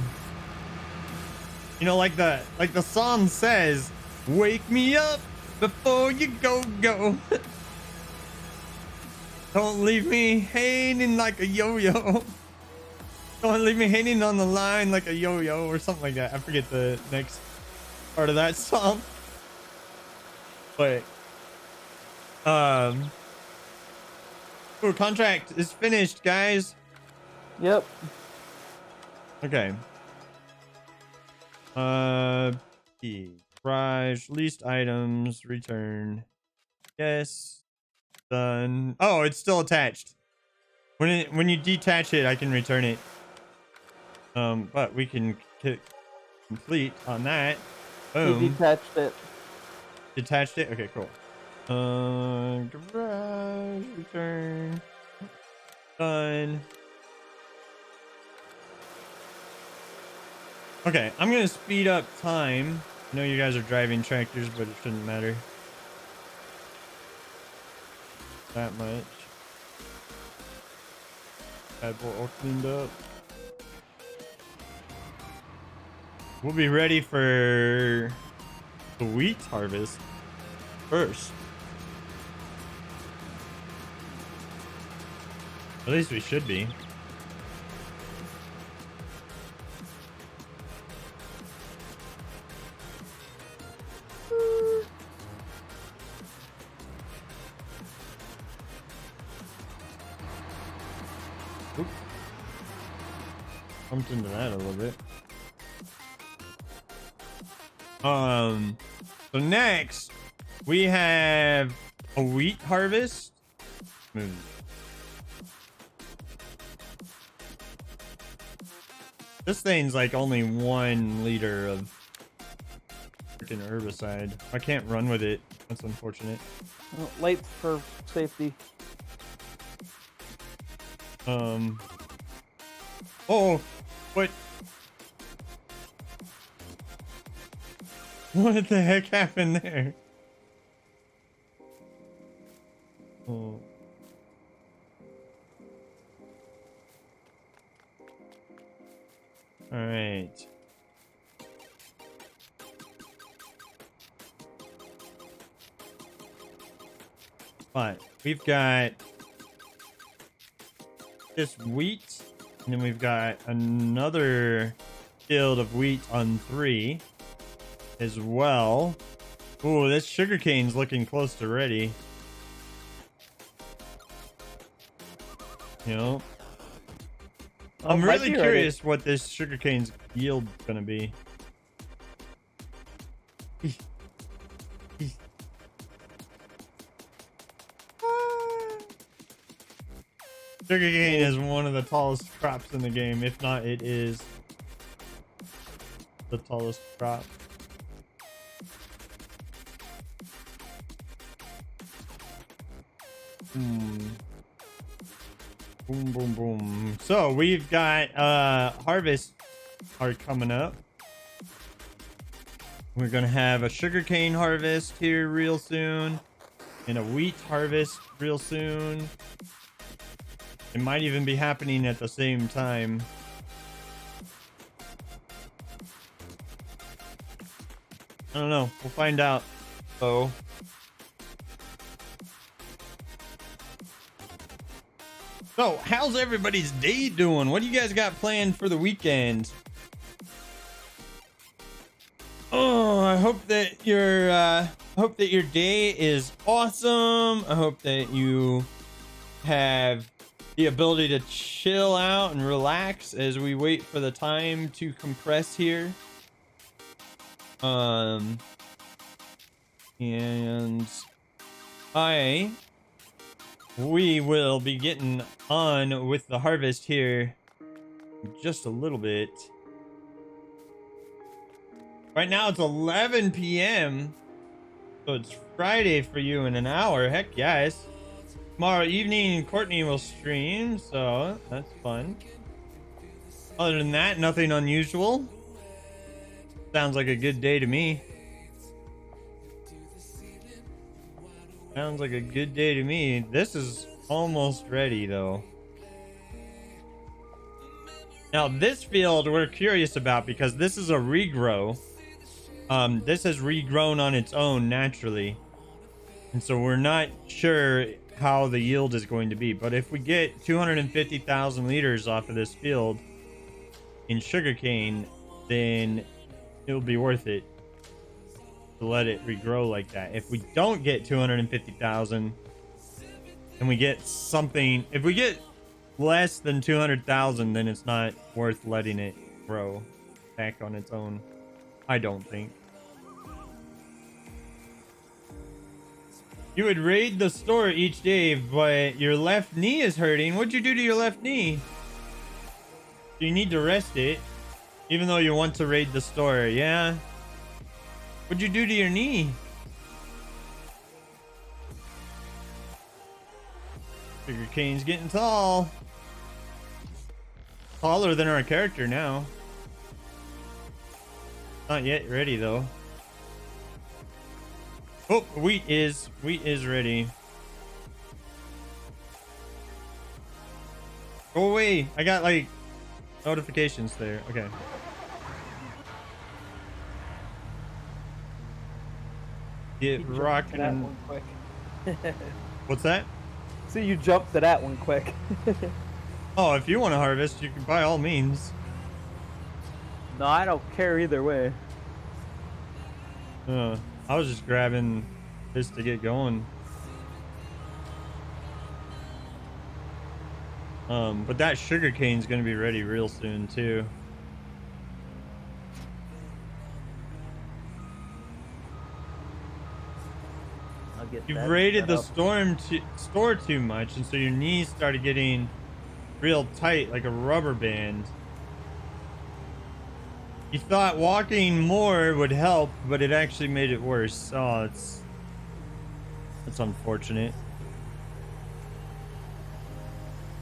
You know, like the song says, wake me up before you go. Don't leave me hanging like a yo-yo. Don't leave me hanging on the line like a yo-yo, or something like that. I forget the next part of that song. But ooh, contract is finished, guys. yep. Okay. Garage, leased items, return. Yes. Done. Oh, it's still attached. When you detach it, I can return it. But we can complete on that. He Boom. detached it. Detached it? Okay, cool. Garage, return. Done. Okay, I'm gonna speed up time. I know you guys are driving tractors, but it shouldn't matter that much. That boy all cleaned up. we'll be ready for the wheat harvest first. At least we should be. Oop. Bumped into that a little bit. So next we have a wheat harvest. This thing's like only 1 liter of freaking herbicide. I can't run with it. That's unfortunate. Well, lights for safety. Oh, what? What the heck happened there? Oh. All right. But we've got this wheat, and then we've got another field of wheat on 3 as well. Ooh, this sugarcane's looking close to ready. You know, I'm really curious what this sugarcane's yield gonna be. Sugarcane is one of the tallest crops in the game. If not, it is the tallest crop. Boom, boom, boom. So we've got harvest are coming up. We're gonna have a sugarcane harvest here real soon, and a wheat harvest real soon. It might even be happening at the same time. I don't know. We'll find out. So. So, how's everybody's day doing? What do you guys got planned for the weekend? Oh, I hope that your day is awesome. I hope that you have the ability to chill out and relax as we wait for the time to compress here. And we will be getting on with the harvest here in just a little bit. Right now it's 11 p.m. So it's Friday for you in an hour. Heck yes. Tomorrow evening Courtney will stream, so that's fun. Other than that, nothing unusual. Sounds like a good day to me. Sounds like a good day to me. This is almost ready though. Now this field we're curious about because this is a regrow. This has regrown on its own naturally. And so we're not sure how the yield is going to be. But if we get 250,000 liters off of this field in sugarcane, then it'll be worth it to let it regrow like that. If we don't get 250,000 and we get something, if we get less than 200,000, then it's not worth letting it grow back on its own. I don't think. You would raid the store each day, but your left knee is hurting. What'd you do to your left knee? You need to rest it, even though you want to raid the store. Yeah. What'd you do to your knee? Sugarcane's getting tall. Taller than our character now. Not yet ready though. Oh, wheat is ready. Go away. I got like notifications there. Okay. Get You jumped to rocking that and one quick. what's that? See, you jumped to that one quick. Oh, if you want to harvest, you can by all means. No, I don't care either way. I was just grabbing this to get going. But that sugar cane's gonna be ready real soon too. I'll get You've that raided set the up. store too much, and so your knees started getting real tight, like a rubber band. You thought walking more would help, but it actually made it worse. Oh, that's unfortunate.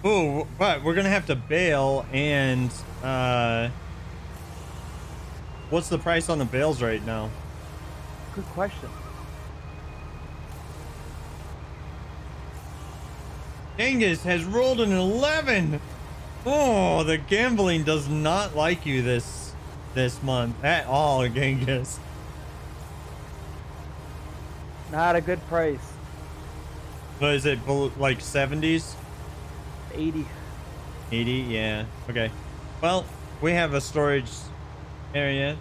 Ooh, but we're gonna have to bail, and what's the price on the bales right now? Good question. Genghis has rolled an 11. Oh, the gambling does not like you this month at all, Genghis. Not a good price. What is it, like 70s? 80. 80? Yeah. Okay. Well, we have a storage area.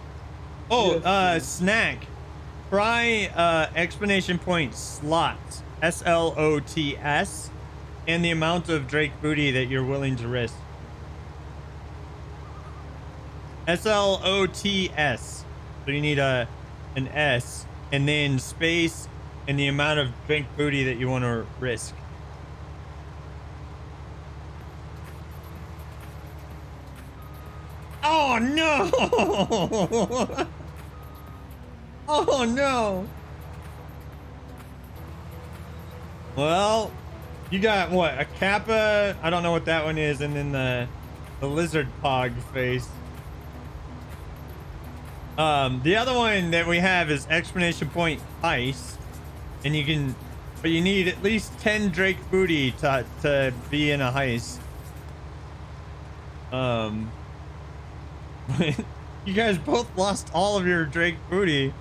Oh, Yes, snack. Try explanation point slots. SLOTS. And the amount of Drake booty that you're willing to risk. SLOTS. So you need an S and then space and the amount of Drake booty that you want to risk. Oh no! Oh no! Well, you got what? A Kappa? I don't know what that one is, and then the lizard pog face. The other one that we have is explanation point heist, and you can, but you need at least 10 Drake booty to be in a heist. You guys both lost all of your Drake booty.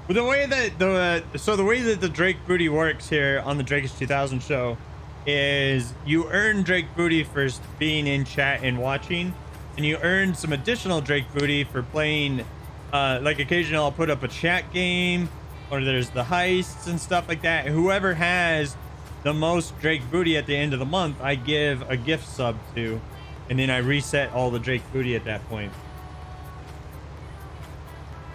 Well, the way that the Drake booty works here on the Drakeish 2000 show is you earn Drake booty for being in chat and watching, and you earn some additional Drake booty for playing. Like occasionally I'll put up a chat game, or there's the heists and stuff like that. Whoever has the most Drake booty at the end of the month, I give a gift sub to, and then I reset all the Drake booty at that point.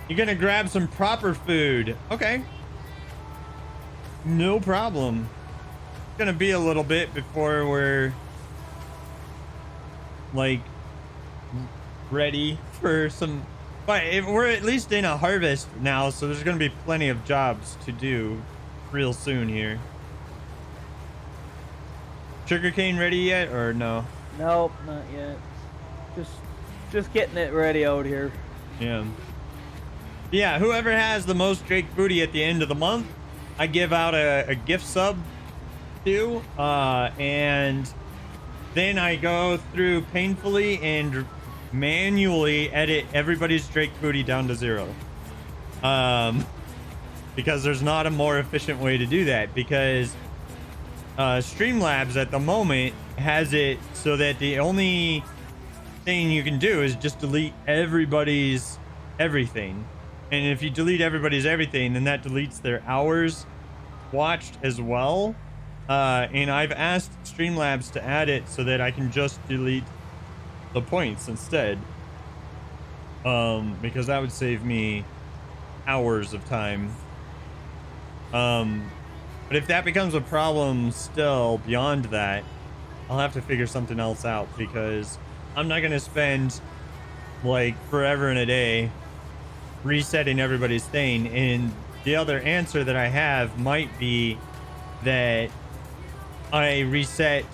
You're gonna grab some proper food. Okay. No problem. It's gonna be a little bit before we're like ready for some, but we're at least in a harvest now, so there's gonna be plenty of jobs to do real soon here. Sugarcane ready yet or no? Nope, not yet. Just getting it ready out here. Yeah, whoever has the most Drake booty at the end of the month, I give out a gift sub to, and then I go through painfully and manually edit everybody's Drake booty down to 0. Because there's not a more efficient way to do that, because Streamlabs at the moment has it so that the only thing you can do is just delete everybody's everything. And if you delete everybody's everything, then that deletes their hours watched as well. And I've asked Streamlabs to add it so that I can just delete the points instead. Because that would save me hours of time. But if that becomes a problem still beyond that, I'll have to figure something else out, because I'm not going to spend like forever and a day resetting everybody's thing. And the other answer that I have might be that I reset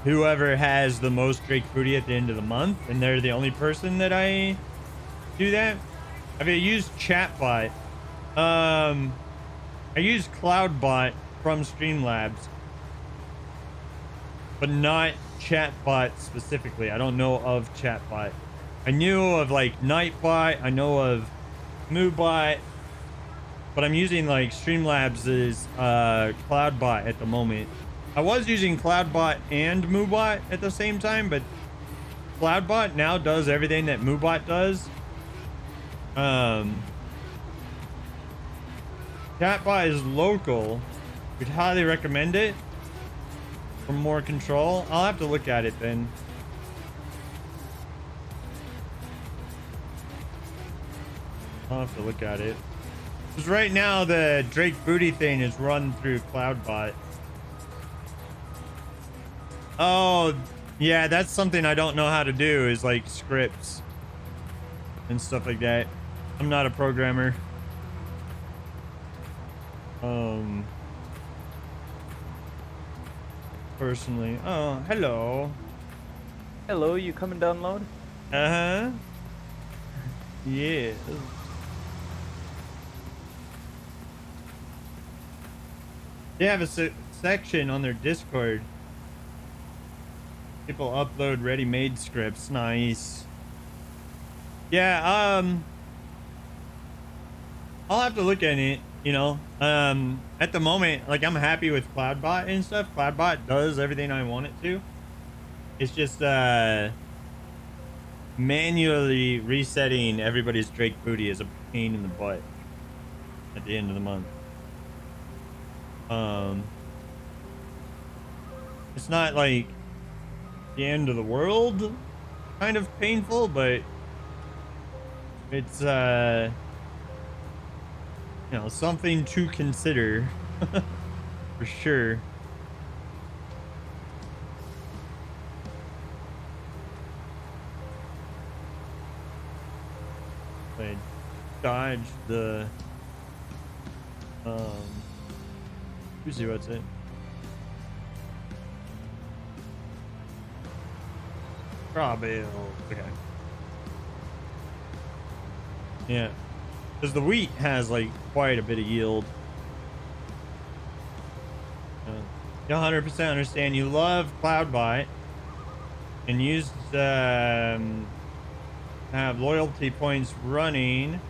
whoever has the most Drake booty at the end of the month, and they're the only person that I do that. I've used Chatbot. I use Cloudbot from Streamlabs, but not Chatbot specifically. I don't know of Chatbot. I knew of like Nightbot. I know of Moobot. but I'm using like Streamlabs' CloudBot at the moment. I was using CloudBot and MooBot at the same time, but CloudBot now does everything that MooBot does. Chatbot is local. We'd highly recommend it for more control. I'll have to look at it then. I'll have to look at it. Because right now the Drake Booty thing is run through CloudBot. Oh, yeah, that's something I don't know how to do, is like scripts and stuff like that. I'm not a programmer. Personally. Oh, hello. Hello, you come and download? Uh-huh. Yeah. They have a section on their Discord. People upload ready-made scripts. Nice. Yeah, I'll have to look at it, you know. At the moment, like, I'm happy with CloudBot and stuff. CloudBot does everything I want it to. It's just manually resetting everybody's Drake Booty is a pain in the butt at the end of the month. It's not like the end of the world kind of painful, but it's you know, something to consider for sure. I dodged the let me see what's it. Strawberry. Okay. Yeah. Because the wheat has like quite a bit of yield. You 100% understand. You love CloudBot and used have loyalty points running.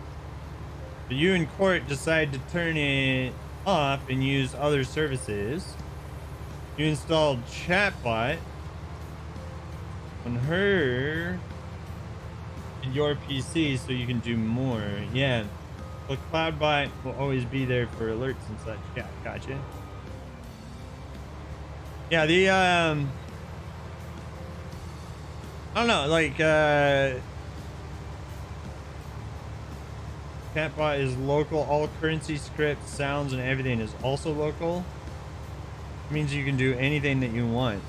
But you and Court decide to turn it off and use other services. You installed Chatbot on her and your PC so you can do more. Yeah. But CloudBot will always be there for alerts and such. Yeah, gotcha. Yeah, the I don't know, like Chatbot is local. All currency scripts, sounds, and everything is also local. It means you can do anything that you want.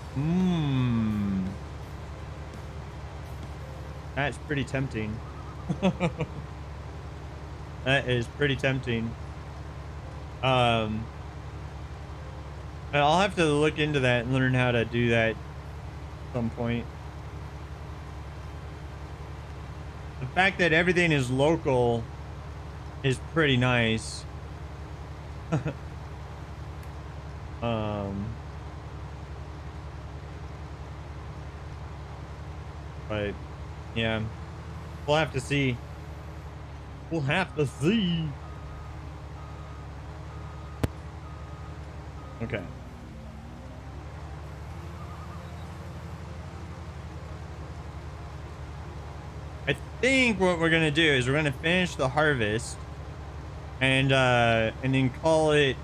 That's pretty tempting. That is pretty tempting. I'll have to look into that and learn how to do that at some point. The fact that everything is local is pretty nice. But yeah, we'll have to see. We'll have to see. Okay. I think what we're gonna do is we're gonna finish the harvest and then call it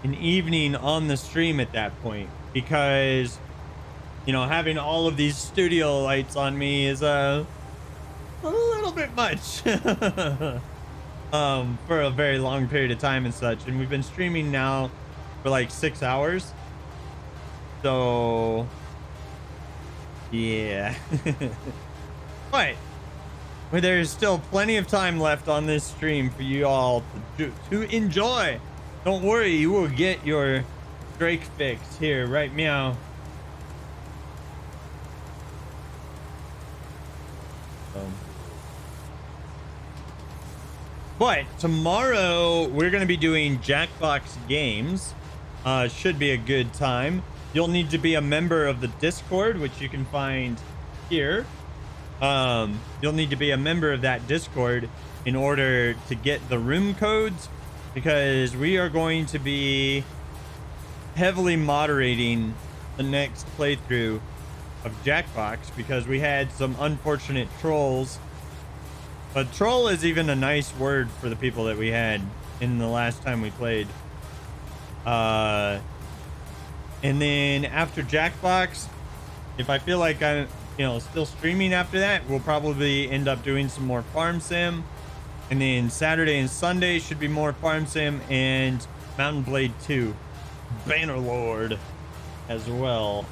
an evening on the stream at that point, because you know, having all of these studio lights on me is a little bit much for a very long period of time and such. And we've been streaming now for like 6 hours, so yeah. But there's still plenty of time left on this stream for you all to enjoy. Don't worry, you will get your Drake fix here, right? Meow. But tomorrow we're going to be doing Jackbox games. Should be a good time. You'll need to be a member of the Discord, which you can find here. You'll need to be a member of that Discord in order to get the room codes because we are going to be heavily moderating the next playthrough of Jackbox because we had some unfortunate trolls. But troll is even a nice word for the people that we had in the last time we played. And then after Jackbox, if I feel like I'm, still streaming after that, we'll probably end up doing some more Farm Sim. And then Saturday and Sunday should be more Farm Sim and Mountain Blade 2 Bannerlord as well.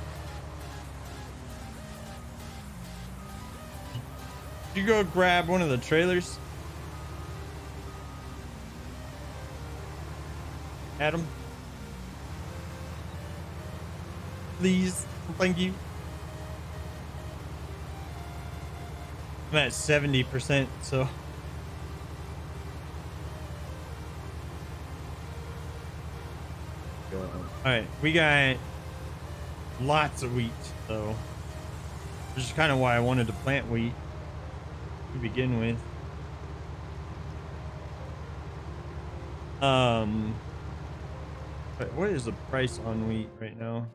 You go grab one of the trailers, Adam, please. Thank you. I'm at 70%, so all right, we got lots of wheat, so which is kind of why I wanted to plant wheat to begin with. But what is the price on wheat right now?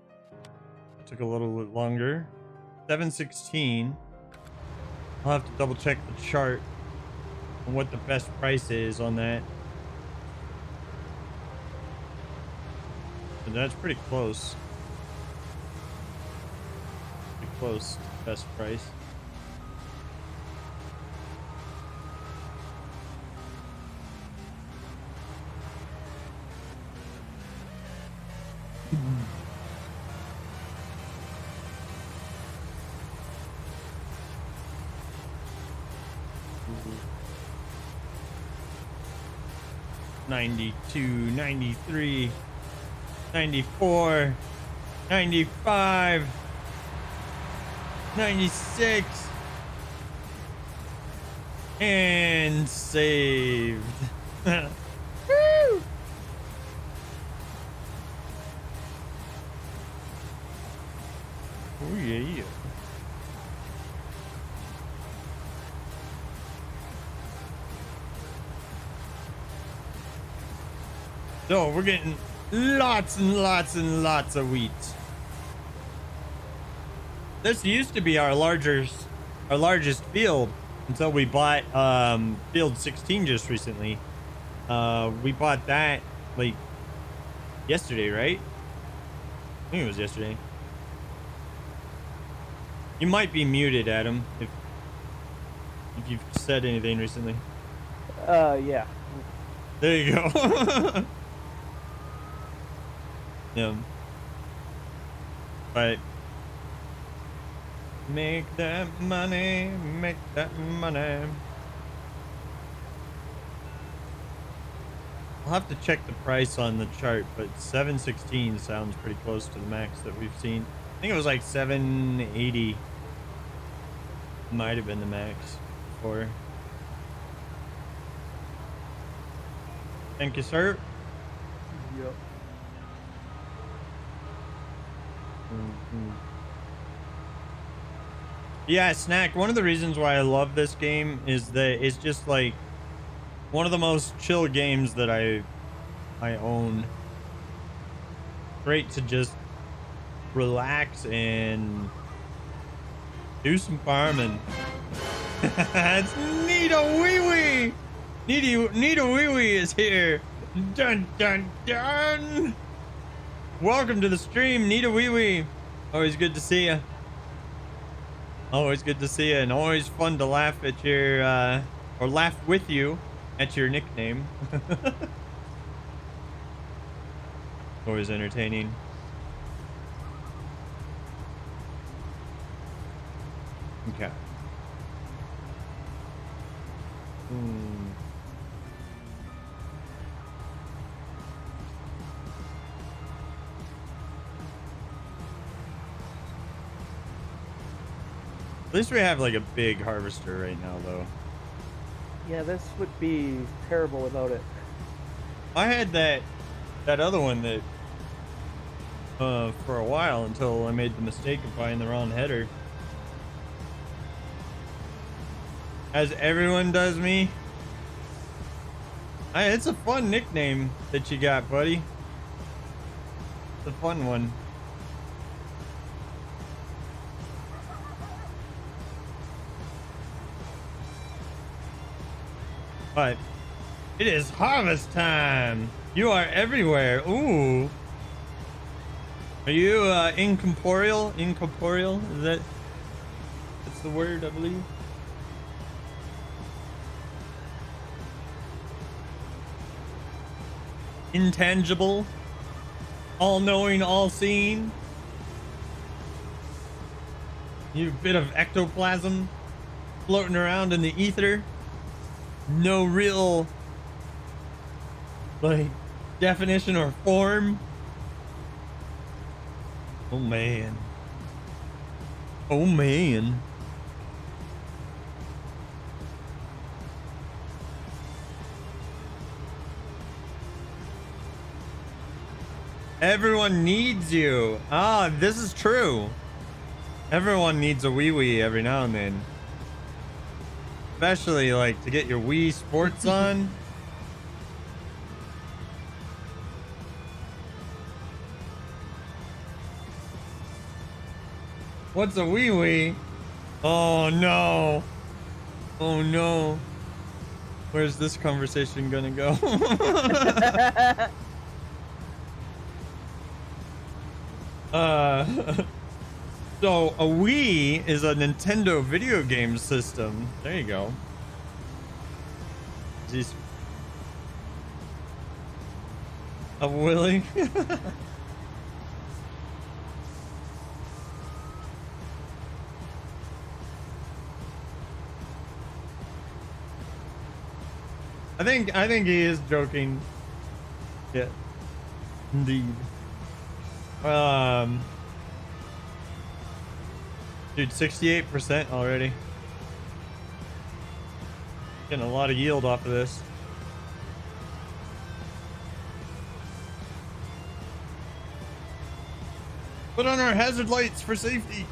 It took a little bit longer. 716. I'll have to double check the chart on what the best price is on that. But that's pretty close. Pretty close to best price. $92, $93, $94, $95, $96, and saved. Woo! Oh yeah. So we're getting lots and lots and lots of wheat. This used to be our largest field until we bought field 16 just recently. We bought that like yesterday, right? I think it was yesterday. You might be muted, Adam, if you've said anything recently. Yeah. There you go. Yeah. But make that money, make that money. I'll have to check the price on the chart, but 716 sounds pretty close to the max that we've seen. I think it was like 780. Might have been the max before. Thank you, sir. Yep. Yeah, Snack, one of the reasons why I love this game is that it's just like one of the most chill games that I own. Great to just relax and do some farming. It's Nita Wee Wee! Nita Wee Wee is here. Dun dun dun! Welcome to the stream, Nita Wee Wee. Always good to see you. Always good to see you, and always fun to laugh at your, or laugh with you at your nickname. Always entertaining. Okay. At least we have like a big harvester right now, though. Yeah, this would be terrible without it. I had that other one that for a while until I made the mistake of buying the wrong header. As everyone does me. It's a fun nickname that you got, buddy. It's a fun one. But it is harvest time. You are everywhere. Ooh. Are you incorporeal? Incorporeal? That's the word, I believe. Intangible. All-knowing, all-seeing. You bit of ectoplasm floating around in the ether. No real like definition or form. Oh man. Oh man. Everyone needs you. Ah, this is true. Everyone needs a wee every now and then. Especially like to get your Wii Sports on. What's a wee? Oh no. Oh no. Where's this conversation gonna go? So a Wii is a Nintendo video game system. There you go. Jeez. A Willy? I think he is joking. Yeah. Indeed. Dude, 68% already. Getting a lot of yield off of this. Put on our hazard lights for safety.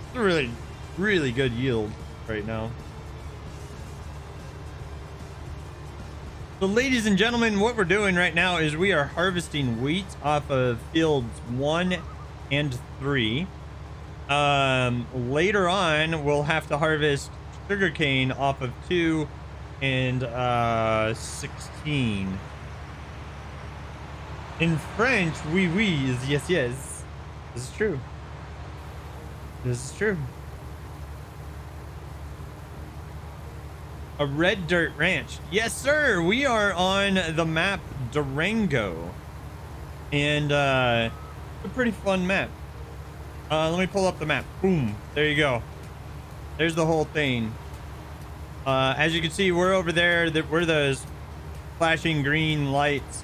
It's a really good yield right now. So ladies and gentlemen, what we're doing right now is we are harvesting wheat off of fields 1 and 3. Later on, we'll have to harvest sugarcane off of 2 and 16. In French, oui is yes. This is true. This is true. A red dirt ranch. Yes, sir. We are on the map Durango. And it's a pretty fun map. Let me pull up the map. Boom. There you go. There's the whole thing. As you can see, we're over there. We're those flashing green lights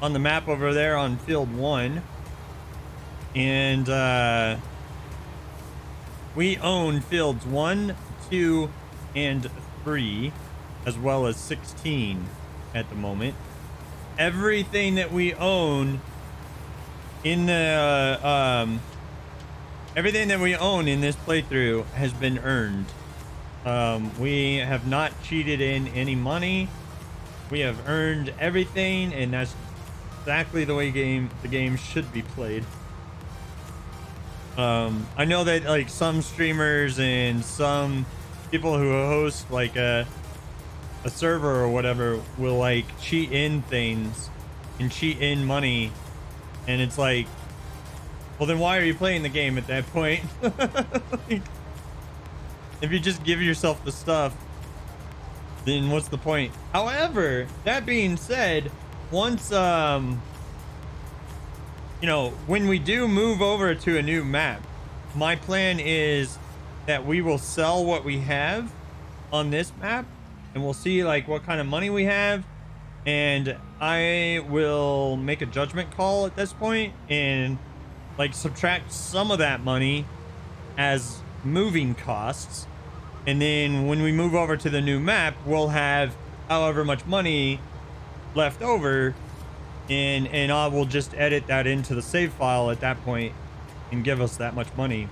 on the map over there on field 1. And we own fields 1, 2, and 3, as well as 16 at the moment. Everything that we own in the everything that we own in this playthrough has been earned. We have not cheated in any money. We have earned everything, and that's exactly the way the game should be played. I know that like some streamers and some people who host like a server or whatever will like cheat in things and cheat in money, and it's like, well, then why are you playing the game at that point? Like, if you just give yourself the stuff, then what's the point? However, that being said, once you know, when we do move over to a new map, my plan is that we will sell what we have on this map, and we'll see like what kind of money we have, and I will make a judgment call at this point and like subtract some of that money as moving costs, and then when we move over to the new map, we'll have however much money left over, and I will just edit that into the save file at that point and give us that much money.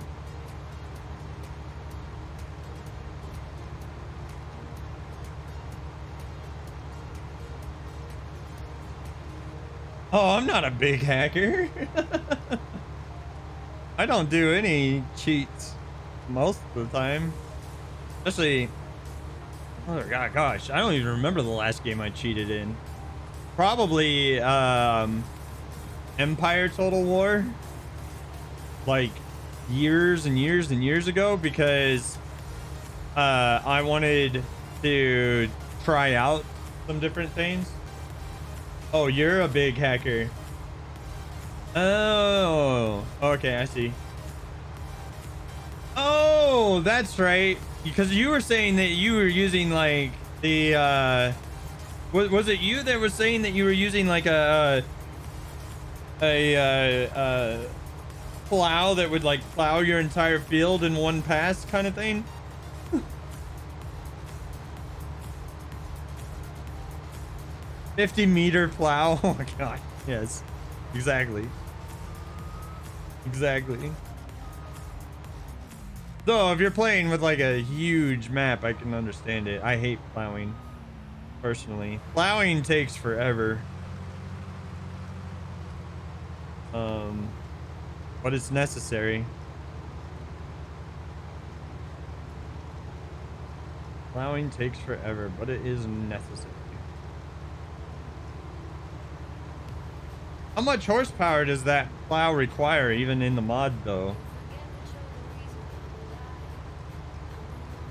Oh, I'm not a big hacker. I don't do any cheats most of the time. Especially, oh god, gosh, I don't even remember the last game I cheated in. Probably Empire Total War. Like years and years and years ago, because I wanted to try out some different things. Oh, you're a big hacker. Oh, okay, I see. Oh, that's right. Because you were saying that you were using like the was it you that was saying that you were using like a plow that would like plow your entire field in one pass kind of thing? 50-meter plow. Oh my god. Yes. Exactly. Exactly. Though if you're playing with like a huge map, I can understand it. I hate plowing personally. Plowing takes forever. But it's necessary. Plowing takes forever, but it is necessary. How much horsepower does that plow require, even in the mod, though?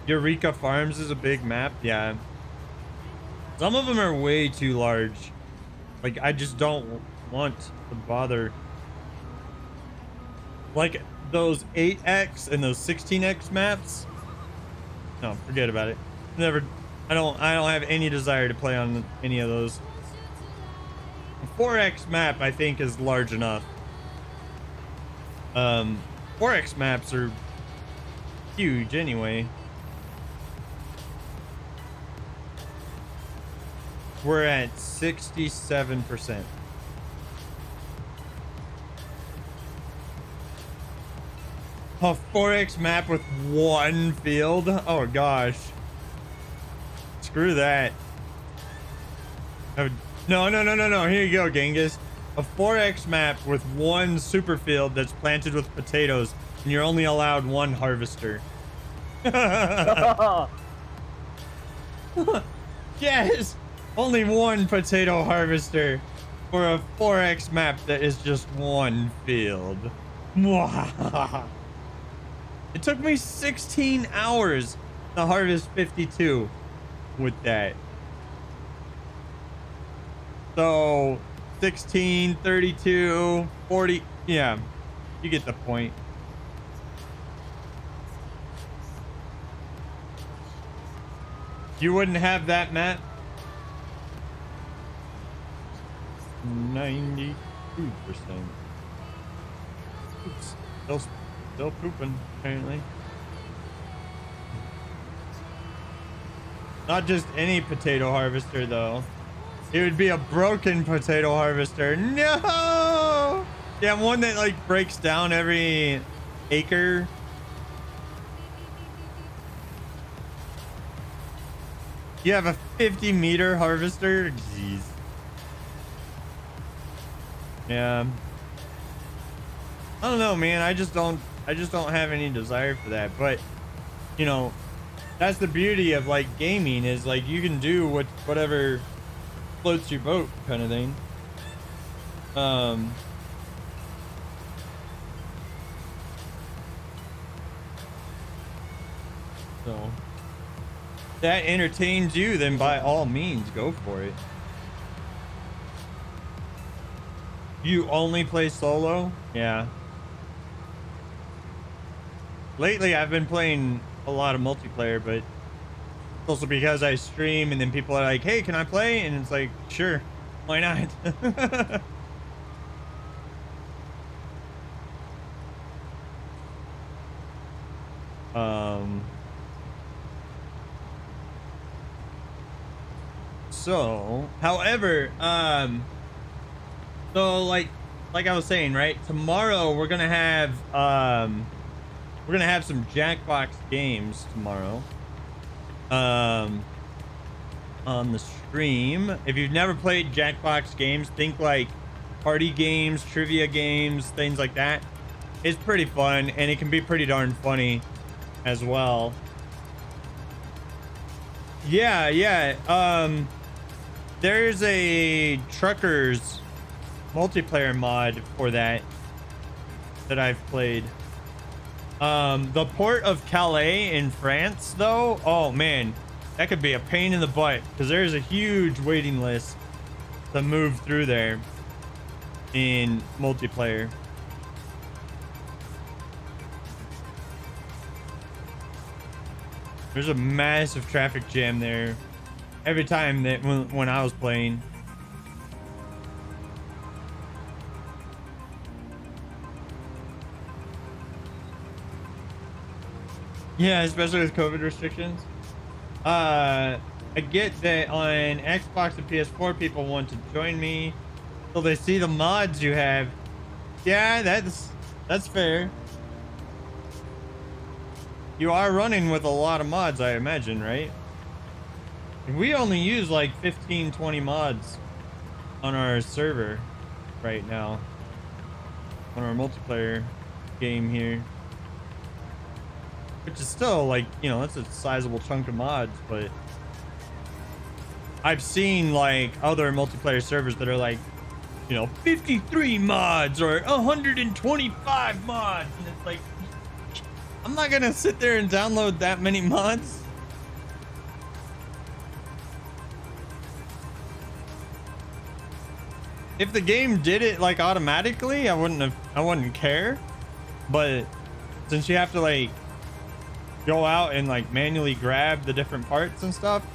Eureka Farms is a big map, yeah. Some of them are way too large. Like, I just don't want to bother. Like, those 8X and those 16X maps? No, forget about it. Never. I don't have any desire to play on any of those. 4X map, I think, is large enough. 4X maps are huge anyway. We're at 67%. A 4X map with one field? Oh gosh. Screw that. No. Here you go, Genghis. A 4X map with one super field that's planted with potatoes, and you're only allowed one harvester. Yes! Only one potato harvester for a 4X map that is just one field. It took me 16 hours to harvest 52 with that. So 16, 32, 40. Yeah, you get the point. You wouldn't have that map? 92%. Oops. Still pooping, apparently. Not just any potato harvester, though. It would be a broken potato harvester. No! Yeah, one that like breaks down every acre. You have a 50-meter harvester? Jeez. Yeah. I don't know, man. I just don't have any desire for that. But, you know, that's the beauty of like gaming, is like you can do whatever floats your boat kind of thing. So if that entertains you, then by all means go for it. You only play solo? Yeah. Lately I've been playing a lot of multiplayer, but it's also because I stream and then people are like, hey, can I play? And it's like, sure, why not? So, however, so like I was saying, right? Tomorrow we're gonna have some Jackbox games tomorrow. On the stream. If you've never played Jackbox games, think like party games, trivia games, things like that. It's pretty fun, and it can be pretty darn funny as well. Yeah. There's a truckers multiplayer mod for that I've played. The port of Calais in France, though, oh man, that could be a pain in the butt because there's a huge waiting list to move through there in multiplayer. There's a massive traffic jam there every time that when I was playing. Yeah, especially with COVID restrictions. I get that on Xbox and PS4 people want to join me till they see the mods you have. Yeah, that's fair. You are running with a lot of mods, I imagine, right? We only use like 15, 20 mods on our server right now. On our multiplayer game here. Which is still like, you know, that's a sizable chunk of mods, but I've seen like other multiplayer servers that are like, you know, 53 mods or 125 mods. And it's like, I'm not gonna sit there and download that many mods. If the game did it like automatically, I wouldn't care. But since you have to like go out and like manually grab the different parts and stuff,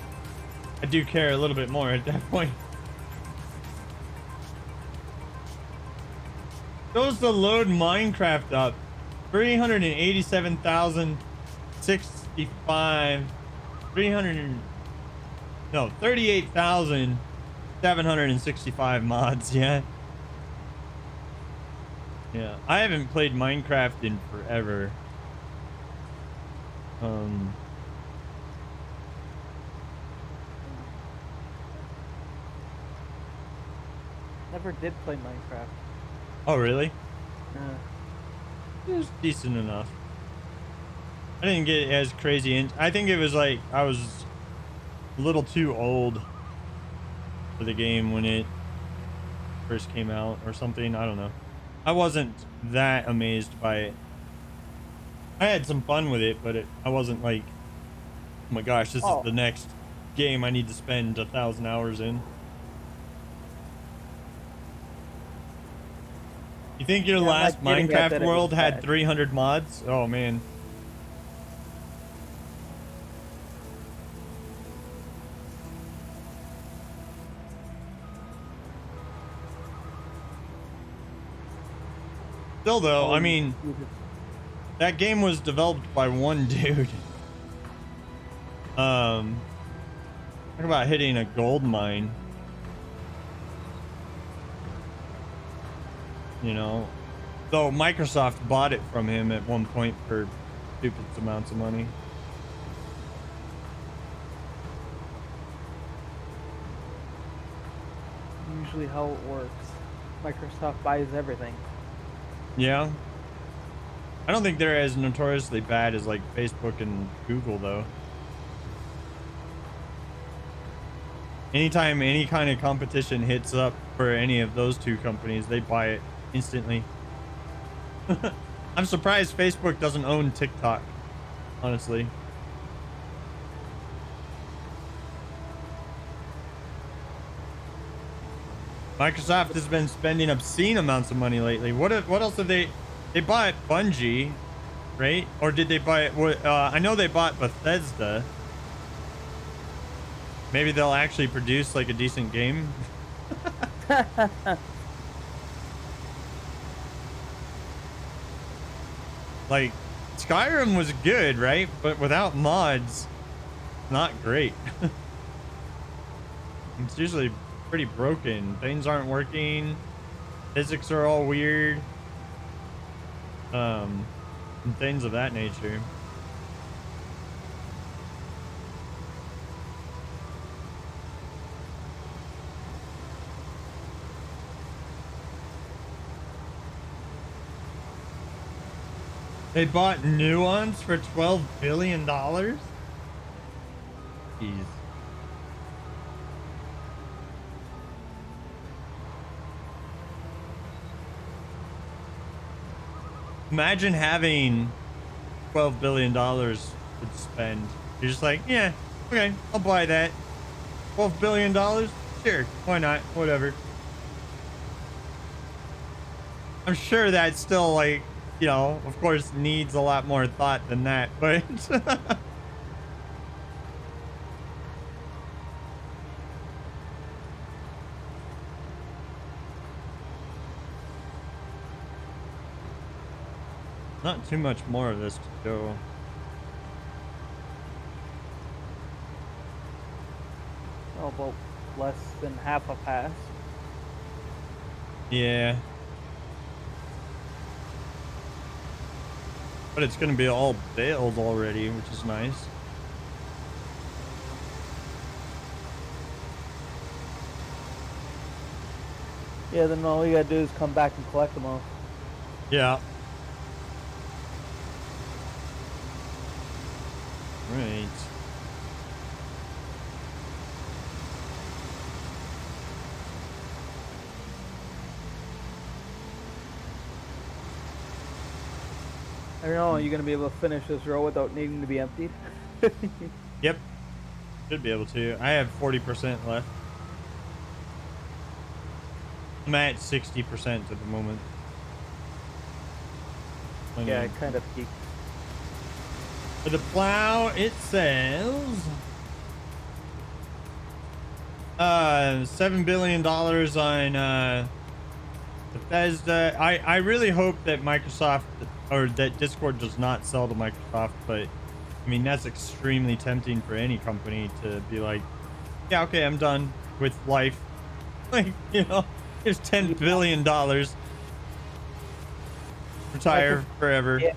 I do care a little bit more at that point. Goes to load Minecraft up. 387,065 38,765 mods. Yeah, I haven't played Minecraft in forever. Never did play Minecraft. Oh really? Yeah. It was decent enough. I didn't get as crazy in. I think it was like I was a little too old for the game when it first came out or something. I don't know. I wasn't that amazed by it. I had some fun with it, but I wasn't like, oh my gosh, this is the next game I need to spend 1,000 hours in. You think your last Minecraft world had 300 mods? Oh man. Still though, I mean, that game was developed by one dude. Talk about hitting a gold mine. You know, though Microsoft bought it from him at one point for stupid amounts of money. Usually how it works. Microsoft buys everything. Yeah. I don't think they're as notoriously bad as like Facebook and Google though. Anytime any kind of competition hits up for any of those two companies, they buy it instantly. I'm surprised Facebook doesn't own TikTok, honestly. Microsoft has been spending obscene amounts of money lately. What else have they bought Bungie, right? Or did they buy I know they bought Bethesda. Maybe they'll actually produce like a decent game. Like Skyrim was good, right? But without mods, not great. It's usually pretty broken. Things aren't working. Physics are all weird. And things of that nature. They bought Nuance for $12 billion? Jeez. Imagine having $12 billion to spend. You're just like, yeah, okay, I'll buy that. $12 billion? Sure, why not? Whatever. I'm sure that's still like, you know, of course needs a lot more thought than that, but not too much more of this to go. Oh, about less than half a pass. Yeah. But it's gonna be all bailed already, which is nice. Yeah, then all you gotta do is come back and collect them all. Yeah. Right. I don't know, are you gonna be able to finish this row without needing to be emptied? Yep. Should be able to. I have 40% left. I'm at 60% at the moment. Yeah, it kind of peaked. For the plow, it says $7 billion on Bethesda. I really hope that Microsoft or that Discord does not sell to Microsoft, but I mean that's extremely tempting for any company to be like, yeah, okay, I'm done with life. Like, you know, here's $10 billion. Retire forever. Yeah,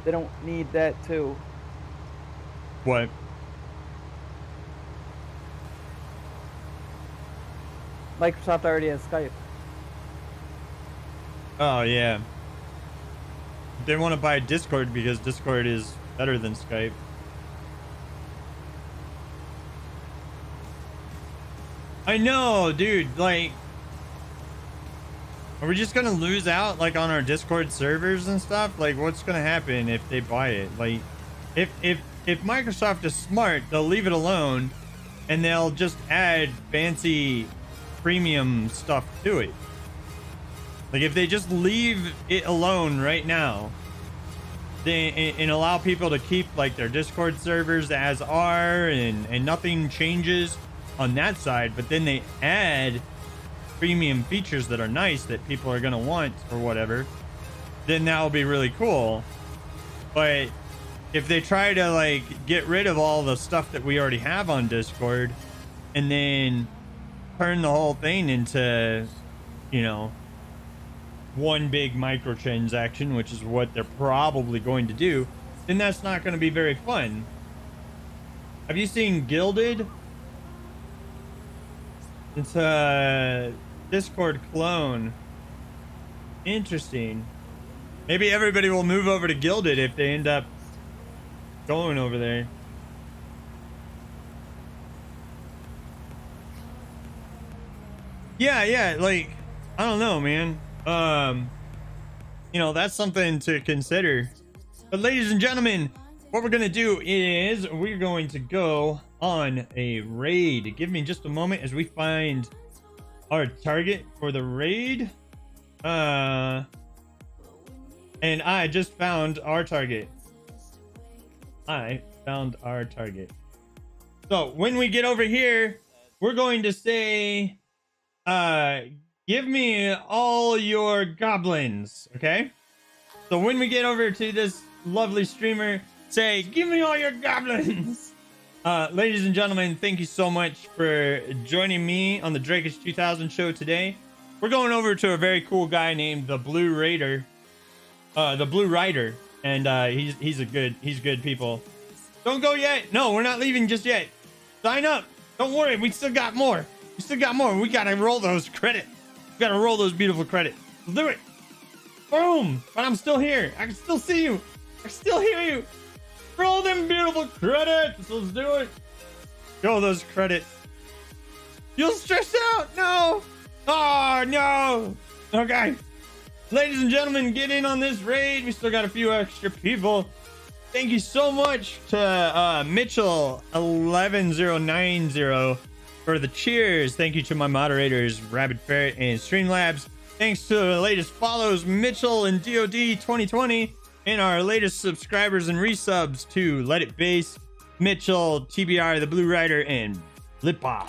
they don't need that too. What? Microsoft already has Skype. Oh yeah. They want to buy Discord because Discord is better than Skype. I know, dude. Like, are we just gonna lose out like on our Discord servers and stuff? Like, what's gonna happen if they buy it? Like, if Microsoft is smart, they'll leave it alone, and they'll just add fancy premium stuff to it. Like, if they just leave it alone right now, and allow people to keep like their Discord servers as are, and nothing changes on that side, but then they add premium features that are nice that people are going to want or whatever, then that will be really cool. But if they try to like get rid of all the stuff that we already have on Discord and then turn the whole thing into, you know, one big microtransaction, which is what they're probably going to do, then that's not going to be very fun. Have you seen Guilded? It's a Discord clone. Interesting. Maybe everybody will move over to Guilded if they end up going over there. Yeah, like, I don't know, man. You know, that's something to consider. But ladies and gentlemen, what we're gonna do is we're going to go on a raid. Give me just a moment as we find our target for the raid. And I just found our target. So when we get over here, we're going to say, give me all your goblins. Okay. So when we get over to this lovely streamer, say, give me all your goblins. Ladies and gentlemen, thank you so much for joining me on the Drakish 2000 show today. We're going over to a very cool guy named the Blue Rider, and he's good people. Don't go yet. No, we're not leaving just yet. Sign up. Don't worry, we still got more. We gotta roll those credits. We gotta roll those beautiful credits. Let's do it. Boom! But I'm still here. I can still see you. I can still hear you. Roll them beautiful credits. Let's do it. Go those credits. You'll stress out. No. Oh, no. Okay. Ladies and gentlemen, get in on this raid. We still got a few extra people. Thank you so much to Mitchell 11090 for the cheers. Thank you to my moderators, Rabbit Ferret and Streamlabs. Thanks to the latest follows, Mitchell and DOD 2020, and our latest subscribers and resubs to Let It Base, Mitchell, TBR, the Blue Rider, and Lipa.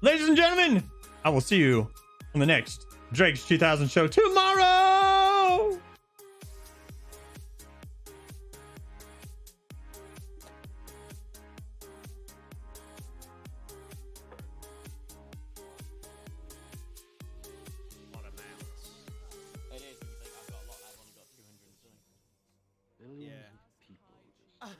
Ladies and gentlemen, I will see you on the next Drake's 2000 show tomorrow. Billions of people just living off